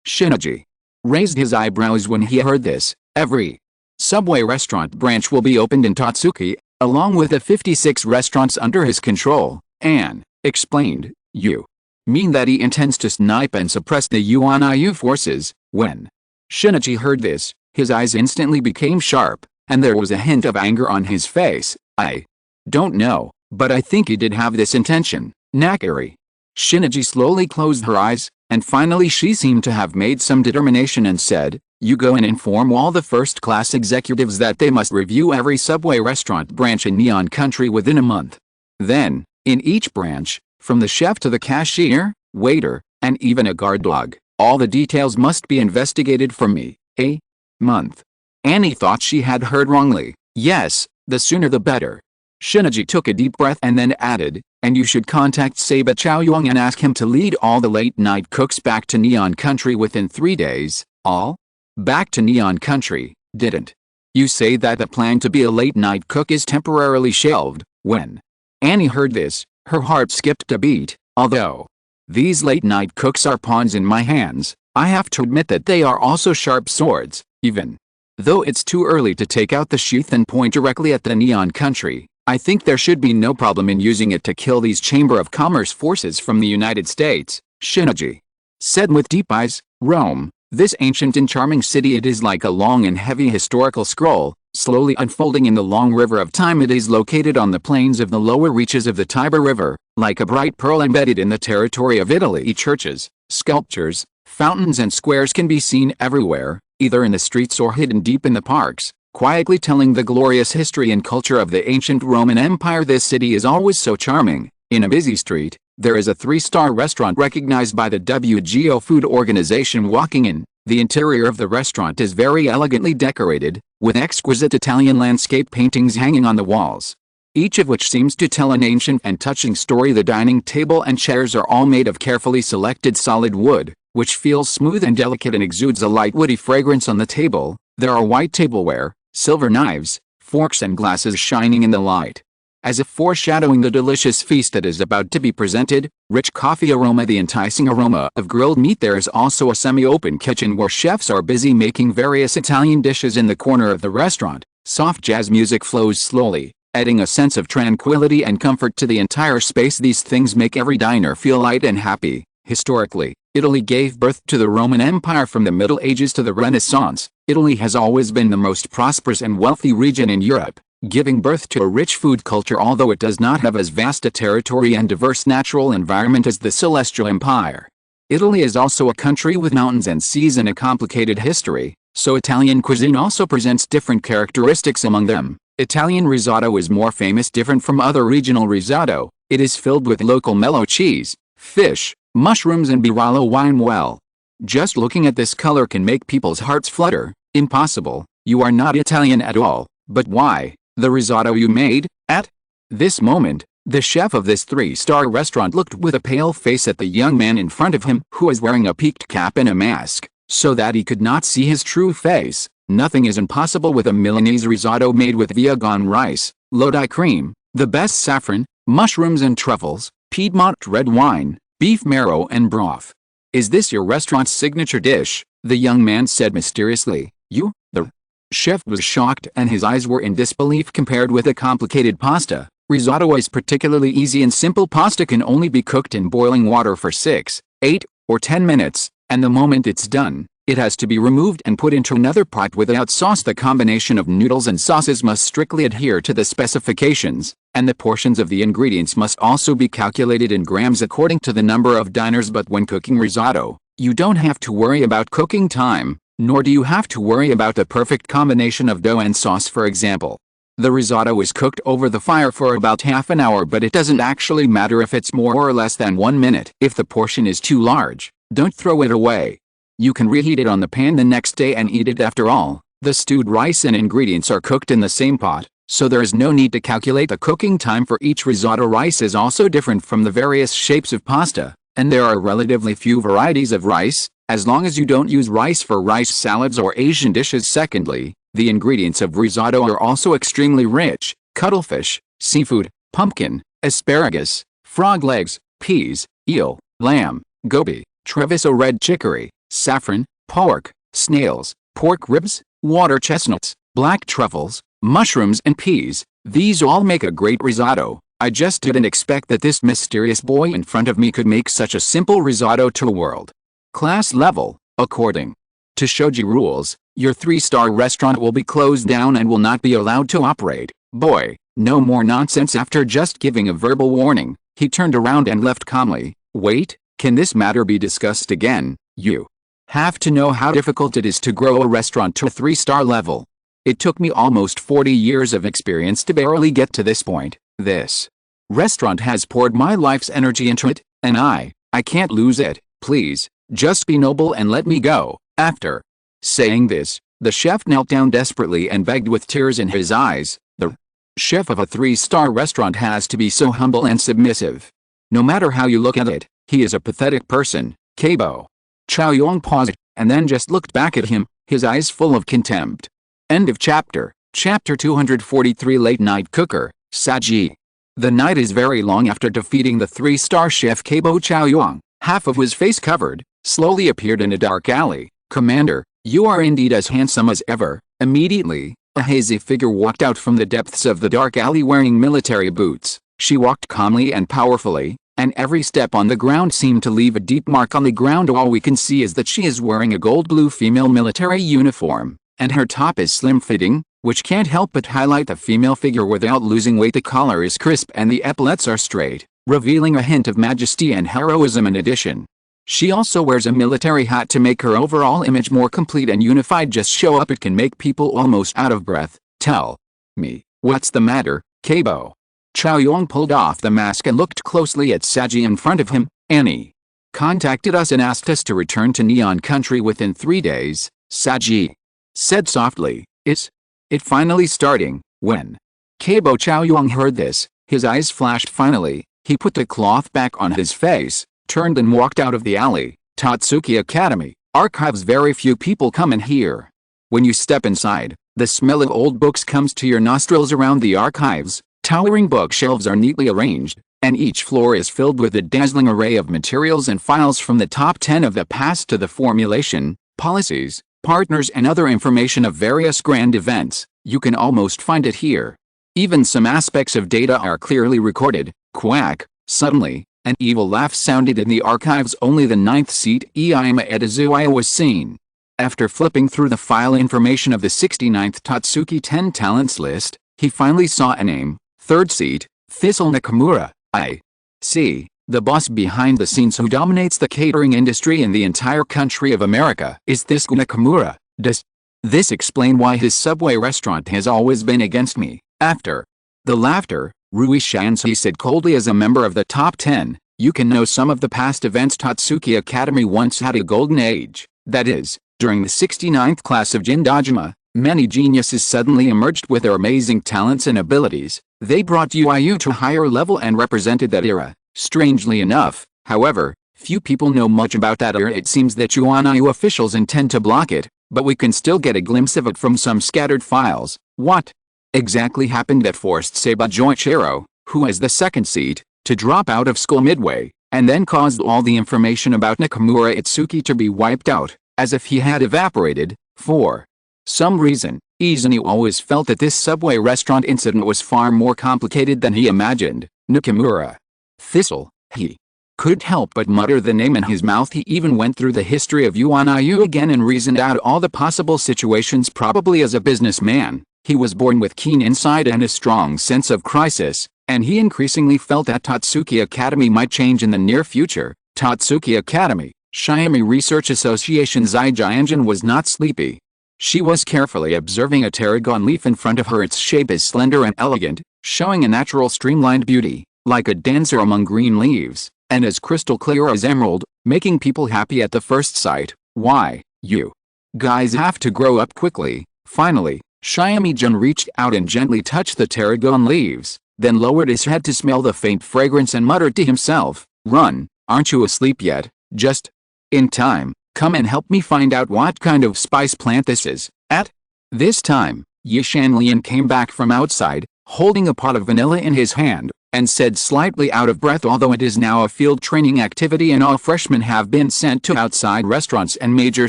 Shinichi raised his eyebrows when he heard this. Every subway restaurant branch will be opened in Tatsuki, along with the 56 restaurants under his control. Anne explained, you mean that he intends to snipe and suppress the UNIU forces? When Shinichi heard this, his eyes instantly became sharp, and there was a hint of anger on his face. I don't know, but I think he did have this intention. Nakari Shinichi slowly closed her eyes, and finally she seemed to have made some determination and said, you go and inform all the first-class executives that they must review every subway restaurant branch in Neon Country within a month. Then, in each branch, from the chef to the cashier, waiter, and even a guard dog, all the details must be investigated for me. A month. Annie thought she had heard wrongly. Yes, the sooner the better. Shinichi took a deep breath and then added, and you should contact Seiba Chaoyong and ask him to lead all the late-night cooks back to Neon Country within 3 days. All? Back to Neon Country, didn't you say that the plan to be a late-night cook is temporarily shelved? When Annie heard this, her heart skipped a beat. Although these late-night cooks are pawns in my hands, I have to admit that they are also sharp swords, even though it's too early to take out the sheath and point directly at the neon country. I think there should be no problem in using it to kill these Chamber of Commerce forces from the United States, Shinichi said with deep eyes. Rome, this ancient and charming city, it is like a long and heavy historical scroll, slowly unfolding in the long river of time. It is located on the plains of the lower reaches of the Tiber River, like a bright pearl embedded in the territory of Italy. Churches, sculptures, fountains and squares can be seen everywhere, either in the streets or hidden deep in the parks, quietly telling the glorious history and culture of the ancient Roman Empire. This city is always so charming. In a busy street, there is a 3-star restaurant recognized by the WGO Food Organization. Walking in, the interior of the restaurant is very elegantly decorated, with exquisite Italian landscape paintings hanging on the walls, each of which seems to tell an ancient and touching story. The dining table and chairs are all made of carefully selected solid wood, which feels smooth and delicate and exudes a light woody fragrance. On the table, there are white tableware, silver knives, forks and glasses shining in the light, as if foreshadowing the delicious feast that is about to be presented. Rich coffee aroma, the enticing aroma of grilled meat. There is also a semi-open kitchen where chefs are busy making various Italian dishes. In the corner of the restaurant, soft jazz music flows slowly, adding a sense of tranquility and comfort to the entire space. These things make every diner feel light and happy. Historically, Italy gave birth to the Roman Empire. From the Middle Ages to the Renaissance, Italy has always been the most prosperous and wealthy region in Europe, giving birth to a rich food culture. Although it does not have as vast a territory and diverse natural environment as the Celestial Empire, Italy is also a country with mountains and seas and a complicated history, so Italian cuisine also presents different characteristics among them. Italian risotto is more famous. Different from other regional risotto, it is filled with local mellow cheese, fish, mushrooms and Barolo wine. Well, just looking at this color can make people's hearts flutter. Impossible, you are not Italian at all. But why? The risotto you made? At this moment, the chef of this 3-star restaurant looked with a pale face at the young man in front of him, who was wearing a peaked cap and a mask, so that he could not see his true face. Nothing is impossible with a Milanese risotto made with Viognier rice, Lodi cream, the best saffron, mushrooms and truffles, Piedmont red wine, beef marrow and broth. Is this your restaurant's signature dish? The young man said mysteriously. You? The chef was shocked and his eyes were in disbelief. Compared with a complicated pasta, risotto is particularly easy and simple. Pasta can only be cooked in boiling water for 6, 8, or 10 minutes, and the moment it's done, it has to be removed and put into another pot without sauce. The combination of noodles and sauces must strictly adhere to the specifications, and the portions of the ingredients must also be calculated in grams according to the number of diners. But when cooking risotto, you don't have to worry about cooking time, nor do you have to worry about the perfect combination of dough and sauce. For example, the risotto is cooked over the fire for about half an hour, but it doesn't actually matter if it's more or less than 1 minute. If the portion is too large, don't throw it away. You can reheat it on the pan the next day and eat it. After all, the stewed rice and ingredients are cooked in the same pot, so there is no need to calculate the cooking time for each risotto. Rice is also different from the various shapes of pasta, and there are relatively few varieties of rice, as long as you don't use rice for rice salads or Asian dishes. Secondly, the ingredients of risotto are also extremely rich: cuttlefish, seafood, pumpkin, asparagus, frog legs, peas, eel, lamb, goby, Treviso red chicory, saffron, pork, snails, pork ribs, water chestnuts, black truffles, mushrooms and peas. These all make a great risotto. I just didn't expect that this mysterious boy in front of me could make such a simple risotto to a world class level. According to shoji rules, your 3-star restaurant will be closed down and will not be allowed to operate. Boy, no more nonsense. After just giving a verbal warning, he turned around and left calmly. Wait, can this matter be discussed again? You have to know how difficult it is to grow a restaurant to a 3-star level. It took me almost 40 years of experience to barely get to this point. This restaurant has poured my life's energy into it, and I can't lose it. Please, just be noble and let me go. After saying this, the chef knelt down desperately and begged with tears in his eyes. The chef of a 3-star restaurant has to be so humble and submissive. No matter how you look at it, he is a pathetic person. Kabo Chaoyong paused, and then just looked back at him, his eyes full of contempt. End of chapter. Chapter 243. Late Night Cooker, Saji. The night is very long. After defeating the 3-star chef Kabo Chaoyuan, half of his face covered, slowly appeared in a dark alley. "Commander, you are indeed as handsome as ever." Immediately, a hazy figure walked out from the depths of the dark alley wearing military boots. She walked calmly and powerfully, and every step on the ground seemed to leave a deep mark on the ground. All we can see is that she is wearing a gold-blue female military uniform, and her top is slim-fitting, which can't help but highlight the female figure without losing weight. The collar is crisp and the epaulets are straight, revealing a hint of majesty and heroism in addition. She also wears a military hat to make her overall image more complete and unified. Just show up, it can make people almost out of breath. "Tell me, what's the matter, Kabo?" Chaoyuan pulled off the mask and looked closely at Saji in front of him. "Annie contacted us and asked us to return to Neon Country within 3 days," Saji said softly. "Is it finally starting? When?" Kabo Chaoyuan heard this, his eyes flashed. Finally, he put the cloth back on his face, turned and walked out of the alley. "Tatsuki Academy, archives. Very few people come in here. When you step inside, the smell of old books comes to your nostrils. Around the archives, towering bookshelves are neatly arranged, and each floor is filled with a dazzling array of materials and files from the top 10 of the past to the formulation, policies, partners and other information of various grand events. You can almost find it here. Even some aspects of data are clearly recorded." Quack. Suddenly, an evil laugh sounded in the archives. Only the 9th seat, Iima Edizuaya, was seen. After flipping through the file information of the 69th Tatsuki 10 Talents list, he finally saw a name. 3rd seat, Thistle Nakamura. I see. The boss behind the scenes who dominates the catering industry in the entire country of America is Thistle Nakamura. Does this explain why his Subway restaurant has always been against me? After the laughter, Rui Shansui said coldly, "As a member of the top 10, you can know some of the past events. Tatsuki Academy once had a golden age. That is, during the 69th class of Jindajima, many geniuses suddenly emerged with their amazing talents and abilities. They brought UIU to a higher level and represented that era. Strangely enough, however, few people know much about that era. It seems that UIU officials intend to block it, but we can still get a glimpse of it from some scattered files." "What exactly happened that forced Seiba Joichiro, who has the 2nd seat, to drop out of school midway, and then caused all the information about Nakamura Itsuki to be wiped out, as if he had evaporated?" For some reason, Izumi always felt that this Subway restaurant incident was far more complicated than he imagined. Nakamura Thistle. He couldn't help but mutter the name in his mouth. He even went through the history of UIU again and reasoned out all the possible situations. Probably as a businessman, he was born with keen insight and a strong sense of crisis, and he increasingly felt that Tatsuki Academy might change in the near future. Tatsuki Academy, Shiami Research Association. Zai Jianjin was not sleepy. She was carefully observing a tarragon leaf in front of her. Its shape is slender and elegant, showing a natural streamlined beauty, like a dancer among green leaves, and as crystal clear as emerald, making people happy at the first sight. "Why, you guys have to grow up quickly." Finally, Shiami-jun reached out and gently touched the tarragon leaves, then lowered his head to smell the faint fragrance and muttered to himself, "Run, aren't you asleep yet? Just in time. Come and help me find out what kind of spice plant this is." At this time, Yishanlian came back from outside, holding a pot of vanilla in his hand, and said slightly out of breath, "Although it is now a field training activity and all freshmen have been sent to outside restaurants and major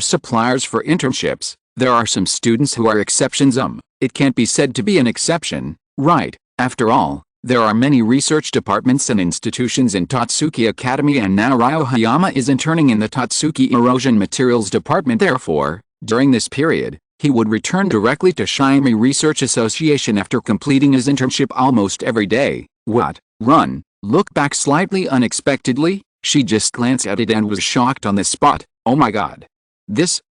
suppliers for internships, there are some students who are exceptions. It can't be said to be an exception, right? After all, there are many research departments and institutions in Tatsuki Academy, and now Ryo Hayama is interning in the Tatsuki Erosion Materials Department. Therefore, during this period, he would return directly to Shiami Research Association after completing his internship almost every day." "What? Run?" Look back slightly unexpectedly, she just glanced at it and was shocked on the spot. "Oh my god.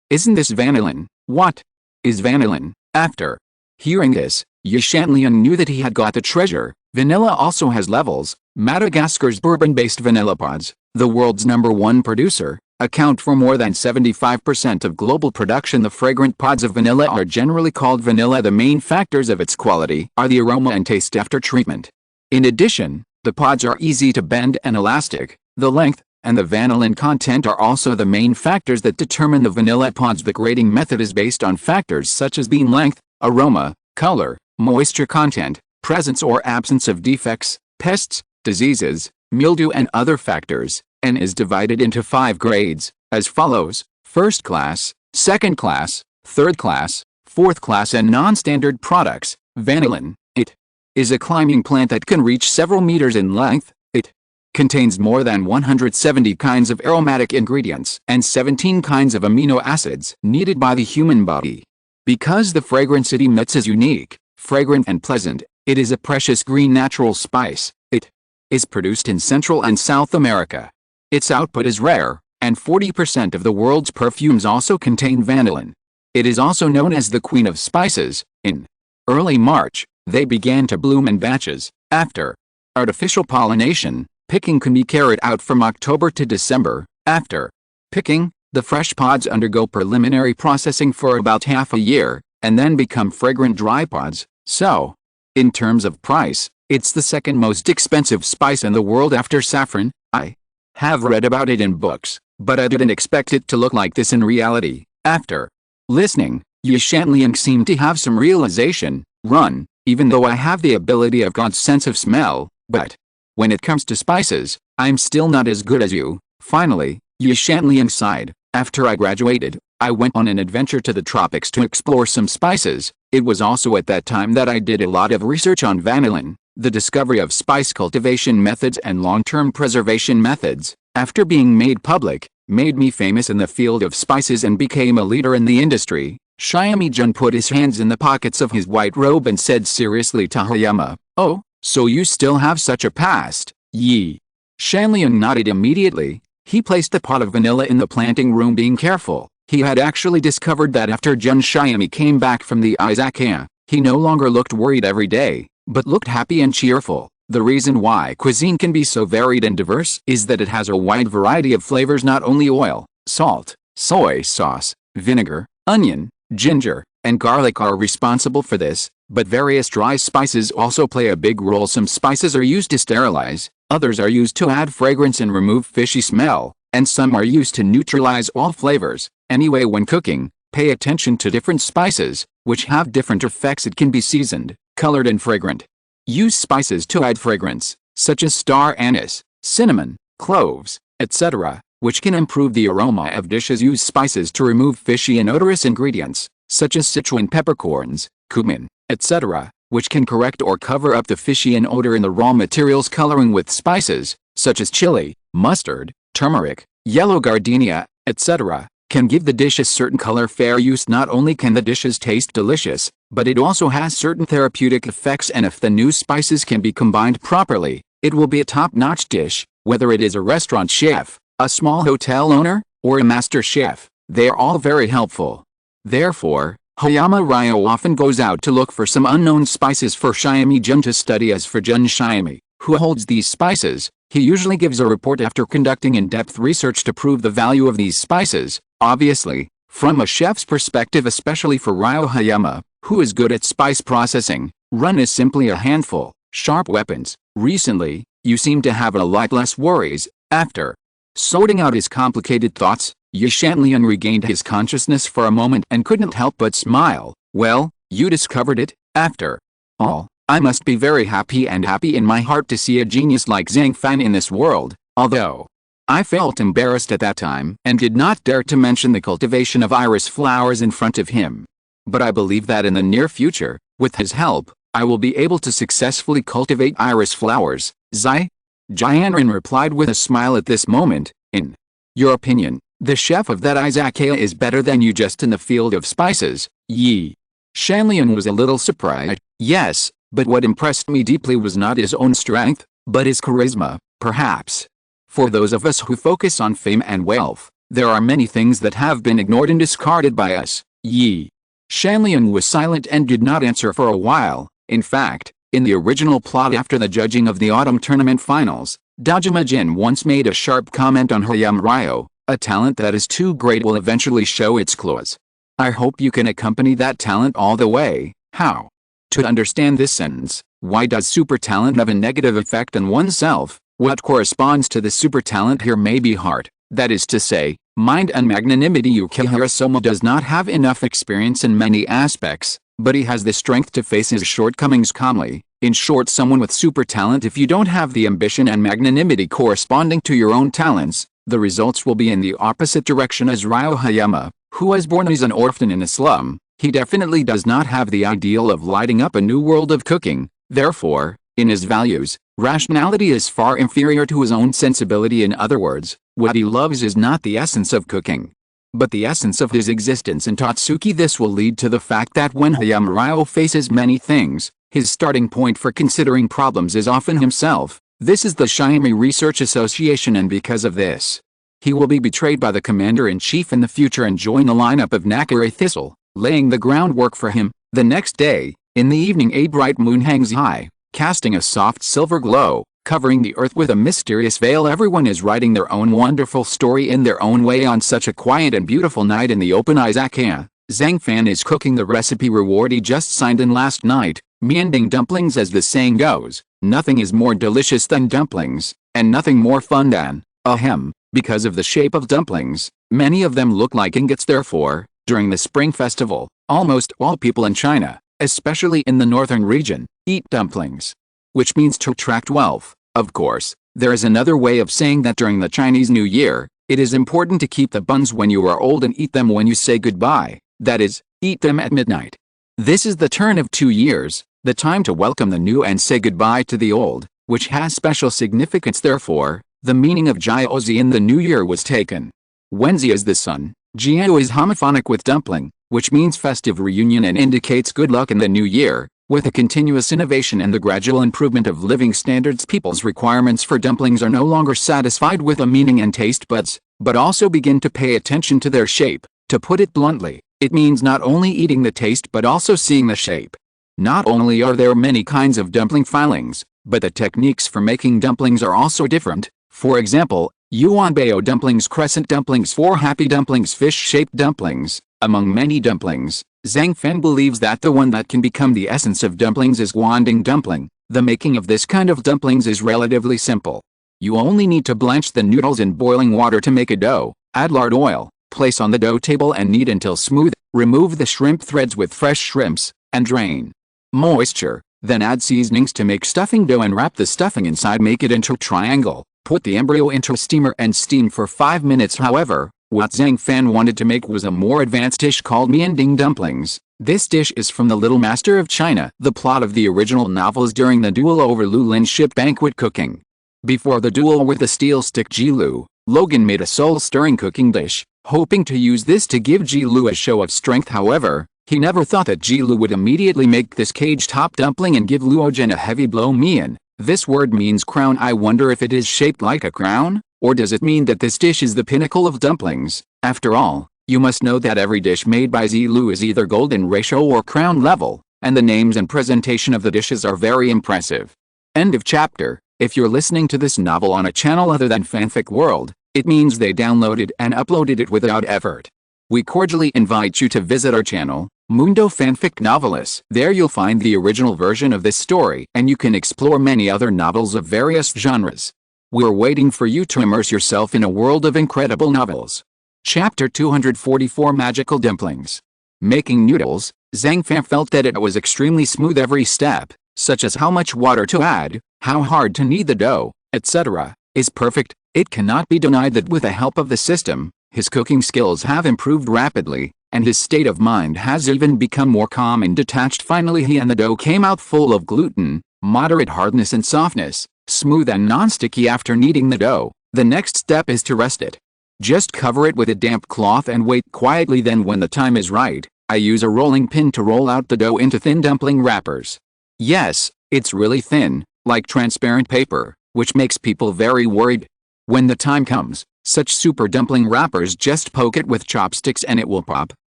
Isn't this vanillin?" "What is vanillin?" After hearing this, Yishanlian knew that he had got the treasure. Vanilla also has levels. Madagascar's bourbon-based vanilla pods, the world's #1 producer, account for more than 75% of global production. The fragrant pods of vanilla are generally called vanilla. The main factors of its quality are the aroma and taste after treatment. In addition, the pods are easy to bend and elastic. The length and the vanillin content are also the main factors that determine the vanilla pods. The grading method is based on factors such as bean length, aroma, color, moisture content, presence or absence of defects, pests, diseases, mildew and other factors, and is divided into 5 grades, as follows: first class, second class, third class, fourth class and non-standard products. Vanillin. It is a climbing plant that can reach several meters in length. It contains more than 170 kinds of aromatic ingredients and 17 kinds of amino acids needed by the human body. Because the fragrance it emits is unique, fragrant and pleasant, it is a precious green natural spice. It is produced in Central and South America. Its output is rare, and 40% of the world's perfumes also contain vanillin. It is also known as the Queen of Spices. In early March, they began to bloom in batches. After artificial pollination, picking can be carried out from October to December. After picking, the fresh pods undergo preliminary processing for about half a year, and then become fragrant dry pods. So, in terms of price, it's the second most expensive spice in the world after saffron. I have read about it in books, but I didn't expect it to look like this in reality. After listening, Ye Shanliang seemed to have some realization. Run, even though I have the ability of God's sense of smell, but when it comes to spices, I'm still not as good as you. Finally, Ye Shanliang sighed. After I graduated, I went on an adventure to the tropics to explore some spices. It was also at that time that I did a lot of research on vanillin, the discovery of spice cultivation methods and long-term preservation methods. After being made public, made me famous in the field of spices and became a leader in the industry. Xiaomijun put his hands in the pockets of his white robe and said seriously to Hayama, "Oh, so you still have such a past?" Yi Shanliang nodded immediately. He placed the pot of vanilla in the planting room, being careful. He had actually discovered that after Jun Xiaomi came back from the Izakaya, he no longer looked worried every day, but looked happy and cheerful. The reason why cuisine can be so varied and diverse is that it has a wide variety of flavors. Not only oil, salt, soy sauce, vinegar, onion, ginger, and garlic are responsible for this, but various dry spices also play a big role. Some spices are used to sterilize, others are used to add fragrance and remove fishy smell, and some are used to neutralize all flavors. Anyway, when cooking, pay attention to different spices, which have different effects. It can be seasoned, colored and fragrant. Use spices to add fragrance, such as star anise, cinnamon, cloves, etc., which can improve the aroma of dishes. Use spices to remove fishy and odorous ingredients, such as Sichuan peppercorns, cumin, etc., which can correct or cover up the fishy and odor in the raw materials. Coloring with spices, such as chili, mustard, turmeric, yellow gardenia, etc., can give the dish a certain color. Fair use. Not only can the dishes taste delicious, but it also has certain therapeutic effects, and if the new spices can be combined properly, it will be a top-notch dish. Whether it is a restaurant chef, a small hotel owner, or a master chef, they are all very helpful. Therefore, Hayama Ryo often goes out to look for some unknown spices for Xiaomijun to study. As for Jun Xiaomi, who holds these spices, he usually gives a report after conducting in-depth research to prove the value of these spices. Obviously, from a chef's perspective, especially for Ryo Hayama, who is good at spice processing, run is simply a handful. Sharp weapons. Recently, you seem to have a lot less worries. After sorting out his complicated thoughts, Ye Shanliang regained his consciousness for a moment and couldn't help but smile. Well, you discovered it. After all, I must be very happy in my heart to see a genius like Zhang Fan in this world, although I felt embarrassed at that time and did not dare to mention the cultivation of iris flowers in front of him. But I believe that in the near future, with his help, I will be able to successfully cultivate iris flowers. Zai Jianren replied with a smile at this moment. In your opinion, the chef of that Izakaya is better than you just in the field of spices? Yi Shanliang was a little surprised. Yes, but what impressed me deeply was not his own strength, but his charisma, perhaps. For those of us who focus on fame and wealth, there are many things that have been ignored and discarded by us. Yi Shanliang was silent and did not answer for a while. In fact, in the original plot after the judging of the autumn tournament finals, Dajima Jin once made a sharp comment on Hayama Ryo. A talent that is too great will eventually show its claws. I hope you can accompany that talent all the way. How to understand this sentence? Why does super talent have a negative effect on oneself? What corresponds to the super talent here may be heart, that is to say, mind and magnanimity. Yukihira Soma does not have enough experience in many aspects, but he has the strength to face his shortcomings calmly. In short, someone with super talent. If you don't have the ambition and magnanimity corresponding to your own talents, the results will be in the opposite direction. As Ryo Hayama, who was born as an orphan in a slum, he definitely does not have the ideal of lighting up a new world of cooking. Therefore, in his values, rationality is far inferior to his own sensibility. In other words, what he loves is not the essence of cooking, but the essence of his existence in Tatsuki. This will lead to the fact that when Hayama Ryo faces many things, his starting point for considering problems is often himself. This is the Shiami Research Association, and because of this, he will be betrayed by the commander-in-chief in the future and join the lineup of Nakare Thistle, laying the groundwork for him. The next day, in the evening, a bright moon hangs high, casting a soft silver glow, covering the earth with a mysterious veil. Everyone is writing their own wonderful story in their own way on such a quiet and beautiful night in the open izakaya. Zhang Fan is cooking the recipe reward he just signed in last night. Miending dumplings, as the saying goes. Nothing is more delicious than dumplings, and nothing more fun than, ahem, because of the shape of dumplings, many of them look like ingots. Therefore, during the Spring Festival, almost all people in China, especially in the northern region, eat dumplings, which means to attract wealth. Of course, there is another way of saying that during the Chinese New Year, it is important to keep the buns when you are old and eat them when you say goodbye, that is, eat them at midnight. This is the turn of 2 years, the time to welcome the new and say goodbye to the old, which has special significance. Therefore, the meaning of Jiaozi in the new year was taken. Wenzi is the sun, Jiao is homophonic with dumpling, which means festive reunion and indicates good luck in the new year. With the continuous innovation and the gradual improvement of living standards, people's requirements for dumplings are no longer satisfied with a meaning and taste buds, but also begin to pay attention to their shape. To put it bluntly, it means not only eating the taste but also seeing the shape. Not only are there many kinds of dumpling fillings, but the techniques for making dumplings are also different. For example, yuanbao dumplings, crescent dumplings, four happy dumplings, fish-shaped dumplings, among many dumplings. Zhang Fan believes that the one that can become the essence of dumplings is guanding dumpling. The making of this kind of dumplings is relatively simple. You only need to blanch the noodles in boiling water to make a dough, add lard oil, place on the dough table and knead until smooth. Remove the shrimp threads with fresh shrimps, and drain moisture. Then add seasonings to make stuffing dough and wrap the stuffing inside. Make it into a triangle. Put the embryo into a steamer and steam for 5 minutes. However, what Zhang Fan wanted to make was a more advanced dish called miending dumplings. This dish is from the Little Master of China. The plot of the original novel is during the duel over Lu Lin's ship banquet cooking. Before the duel with the steel stick Ji Lu, Logan made a soul-stirring cooking dish, hoping to use this to give Ji Lu a show of strength. However, he never thought that Ji Lu would immediately make this cage-top dumpling and give Luo Zhen a heavy blow. Mian. This word means crown. I wonder if it is shaped like a crown, or does it mean that this dish is the pinnacle of dumplings? After all, you must know that every dish made by Ji Lu is either golden ratio or crown level, and the names and presentation of the dishes are very impressive. End of chapter. If you're listening to this novel on a channel other than Fanfic World, it means they downloaded and uploaded it without effort. We cordially invite you to visit our channel, Mundo Fanfic Novelists. There you'll find the original version of this story, and you can explore many other novels of various genres. We're waiting for you to immerse yourself in a world of incredible novels. Chapter 244, Magical Dumplings. Making noodles. Zhang Fan felt that it was extremely smooth every step, such as how much water to add, how hard to knead the dough, etc., is perfect. It cannot be denied that with the help of the system, his cooking skills have improved rapidly, and his state of mind has even become more calm and detached. Finally, he and the dough came out full of gluten, moderate hardness and softness, smooth and non-sticky. After kneading the dough, the next step is to rest it. Just cover it with a damp cloth and wait quietly. Then when the time is right, I use a rolling pin to roll out the dough into thin dumpling wrappers. Yes, it's really thin, like transparent paper, which makes people very worried. When the time comes, such super dumpling wrappers, just poke it with chopsticks and it will pop.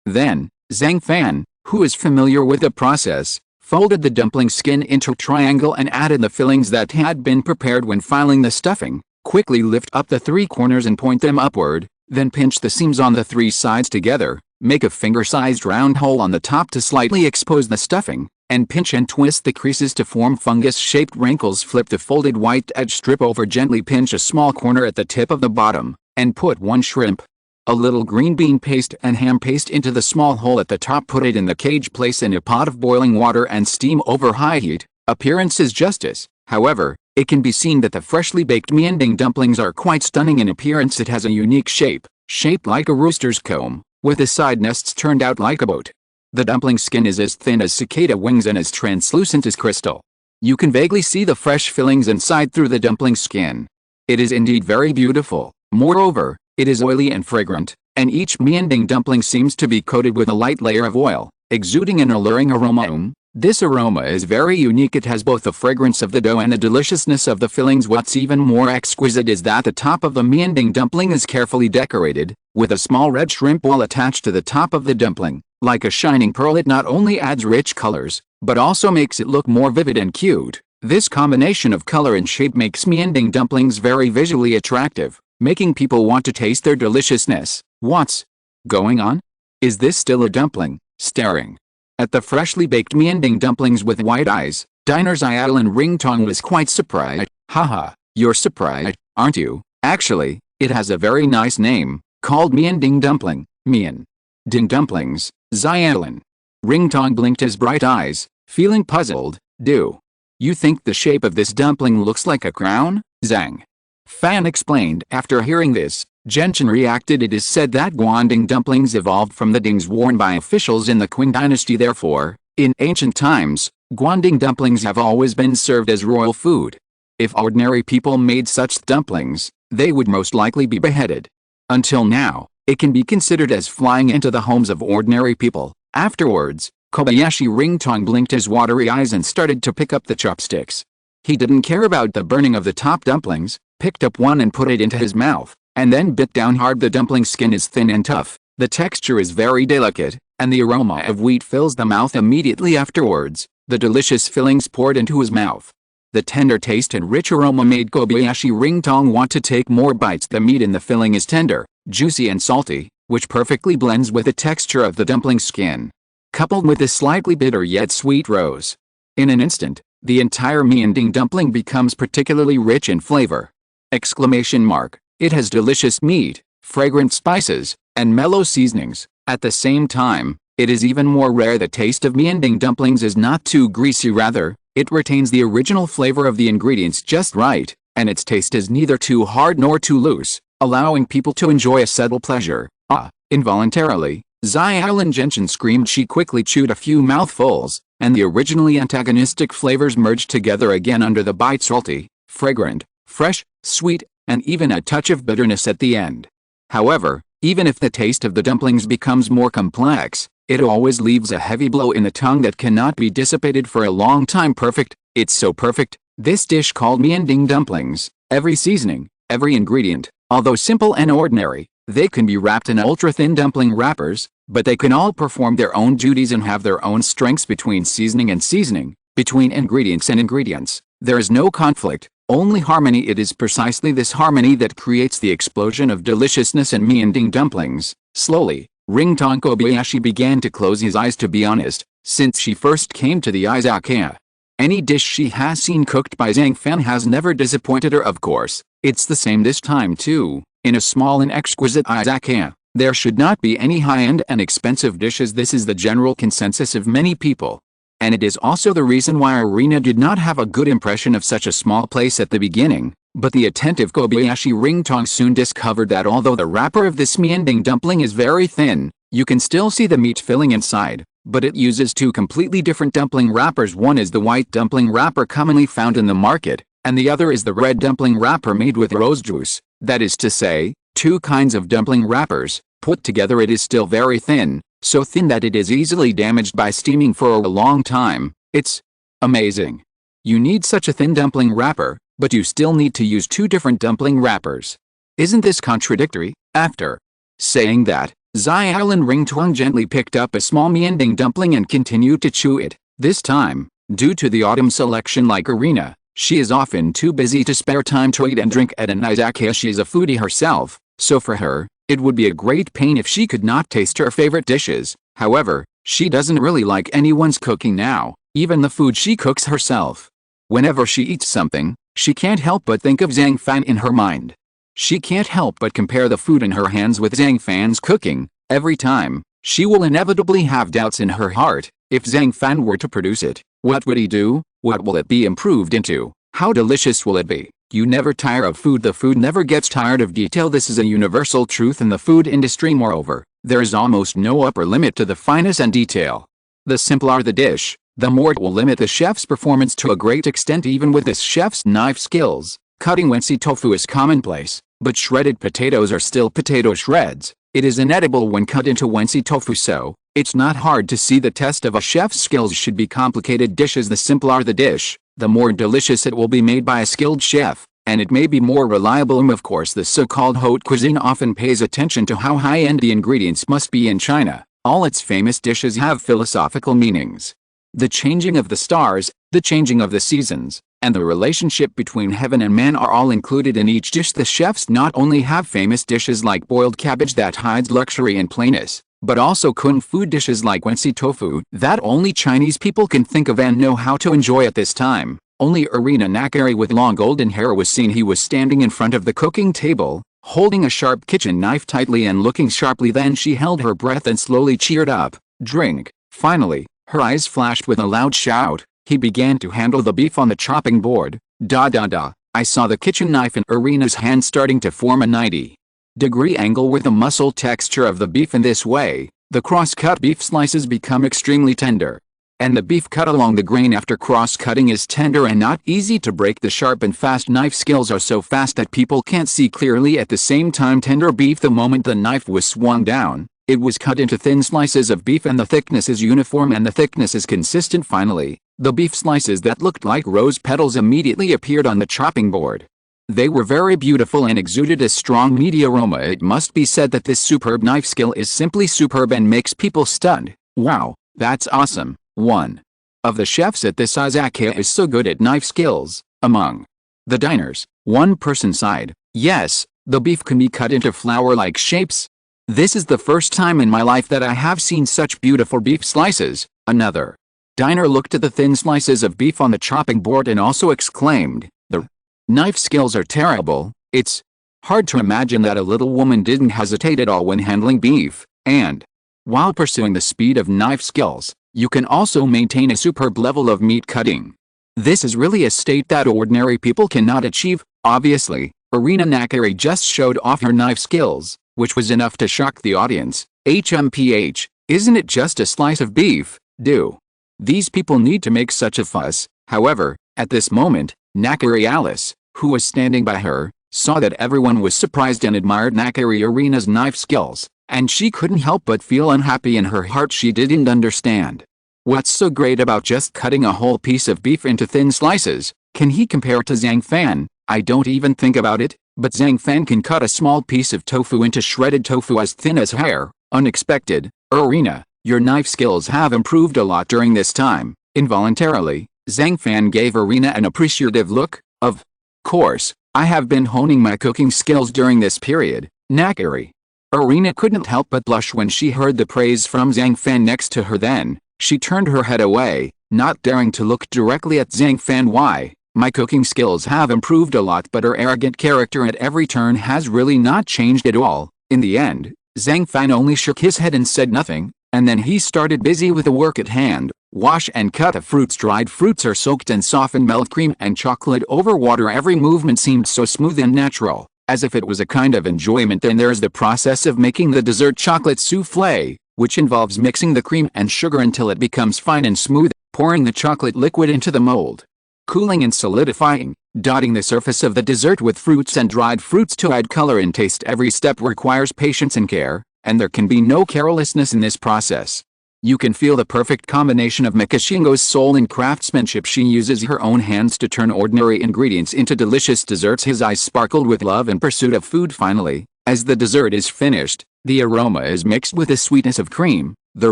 Then, Zhang Fan, who is familiar with the process, folded the dumpling skin into a triangle and added the fillings that had been prepared when filing the stuffing. Quickly lift up the 3 corners and point them upward, then pinch the seams on the 3 sides together. Make a finger-sized round hole on the top to slightly expose the stuffing, and pinch and twist the creases to form fungus-shaped wrinkles. Flip the folded white edge strip over. Gently pinch a small corner at the tip of the bottom, and put 1 shrimp. A little green bean paste and ham paste into the small hole at the top. Put it in the cage. Place in a pot of boiling water and steam over high heat. Appearance is justice. However, it can be seen that the freshly baked miending dumplings are quite stunning in appearance. It has a unique shape, shaped like a rooster's comb, with the side nests turned out like a boat. The dumpling skin is as thin as cicada wings and as translucent as crystal. You can vaguely see the fresh fillings inside through the dumpling skin. It is indeed very beautiful. Moreover, it is oily and fragrant, and each miending dumpling seems to be coated with a light layer of oil, exuding an alluring aroma. This aroma is very unique. It has both the fragrance of the dough and the deliciousness of the fillings. What's even more exquisite is that the top of the miending dumpling is carefully decorated, with a small red shrimp ball attached to the top of the dumpling. Like a shining pearl, it not only adds rich colors, but also makes it look more vivid and cute. This combination of color and shape makes miending dumplings very visually attractive, making people want to taste their deliciousness. What's going on? Is this still a dumpling? Staring at the freshly baked miending dumplings with wide eyes, diner Xiaolin Ringtong was quite surprised. Haha, you're surprised, aren't you? Actually, it has a very nice name, called miending dumpling. Mian Ding dumplings, Xiaolin Ringtong blinked his bright eyes, feeling puzzled. Do you think the shape of this dumpling looks like a crown? Zhang Fan explained. After hearing this, Gentian reacted. It is said that Guanding dumplings evolved from the dings worn by officials in the Qin dynasty. Therefore, in ancient times, Guanding dumplings have always been served as royal food. If ordinary people made such dumplings, they would most likely be beheaded. Until now, it can be considered as flying into the homes of ordinary people. Afterwards, Kobayashi Ringtong blinked his watery eyes and started to pick up the chopsticks. He didn't care about the burning of the top dumplings, picked up one and put it into his mouth, and then bit down hard. The dumpling skin is thin and tough, the texture is very delicate, and the aroma of wheat fills the mouth immediately afterwards. The delicious fillings poured into his mouth. The tender taste and rich aroma made Kobayashi Ringtong want to take more bites. The meat in the filling is tender, juicy and salty, which perfectly blends with the texture of the dumpling skin, coupled with a slightly bitter yet sweet rose. In an instant, the entire miending dumpling becomes particularly rich in flavor. It has delicious meat, fragrant spices, and mellow seasonings. At the same time, it is even more rare. The taste of miending dumplings is not too greasy, rather, it retains the original flavor of the ingredients just right, and its taste is neither too hard nor too loose, allowing people to enjoy a subtle pleasure. Ah! Involuntarily, Xiaolin Gentian screamed. She quickly chewed a few mouthfuls, and the originally antagonistic flavors merged together again under the bite. Salty, fragrant, fresh, sweet, and even a touch of bitterness at the end. However, even if the taste of the dumplings becomes more complex, it always leaves a heavy blow in the tongue that cannot be dissipated for a long time. Perfect, it's so perfect, this dish called miending dumplings. Every seasoning, every ingredient, although simple and ordinary, they can be wrapped in ultra-thin dumpling wrappers, but they can all perform their own duties and have their own strengths. Between seasoning and seasoning, between ingredients and ingredients, there is no conflict, only harmony. It is precisely this harmony that creates the explosion of deliciousness in miending dumplings. Slowly, Ringtong Kobayashi began to close his eyes. To be honest, since she first came to the Izakaya, any dish she has seen cooked by Zhang Fan has never disappointed her. Of course, it's the same this time too. In a small and exquisite Izakaya, there should not be any high-end and expensive dishes. This is the general consensus of many people. And it is also the reason why Arena did not have a good impression of such a small place at the beginning. But the attentive Kobayashi Ringtong soon discovered that although the wrapper of this miending dumpling is very thin, you can still see the meat filling inside. But it uses two completely different dumpling wrappers. One is the white dumpling wrapper commonly found in the market, and the other is the red dumpling wrapper made with rose juice. That is to say, two kinds of dumpling wrappers. Put together it is still very thin, so thin that it is easily damaged by steaming for a long time. It's amazing. You need such a thin dumpling wrapper, but you still need to use two different dumpling wrappers. Isn't this contradictory? After saying that, Xiaolin Ringtong gently picked up a small miending dumpling and continued to chew it. This time, due to the autumn selection like Arena, she is often too busy to spare time to eat and drink at an izakaya. She is a foodie herself, so for her, it would be a great pain if she could not taste her favorite dishes. However, she doesn't really like anyone's cooking now, even the food she cooks herself. Whenever she eats something, she can't help but think of Zhang Fan in her mind. She can't help but compare the food in her hands with Zhang Fan's cooking. Every time, she will inevitably have doubts in her heart. If Zhang Fan were to produce it, what would he do? What will it be improved into? How delicious will it be? You never tire of food. The food never gets tired of detail. This is a universal truth in the food industry. Moreover, there is almost no upper limit to the fineness and detail. The simpler the dish, the more it will limit the chef's performance to a great extent. Even with this chef's knife skills, cutting Wensi tofu is commonplace, but shredded potatoes are still potato shreds. It is inedible when cut into Wensi tofu, so it's not hard to see the test of a chef's skills should be complicated dishes. The simpler the dish, the more delicious it will be made by a skilled chef, and it may be more reliable. Of course, the so-called haute cuisine often pays attention to how high-end the ingredients must be in China. All its famous dishes have philosophical meanings. The changing of the stars, the changing of the seasons, and the relationship between heaven and man are all included in each dish. The chefs not only have famous dishes like boiled cabbage that hides luxury and plainness, but also kung fu dishes like Wensi tofu that only Chinese people can think of and know how to enjoy at this time. Only Irina Nakari with long golden hair was seen. He was standing in front of the cooking table, holding a sharp kitchen knife tightly and looking sharply. Then she held her breath and slowly cheered up. Drink. Finally, her eyes flashed with a loud shout. He began to handle the beef on the chopping board. I saw the kitchen knife in Irina's hand starting to form a 90-degree angle with the muscle texture of the beef. In this way, the cross-cut beef slices become extremely tender. And the beef cut along the grain after cross-cutting is tender and not easy to break. The sharp and fast knife skills are so fast that people can't see clearly at the same time. Tender beef. The moment the knife was swung down, it was cut into thin slices of beef, and the thickness is uniform and the thickness is consistent. Finally, the beef slices that looked like rose petals immediately appeared on the chopping board. They were very beautiful and exuded a strong meaty aroma. It must be said that this superb knife skill is simply superb and makes people stunned. Wow, that's awesome. One of the chefs at this Izakaya is so good at knife skills. Among the diners, one person sighed, "Yes, the beef can be cut into flower-like shapes. This is the first time in my life that I have seen such beautiful beef slices." Another diner looked at the thin slices of beef on the chopping board and also exclaimed, "The knife skills are terrible. It's hard to imagine that a little woman didn't hesitate at all when handling beef." And while pursuing the speed of knife skills, you can also maintain a superb level of meat cutting. This is really a state that ordinary people cannot achieve. Obviously, Irina Nakari just showed off her knife skills, which was enough to shock the audience. Isn't it just a slice of beef? Do these people need to make such a fuss? However, at this moment, Nakari Alice, who was standing by her, saw that everyone was surprised and admired Nakari Irina's knife skills, and she couldn't help but feel unhappy in her heart. She didn't understand. What's so great about just cutting a whole piece of beef into thin slices? Can he compare to Zhang Fan? I don't even think about it, but Zhang Fan can cut a small piece of tofu into shredded tofu as thin as hair. Unexpected. Irina, your knife skills have improved a lot during this time. Involuntarily, Zhang Fan gave Irina an appreciative look. Of course, I have been honing my cooking skills during this period, Nakari. Irina couldn't help but blush when she heard the praise from Zhang Fan next to her. Then she turned her head away, not daring to look directly at Zhang Fan. Why? My cooking skills have improved a lot, but her arrogant character at every turn has really not changed at all. In the end, Zhang Fan only shook his head and said nothing, and then he started busy with the work at hand. Wash and cut the fruits. Dried fruits are soaked in softened milk cream and chocolate over water. Every movement seemed so smooth and natural, as if it was a kind of enjoyment. Then there's the process of making the dessert chocolate souffle, which involves mixing the cream and sugar until it becomes fine and smooth, pouring the chocolate liquid into the mold, cooling and solidifying, dotting the surface of the dessert with fruits and dried fruits to add color and taste. Every step requires patience and care, and there can be no carelessness in this process. You can feel the perfect combination of Mikashingo's soul and craftsmanship. She uses her own hands to turn ordinary ingredients into delicious desserts. His eyes sparkled with love and pursuit of food. Finally, as the dessert is finished, the aroma is mixed with the sweetness of cream, the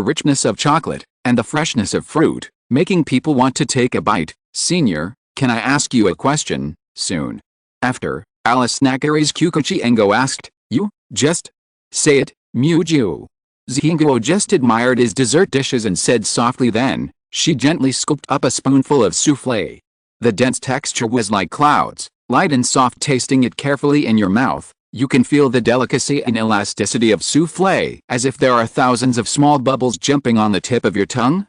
richness of chocolate, and the freshness of fruit, making people want to take a bite. Senior, can I ask you a question? Soon after, Alice Nakari's Kukuchi Engo asked, "You, just say it, Muju." Zingo just admired his dessert dishes and said softly. Then she gently scooped up a spoonful of souffle. The dense texture was like clouds, light and soft. Tasting it carefully in your mouth, You can feel the delicacy and elasticity of souffle, as if there are thousands of small bubbles jumping on the tip of your tongue.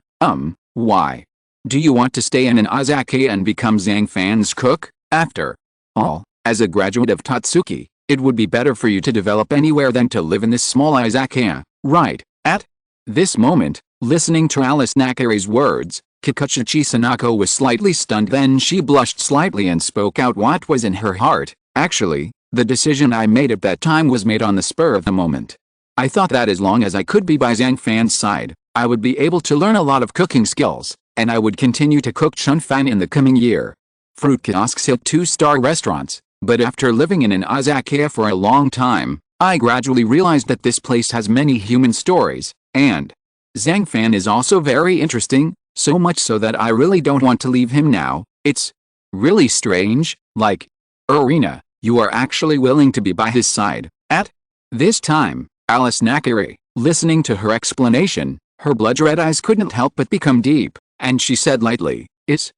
Why? Do you want to stay in an izakaya and become Zhang Fan's cook? After all, as a graduate of Tatsuki, it would be better for you to develop anywhere than to live in this small izakaya, right? At this moment, listening to Alice Nakari's words, Kikuchi Sanako was slightly stunned. Then she blushed slightly and spoke out what was in her heart. Actually, the decision I made at that time was made on the spur of the moment. I thought that as long as I could be by Zhang Fan's side, I would be able to learn a lot of cooking skills, and I would continue to cook Zhang Fan in the coming year. Fruit kiosks hit 2-star restaurants, but after living in an izakaya for a long time, I gradually realized that this place has many human stories, and Zhang Fan is also very interesting, so much so that I really don't want to leave him now. It's really strange, like, Irina, you are actually willing to be by his side. At this time, Alice Nakari, listening to her explanation, her blood-red eyes couldn't help but become deep, and she said lightly, It's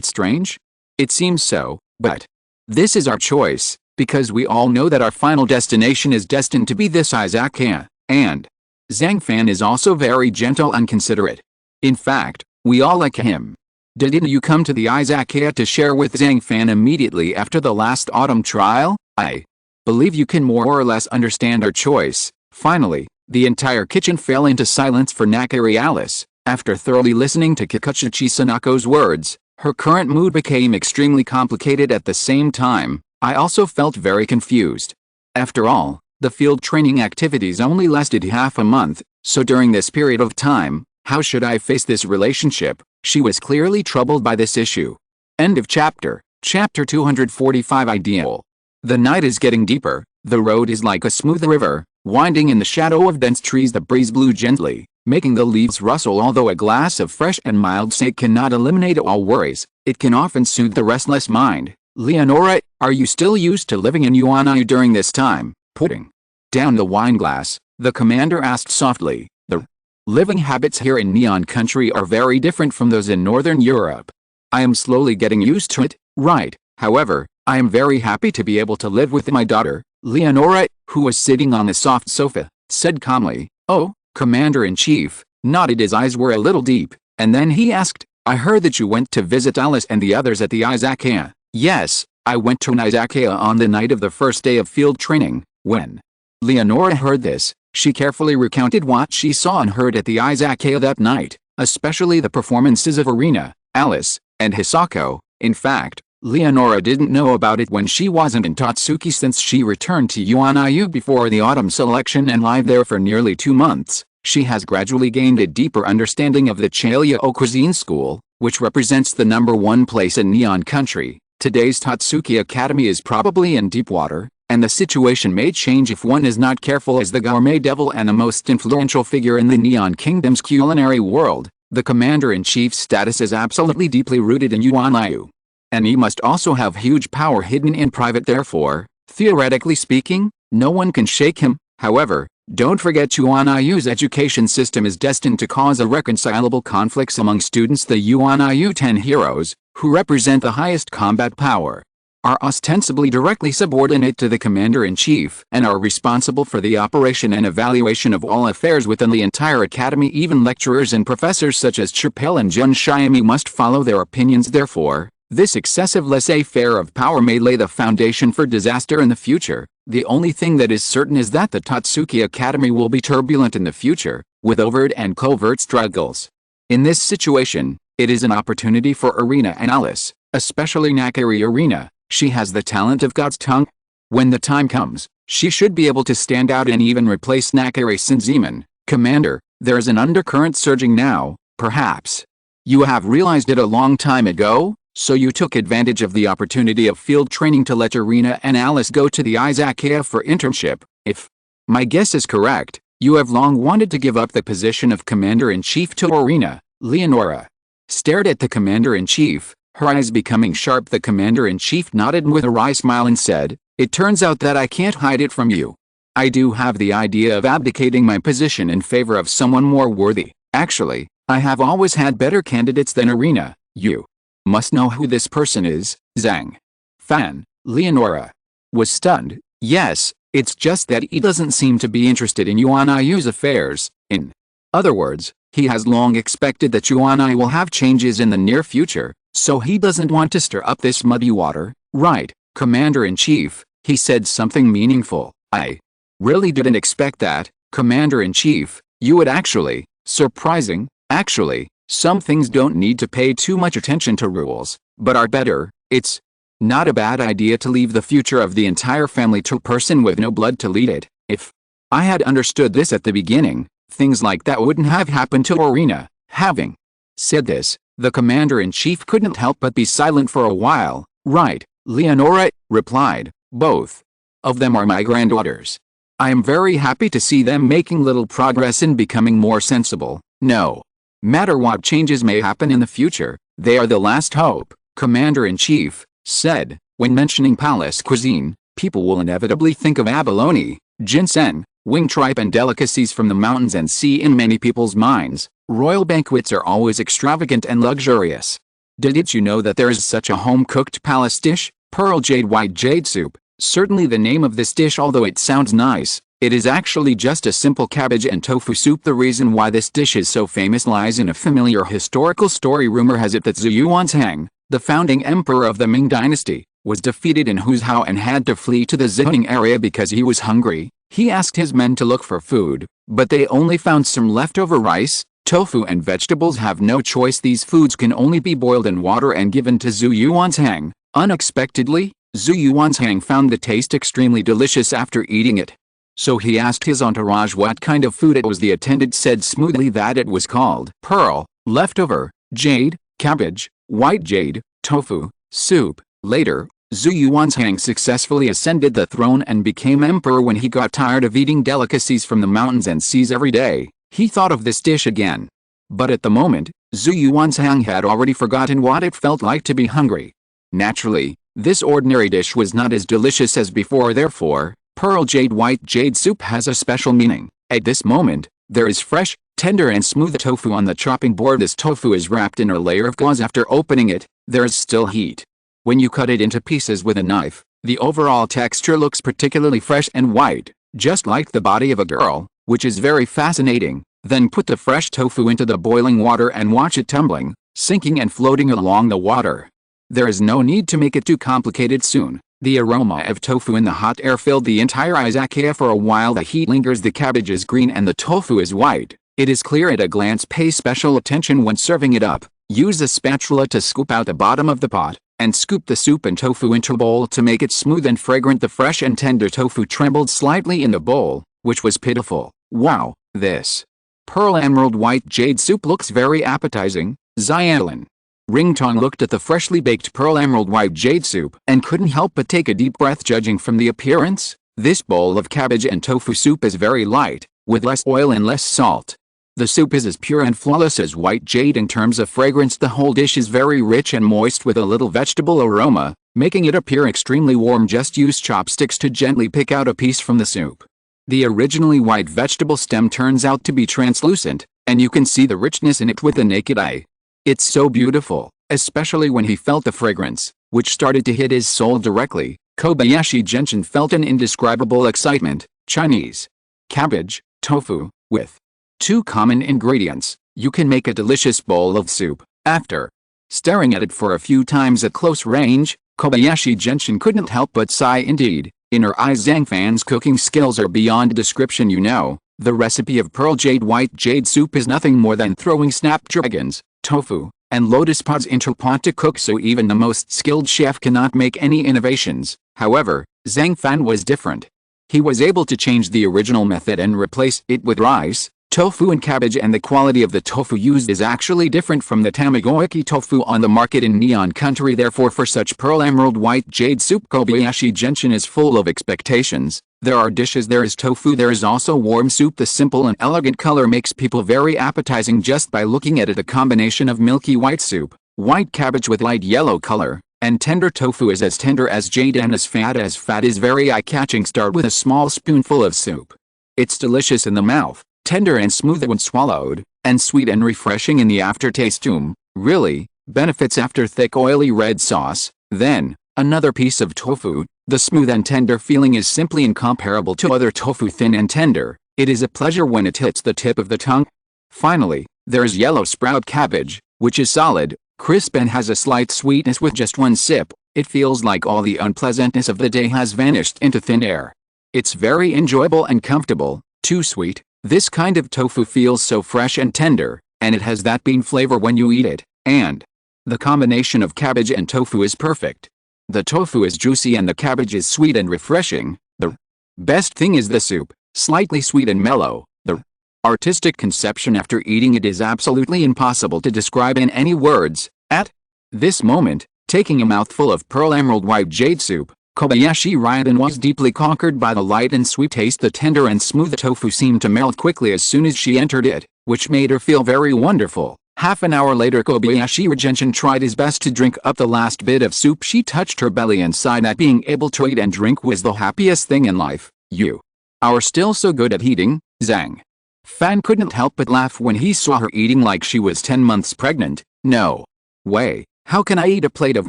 strange? It seems so, but this is our choice, because we all know that our final destination is destined to be this izakaya, and Zhang Fan is also very gentle and considerate. In fact, we all like him. Didn't you come to the izakaya to share with Zhang Fan immediately after the last autumn trial? I believe you can more or less understand our choice. Finally, the entire kitchen fell into silence for Nakari Alice. After thoroughly listening to Kikuchi Sanako's words, her current mood became extremely complicated at the same time. I also felt very confused. After all, the field training activities only lasted half a month, so during this period of time, how should I face this relationship? She was clearly troubled by this issue. End of chapter. Chapter 245 Ideal. The night is getting deeper, the road is like a smooth river, winding in the shadow of dense trees. The breeze blew gently, making the leaves rustle. Although a glass of fresh and mild sake cannot eliminate all worries, it can often soothe the restless mind. Leonora, are you still used to living in Yuanayu during this time? Putting down the wine glass, the commander asked softly. The living habits here in Neon Country are very different from those in Northern Europe. I am slowly getting used to it, right? However, I am very happy to be able to live with my daughter. Leonora, who was sitting on the soft sofa, said calmly. Oh, Commander-in-Chief, nodded. His eyes were a little deep, and then he asked, I heard that you went to visit Alice and the others at the izakaya. Yes, I went to an izakaya on the night of the first day of field training. When Leonora heard this, she carefully recounted what she saw and heard at the izakaya that night, especially the performances of Irina, Alice, and Hisako. In fact, Leonora didn't know about it when she wasn't in Tatsuki since she returned to Yuanayu before the autumn selection and lived there for nearly 2 months. She has gradually gained a deeper understanding of the Chailyo Cuisine School, which represents the #1 place in Neon Country. Today's Tatsuki Academy is probably in deep water, and the situation may change if one is not careful. As the gourmet devil and the most influential figure in the Neon Kingdom's culinary world, the Commander-in-Chief's status is absolutely deeply rooted in Yuanayu. And he must also have huge power hidden in private. Therefore, theoretically speaking, no one can shake him. However, don't forget Yuanayu's education system is destined to cause irreconcilable conflicts among students. The Yuanayu 10 heroes, who represent the highest combat power, are ostensibly directly subordinate to the Commander-in-Chief and are responsible for the operation and evaluation of all affairs within the entire academy. Even lecturers and professors such as Chapelle and Jun Shiami must follow their opinions. Therefore, this excessive laissez-faire of power may lay the foundation for disaster in the future. The only thing that is certain is that the Tatsuki Academy will be turbulent in the future, with overt and covert struggles. In this situation, it is an opportunity for Irina and Alice, especially Nakari Irina. She has the talent of God's tongue. When the time comes, she should be able to stand out and even replace Nakari Sinzeman. Commander, there is an undercurrent surging now, perhaps. You have realized it a long time ago? So you took advantage of the opportunity of field training to let Irina and Alice go to the izakaya for internship. If my guess is correct, you have long wanted to give up the position of Commander-in-Chief to Irina. Leonora stared at the Commander-in-Chief, her eyes becoming sharp. The Commander-in-Chief nodded with a wry smile and said, It turns out that I can't hide it from you. I do have the idea of abdicating my position in favor of someone more worthy. Actually, I have always had better candidates than Irina. You must know who this person is. Zhang Fan. Leonora was stunned. Yes, It's just that he doesn't seem to be interested in Yuan Yu's affairs. In other words, he has long expected that Yuan Yu will have changes in the near future, so he doesn't want to stir up this muddy water. Right, Commander-in-Chief, he said something meaningful. I really didn't expect that, Commander-in-Chief. You would actually. Surprising, actually. Some things don't need to pay too much attention to rules, but are better. It's not a bad idea to leave the future of the entire family to a person with no blood to lead it. If I had understood this at the beginning, things like that wouldn't have happened to Irina. Having said this, the commander-in-chief couldn't help but be silent for a while. Right, Leonora replied. Both of them are my granddaughters. I am very happy to see them making little progress in becoming more sensible. No matter what changes may happen in the future, they are the last hope, Commander-in-Chief said. When mentioning palace cuisine, people will inevitably think of abalone, ginseng, wing tripe and delicacies from the mountains and sea. In many people's minds, royal banquets are always extravagant and luxurious. Did you know that there is such a home-cooked palace dish, pearl jade white jade soup? Certainly the name of this dish, although it sounds nice, it is actually just a simple cabbage and tofu soup. The reason why this dish is so famous lies in a familiar historical story. Rumor has it that Zhu Yuanzhang, the founding emperor of the Ming dynasty, was defeated in Huzhou and had to flee to the Zhejiang area because he was hungry. He asked his men to look for food, but they only found some leftover rice, tofu and vegetables. Have no choice. These foods can only be boiled in water and given to Zhu Yuanzhang. Unexpectedly, Zhu Yuanzhang found the taste extremely delicious after eating it. So he asked his entourage what kind of food it was. The attendant said smoothly that it was called pearl, leftover, jade, cabbage, white jade, tofu, soup. Later, Zhu Yuanzhang successfully ascended the throne and became emperor. When he got tired of eating delicacies from the mountains and seas every day, he thought of this dish again. But at the moment, Zhu Yuanzhang had already forgotten what it felt like to be hungry. Naturally, this ordinary dish was not as delicious as before. Therefore, pearl jade white jade soup has a special meaning. At this moment, there is fresh, tender and smooth tofu on the chopping board. This tofu is wrapped in a layer of gauze. After opening it, there is still heat. When you cut it into pieces with a knife, the overall texture looks particularly fresh and white, just like the body of a girl, which is very fascinating. Then put the fresh tofu into the boiling water and watch it tumbling, sinking and floating along the water. There is no need to make it too complicated. Soon, the aroma of tofu in the hot air filled the entire izakaya. For a while the heat lingers. The cabbage is green and the tofu is white. It is clear at a glance. Pay special attention when serving it up. Use a spatula to scoop out the bottom of the pot, and scoop the soup and tofu into a bowl to make it smooth and fragrant. The fresh and tender tofu trembled slightly in the bowl, which was pitiful. Wow, this pearl emerald white jade soup looks very appetizing. Xianlin Ringtong looked at the freshly baked pearl emerald white jade soup and couldn't help but take a deep breath. Judging from the appearance, this bowl of cabbage and tofu soup is very light, with less oil and less salt. The soup is as pure and flawless as white jade. In terms of fragrance, the whole dish is very rich and moist with a little vegetable aroma, making it appear extremely warm. Just use chopsticks to gently pick out a piece from the soup. The originally white vegetable stem turns out to be translucent, and you can see the richness in it with the naked eye. It's so beautiful, especially when he felt the fragrance, which started to hit his soul directly. Kobayashi Gentian felt an indescribable excitement. Chinese cabbage, tofu, with two common ingredients, you can make a delicious bowl of soup. After staring at it for a few times at close range, Kobayashi Gentian couldn't help but sigh. Indeed, in her eyes, Zhang Fan's cooking skills are beyond description. You know, the recipe of pearl jade white jade soup is nothing more than throwing snapdragons, tofu, and lotus pods into a pot to cook, so even the most skilled chef cannot make any innovations. However, Zhang Fan was different. He was able to change the original method and replace it with rice, tofu and cabbage, and the quality of the tofu used is actually different from the tamagoyaki tofu on the market in Neon Country. Therefore, for such pearl emerald white jade soup, Kobayashi Gentian is full of expectations. There are dishes, there is tofu, there is also warm soup. The simple and elegant color makes people very appetizing just by looking at it. A combination of milky white soup, white cabbage with light yellow color, and tender tofu is as tender as jade and as fat is very eye-catching. Start with a small spoonful of soup. It's delicious in the mouth, tender and smooth when swallowed, and sweet and refreshing in the aftertaste. Really benefits after thick oily red sauce. Then, Another piece of tofu. The smooth and tender feeling is simply incomparable to other tofu, thin and tender. It is a pleasure when it hits the tip of the tongue. Finally, there is yellow sprout cabbage, which is solid, crisp and has a slight sweetness. With just one sip, it feels like all the unpleasantness of the day has vanished into thin air. It's very enjoyable and comfortable. Too sweet. This kind of tofu feels so fresh and tender, and it has that bean flavor when you eat it, and the combination of cabbage and tofu is perfect. The tofu is juicy and the cabbage is sweet and refreshing. The best thing is the soup, slightly sweet and mellow. The artistic conception after eating it is absolutely impossible to describe in any words. At this moment, taking a mouthful of pearl emerald white jade soup, Kobayashi Gentian was deeply conquered by the light and sweet taste. The tender and smooth tofu seemed to melt quickly as soon as she entered it, which made her feel very wonderful. Half an hour later, Kobayashi Gentian tried his best to drink up the last bit of soup. She touched her belly and sighed that being able to eat and drink was the happiest thing in life. You are still so good at eating. Zhang Fan couldn't help but laugh when he saw her eating like she was 10 months pregnant. No way, how can I eat a plate of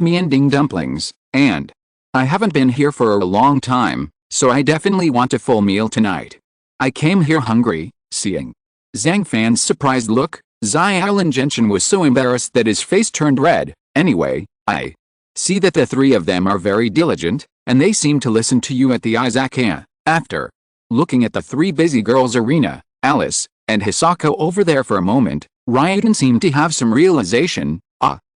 meanding dumplings? And I haven't been here for a long time, so I definitely want a full meal tonight. I came here hungry. Seeing Zhang Fan's surprised look, Zhang Gentian was so embarrassed that his face turned red. Anyway, I see that the three of them are very diligent, and they seem to listen to you at the Izakaya. After looking at the three busy girls, Arena, Alice, and Hisako over there for a moment, Ryan seemed to have some realization.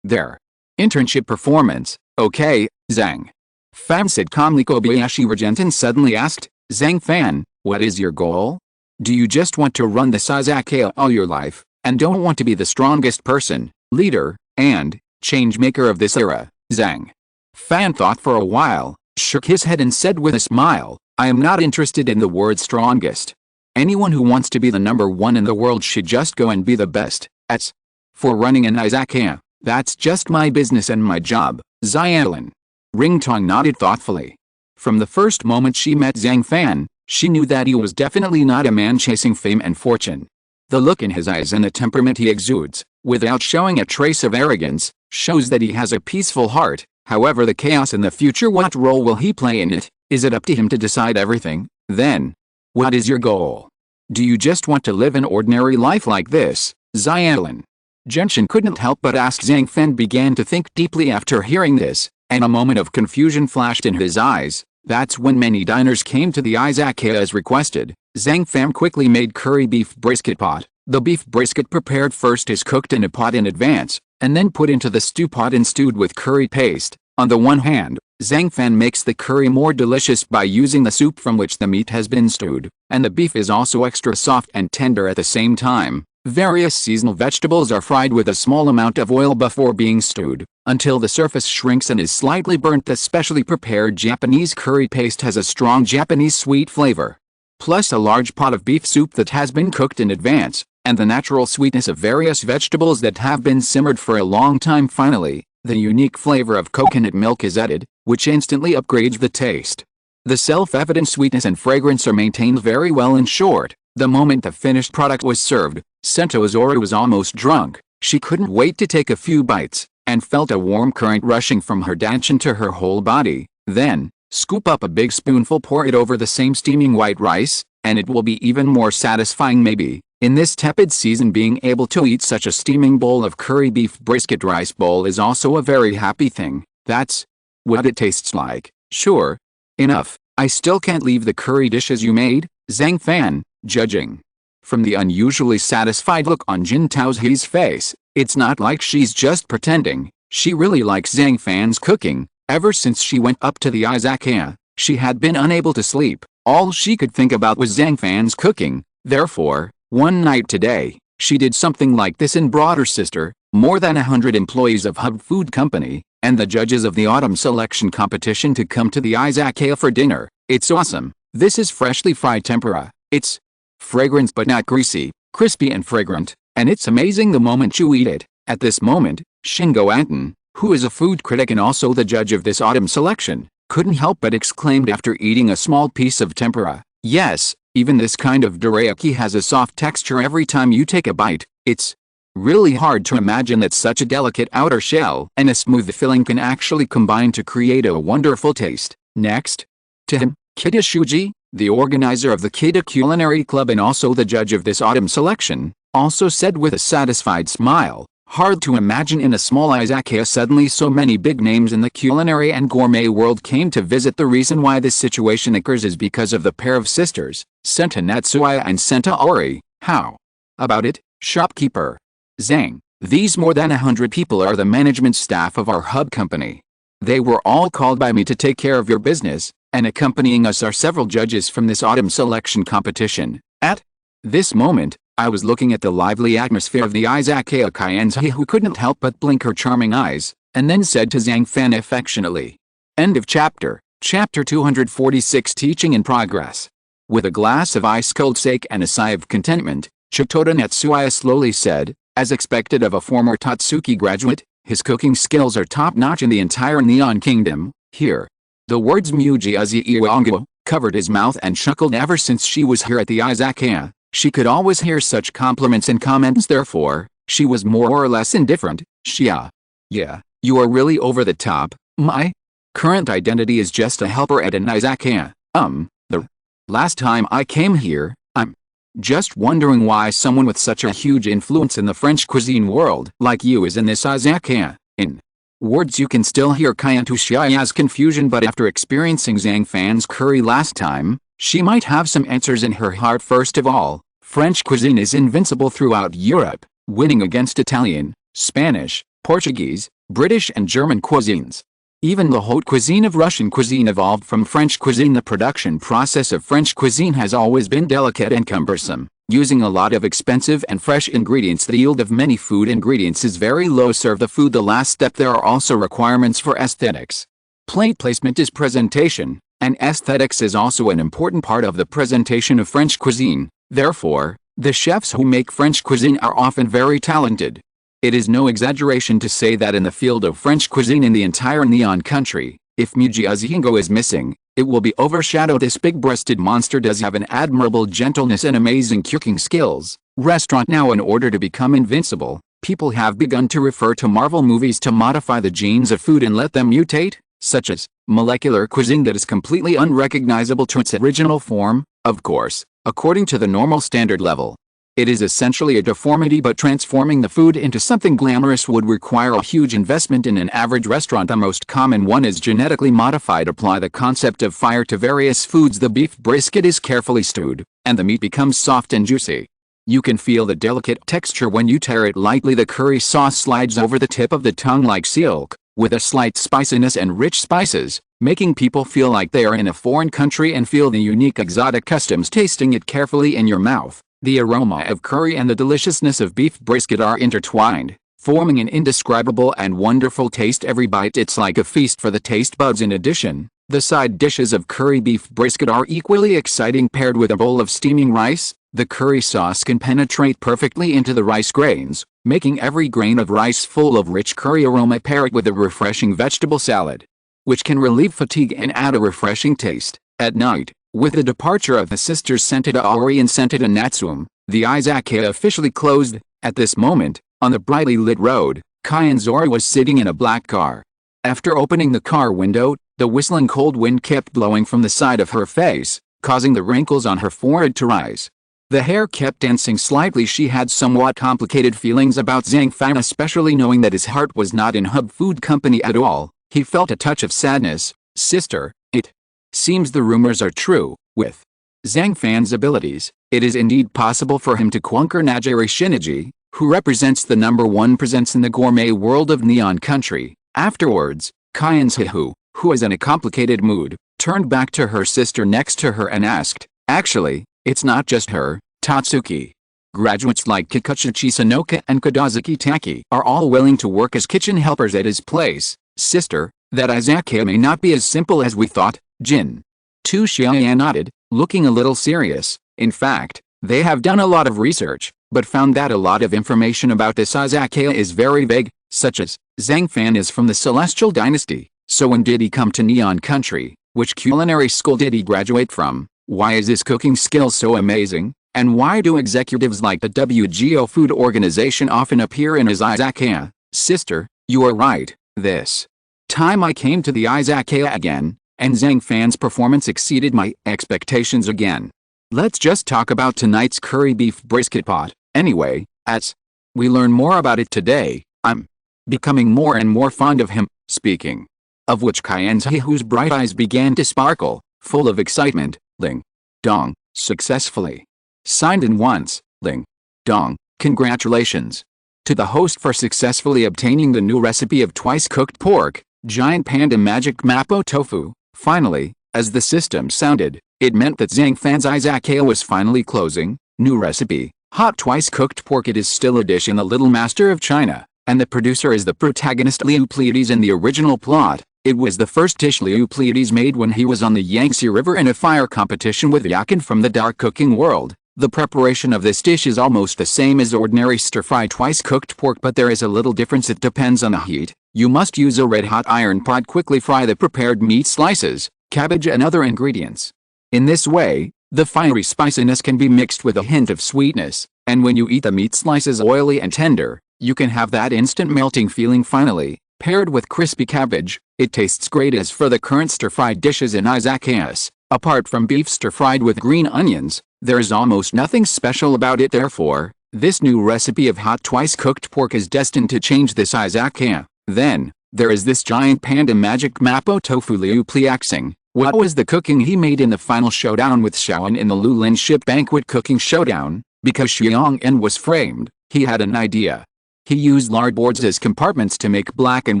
Their internship performance. Okay, Zhang Fan said calmly. Kobayashi Gentian suddenly asked, Zhang Fan, what is your goal? Do you just want to run the Izakaya all your life, and don't want to be the strongest person, leader, and change maker of this era? Zhang Fan thought for a while, shook his head and said with a smile, I am not interested in the word strongest. Anyone who wants to be the number one in the world should just go and be the best. As for running an Izakaya, that's just my business and my job. Zhang Ringtong nodded thoughtfully. From the first moment she met Zhang Fan, she knew that he was definitely not a man chasing fame and fortune. The look in his eyes and the temperament he exudes, without showing a trace of arrogance, shows that he has a peaceful heart. However, the chaos in the future, what role will he play in it? Is it up to him to decide everything? Then, what is your goal? Do you just want to live an ordinary life like this? Zhang Gentian couldn't help but ask. Zhang Fan began to think deeply after hearing this, and a moment of confusion flashed in his eyes. That's when many diners came to the Izakaya as requested. Zhang Fan quickly made curry beef brisket pot. The beef brisket prepared first is cooked in a pot in advance, and then put into the stew pot and stewed with curry paste. On the one hand, Zhang Fan makes the curry more delicious by using the soup from which the meat has been stewed, and the beef is also extra soft and tender at the same time. Various seasonal vegetables are fried with a small amount of oil before being stewed, until the surface shrinks and is slightly burnt. The specially prepared Japanese curry paste has a strong Japanese sweet flavor, plus a large pot of beef soup that has been cooked in advance, and the natural sweetness of various vegetables that have been simmered for a long time. Finally, the unique flavor of coconut milk is added, which instantly upgrades the taste. The self-evident sweetness and fragrance are maintained very well. In short, the moment the finished product was served, Sento Azori was almost drunk. She couldn't wait to take a few bites, and felt a warm current rushing from her danchin to her whole body. Then, scoop up a big spoonful, pour it over the same steaming white rice, and it will be even more satisfying. Maybe, in this tepid season, being able to eat such a steaming bowl of curry beef brisket rice bowl is also a very happy thing. That's what it tastes like. Sure enough, I still can't leave the curry dishes you made. Zhang Fan, judging from the unusually satisfied look on Jin Tao's face, it's not like she's just pretending. She really likes Zhang Fan's cooking. Ever since she went up to the Izakaya, she had been unable to sleep. All she could think about was Zhang Fan's cooking. Therefore, one night today, she did something like this and brought her sister, more than 100 employees of Hub Food Company, and the judges of the autumn selection competition to come to the Izakaya for dinner. It's awesome. This is freshly fried tempura. It's fragrant but not greasy, crispy and fragrant, and it's amazing the moment you eat it. At this moment, Shingo Anton, who is a food critic and also the judge of this autumn selection, couldn't help but exclaimed after eating a small piece of tempura, "Yes, even this kind of dorayaki has a soft texture every time you take a bite. It's Really hard to imagine that such a delicate outer shell and a smooth filling can actually combine to create a wonderful taste. Next, to him, Kita Shuji, the organizer of the Kita Culinary Club and also the judge of this autumn selection, also said with a satisfied smile, "Hard to imagine in a small izakaya suddenly so many big names in the culinary and gourmet world came to visit. The reason why this situation occurs is because of the pair of sisters, Senta Natsuya and Senta Ori. How about it, shopkeeper Zhang? These more than 100 people are the management staff of our hub company. They were all called by me to take care of your business, and accompanying us are several judges from this autumn selection competition." At this moment, I was looking at the lively atmosphere of the izakaya Kaienzi, who couldn't help but blink her charming eyes, and then said to Zhang Fan affectionately. End of chapter. Chapter 246, Teaching in Progress. With a glass of ice-cold sake and a sigh of contentment, Chitoda Natsuya slowly said, as expected of a former Tatsuki graduate, his cooking skills are top-notch in the entire Neon Kingdom. Here, the words Mujiazi Iwango covered his mouth and chuckled. Ever since she was here at the izakaya, she could always hear such compliments and comments, therefore, she was more or less indifferent. Yeah, you are really over the top. My current identity is just a helper at an izakaya. The last time I came here, I'm just wondering why someone with such a huge influence in the French cuisine world like you is in this izakaya. In words, you can still hear Kayantushiaya's confusion, but after experiencing Zhang Fan's curry last time, she might have some answers in her heart. First of all, French cuisine is invincible throughout Europe, winning against Italian, Spanish, Portuguese, British and German cuisines. Even the haute cuisine of Russian cuisine evolved from French cuisine. The production process of French cuisine has always been delicate and cumbersome, using a lot of expensive and fresh ingredients. The yield of many food ingredients is very low. Serve the food the last step. There are also requirements for aesthetics. Plate placement is presentation, and aesthetics is also an important part of the presentation of French cuisine. Therefore, the chefs who make French cuisine are often very talented. It is no exaggeration to say that in the field of French cuisine in the entire Neon country, if Mujiazingo is missing, it will be overshadowed. This big-breasted monster does have an admirable gentleness and amazing cooking skills. Restaurant. Now, in order to become invincible, people have begun to refer to Marvel movies to modify the genes of food and let them mutate, such as molecular cuisine that is completely unrecognizable to its original form, of course, according to the normal standard level. It is essentially a deformity, but transforming the food into something glamorous would require a huge investment in an average restaurant. The most common one is genetically modified. Apply the concept of fire to various foods. The beef brisket is carefully stewed, and the meat becomes soft and juicy. You can feel the delicate texture when you tear it lightly. The curry sauce slides over the tip of the tongue like silk, with a slight spiciness and rich spices, making people feel like they are in a foreign country and feel the unique exotic customs. Tasting it carefully in your mouth, the aroma of curry and the deliciousness of beef brisket are intertwined, forming an indescribable and wonderful taste. Every bite, it's like a feast for the taste buds. In addition, the side dishes of curry beef brisket are equally exciting. Paired with a bowl of steaming rice, the curry sauce can penetrate perfectly into the rice grains, making every grain of rice full of rich curry aroma. Pair it with a refreshing vegetable salad, which can relieve fatigue and add a refreshing taste. At night, with the departure of the sisters Senta Ori and Senta Natsume, the izakaya officially closed. At this moment, on the brightly lit road, Kaienzori was sitting in a black car. After opening the car window, the whistling cold wind kept blowing from the side of her face, causing the wrinkles on her forehead to rise. The hair kept dancing slightly. She had somewhat complicated feelings about Zhang Fan, especially knowing that his heart was not in Hub Food Company at all. He felt a touch of sadness. Sister, it seems the rumors are true. With Zhang Fan's abilities, it is indeed possible for him to conquer Najiri Shinichi, who represents the #1 presence in the gourmet world of Neon Country. Afterwards, Kaienzhi, who is in a complicated mood, turned back to her sister next to her and asked, "Actually, it's not just her, Tatsuki. Graduates like Kikuchi Sanoka and Kodazuki Taki are all willing to work as kitchen helpers at his place." Sister, that izakaya may not be as simple as we thought. Jin Tushiya nodded, looking a little serious. In fact, they have done a lot of research, but found that a lot of information about this izakaya is very vague, such as, Zhang Fan is from the Celestial Dynasty, so when did he come to Neon Country? Which culinary school did he graduate from? Why is his cooking skill so amazing? And why do executives like the WGO Food Organization often appear in his Izakaya? Sister, you are right. This time I came to the Izakaya again, and Zhang Fan's performance exceeded my expectations again. Let's just talk about tonight's curry beef brisket pot. Anyway, as we learn more about it today, I'm becoming more and more fond of him. Speaking of which, whose bright eyes began to sparkle, full of excitement, Ling Dong, successfully signed in once. Ling Dong, congratulations to the host for successfully obtaining the new recipe of twice-cooked pork, giant panda magic mapo tofu. Finally, as the system sounded, it meant that Zhang Fan's Izakaya was finally closing. New recipe, hot twice-cooked pork. It is still a dish in The Little Master of China, and the producer is the protagonist Liu Pleiades in the original plot. It was the first dish Liu Pleiades made when he was on the Yangtze River in a fire competition with Yakin from the Dark Cooking World. The preparation of this dish is almost the same as ordinary stir-fry twice-cooked pork, but there is a little difference. It depends on the heat. You must use a red-hot iron pot. Quickly fry the prepared meat slices, cabbage and other ingredients. In this way, the fiery spiciness can be mixed with a hint of sweetness, and when you eat the meat slices oily and tender, you can have that instant melting feeling. Finally, paired with crispy cabbage, it tastes great. As for the current stir-fried dishes in Izakayas, apart from beef stir-fried with green onions, there is almost nothing special about it. Therefore, this new recipe of hot twice-cooked pork is destined to change this Izakaya. Then, there is this giant panda magic mapo tofu. Liu Pleiades. What was the cooking he made in the final showdown with Xiaoan in the Lulin ship banquet cooking showdown? Because Xiaoan was framed, he had an idea. He used lard boards as compartments to make black and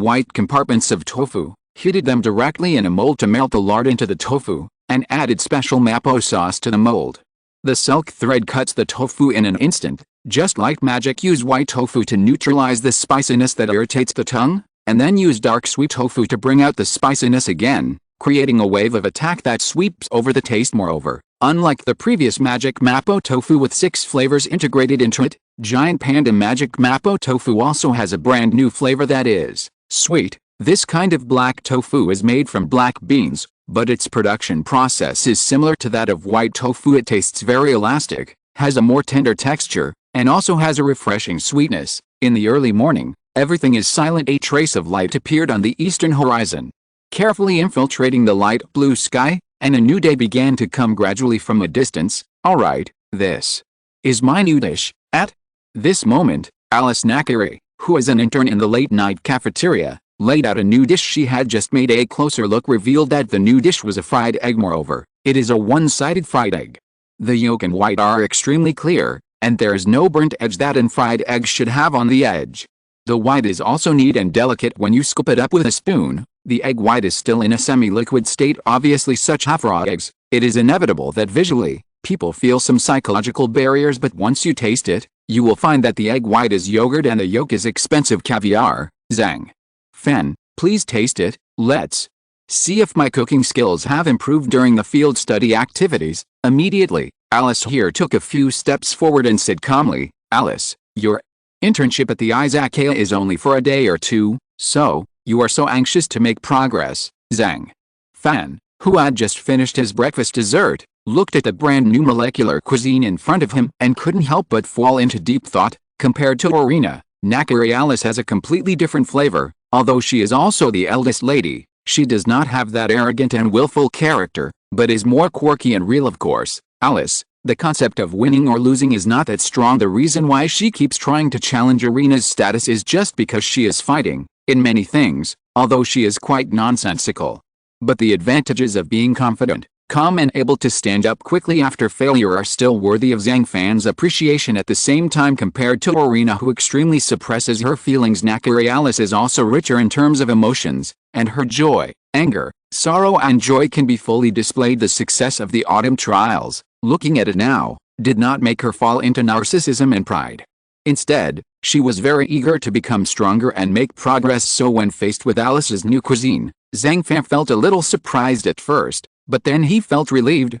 white compartments of tofu, heated them directly in a mold to melt the lard into the tofu, and added special mapo sauce to the mold. The silk thread cuts the tofu in an instant. Just like magic, use white tofu to neutralize the spiciness that irritates the tongue, and then use dark sweet tofu to bring out the spiciness again, creating a wave of attack that sweeps over the taste. Moreover, unlike the previous magic mapo tofu with 6 flavors integrated into it, giant panda magic mapo tofu also has a brand new flavor that is sweet. This kind of black tofu is made from black beans, but its production process is similar to that of white tofu. It tastes very elastic, has a more tender texture, and also has a refreshing sweetness. In the early morning, everything is silent. A trace of light appeared on the eastern horizon, carefully infiltrating the light blue sky, and a new day began to come gradually from a distance. Alright, this is my new dish. At this moment, Alice Nakari, who is an intern in the late-night cafeteria, laid out a new dish she had just made. A closer look revealed that the new dish was a fried egg. Moreover, it is a one-sided fried egg. The yolk and white are extremely clear, and there is no burnt edge that an fried egg should have on the edge. The white is also neat and delicate when you scoop it up with a spoon. The egg white is still in a semi-liquid state. Obviously, such half-raw eggs, it is inevitable that visually, people feel some psychological barriers, but once you taste it, you will find that the egg white is yogurt and the yolk is expensive caviar. Zhang Fan, please taste it. Let's see if my cooking skills have improved during the field study activities. Immediately, Alice here took a few steps forward and said calmly, Alice, your internship at the Izakaya is only for a day or two, so you are so anxious to make progress. Zhang Fan, who had just finished his breakfast dessert, looked at the brand new molecular cuisine in front of him and couldn't help but fall into deep thought. Compared to Orina, Nakari, Alice has a completely different flavor. Although she is also the eldest lady, she does not have that arrogant and willful character, but is more quirky and real. Of course, Alice, the concept of winning or losing is not that strong. The reason why she keeps trying to challenge Irina's status is just because she is fighting, in many things, although she is quite nonsensical. But the advantages of being confident, calm and able to stand up quickly after failure are still worthy of Zhang Fan's appreciation. At the same time, compared to Orina, who extremely suppresses her feelings, Nakari, Alice is also richer in terms of emotions, and her joy, anger, sorrow and joy can be fully displayed. The success of the autumn trials, looking at it now, did not make her fall into narcissism and pride. Instead, she was very eager to become stronger and make progress. So when faced with Alice's new cuisine, Zhang Fan felt a little surprised at first, but then he felt relieved.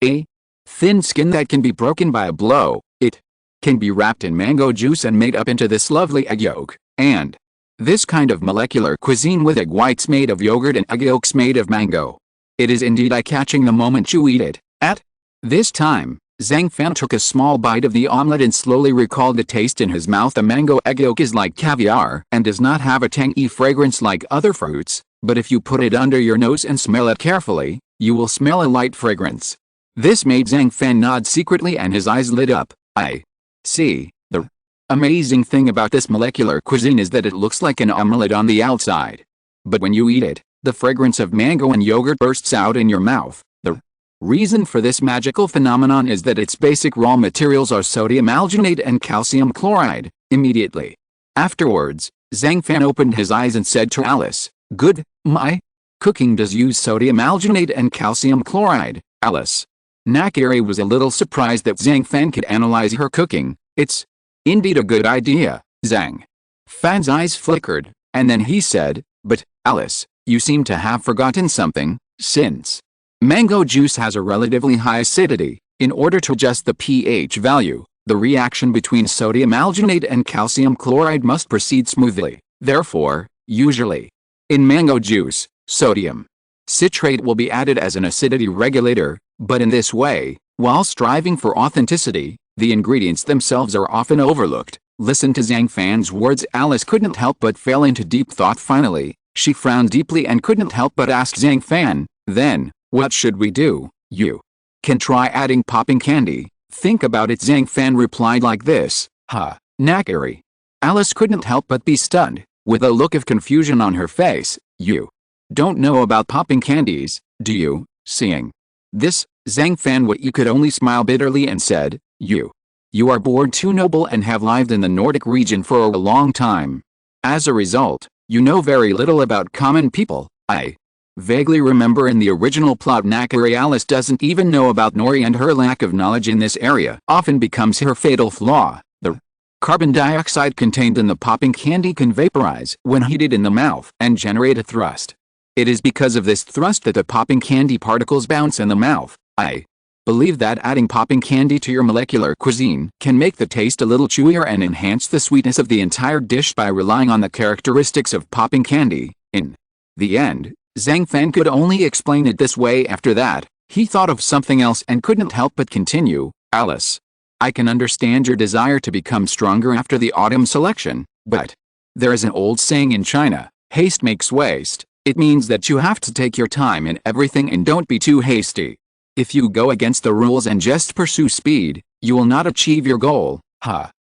A thin skin that can be broken by a blow. It can be wrapped in mango juice and made up into this lovely egg yolk. And this kind of molecular cuisine with egg whites made of yogurt and egg yolks made of mango. It is indeed eye-catching the moment you eat it. At this time, Zhang Fan took a small bite of the omelette and slowly recalled the taste in his mouth. The mango egg yolk is like caviar and does not have a tangy fragrance like other fruits, but if you put it under your nose and smell it carefully, you will smell a light fragrance. This made Zhang Fan nod secretly and his eyes lit up. I see. The amazing thing about this molecular cuisine is that it looks like an omelette on the outside. But when you eat it, the fragrance of mango and yogurt bursts out in your mouth. The reason for this magical phenomenon is that its basic raw materials are sodium alginate and calcium chloride. Immediately afterwards, Zhang Fan opened his eyes and said to Alice, "Good, my cooking does use sodium alginate and calcium chloride." Alice Nakiri was a little surprised that Zhang Fan could analyze her cooking. "It's indeed a good idea." Zhang Fan's eyes flickered, and then he said, "But, Alice, you seem to have forgotten something. Since mango juice has a relatively high acidity, in order to adjust the pH value, the reaction between sodium alginate and calcium chloride must proceed smoothly. Therefore, usually, in mango juice, sodium citrate will be added as an acidity regulator, but in this way, while striving for authenticity, the ingredients themselves are often overlooked." Listen to Zhang Fan's words. Alice couldn't help but fell into deep thought. Finally, she frowned deeply and couldn't help but ask Zhang Fan, "Then, what should we do?" "You can try adding popping candy. Think about it." Zhang Fan replied like this. "Huh, Nakiri." Alice couldn't help but be stunned, with a look of confusion on her face. "You don't know about popping candies, do you?" Seeing this, Zhang Fan could only smile bitterly and said, You are born too noble and have lived in the Nordic region for a long time. As a result, you know very little about common people." I vaguely remember in the original plot Nakiri Alice doesn't even know about Nori, and her lack of knowledge in this area often becomes her fatal flaw. The carbon dioxide contained in the popping candy can vaporize when heated in the mouth and generate a thrust. It is because of this thrust that the popping candy particles bounce in the mouth. I believe that adding popping candy to your molecular cuisine can make the taste a little chewier and enhance the sweetness of the entire dish by relying on the characteristics of popping candy. In the end, Zhang Fan could only explain it this way. After that, he thought of something else and couldn't help but continue, "Alice, I can understand your desire to become stronger after the autumn selection, but there is an old saying in China, haste makes waste. It means that you have to take your time in everything and don't be too hasty. If you go against the rules and just pursue speed, you will not achieve your goal."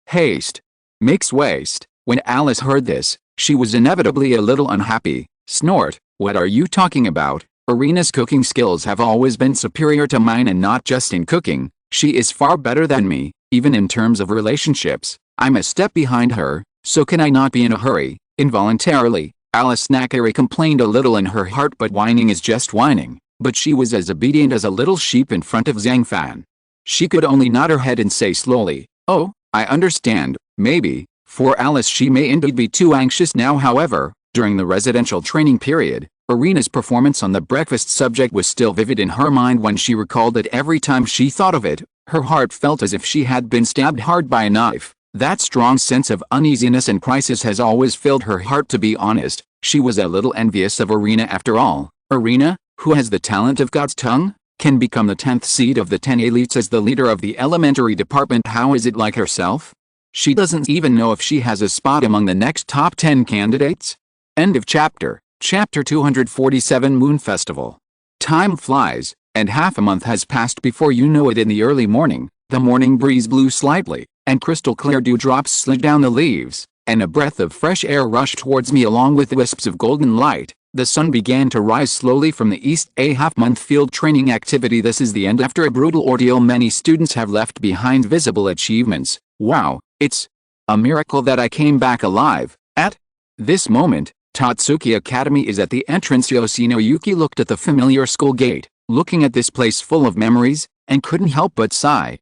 Haste makes waste. When Alice heard this, she was inevitably a little unhappy. Snort, "What are you talking about? Irina's cooking skills have always been superior to mine, and not just in cooking. She is far better than me, even in terms of relationships. I'm a step behind her, so can I not be in a hurry?" Involuntarily, Alice Nakiri complained a little in her heart, but whining is just whining. But she was as obedient as a little sheep in front of Zhang Fan. She could only nod her head and say slowly, "Oh, I understand. Maybe, for Alice she may indeed be too anxious now." However, during the residential training period, Irina's performance on the breakfast subject was still vivid in her mind. When she recalled it, every time she thought of it, her heart felt as if she had been stabbed hard by a knife. That strong sense of uneasiness and crisis has always filled her heart. To be honest, she was a little envious of Irina. After all, Irina, who has the talent of God's tongue, can become the 10th seed of the 10 elites as the leader of the elementary department. How is it like herself? She doesn't even know if she has a spot among the next top 10 candidates. End of chapter. Chapter 247 Moon Festival. Time flies, and half a month has passed before you know it. In the early morning, the morning breeze blew slightly, and crystal clear dewdrops slid down the leaves, and a breath of fresh air rushed towards me along with wisps of golden light. The sun began to rise slowly from the east. A half-month field training activity. This is the end. After a brutal ordeal, many students have left behind visible achievements. Wow, it's a miracle that I came back alive. At this moment, Tatsuki Academy is at the entrance. Yoshinoyuki looked at the familiar school gate, looking at this place full of memories, and couldn't help but sigh.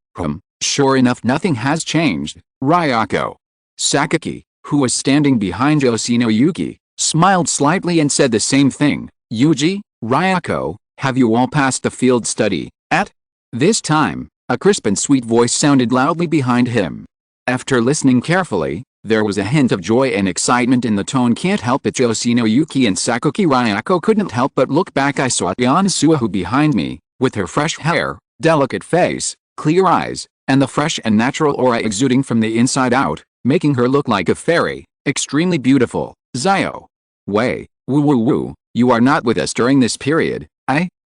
Sure enough, nothing has changed. Ryako Sakaki, who was standing behind Yoshinoyuki, smiled slightly and said the same thing. "Yuji, Ryako, have you all passed the field study?" At this time, a crisp and sweet voice sounded loudly behind him. After listening carefully, there was a hint of joy and excitement in the tone. Can't help it. Yoshinoyuki and Sakaki Ryako couldn't help but look back. I saw Yan Suahu behind me, with her fresh hair, delicate face, clear eyes, and the fresh and natural aura exuding from the inside out, making her look like a fairy. Extremely beautiful. Zio. Wei, woo woo woo, you are not with us during this period.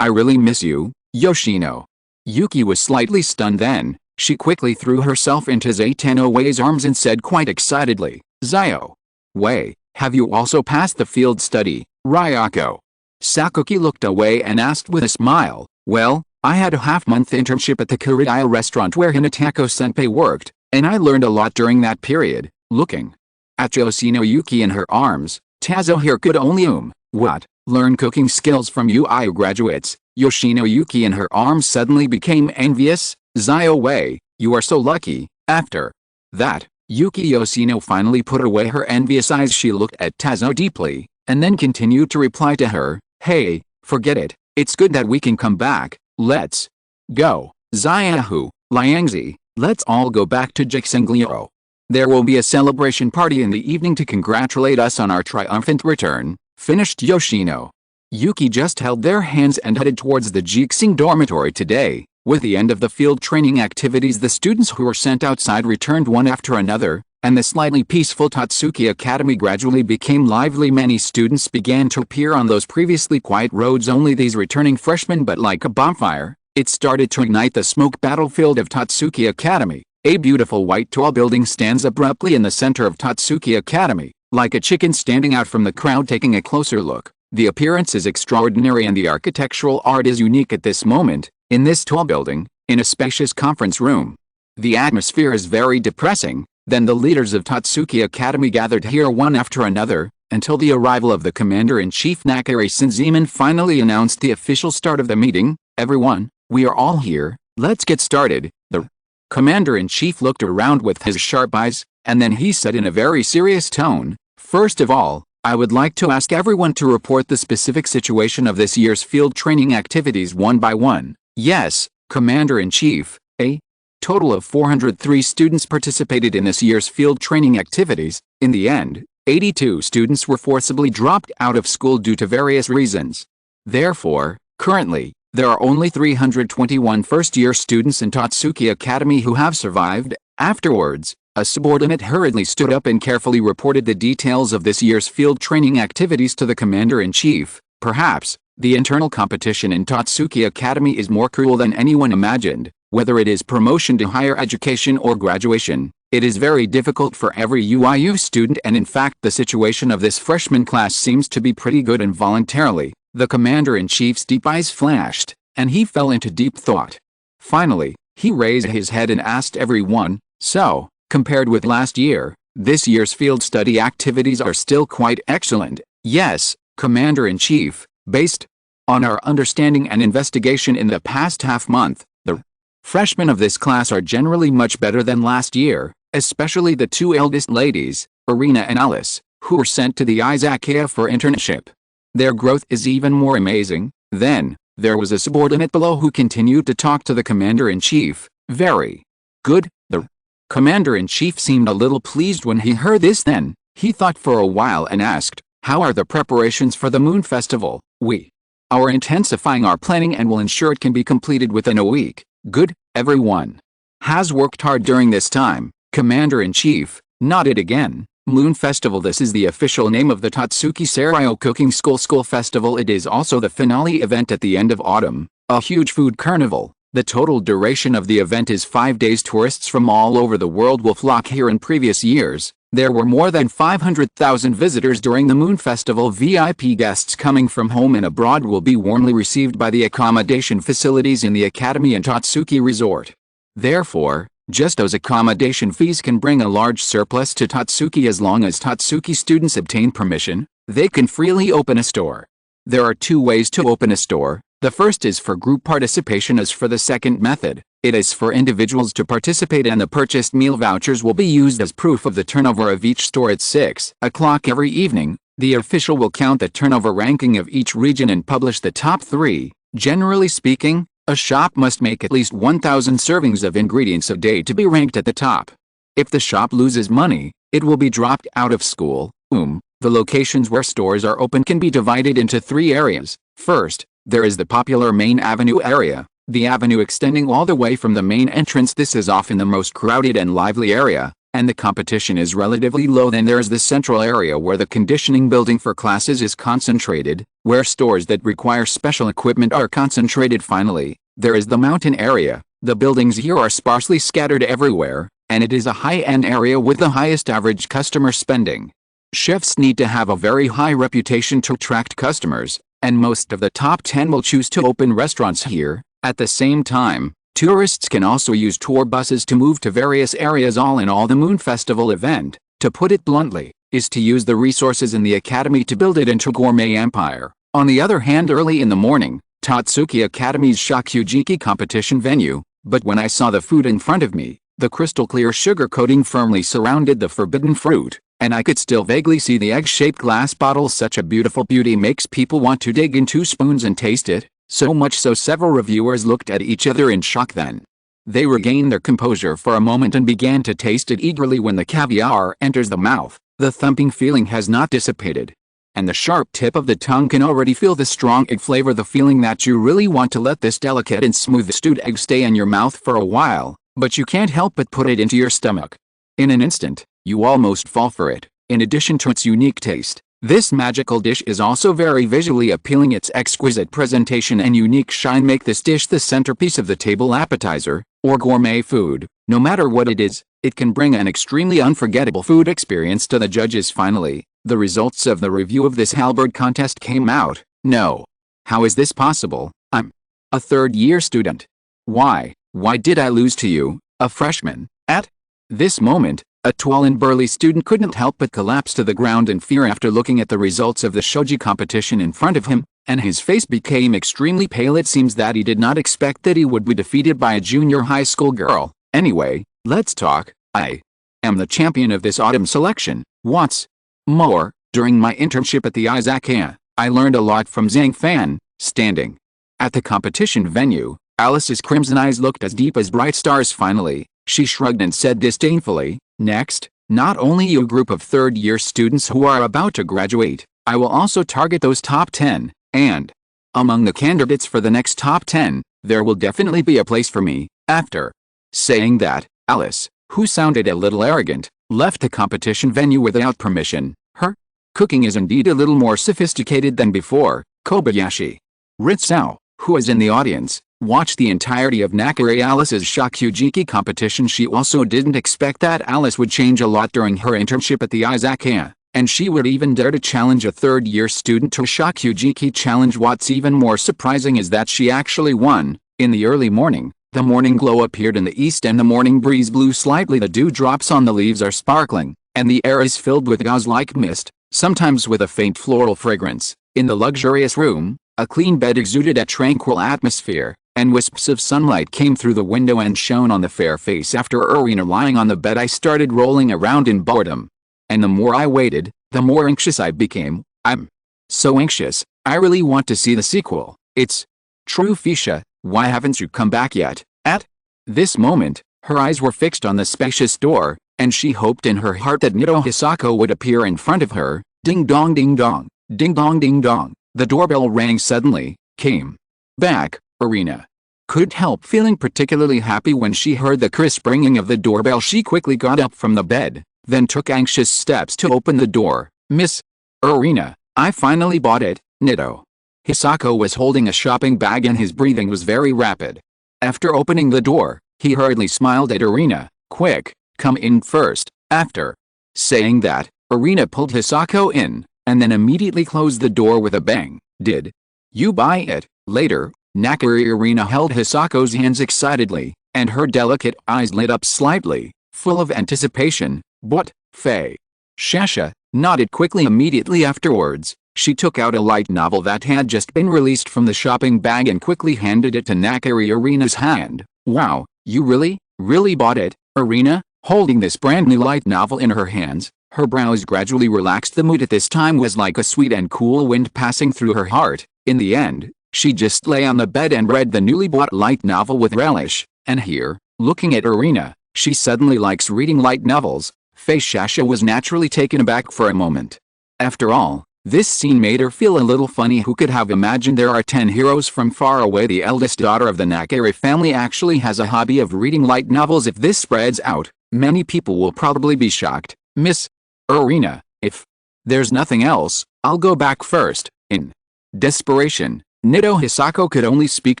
I really miss you, Yoshino. Yuki was slightly stunned then. She quickly threw herself into Zaitano Wei's arms and said quite excitedly, Zio. Wei, have you also passed the field study, Ryako? Sakuki looked away and asked with a smile, well, I had a half-month internship at the Kuriya restaurant where Hinatako-senpai worked, and I learned a lot during that period. Looking at Yoshino Yuki in her arms, Tazo here could only what? Learn cooking skills from UI graduates. Yoshino Yuki in her arms suddenly became envious. Zio Wei, you are so lucky. After that, Yuki Yoshino finally put away her envious eyes. She looked at Tazo deeply, and then continued to reply to her, hey, forget it, it's good that we can come back, let's go. Ziahu, Liangzi, let's all go back to Jixenglio. There will be a celebration party in the evening to congratulate us on our triumphant return, finished Yoshino. Yuki just held their hands and headed towards the Jixing dormitory today. With the end of the field training activities, the students who were sent outside returned one after another, and the slightly peaceful Tatsuki Academy gradually became lively. Many students began to appear on those previously quiet roads, only these returning freshmen, but like a bonfire, it started to ignite the smoke battlefield of Tatsuki Academy. A beautiful white tall building stands abruptly in the center of Tatsuki Academy, like a chicken standing out from the crowd. Taking a closer look, the appearance is extraordinary and the architectural art is unique at this moment. In this tall building, in a spacious conference room, the atmosphere is very depressing. Then the leaders of Tatsuki Academy gathered here one after another, until the arrival of the Commander-in-Chief Nakare Senziman finally announced the official start of the meeting. Everyone, we are all here, let's get started. The Commander-in-Chief looked around with his sharp eyes, and then he said in a very serious tone, first of all, I would like to ask everyone to report the specific situation of this year's field training activities one by one. Yes, Commander-in-Chief. A total of 403 students participated in this year's field training activities. In the end, 82 students were forcibly dropped out of school due to various reasons. Therefore, currently, there are only 321 first-year students in Tatsuki Academy who have survived. Afterwards, a subordinate hurriedly stood up and carefully reported the details of this year's field training activities to the Commander-in-Chief. Perhaps, the internal competition in Tatsuki Academy is more cruel than anyone imagined. Whether it is promotion to higher education or graduation, it is very difficult for every UIU student, and in fact the situation of this freshman class seems to be pretty good. Involuntarily, the Commander-in-Chief's deep eyes flashed, and he fell into deep thought. Finally, he raised his head and asked everyone, so, compared with last year, this year's field study activities are still quite excellent. Yes, Commander-in-Chief, based on our understanding and investigation in the past half-month, the freshmen of this class are generally much better than last year, especially the two eldest ladies, Irina and Alice, who were sent to the Izakaya for internship. Their growth is even more amazing. Then, there was a subordinate below who continued to talk to the Commander-in-Chief. Very good. The Commander-in-Chief seemed a little pleased when he heard this. Then, he thought for a while and asked, how are the preparations for the Moon Festival? We are intensifying our planning and will ensure it can be completed within a week. Good, everyone has worked hard during this time. Commander-in-Chief nodded again. Moon Festival. This is the official name of the Tatsuki Seiryo Cooking School Festival. It is also the finale event at the end of autumn, a huge food carnival. The total duration of the event is 5 days. Tourists from all over the world will flock here. In previous years, there were more than 500,000 visitors during the Moon Festival. VIP guests coming from home and abroad will be warmly received by the accommodation facilities in the Academy and Tatsuki Resort. Therefore, just those accommodation fees can bring a large surplus to Tatsuki. As long as Tatsuki students obtain permission, they can freely open a store. There are two ways to open a store. The first is for group participation. As for the second method, it is for individuals to participate, and the purchased meal vouchers will be used as proof of the turnover of each store. At 6 o'clock every evening, the official will count the turnover ranking of each region and publish the top 3. Generally speaking, a shop must make at least 1,000 servings of ingredients a day to be ranked at the top. If the shop loses money, it will be dropped out of school. The locations where stores are open can be divided into 3 areas. First, there is the popular Main Avenue area, the avenue extending all the way from the main entrance. This is often the most crowded and lively area, and the competition is relatively low. Then there is the central area where the conditioning building for classes is concentrated, where stores that require special equipment are concentrated. Finally, there is the mountain area. The buildings here are sparsely scattered everywhere, and it is a high-end area with the highest average customer spending. Chefs need to have a very high reputation to attract customers, and most of the top 10 will choose to open restaurants here. At the same time, tourists can also use tour buses to move to various areas. All in all, the Moon Festival event, to put it bluntly, is to use the resources in the academy to build it into a gourmet empire. On the other hand, early in the morning, Tatsuki Academy's Shakugeki competition venue, but when I saw the food in front of me, the crystal clear sugar coating firmly surrounded the forbidden fruit, and I could still vaguely see the egg-shaped glass bottles. Such a beautiful beauty makes people want to dig in 2 spoons and taste it, so much so several reviewers looked at each other in shock. Then they regained their composure for a moment and began to taste it eagerly. When the caviar enters the mouth, the thumping feeling has not dissipated, and the sharp tip of the tongue can already feel the strong egg flavor, the feeling that you really want to let this delicate and smooth stewed egg stay in your mouth for a while, but you can't help but put it into your stomach. In an instant, you almost fall for it. In addition to its unique taste, this magical dish is also very visually appealing. Its exquisite presentation and unique shine make this dish the centerpiece of the table appetizer, or gourmet food. No matter what it is, it can bring an extremely unforgettable food experience to the judges. Finally, the results of the review of this halberd contest came out. No. How is this possible? I'm a third-year student. Why did I lose to you, a freshman? At this moment, a tall and burly student couldn't help but collapse to the ground in fear after looking at the results of the shogi competition in front of him, and his face became extremely pale. It seems that he did not expect that he would be defeated by a junior high school girl. Anyway, let's talk. I am the champion of this autumn selection. What's more, during my internship at the Izakaya, I learned a lot from Zhang Fan. Standing at the competition venue, Alice's crimson eyes looked as deep as bright stars. Finally, she shrugged and said disdainfully, "Next, not only you group of third-year students who are about to graduate, I will also target those top 10, and among the candidates for the next top 10, there will definitely be a place for me." After saying that, Alice, who sounded a little arrogant, left the competition venue without permission. Her cooking is indeed a little more sophisticated than before. Kobayashi Gentian, who was in the audience, watched the entirety of Nakari Alice's Shakugeki competition. She also didn't expect that Alice would change a lot during her internship at the Izakaya, and she would even dare to challenge a third-year student to a Shakugeki challenge. What's even more surprising is that she actually won. In the early morning, the morning glow appeared in the east and the morning breeze blew slightly. The dewdrops on the leaves are sparkling, and the air is filled with gauze-like mist, sometimes with a faint floral fragrance. In the luxurious room, a clean bed exuded a tranquil atmosphere, and wisps of sunlight came through the window and shone on the fair face. After Irina lying on the bed, I started rolling around in boredom. And the more I waited, the more anxious I became. I'm so anxious, I really want to see the sequel. It's true, Fisha, why haven't you come back yet? At this moment, her eyes were fixed on the spacious door, and she hoped in her heart that Nito Hisako would appear in front of her. Ding dong ding dong, ding dong ding dong. The doorbell rang suddenly. Came back, Irina couldn't help feeling particularly happy when she heard the crisp ringing of the doorbell. She quickly got up from the bed, then took anxious steps to open the door. "Miss Irina, I finally bought it." Nito Hisako was holding a shopping bag and his breathing was very rapid. After opening the door, he hurriedly smiled at Irina. "Quick, come in first." After saying that, Irina pulled Hisako in, and then immediately closed the door with a bang. "Did you buy it?" Later, Nakari Irina held Hisako's hands excitedly, and her delicate eyes lit up slightly, full of anticipation. "What?" Faye Shasha nodded quickly. Immediately afterwards, she took out a light novel that had just been released from the shopping bag and quickly handed it to Nakari Irina's hand. "Wow, you really bought it?" Irina, holding this brand new light novel in her hands, her brows gradually relaxed. The mood at this time was like a sweet and cool wind passing through her heart. In the end, she just lay on the bed and read the newly bought light novel with relish. And here, looking at Irina, she suddenly likes reading light novels. Faye Shasha was naturally taken aback for a moment. After all, This scene made her feel a little funny. Who could have imagined there are 10 heroes from far away? The eldest daughter of the Nakare family actually has a hobby of reading light novels. If this spreads out, many people will probably be shocked. Miss Irina, if there's nothing else, I'll go back first. In desperation, Nido Hisako could only speak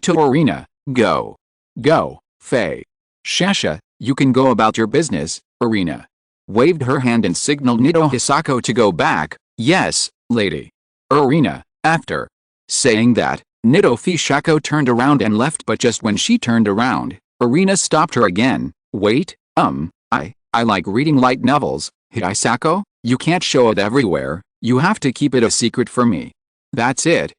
to Irina. Go. Go, Faye. Shasha, you can go about your business. Irina waved her hand and signaled Nido Hisako to go back. Yes, lady. Irina, after saying that, Nido Hisako turned around and left, but just when she turned around, Irina stopped her again. Wait, I like reading light novels. Hisako, you can't show it everywhere, you have to keep it a secret for me. That's it,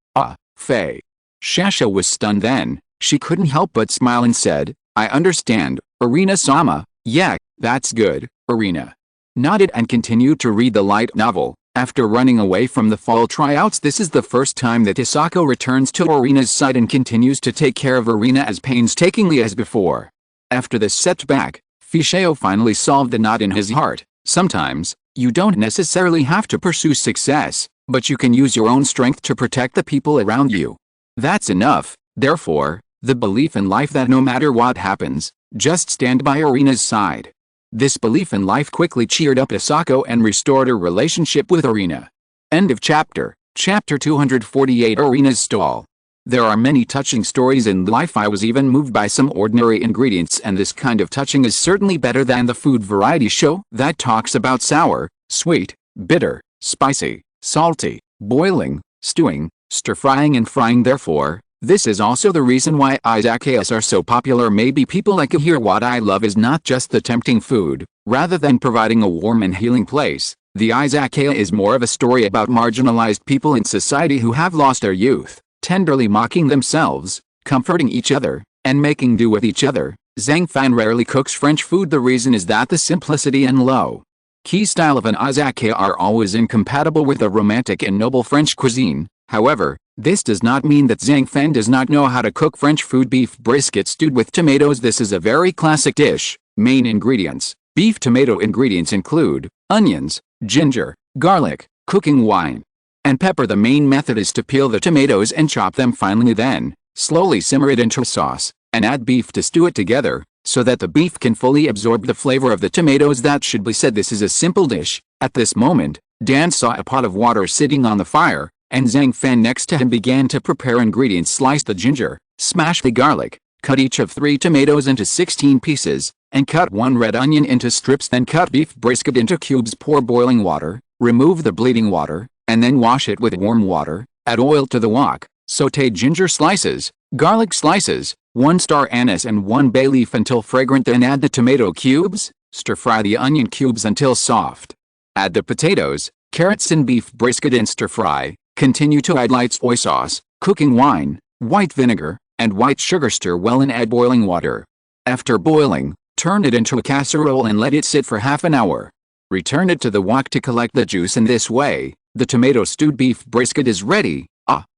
Faye. Shasha was stunned then. She couldn't help but smile and said, I understand, Irina-sama. Yeah, that's good. Irina nodded and continued to read the light novel. After running away from the fall tryouts, this is the first time that Hisako returns to Irina's side and continues to take care of Irina as painstakingly as before. After this setback, Fisheo finally solved the knot in his heart. Sometimes, you don't necessarily have to pursue success, but you can use your own strength to protect the people around you. That's enough. Therefore, the belief in life that no matter what happens, just stand by Irina's side. This belief in life quickly cheered up Hisako and restored her relationship with Irina. End of chapter. Chapter 248. Irina's stall. There are many touching stories in life. I was even moved by some ordinary ingredients, and this kind of touching is certainly better than the food variety show that talks about sour, sweet, bitter, spicy, salty, boiling, stewing, stir-frying and frying. Therefore, this is also the reason why izakayas are so popular. Maybe people like it here. What I love is not just the tempting food. Rather than providing a warm and healing place, the izakaya is more of a story about marginalized people in society who have lost their youth, tenderly mocking themselves, comforting each other, and making do with each other. Zhang Fan rarely cooks French food. The reason is that the simplicity and low-key style of an izakaya are always incompatible with the romantic and noble French cuisine. However, this does not mean that Zhang Fan does not know how to cook French food. Beef brisket stewed with tomatoes. This is a very classic dish. Main ingredients. Beef tomato ingredients include onions, ginger, garlic, cooking wine, and pepper. The main method is to peel the tomatoes and chop them finely, then slowly simmer it into a sauce, and add beef to stew it together, so that the beef can fully absorb the flavor of the tomatoes. That should be said, this is a simple dish. At this moment, Dan saw a pot of water sitting on the fire, and Zhang Fan next to him began to prepare ingredients. Slice the ginger, smash the garlic, cut each of 3 tomatoes into 16 pieces, and cut 1 red onion into strips. Then cut beef brisket into cubes. Pour boiling water, remove the bleeding water, and then wash it with warm water. Add oil to the wok. Sauté ginger slices, garlic slices, 1 star anise and 1 bay leaf until fragrant. Then add the tomato cubes. Stir-fry the onion cubes until soft. Add the potatoes, carrots and beef brisket and stir-fry. Continue to add light soy sauce, cooking wine, white vinegar, and white sugar. Stir well and add boiling water. After boiling, turn it into a casserole and let it sit for half an hour. Return it to the wok to collect the juice. In this way, the tomato stewed beef brisket is ready.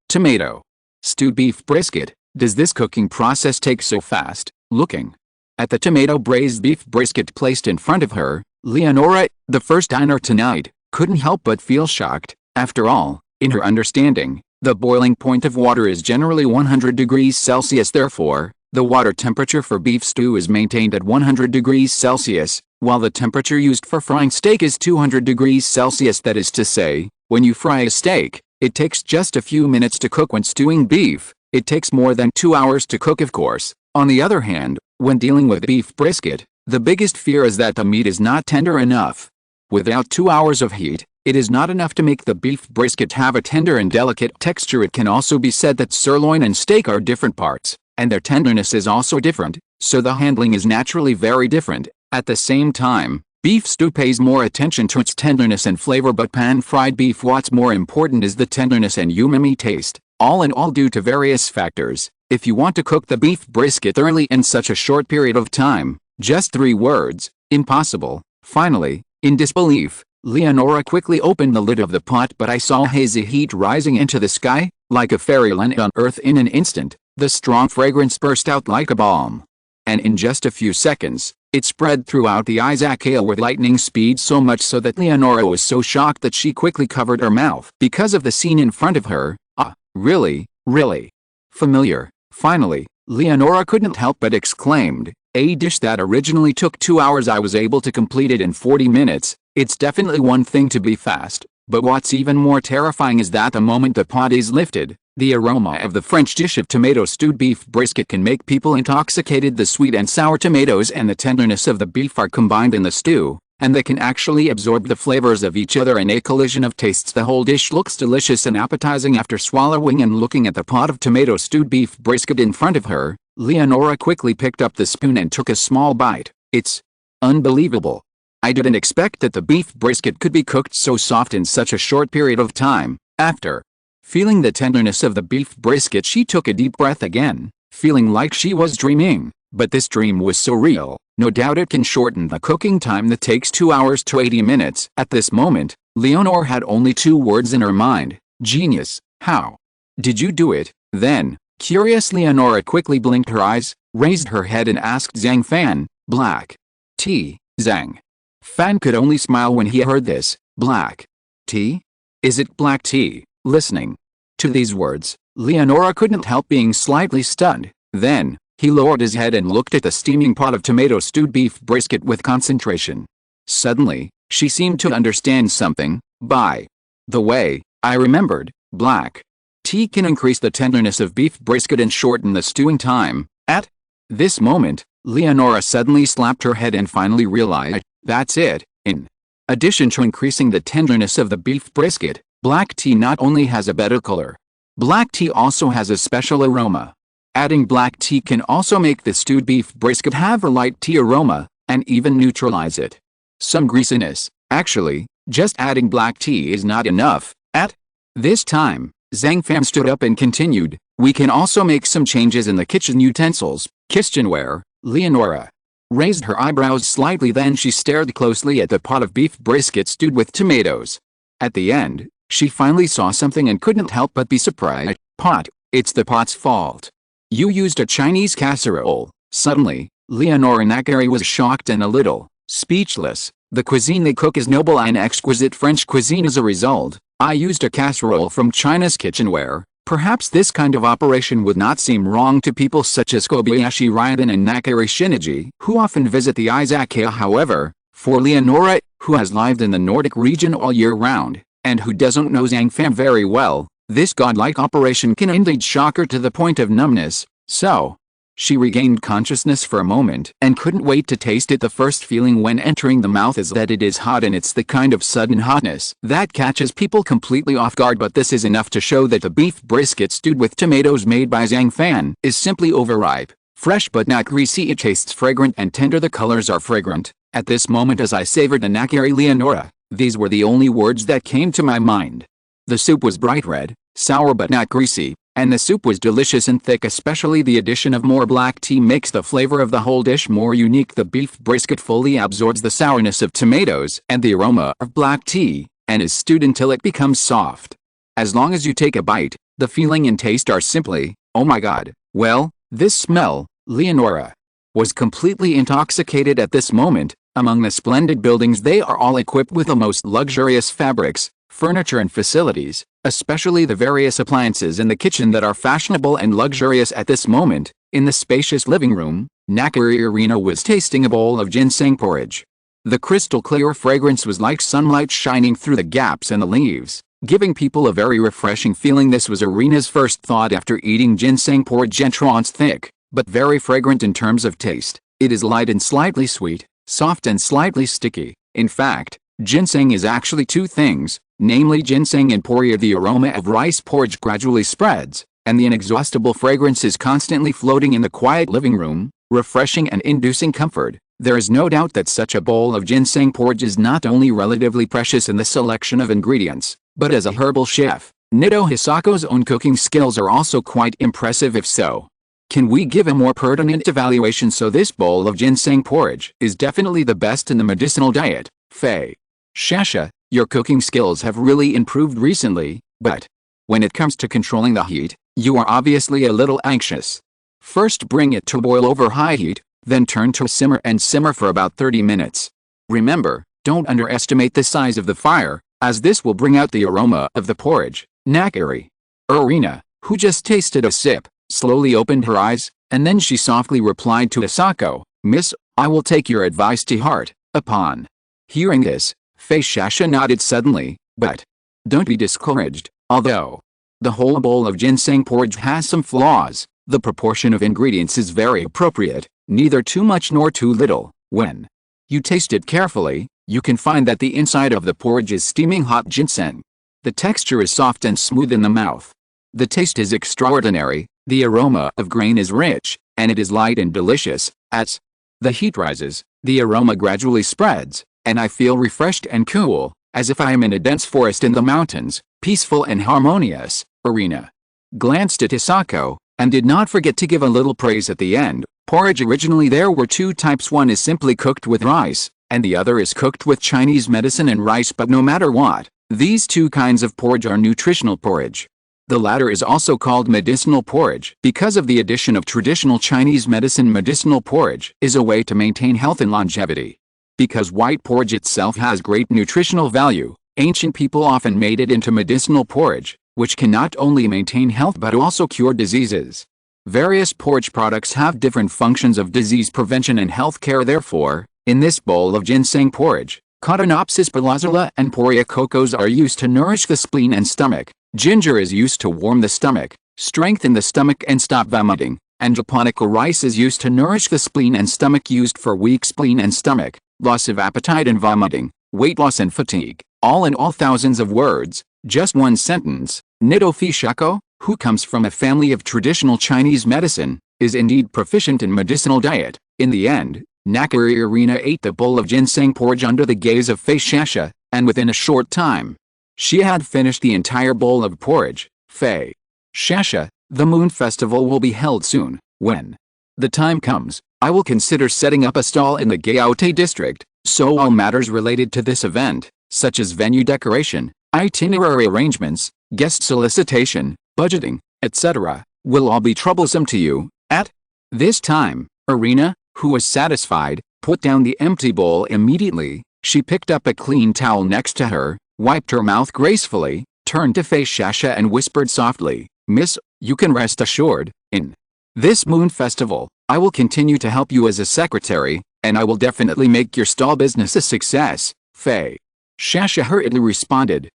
Tomato stewed beef brisket. Does this cooking process take so fast? Looking at the tomato braised beef brisket placed in front of her, Leonora, the first diner tonight, couldn't help but feel shocked. After all, in her understanding, the boiling point of water is generally 100 degrees Celsius. Therefore, the water temperature for beef stew is maintained at 100 degrees Celsius, while the temperature used for frying steak is 200 degrees Celsius. That is to say, when you fry a steak, it takes just a few minutes to cook. When stewing beef, it takes more than 2 hours to cook, of course. On the other hand, when dealing with beef brisket, the biggest fear is that the meat is not tender enough. Without 2 hours of heat, it is not enough to make the beef brisket have a tender and delicate texture. It can also be said that sirloin and steak are different parts, and their tenderness is also different, so the handling is naturally very different. At the same time, beef stew pays more attention to its tenderness and flavor, but pan-fried beef, what's more important is the tenderness and umami taste, all in all due to various factors. If you want to cook the beef brisket thoroughly in such a short period of time, just 3 words: impossible. Finally, in disbelief, Leonora quickly opened the lid of the pot, but I saw hazy heat rising into the sky, like a fairyland on earth. In an instant, the strong fragrance burst out like a bomb. And in just a few seconds, It spread throughout the Izakaya with lightning speed, so much so that Leonora was so shocked that she quickly covered her mouth because of the scene in front of her. Ah, really, really familiar. Finally, Leonora couldn't help but exclaimed, "A dish that originally took 2 hours, I was able to complete it in 40 minutes. It's definitely one thing to be fast, but what's even more terrifying is that the moment the pot is lifted, the aroma of the French dish of tomato stewed beef brisket can make people intoxicated. The sweet and sour tomatoes and the tenderness of the beef are combined in the stew, and they can actually absorb the flavors of each other in a collision of tastes. The whole dish looks delicious and appetizing." After swallowing and looking at the pot of tomato stewed beef brisket in front of her, Leonora quickly picked up the spoon and took a small bite. "It's unbelievable. I didn't expect that the beef brisket could be cooked so soft in such a short period of time." After feeling the tenderness of the beef brisket, she took a deep breath again, feeling like she was dreaming. But this dream was so real, no doubt it can shorten the cooking time that takes 2 hours to 80 minutes. At this moment, Leonora had only 2 words in her mind: genius. How did you do it? Then, curious, Leonora quickly blinked her eyes, raised her head and asked Zhang Fan, "Black tea?" Zhang Fan could only smile when he heard this. "Black tea? Is it black tea?" Listening to these words, Leonora couldn't help being slightly stunned. Then, he lowered his head and looked at the steaming pot of tomato stewed beef brisket with concentration. Suddenly, she seemed to understand something. "By the way, I remembered, black tea can increase the tenderness of beef brisket and shorten the stewing time." At this moment, Leonora suddenly slapped her head and finally realized, that's it. In addition to increasing the tenderness of the beef brisket, black tea not only has a better color, black tea also has a special aroma. Adding black tea can also make the stewed beef brisket have a light tea aroma, and even neutralize it some greasiness. Actually, just adding black tea is not enough. At this time, Zhang Fan stood up and continued, "We can also make some changes in the kitchen utensils, kitchenware." Leonora raised her eyebrows slightly, then she stared closely at the pot of beef brisket stewed with tomatoes. At the end, she finally saw something and couldn't help but be surprised. "Pot, it's the pot's fault. You used a Chinese casserole." Suddenly, Leonora Nakari was shocked and a little speechless. "The cuisine they cook is noble and exquisite French cuisine. As a result, I used a casserole from China's kitchenware. Perhaps this kind of operation would not seem wrong to people such as Kobayashi Gentian and Nakari Shinichi, who often visit the Izakaya. However, for Leonora, who has lived in the Nordic region all year round, and who doesn't know Zhang Fan very well, this godlike operation can indeed shock her to the point of numbness. So, she regained consciousness for a moment and couldn't wait to taste it. The first feeling when entering the mouth is that it is hot, and it's the kind of sudden hotness that catches people completely off guard. But this is enough to show that the beef brisket stewed with tomatoes made by Zhang Fan is simply overripe, fresh but not greasy. It tastes fragrant and tender. The colors are fragrant. At this moment, as I savored the Nakari Leonora, these were the only words that came to my mind. The soup was bright red, sour but not greasy, and the soup was delicious and thick. Especially the addition of more black tea makes the flavor of the whole dish more unique. The beef brisket fully absorbs the sourness of tomatoes and the aroma of black tea, and is stewed until it becomes soft. As long as you take a bite, the feeling and taste are simply, oh my god. Well, this smell, Leonora was completely intoxicated at this moment. Among the splendid buildings, they are all equipped with the most luxurious fabrics, furniture and facilities, especially the various appliances in the kitchen that are fashionable and luxurious. At this moment, in the spacious living room, Nakari Arena was tasting a bowl of ginseng porridge. The crystal clear fragrance was like sunlight shining through the gaps in the leaves, giving people a very refreshing feeling. This was Arena's first thought after eating ginseng porridge. Entrance thick, but very fragrant in terms of taste. It is light and slightly sweet, soft and slightly sticky. In fact, ginseng is actually two things, namely ginseng and porridge. The aroma of rice porridge gradually spreads, and the inexhaustible fragrance is constantly floating in the quiet living room, refreshing and inducing comfort. There is no doubt that such a bowl of ginseng porridge is not only relatively precious in the selection of ingredients, but as a herbal chef, Nido Hisako's own cooking skills are also quite impressive. If so, can we give a more pertinent evaluation? So this bowl of ginseng porridge is definitely the best in the medicinal diet. Faye Shasha, your cooking skills have really improved recently, but when it comes to controlling the heat, you are obviously a little anxious. First bring it to boil over high heat, Then turn to simmer and simmer for about 30 minutes. Remember, don't underestimate the size of the fire, as this will bring out the aroma of the porridge. Nakari. Irina, who just tasted a sip, slowly opened her eyes, and then she softly replied to Asako, "Miss, I will take your advice to heart." Upon hearing this, Fei Shasha nodded suddenly, but don't be discouraged, although the whole bowl of ginseng porridge has some flaws. The proportion of ingredients is very appropriate, neither too much nor too little. When you taste it carefully, you can find that the inside of the porridge is steaming hot ginseng. The texture is soft and smooth in the mouth. The taste is extraordinary, the aroma of grain is rich, and it is light and delicious. As the heat rises, the aroma gradually spreads, and I feel refreshed and cool, as if I am in a dense forest in the mountains, peaceful and harmonious. Irina glanced at Asako, and did not forget to give a little praise at the end. Porridge. Originally there were two types, one is simply cooked with rice, and the other is cooked with Chinese medicine and rice, but no matter what, these two kinds of porridge are nutritional porridge. The latter is also called medicinal porridge because of the addition of traditional Chinese medicine. Medicinal porridge is a way to maintain health and longevity. Because white porridge itself has great nutritional value, ancient people often made it into medicinal porridge, which can not only maintain health but also cure diseases. Various porridge products have different functions of disease prevention and health care. Therefore, in this bowl of ginseng porridge, Cotinopsis palazzola and Poria cocos are used to nourish the spleen and stomach. Ginger is used to warm the stomach, strengthen the stomach and stop vomiting, and japonica rice is used to nourish the spleen and stomach, used for weak spleen and stomach, loss of appetite and vomiting, weight loss and fatigue. All in all, thousands of words, just one sentence. Nido Fishako, who comes from a family of traditional Chinese medicine, is indeed proficient in medicinal diet. In the end, Nakari Irina ate the bowl of ginseng porridge under the gaze of Fei Shasha, and within a short time, she had finished the entire bowl of porridge. Fei Shasha, the Moon Festival will be held soon. When the time comes, I will consider setting up a stall in the Gaote district, so all matters related to this event, such as venue decoration, itinerary arrangements, guest solicitation, budgeting, etc., will all be troublesome to you. At this time, Irina, who was satisfied, put down the empty bowl immediately. She picked up a clean towel next to her, wiped her mouth gracefully, turned to Fei Shasha and whispered softly, "Miss, you can rest assured, in this Moon Festival, I will continue to help you as a secretary, and I will definitely make your stall business a success." Fei Shasha hurriedly responded,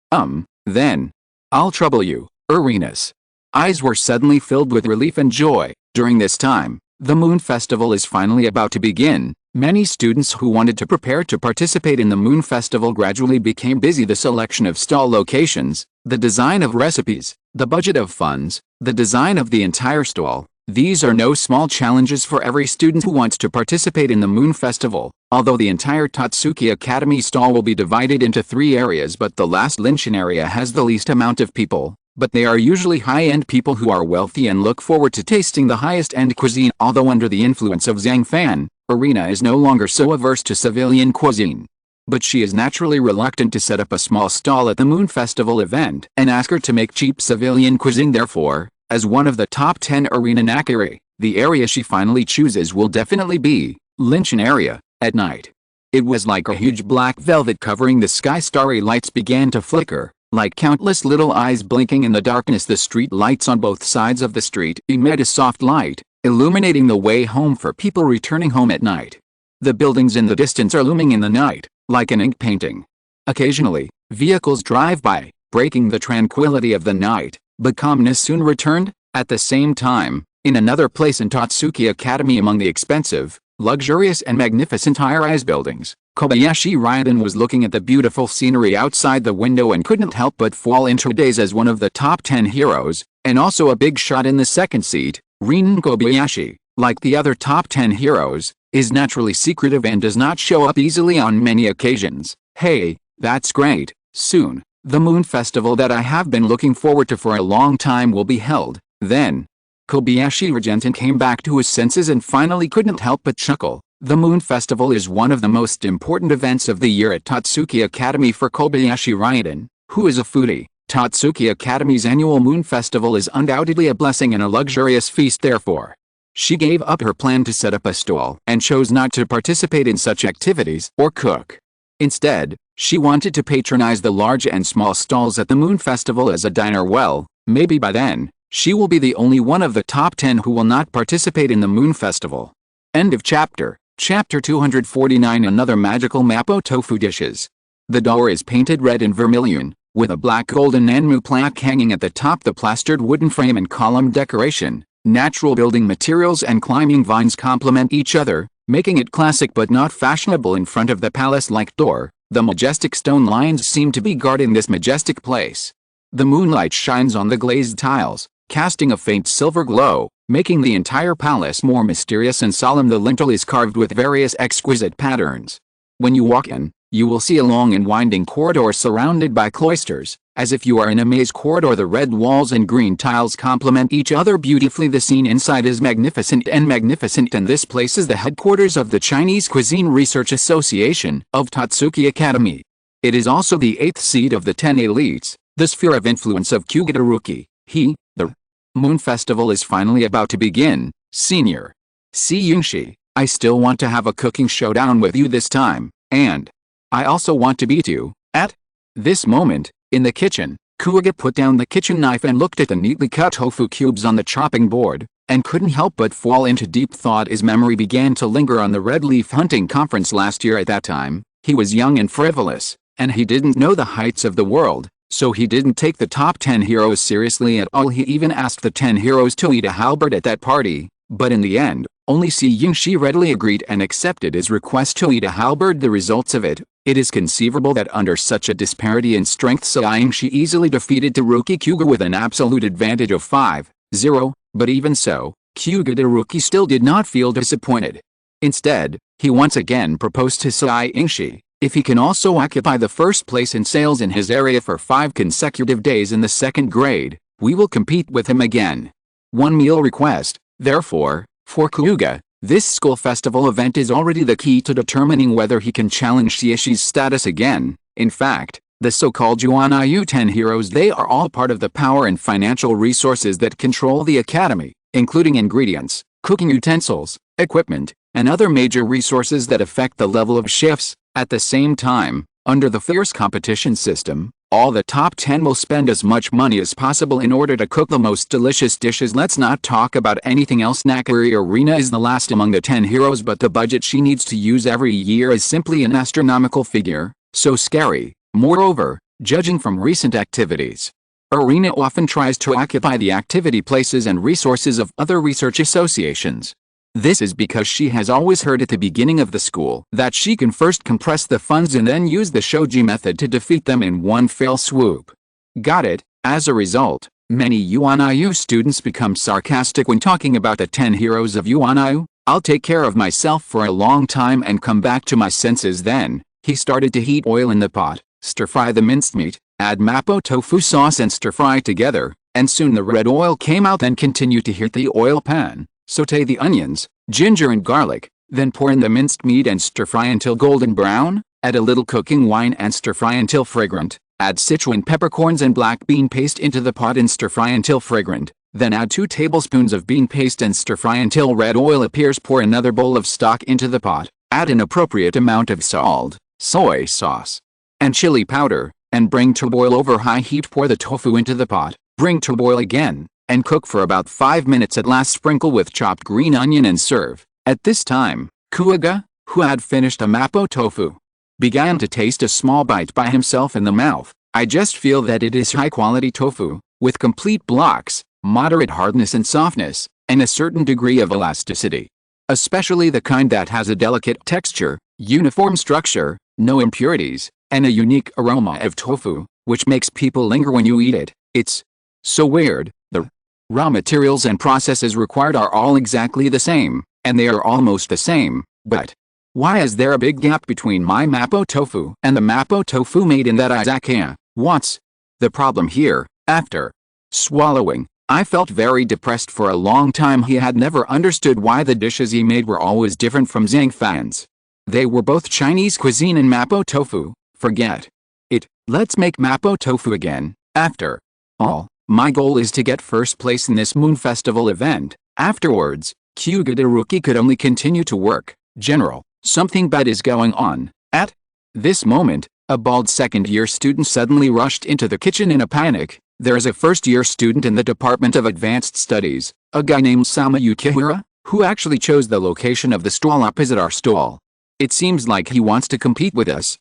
Then I'll trouble you." Irina's eyes were suddenly filled with relief and joy. During this time, the Moon Festival is finally about to begin. Many students who wanted to prepare to participate in the Moon Festival gradually became busy. The selection of stall locations, the design of recipes, the budget of funds, the design of the entire stall. These are no small challenges for every student who wants to participate in the Moon Festival. Although the entire Tatsuki Academy stall will be divided into 3 areas, but the last luncheon area has the least amount of people. But they are usually high-end people who are wealthy and look forward to tasting the highest-end cuisine. Although under the influence of Zhang Fan, Irina is no longer so averse to civilian cuisine. But she is naturally reluctant to set up a small stall at the Moon Festival event and ask her to make cheap civilian cuisine. Therefore, as one of the top 10 Irina Nakari, the area she finally chooses will definitely be luncheon area. At night, it was like a huge black velvet covering the sky. Starry lights began to flicker, like countless little eyes blinking in the darkness. The street lights on both sides of the street emit a soft light, illuminating the way home for people returning home at night. The buildings in the distance are looming in the night, like an ink painting. Occasionally, vehicles drive by, breaking the tranquility of the night, but calmness soon returned. At the same time, in another place in Tatsuki Academy, among the expensive, luxurious and magnificent high-rise buildings, Kobayashi Gentian was looking at the beautiful scenery outside the window and couldn't help but fall into a daze. As one of the top 10 heroes, and also a big shot in the second seat, Rin Kobayashi, like the other top 10 heroes, is naturally secretive and does not show up easily on many occasions. Hey, that's great. Soon, the Moon Festival that I have been looking forward to for a long time will be held. Then, Kobayashi Gentian came back to his senses and finally couldn't help but chuckle. The Moon Festival is one of the most important events of the year at Tatsuki Academy for Kobayashi Gentian, who is a foodie. Tatsuki Academy's annual Moon Festival is undoubtedly a blessing and a luxurious feast. Therefore, She gave up her plan to set up a stall and chose not to participate in such activities or cook. Instead, she wanted to patronize the large and small stalls at the Moon Festival as a diner. Well, maybe by then, she will be the only one of the top 10 who will not participate in the Moon Festival. End of chapter. Chapter 249. Another magical Mapo tofu dishes. The door is painted red and vermilion, with a black golden Nanmu plaque hanging at the top. The plastered wooden frame and column decoration, natural building materials and climbing vines complement each other, making it classic but not fashionable. In front of the palace-like door, the majestic stone lions seem to be guarding this majestic place. The moonlight shines on the glazed tiles, casting a faint silver glow, making the entire palace more mysterious and solemn. The lintel is carved with various exquisite patterns. When you walk in, you will see a long and winding corridor surrounded by cloisters, as if you are in a maze corridor. The red walls and green tiles complement each other beautifully. The scene inside is magnificent, and this place is the headquarters of the Chinese Cuisine Research Association of Totsuki Academy. It is also the 8th seat of the 10 elites, the sphere of influence of Kugataruki. The Moon Festival is finally about to begin. Senior Si Yunshi, I still want to have a cooking showdown with you this time, and I also want to beat you. At this moment, in the kitchen, Kuuga put down the kitchen knife and looked at the neatly cut tofu cubes on the chopping board, and couldn't help but fall into deep thought. His memory began to linger on the red leaf hunting conference last year. At that time, he was young and frivolous, and he didn't know the heights of the world, so he didn't take the top 10 heroes seriously at all. He even asked the 10 heroes to eat a halberd at that party, but in the end, only Si Yingxi readily agreed and accepted his request to eat a halberd. The results of it is conceivable that under such a disparity in strength, Si Yingxi easily defeated Teruki Kuga with an absolute advantage of 5-0, but even so, Kugataruki still did not feel disappointed. Instead, he once again proposed to Si Yingxi, if he can also occupy the first place in sales in his area for 5 consecutive days in the second grade, we will compete with him again. One meal request, therefore, for Kuuga. This school festival event is already the key to determining whether he can challenge Shiishi's status again. In fact, the so-called Yuan Iu 10 heroes, they are all part of the power and financial resources that control the academy, including ingredients, cooking utensils, equipment, and other major resources that affect the level of chefs. At the same time, under the fierce competition system, all the top 10 will spend as much money as possible in order to cook the most delicious dishes. Let's not talk about anything else. Nakari Arena is the last among the 10 heroes, but the budget she needs to use every year is simply an astronomical figure, so scary. Moreover, judging from recent activities, Arena often tries to occupy the activity places and resources of other research associations. This is because she has always heard at the beginning of the school that she can first compress the funds and then use the shoji method to defeat them in one fell swoop. Got it? As a result, many Yuan-Iu students become sarcastic when talking about the 10 heroes of Yuan-Iu. I'll take care of myself for a long time and come back to my senses then. He started to heat oil in the pot, stir-fry the minced meat, add mapo tofu sauce and stir-fry together, and soon the red oil came out. Then continue to heat the oil pan. Sauté the onions, ginger and garlic, then pour in the minced meat and stir-fry until golden brown. Add a little cooking wine and stir-fry until fragrant. Add Sichuan peppercorns and black bean paste into the pot and stir-fry until fragrant. Then add 2 tablespoons of bean paste and stir-fry until red oil appears. Pour another bowl of stock into the pot. Add an appropriate amount of salt, soy sauce, and chili powder, and bring to boil over high heat. Pour the tofu into the pot, bring to boil again, and cook for about 5 minutes. At last sprinkle with chopped green onion and serve. At this time, Kuuga, who had finished a mapo tofu, began to taste a small bite by himself in the mouth. I just feel that it is high-quality tofu, with complete blocks, moderate hardness and softness, and a certain degree of elasticity. Especially the kind that has a delicate texture, uniform structure, no impurities, and a unique aroma of tofu, which makes people linger when you eat it. It's so weird. The raw materials and processes required are all exactly the same, and they are almost the same, but why is there a big gap between my mapo tofu and the mapo tofu made in that Izakaya? What's the problem here? After swallowing, I felt very depressed for a long time. He had never understood why the dishes he made were always different from Zhang Fan's. They were both Chinese cuisine and mapo tofu. Forget it. Let's make mapo tofu again. After all, my goal is to get first place in this Moon Festival event. Afterwards, Kugadaruki could only continue to work. General, something bad is going on. At this moment, a bald second-year student suddenly rushed into the kitchen in a panic. There's a first-year student in the Department of Advanced Studies, a guy named Sama Yukihira, who actually chose the location of the stall opposite our stall. It seems like he wants to compete with us.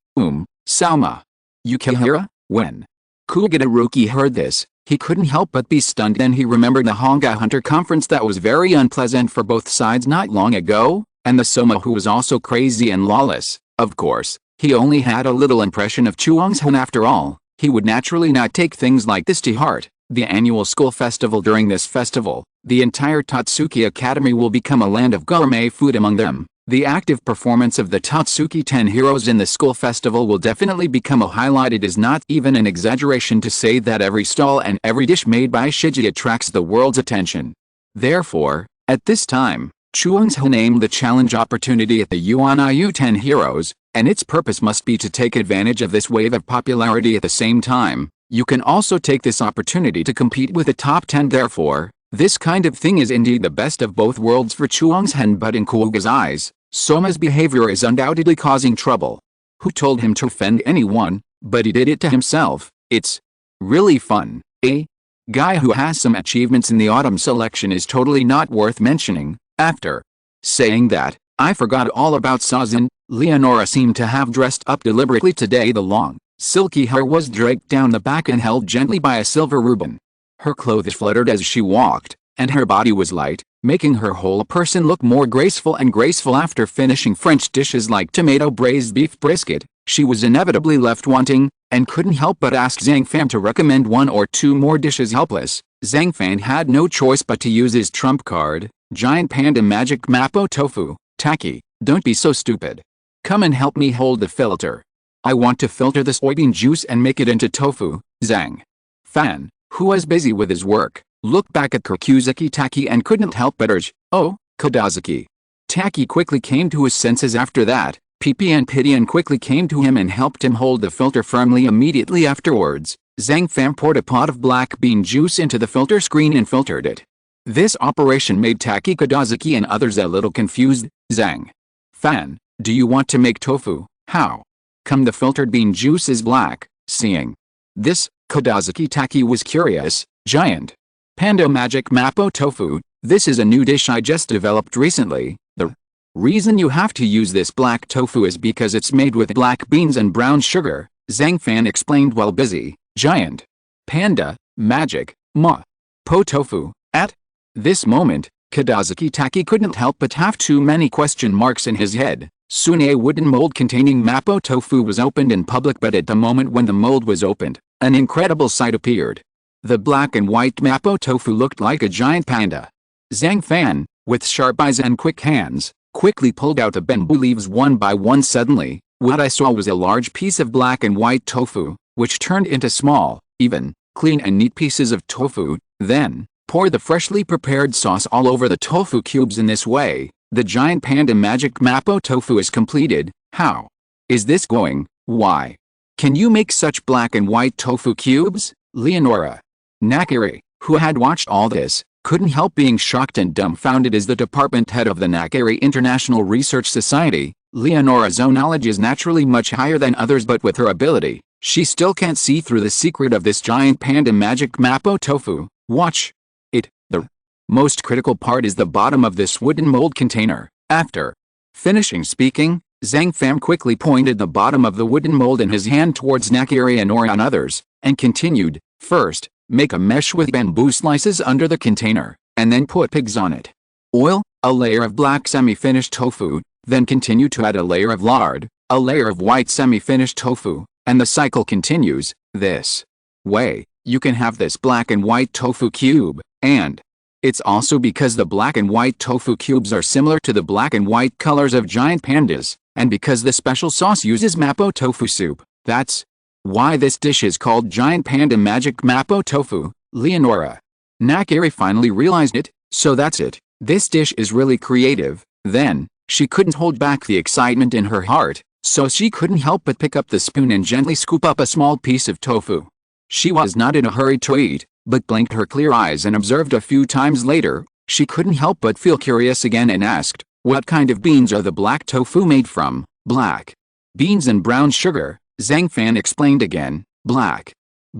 Sama Yukihira? When Kugadaruki heard this, he couldn't help but be stunned. Then he remembered the Honga Hunter conference that was very unpleasant for both sides not long ago, and the Soma who was also crazy and lawless. Of course, he only had a little impression of Chuang's-han after all. He would naturally not take things like this to heart. The annual school festival. During this festival, the entire Totsuki Academy will become a land of gourmet food. Among them, the active performance of the Totsuki 10 heroes in the school festival will definitely become a highlight. It is not even an exaggeration to say that every stall and every dish made by Shiji attracts the world's attention. Therefore, at this time, Chuang's-han named the challenge opportunity at the UNIU 10 heroes, and its purpose must be to take advantage of this wave of popularity. At the same time, you can also take this opportunity to compete with the top 10. Therefore, this kind of thing is indeed the best of both worlds for Chuang's-han. But in Kuoga's eyes, Soma's behavior is undoubtedly causing trouble. Who told him to offend anyone? But he did it to himself. It's really fun. A guy who has some achievements in the autumn selection is totally not worth mentioning. After saying that, I forgot all about Sazin. Leonora seemed to have dressed up deliberately today. The long, silky hair was draped down the back and held gently by a silver ribbon. Her clothes fluttered as she walked, and her body was light, making her whole person look more graceful and graceful. After finishing French dishes like tomato braised beef brisket, she was inevitably left wanting, and couldn't help but ask Zhang Fan to recommend one or two more dishes. Helpless, Zhang Fan had no choice but to use his trump card, Giant Panda Magic Mapo Tofu. Taki, don't be so stupid. Come and help me hold the filter. I want to filter the soybean juice and make it into tofu. Zhang Fan, who was busy with his work, looked back at Kurikuzuki Taki and couldn't help but urge, "Oh, Kodazuki." Taki quickly came to his senses after that. Pipi and Pidian quickly came to him and helped him hold the filter firmly. Immediately afterwards, Zhang Fan poured a pot of black bean juice into the filter screen and filtered it. This operation made Taki, Kodazuki and others a little confused. Zhang Fan, do you want to make tofu? How come the filtered bean juice is black? Seeing this, Kodazuki Taki was curious. Giant Panda Magic Mapo Tofu, this is a new dish I just developed recently. The reason you have to use this black tofu is because it's made with black beans and brown sugar, Zhang Fan explained while busy. Giant Panda Magic Po Tofu. At this moment, Kodazuki Taki couldn't help but have too many question marks in his head. Soon a wooden mold containing Mapo tofu was opened in public, but at the moment when the mold was opened, an incredible sight appeared. The black and white Mapo tofu looked like a giant panda. Zhang Fan, with sharp eyes and quick hands, quickly pulled out the bamboo leaves one by one. Suddenly, what I saw was a large piece of black and white tofu, which turned into small, even, clean and neat pieces of tofu. Then, pour the freshly prepared sauce all over the tofu cubes. In this way, the Giant Panda Magic Mapo Tofu is completed. How is this going? Why can you make such black and white tofu cubes? Leonora Nakiri, who had watched all this, couldn't help being shocked and dumbfounded. As the department head of the Nakiri International Research Society, Leonora's own knowledge is naturally much higher than others, but with her ability, she still can't see through the secret of this Giant Panda Magic Mapo Tofu. Watch it. The most critical part is the bottom of this wooden mold container. After finishing speaking, Zhang Fan quickly pointed the bottom of the wooden mold in his hand towards Nakiri and Nora and others, and continued, first, make a mesh with bamboo slices under the container, and then put pigs on it. Oil, a layer of black semi-finished tofu, then continue to add a layer of lard, a layer of white semi-finished tofu, and the cycle continues. This way, you can have this black and white tofu cube, and it's also because the black and white tofu cubes are similar to the black and white colors of giant pandas, and because the special sauce uses Mapo tofu soup. That's why this dish is called Giant Panda Magic Mapo Tofu. Leonora Nakiri finally realized it, so that's it. This dish is really creative. Then, she couldn't hold back the excitement in her heart, so she couldn't help but pick up the spoon and gently scoop up a small piece of tofu. She was not in a hurry to eat, but blinked her clear eyes and observed a few times later. she couldn't help but feel curious again and asked, "What kind of beans are the black tofu made from?" "Black beans and brown sugar," Zhang Fan explained again. "Black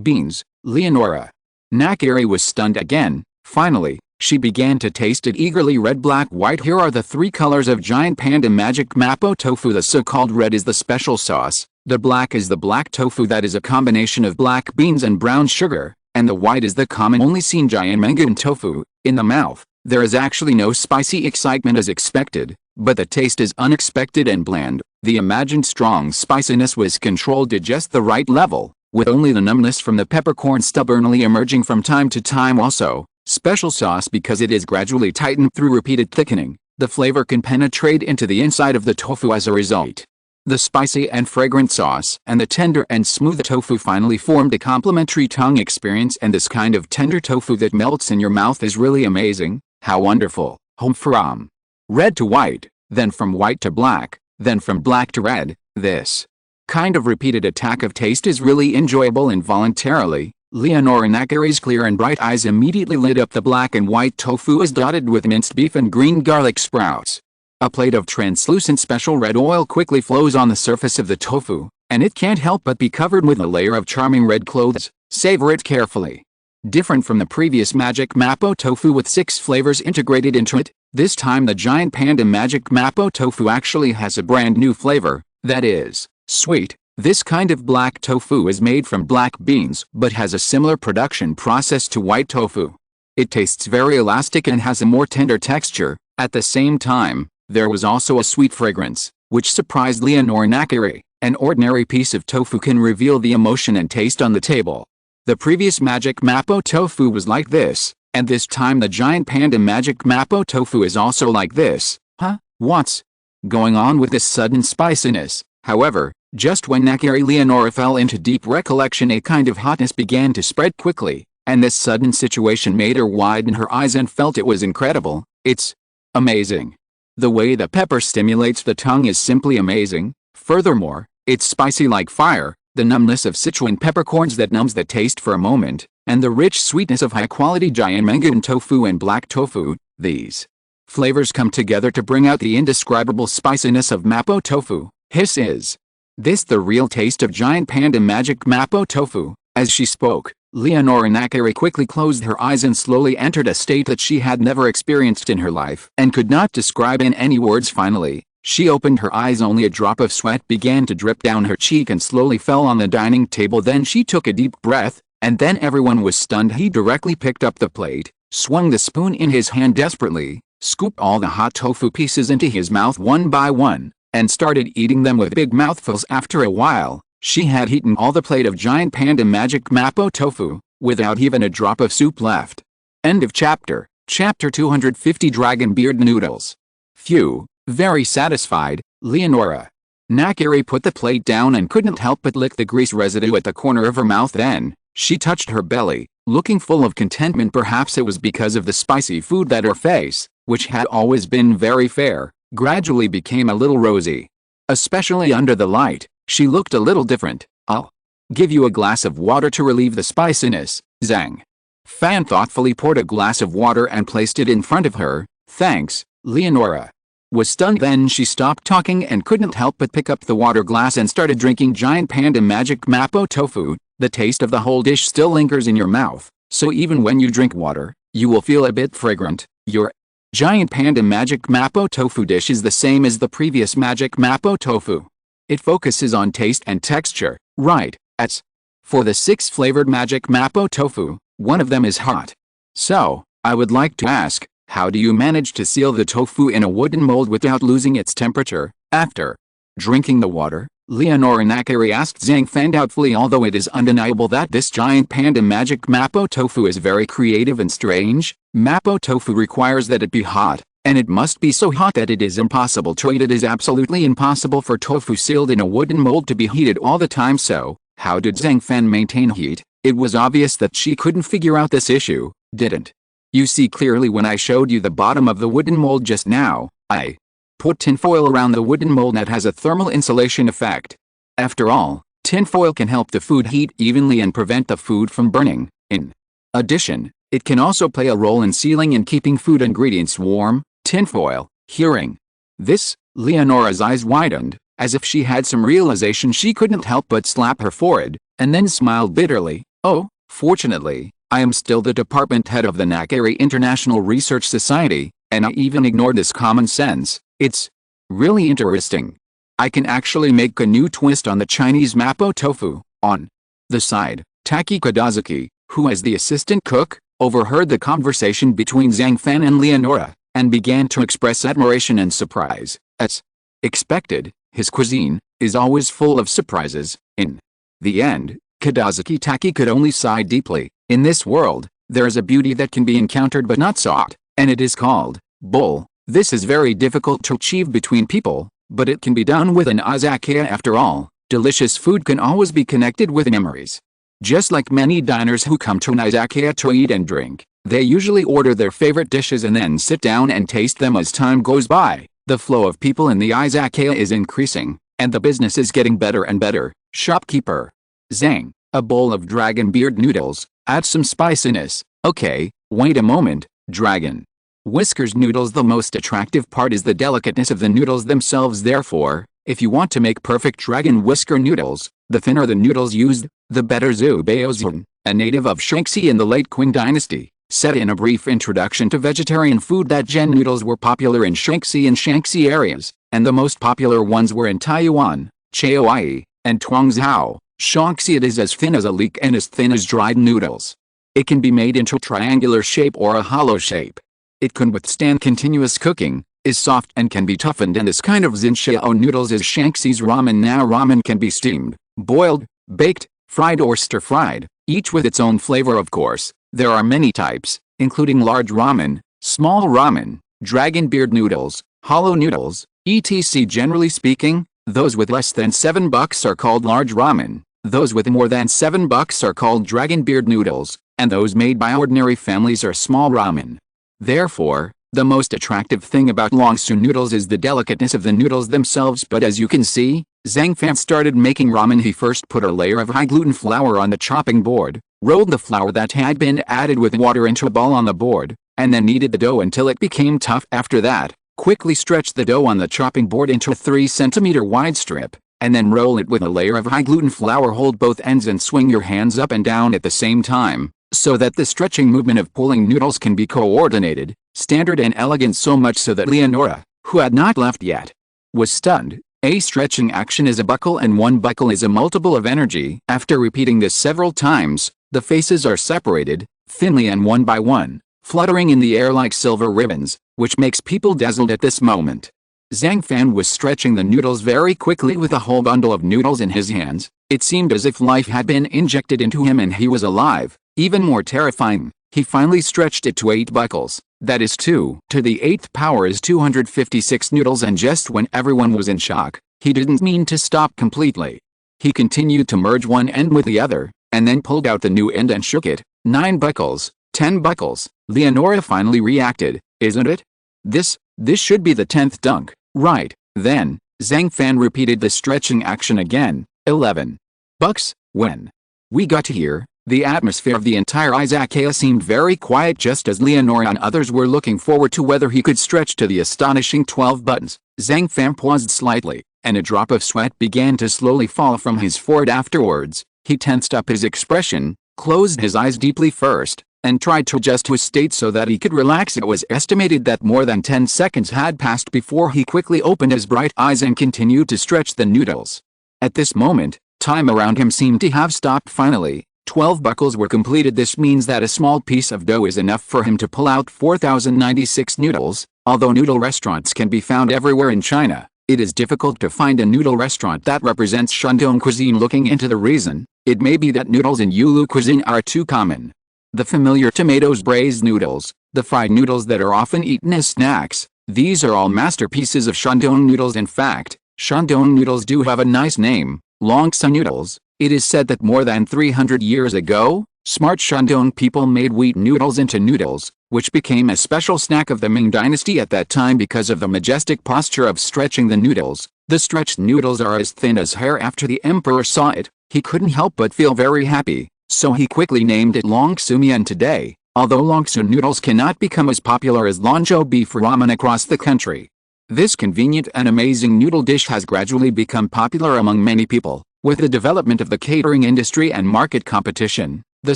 beans, Leonora." Nakari was stunned again. Finally, she began to taste it eagerly. Red, black, white. Here are the three colors of giant panda magic mapo tofu. The so-called red is the special sauce, the black is the black tofu that is a combination of black beans and brown sugar, and the white is the common only seen giant mangan tofu. In the mouth, there is actually no spicy excitement as expected, but the taste is unexpected and bland. The imagined strong spiciness was controlled to just the right level, with only the numbness from the peppercorn stubbornly emerging from time to time. Also, special sauce because it is gradually tightened through repeated thickening. The flavor can penetrate into the inside of the tofu as a result. The spicy and fragrant sauce and the tender and smooth tofu finally formed a complementary tongue experience, and this kind of tender tofu that melts in your mouth is really amazing. How wonderful! Home from red to white, then from white to black, then from black to red. This kind of repeated attack of taste is really enjoyable. Involuntarily, Leonora Nakari's clear and bright eyes immediately lit up. The black and white tofu is dotted with minced beef and green garlic sprouts. A plate of translucent special red oil quickly flows on the surface of the tofu, and it can't help but be covered with a layer of charming red clothes. Savor it carefully. Different from the previous magic mapo tofu with 6 flavors integrated into it, this time the giant panda magic mapo tofu actually has a brand new flavor, that is, sweet. This kind of black tofu is made from black beans but has a similar production process to white tofu. It tastes very elastic and has a more tender texture. At the same time, there was also a sweet fragrance, which surprised Leonora Nakari. An ordinary piece of tofu can reveal the emotion and taste on the table. The previous magic mapo tofu was like this, and this time the giant panda magic mapo tofu is also like this. Huh? What's going on with this sudden spiciness? However, just when Nakari Leonora fell into deep recollection, a kind of hotness began to spread quickly, and this sudden situation made her widen her eyes and felt it was incredible. It's amazing. The way the pepper stimulates the tongue is simply amazing. Furthermore, it's spicy like fire, the numbness of Sichuan peppercorns that numbs the taste for a moment, and the rich sweetness of high-quality giant mangan tofu and black tofu. These flavors come together to bring out the indescribable spiciness of mapo tofu. Is this the real taste of giant panda magic mapo tofu? As she spoke, Leonora Nakari quickly closed her eyes and slowly entered a state that she had never experienced in her life and could not describe in any words. Finally, she opened her eyes. Only a drop of sweat began to drip down her cheek and slowly fell on the dining table. Then she took a deep breath, and then everyone was stunned. He directly picked up the plate, swung the spoon in his hand desperately, scooped all the hot tofu pieces into his mouth one by one, and started eating them with big mouthfuls. After a while, she had eaten all the plate of giant panda magic mapo tofu, without even a drop of soup left. End of chapter. Chapter 250. Dragon Beard Noodles. Phew. Very satisfied, Leonora Nakari put the plate down and couldn't help but lick the grease residue at the corner of her mouth. Then, she touched her belly, looking full of contentment. Perhaps it was because of the spicy food that her face, which had always been very fair, gradually became a little rosy. Especially under the light, she looked a little different. "I'll give you a glass of water to relieve the spiciness." Zhang Fan thoughtfully poured a glass of water and placed it in front of her. "Thanks." Leonora was stunned. Then she stopped talking and couldn't help but pick up the water glass and started drinking giant panda magic mapo tofu. The taste of the whole dish still lingers in your mouth, so even when you drink water, you will feel a bit fragrant. Your giant panda magic mapo tofu dish is the same as the previous magic mapo tofu. It focuses on taste and texture, right? As for the 6 flavored magic mapo tofu, one of them is hot. So, I would like to ask, how do you manage to seal the tofu in a wooden mold without losing its temperature? After drinking the water, Leonora Nakari asked Zhang Fan doubtfully. Although it is undeniable that this giant panda magic mapo tofu is very creative and strange, mapo tofu requires that it be hot, and it must be so hot that it is impossible to eat. It is absolutely impossible for tofu sealed in a wooden mold to be heated all the time. So, how did Zhang Fan maintain heat? It was obvious that she couldn't figure out this issue, didn't you see clearly when I showed you the bottom of the wooden mold just now? I put tinfoil around the wooden mold that has a thermal insulation effect. After all, tinfoil can help the food heat evenly and prevent the food from burning. In addition, It can also play a role in sealing and keeping food ingredients warm. Tinfoil. Hearing this, Leonora's eyes widened, as if she had some realization. She couldn't help but slap her forehead, and then smiled bitterly. Oh, fortunately, I am still the department head of the Nakari International Research Society, and I even ignored this common sense. It's really interesting. I can actually make a new twist on the Chinese mapo tofu. On the side, Taki Kadazuki, who is the assistant cook, overheard the conversation between Zhang Fan and Leonora, and began to express admiration and surprise. As expected, his cuisine is always full of surprises. In the end, Kadazuki Taki could only sigh deeply. In this world, there is a beauty that can be encountered but not sought, and it is called bull. This is very difficult to achieve between people, but it can be done with an izakaya after all. Delicious food can always be connected with memories. Just like many diners who come to an izakaya to eat and drink, they usually order their favorite dishes and then sit down and taste them as time goes by. The flow of people in the izakaya is increasing, and the business is getting better and better. Shopkeeper. Zhang, a bowl of dragon beard noodles. Add some spiciness. Okay, wait a moment, dragon whiskers noodles. The most attractive part is the delicateness of the noodles themselves. Therefore, if you want to make perfect dragon whisker noodles, the thinner the noodles used, the better. Zhu Baozun, a native of Shaanxi in the late Qing dynasty, said in a brief introduction to vegetarian food that Zhen noodles were popular in Shaanxi and Shaanxi areas, and the most popular ones were in Taiyuan, Chaoyi, and Tuangzhou. Shaanxi. It is as thin as a leek and as thin as dried noodles. It can be made into a triangular shape or a hollow shape. It can withstand continuous cooking, is soft and can be toughened, and this kind of Zinxiao noodles is Shaanxi's ramen. Now ramen can be steamed, boiled, baked, fried or stir-fried, each with its own flavor of course. There are many types, including large ramen, small ramen, dragon beard noodles, hollow noodles, etc. Generally speaking, those with less than $7 are called large ramen, those with more than $7 are called dragon beard noodles, and those made by ordinary families are small ramen. Therefore, the most attractive thing about Longsu noodles is the delicateness of the noodles themselves. But as you can see, Zhang Fan started making ramen. He first put a layer of high-gluten flour on the chopping board, rolled the flour that had been added with water into a ball on the board, and then kneaded the dough until it became tough. After that, quickly stretched the dough on the chopping board into a 3-centimeter wide strip, and then roll it with a layer of high-gluten flour. Hold both ends and swing your hands up and down at the same time, so that the stretching movement of pulling noodles can be coordinated, standard and elegant, so much so that Leonora, who had not left yet, was stunned. A stretching action is a buckle, and one buckle is a multiple of energy. After repeating this several times, the faces are separated, thinly and one by one, fluttering in the air like silver ribbons, which makes people dazzled at this moment. Zhang Fan was stretching the noodles very quickly with a whole bundle of noodles in his hands. It seemed as if life had been injected into him and he was alive. Even more terrifying, he finally stretched it to 8 buckles. That is 2 to the 8th power is 256 noodles, and just when everyone was in shock, he didn't mean to stop completely. He continued to merge one end with the other, and then pulled out the new end and shook it. 9 buckles, 10 buckles. Leonora finally reacted. Isn't it? This should be the 10th dunk, right? Then, Zhang Fan repeated the stretching action again. 11 bucks. When we got here, the atmosphere of the entire izakaya seemed very quiet, just as Leonora and others were looking forward to whether he could stretch to the astonishing 12 buttons. Zhang Fan paused slightly, and a drop of sweat began to slowly fall from his forehead. Afterwards, he tensed up his expression, closed his eyes deeply first, and tried to adjust his state so that he could relax. It was estimated that more than 10 seconds had passed before he quickly opened his bright eyes and continued to stretch the noodles. At this moment, time around him seemed to have stopped. Finally, 12 buckles were completed. This means that a small piece of dough is enough for him to pull out 4,096 noodles. Although noodle restaurants can be found everywhere in China, it is difficult to find a noodle restaurant that represents Shandong cuisine. Looking into the reason, it may be that noodles in Yulu cuisine are too common. The familiar tomatoes braised noodles, the fried noodles that are often eaten as snacks, these are all masterpieces of Shandong noodles. In fact, Shandong noodles do have a nice name, Longsu noodles. It is said that more than 300 years ago, smart Shandong people made wheat noodles into noodles, which became a special snack of the Ming Dynasty at that time because of the majestic posture of stretching the noodles. The stretched noodles are as thin as hair. After the emperor saw it, he couldn't help but feel very happy, so he quickly named it Longsu Mian. Today, although Longsu noodles cannot become as popular as Lanzhou beef ramen across the country. This convenient and amazing noodle dish has gradually become popular among many people. With the development of the catering industry and market competition, the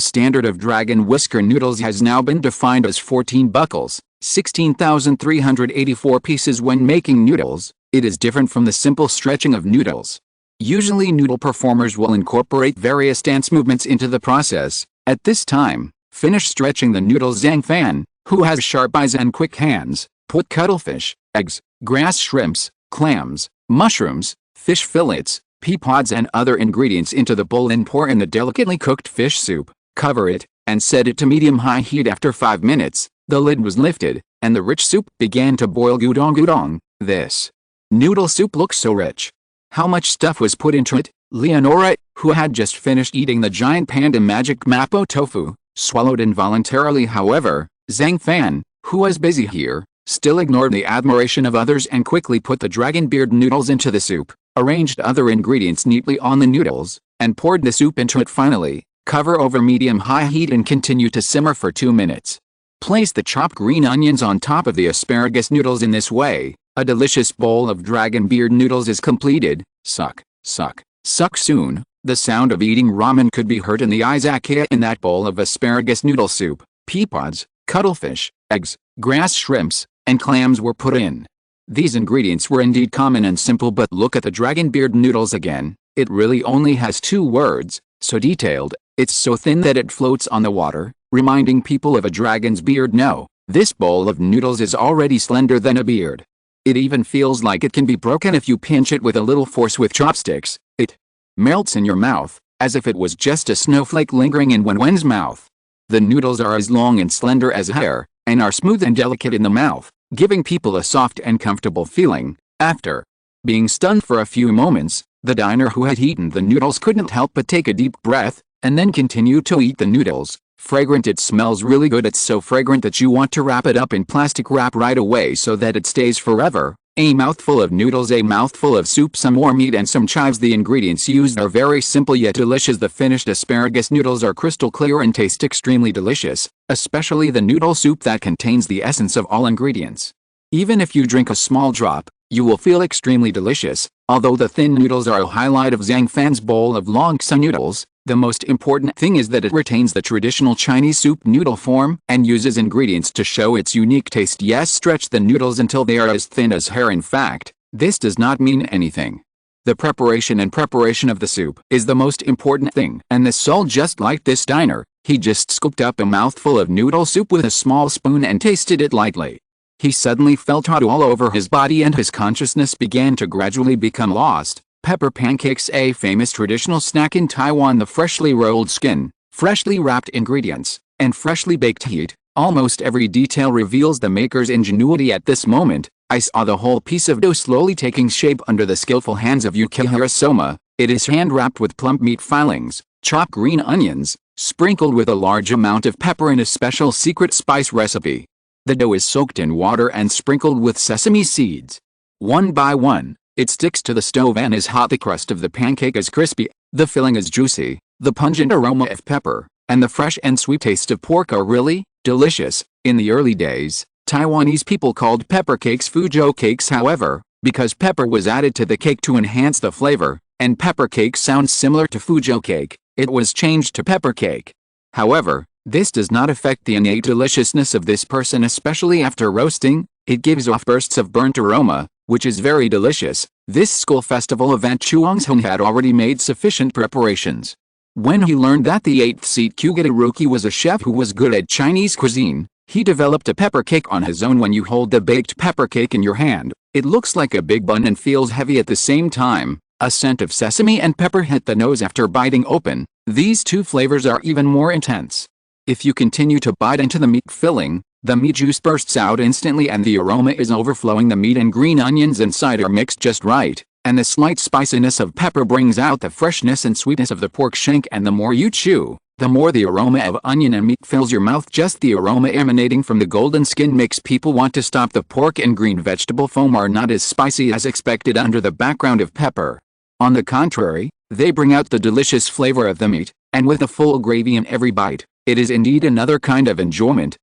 standard of dragon whisker noodles has now been defined as 14 buckles, 16,384 pieces when making noodles. It is different from the simple stretching of noodles. Usually noodle performers will incorporate various dance movements into the process. At this time, finish stretching the noodles. Zhang Fan, who has sharp eyes and quick hands, put cuttlefish, eggs, grass shrimps, clams, mushrooms, fish fillets, pea pods and other ingredients into the bowl and pour in the delicately cooked fish soup, cover it, and set it to medium-high heat. After 5 minutes, the lid was lifted, and the rich soup began to boil. Gudong. This noodle soup looks so rich. How much stuff was put into it? Leonora, who had just finished eating the giant panda magic mapo tofu, swallowed involuntarily. However, Zhang Fan, who was busy here, still ignored the admiration of others and quickly put the dragon beard noodles into the soup, arranged other ingredients neatly on the noodles, and poured the soup into it. Finally, cover over medium-high heat and continue to simmer for 2 minutes. Place the chopped green onions on top of the asparagus noodles. In this way, a delicious bowl of dragon beard noodles is completed. Suck, suck, suck. Soon, the sound of eating ramen could be heard in the izakaya. In that bowl of asparagus noodle soup, pea pods, cuttlefish, eggs, grass shrimps, and clams were put in. These ingredients were indeed common and simple, but look at the dragon beard noodles again. It really only has 2 words, so detailed. It's so thin that it floats on the water, reminding people of a dragon's beard. No, this bowl of noodles is already slender than a beard. It even feels like it can be broken if you pinch it with a little force with chopsticks. It melts in your mouth, as if it was just a snowflake lingering in one's mouth. The noodles are as long and slender as hair, and are smooth and delicate in the mouth, giving people a soft and comfortable feeling. After being stunned for a few moments, the diner who had eaten the noodles couldn't help but take a deep breath, and then continue to eat the noodles. Fragrant. It smells really good. It's so fragrant that you want to wrap it up in plastic wrap right away so that it stays forever. A mouthful of noodles, a mouthful of soup, some more meat and some chives. The ingredients used are very simple yet delicious. The finished asparagus noodles are crystal clear and taste extremely delicious, especially the noodle soup that contains the essence of all ingredients. Even if you drink a small drop, you will feel extremely delicious. Although the thin noodles are a highlight of Zhang Fan's bowl of Longsu noodles, the most important thing is that it retains the traditional Chinese soup noodle form and uses ingredients to show its unique taste. Yes, stretch the noodles until they are as thin as hair. In fact, this does not mean anything. The preparation of the soup is the most important thing. And the soul, just like this diner, he just scooped up a mouthful of noodle soup with a small spoon and tasted it lightly. He suddenly felt hot all over his body and his consciousness began to gradually become lost. Pepper pancakes, a famous traditional snack in Taiwan. The freshly rolled skin, freshly wrapped ingredients, and freshly baked heat. Almost every detail reveals the maker's ingenuity. At this moment, I saw the whole piece of dough slowly taking shape under the skillful hands of Yukihira Soma. It is hand-wrapped with plump meat filings, chopped green onions, sprinkled with a large amount of pepper in a special secret spice recipe. The dough is soaked in water and sprinkled with sesame seeds. One by one, it sticks to the stove and is hot. The crust of the pancake is crispy, the filling is juicy, the pungent aroma of pepper, and the fresh and sweet taste of pork are really delicious. In the early days, Taiwanese people called pepper cakes Fuzhou cakes. However, because pepper was added to the cake to enhance the flavor, and pepper cake sounds similar to Fuzhou cake, it was changed to pepper cake. However, this does not affect the innate deliciousness of this person, especially after roasting. It gives off bursts of burnt aroma, which is very delicious. This school festival event, Chuangshun had already made sufficient preparations. When he learned that the 8th seat Kugataruki was a chef who was good at Chinese cuisine, he developed a pepper cake on his own. When you hold the baked pepper cake in your hand, it looks like a big bun and feels heavy at the same time. A scent of sesame and pepper hit the nose after biting open. These two flavors are even more intense. If you continue to bite into the meat filling, the meat juice bursts out instantly and the aroma is overflowing. The meat and green onions inside are mixed just right, and the slight spiciness of pepper brings out the freshness and sweetness of the pork shank. And the more you chew, the more the aroma of onion and meat fills your mouth. Just the aroma emanating from the golden skin makes people want to stop. The pork and green vegetable foam are not as spicy as expected under the background of pepper. On the contrary, they bring out the delicious flavor of the meat, and with a full gravy in every bite. It is indeed another kind of enjoyment.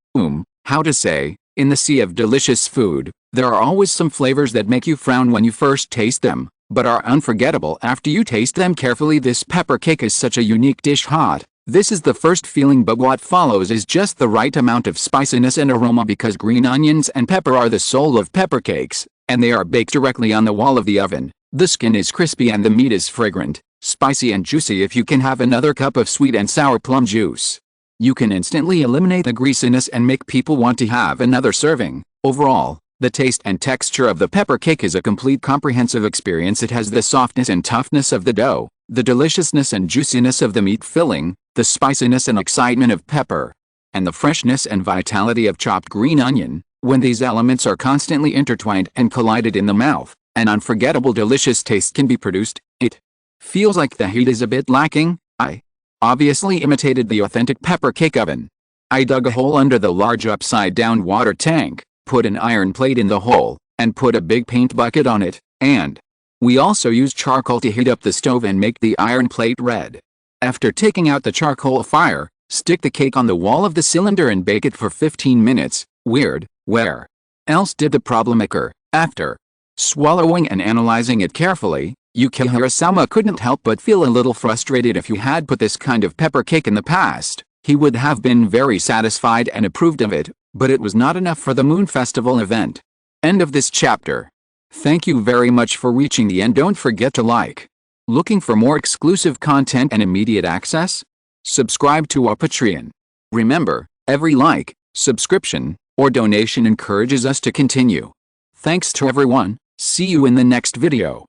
How to say, in the sea of delicious food, there are always some flavors that make you frown when you first taste them, but are unforgettable after you taste them carefully. This pepper cake is such a unique dish. This is the first feeling, but what follows is just the right amount of spiciness and aroma, because green onions and pepper are the soul of pepper cakes, and they are baked directly on the wall of the oven. The skin is crispy and the meat is fragrant, spicy and juicy. If you can have another cup of sweet and sour plum juice, you can instantly eliminate the greasiness and make people want to have another serving. Overall, the taste and texture of the pepper cake is a complete comprehensive experience. It has the softness and toughness of the dough, the deliciousness and juiciness of the meat filling, the spiciness and excitement of pepper, and the freshness and vitality of chopped green onion. When these elements are constantly intertwined and collided in the mouth, an unforgettable delicious taste can be produced. It feels like the heat is a bit lacking. I obviously imitated the authentic pepper cake oven. I dug a hole under the large upside-down water tank, put an iron plate in the hole, and put a big paint bucket on it, and we also used charcoal to heat up the stove and make the iron plate red. After taking out the charcoal fire, stick the cake on the wall of the cylinder and bake it for 15 minutes. Weird, where else did the problem occur? After swallowing and analyzing it carefully, Yukihira-sama couldn't help but feel a little frustrated. If you had put this kind of pepper cake in the past, he would have been very satisfied and approved of it, but it was not enough for the Moon Festival event. End of this chapter. Thank you very much for reaching the end. Don't forget to like. Looking for more exclusive content and immediate access? Subscribe to our Patreon. Remember, every like, subscription, or donation encourages us to continue. Thanks to everyone. See you in the next video.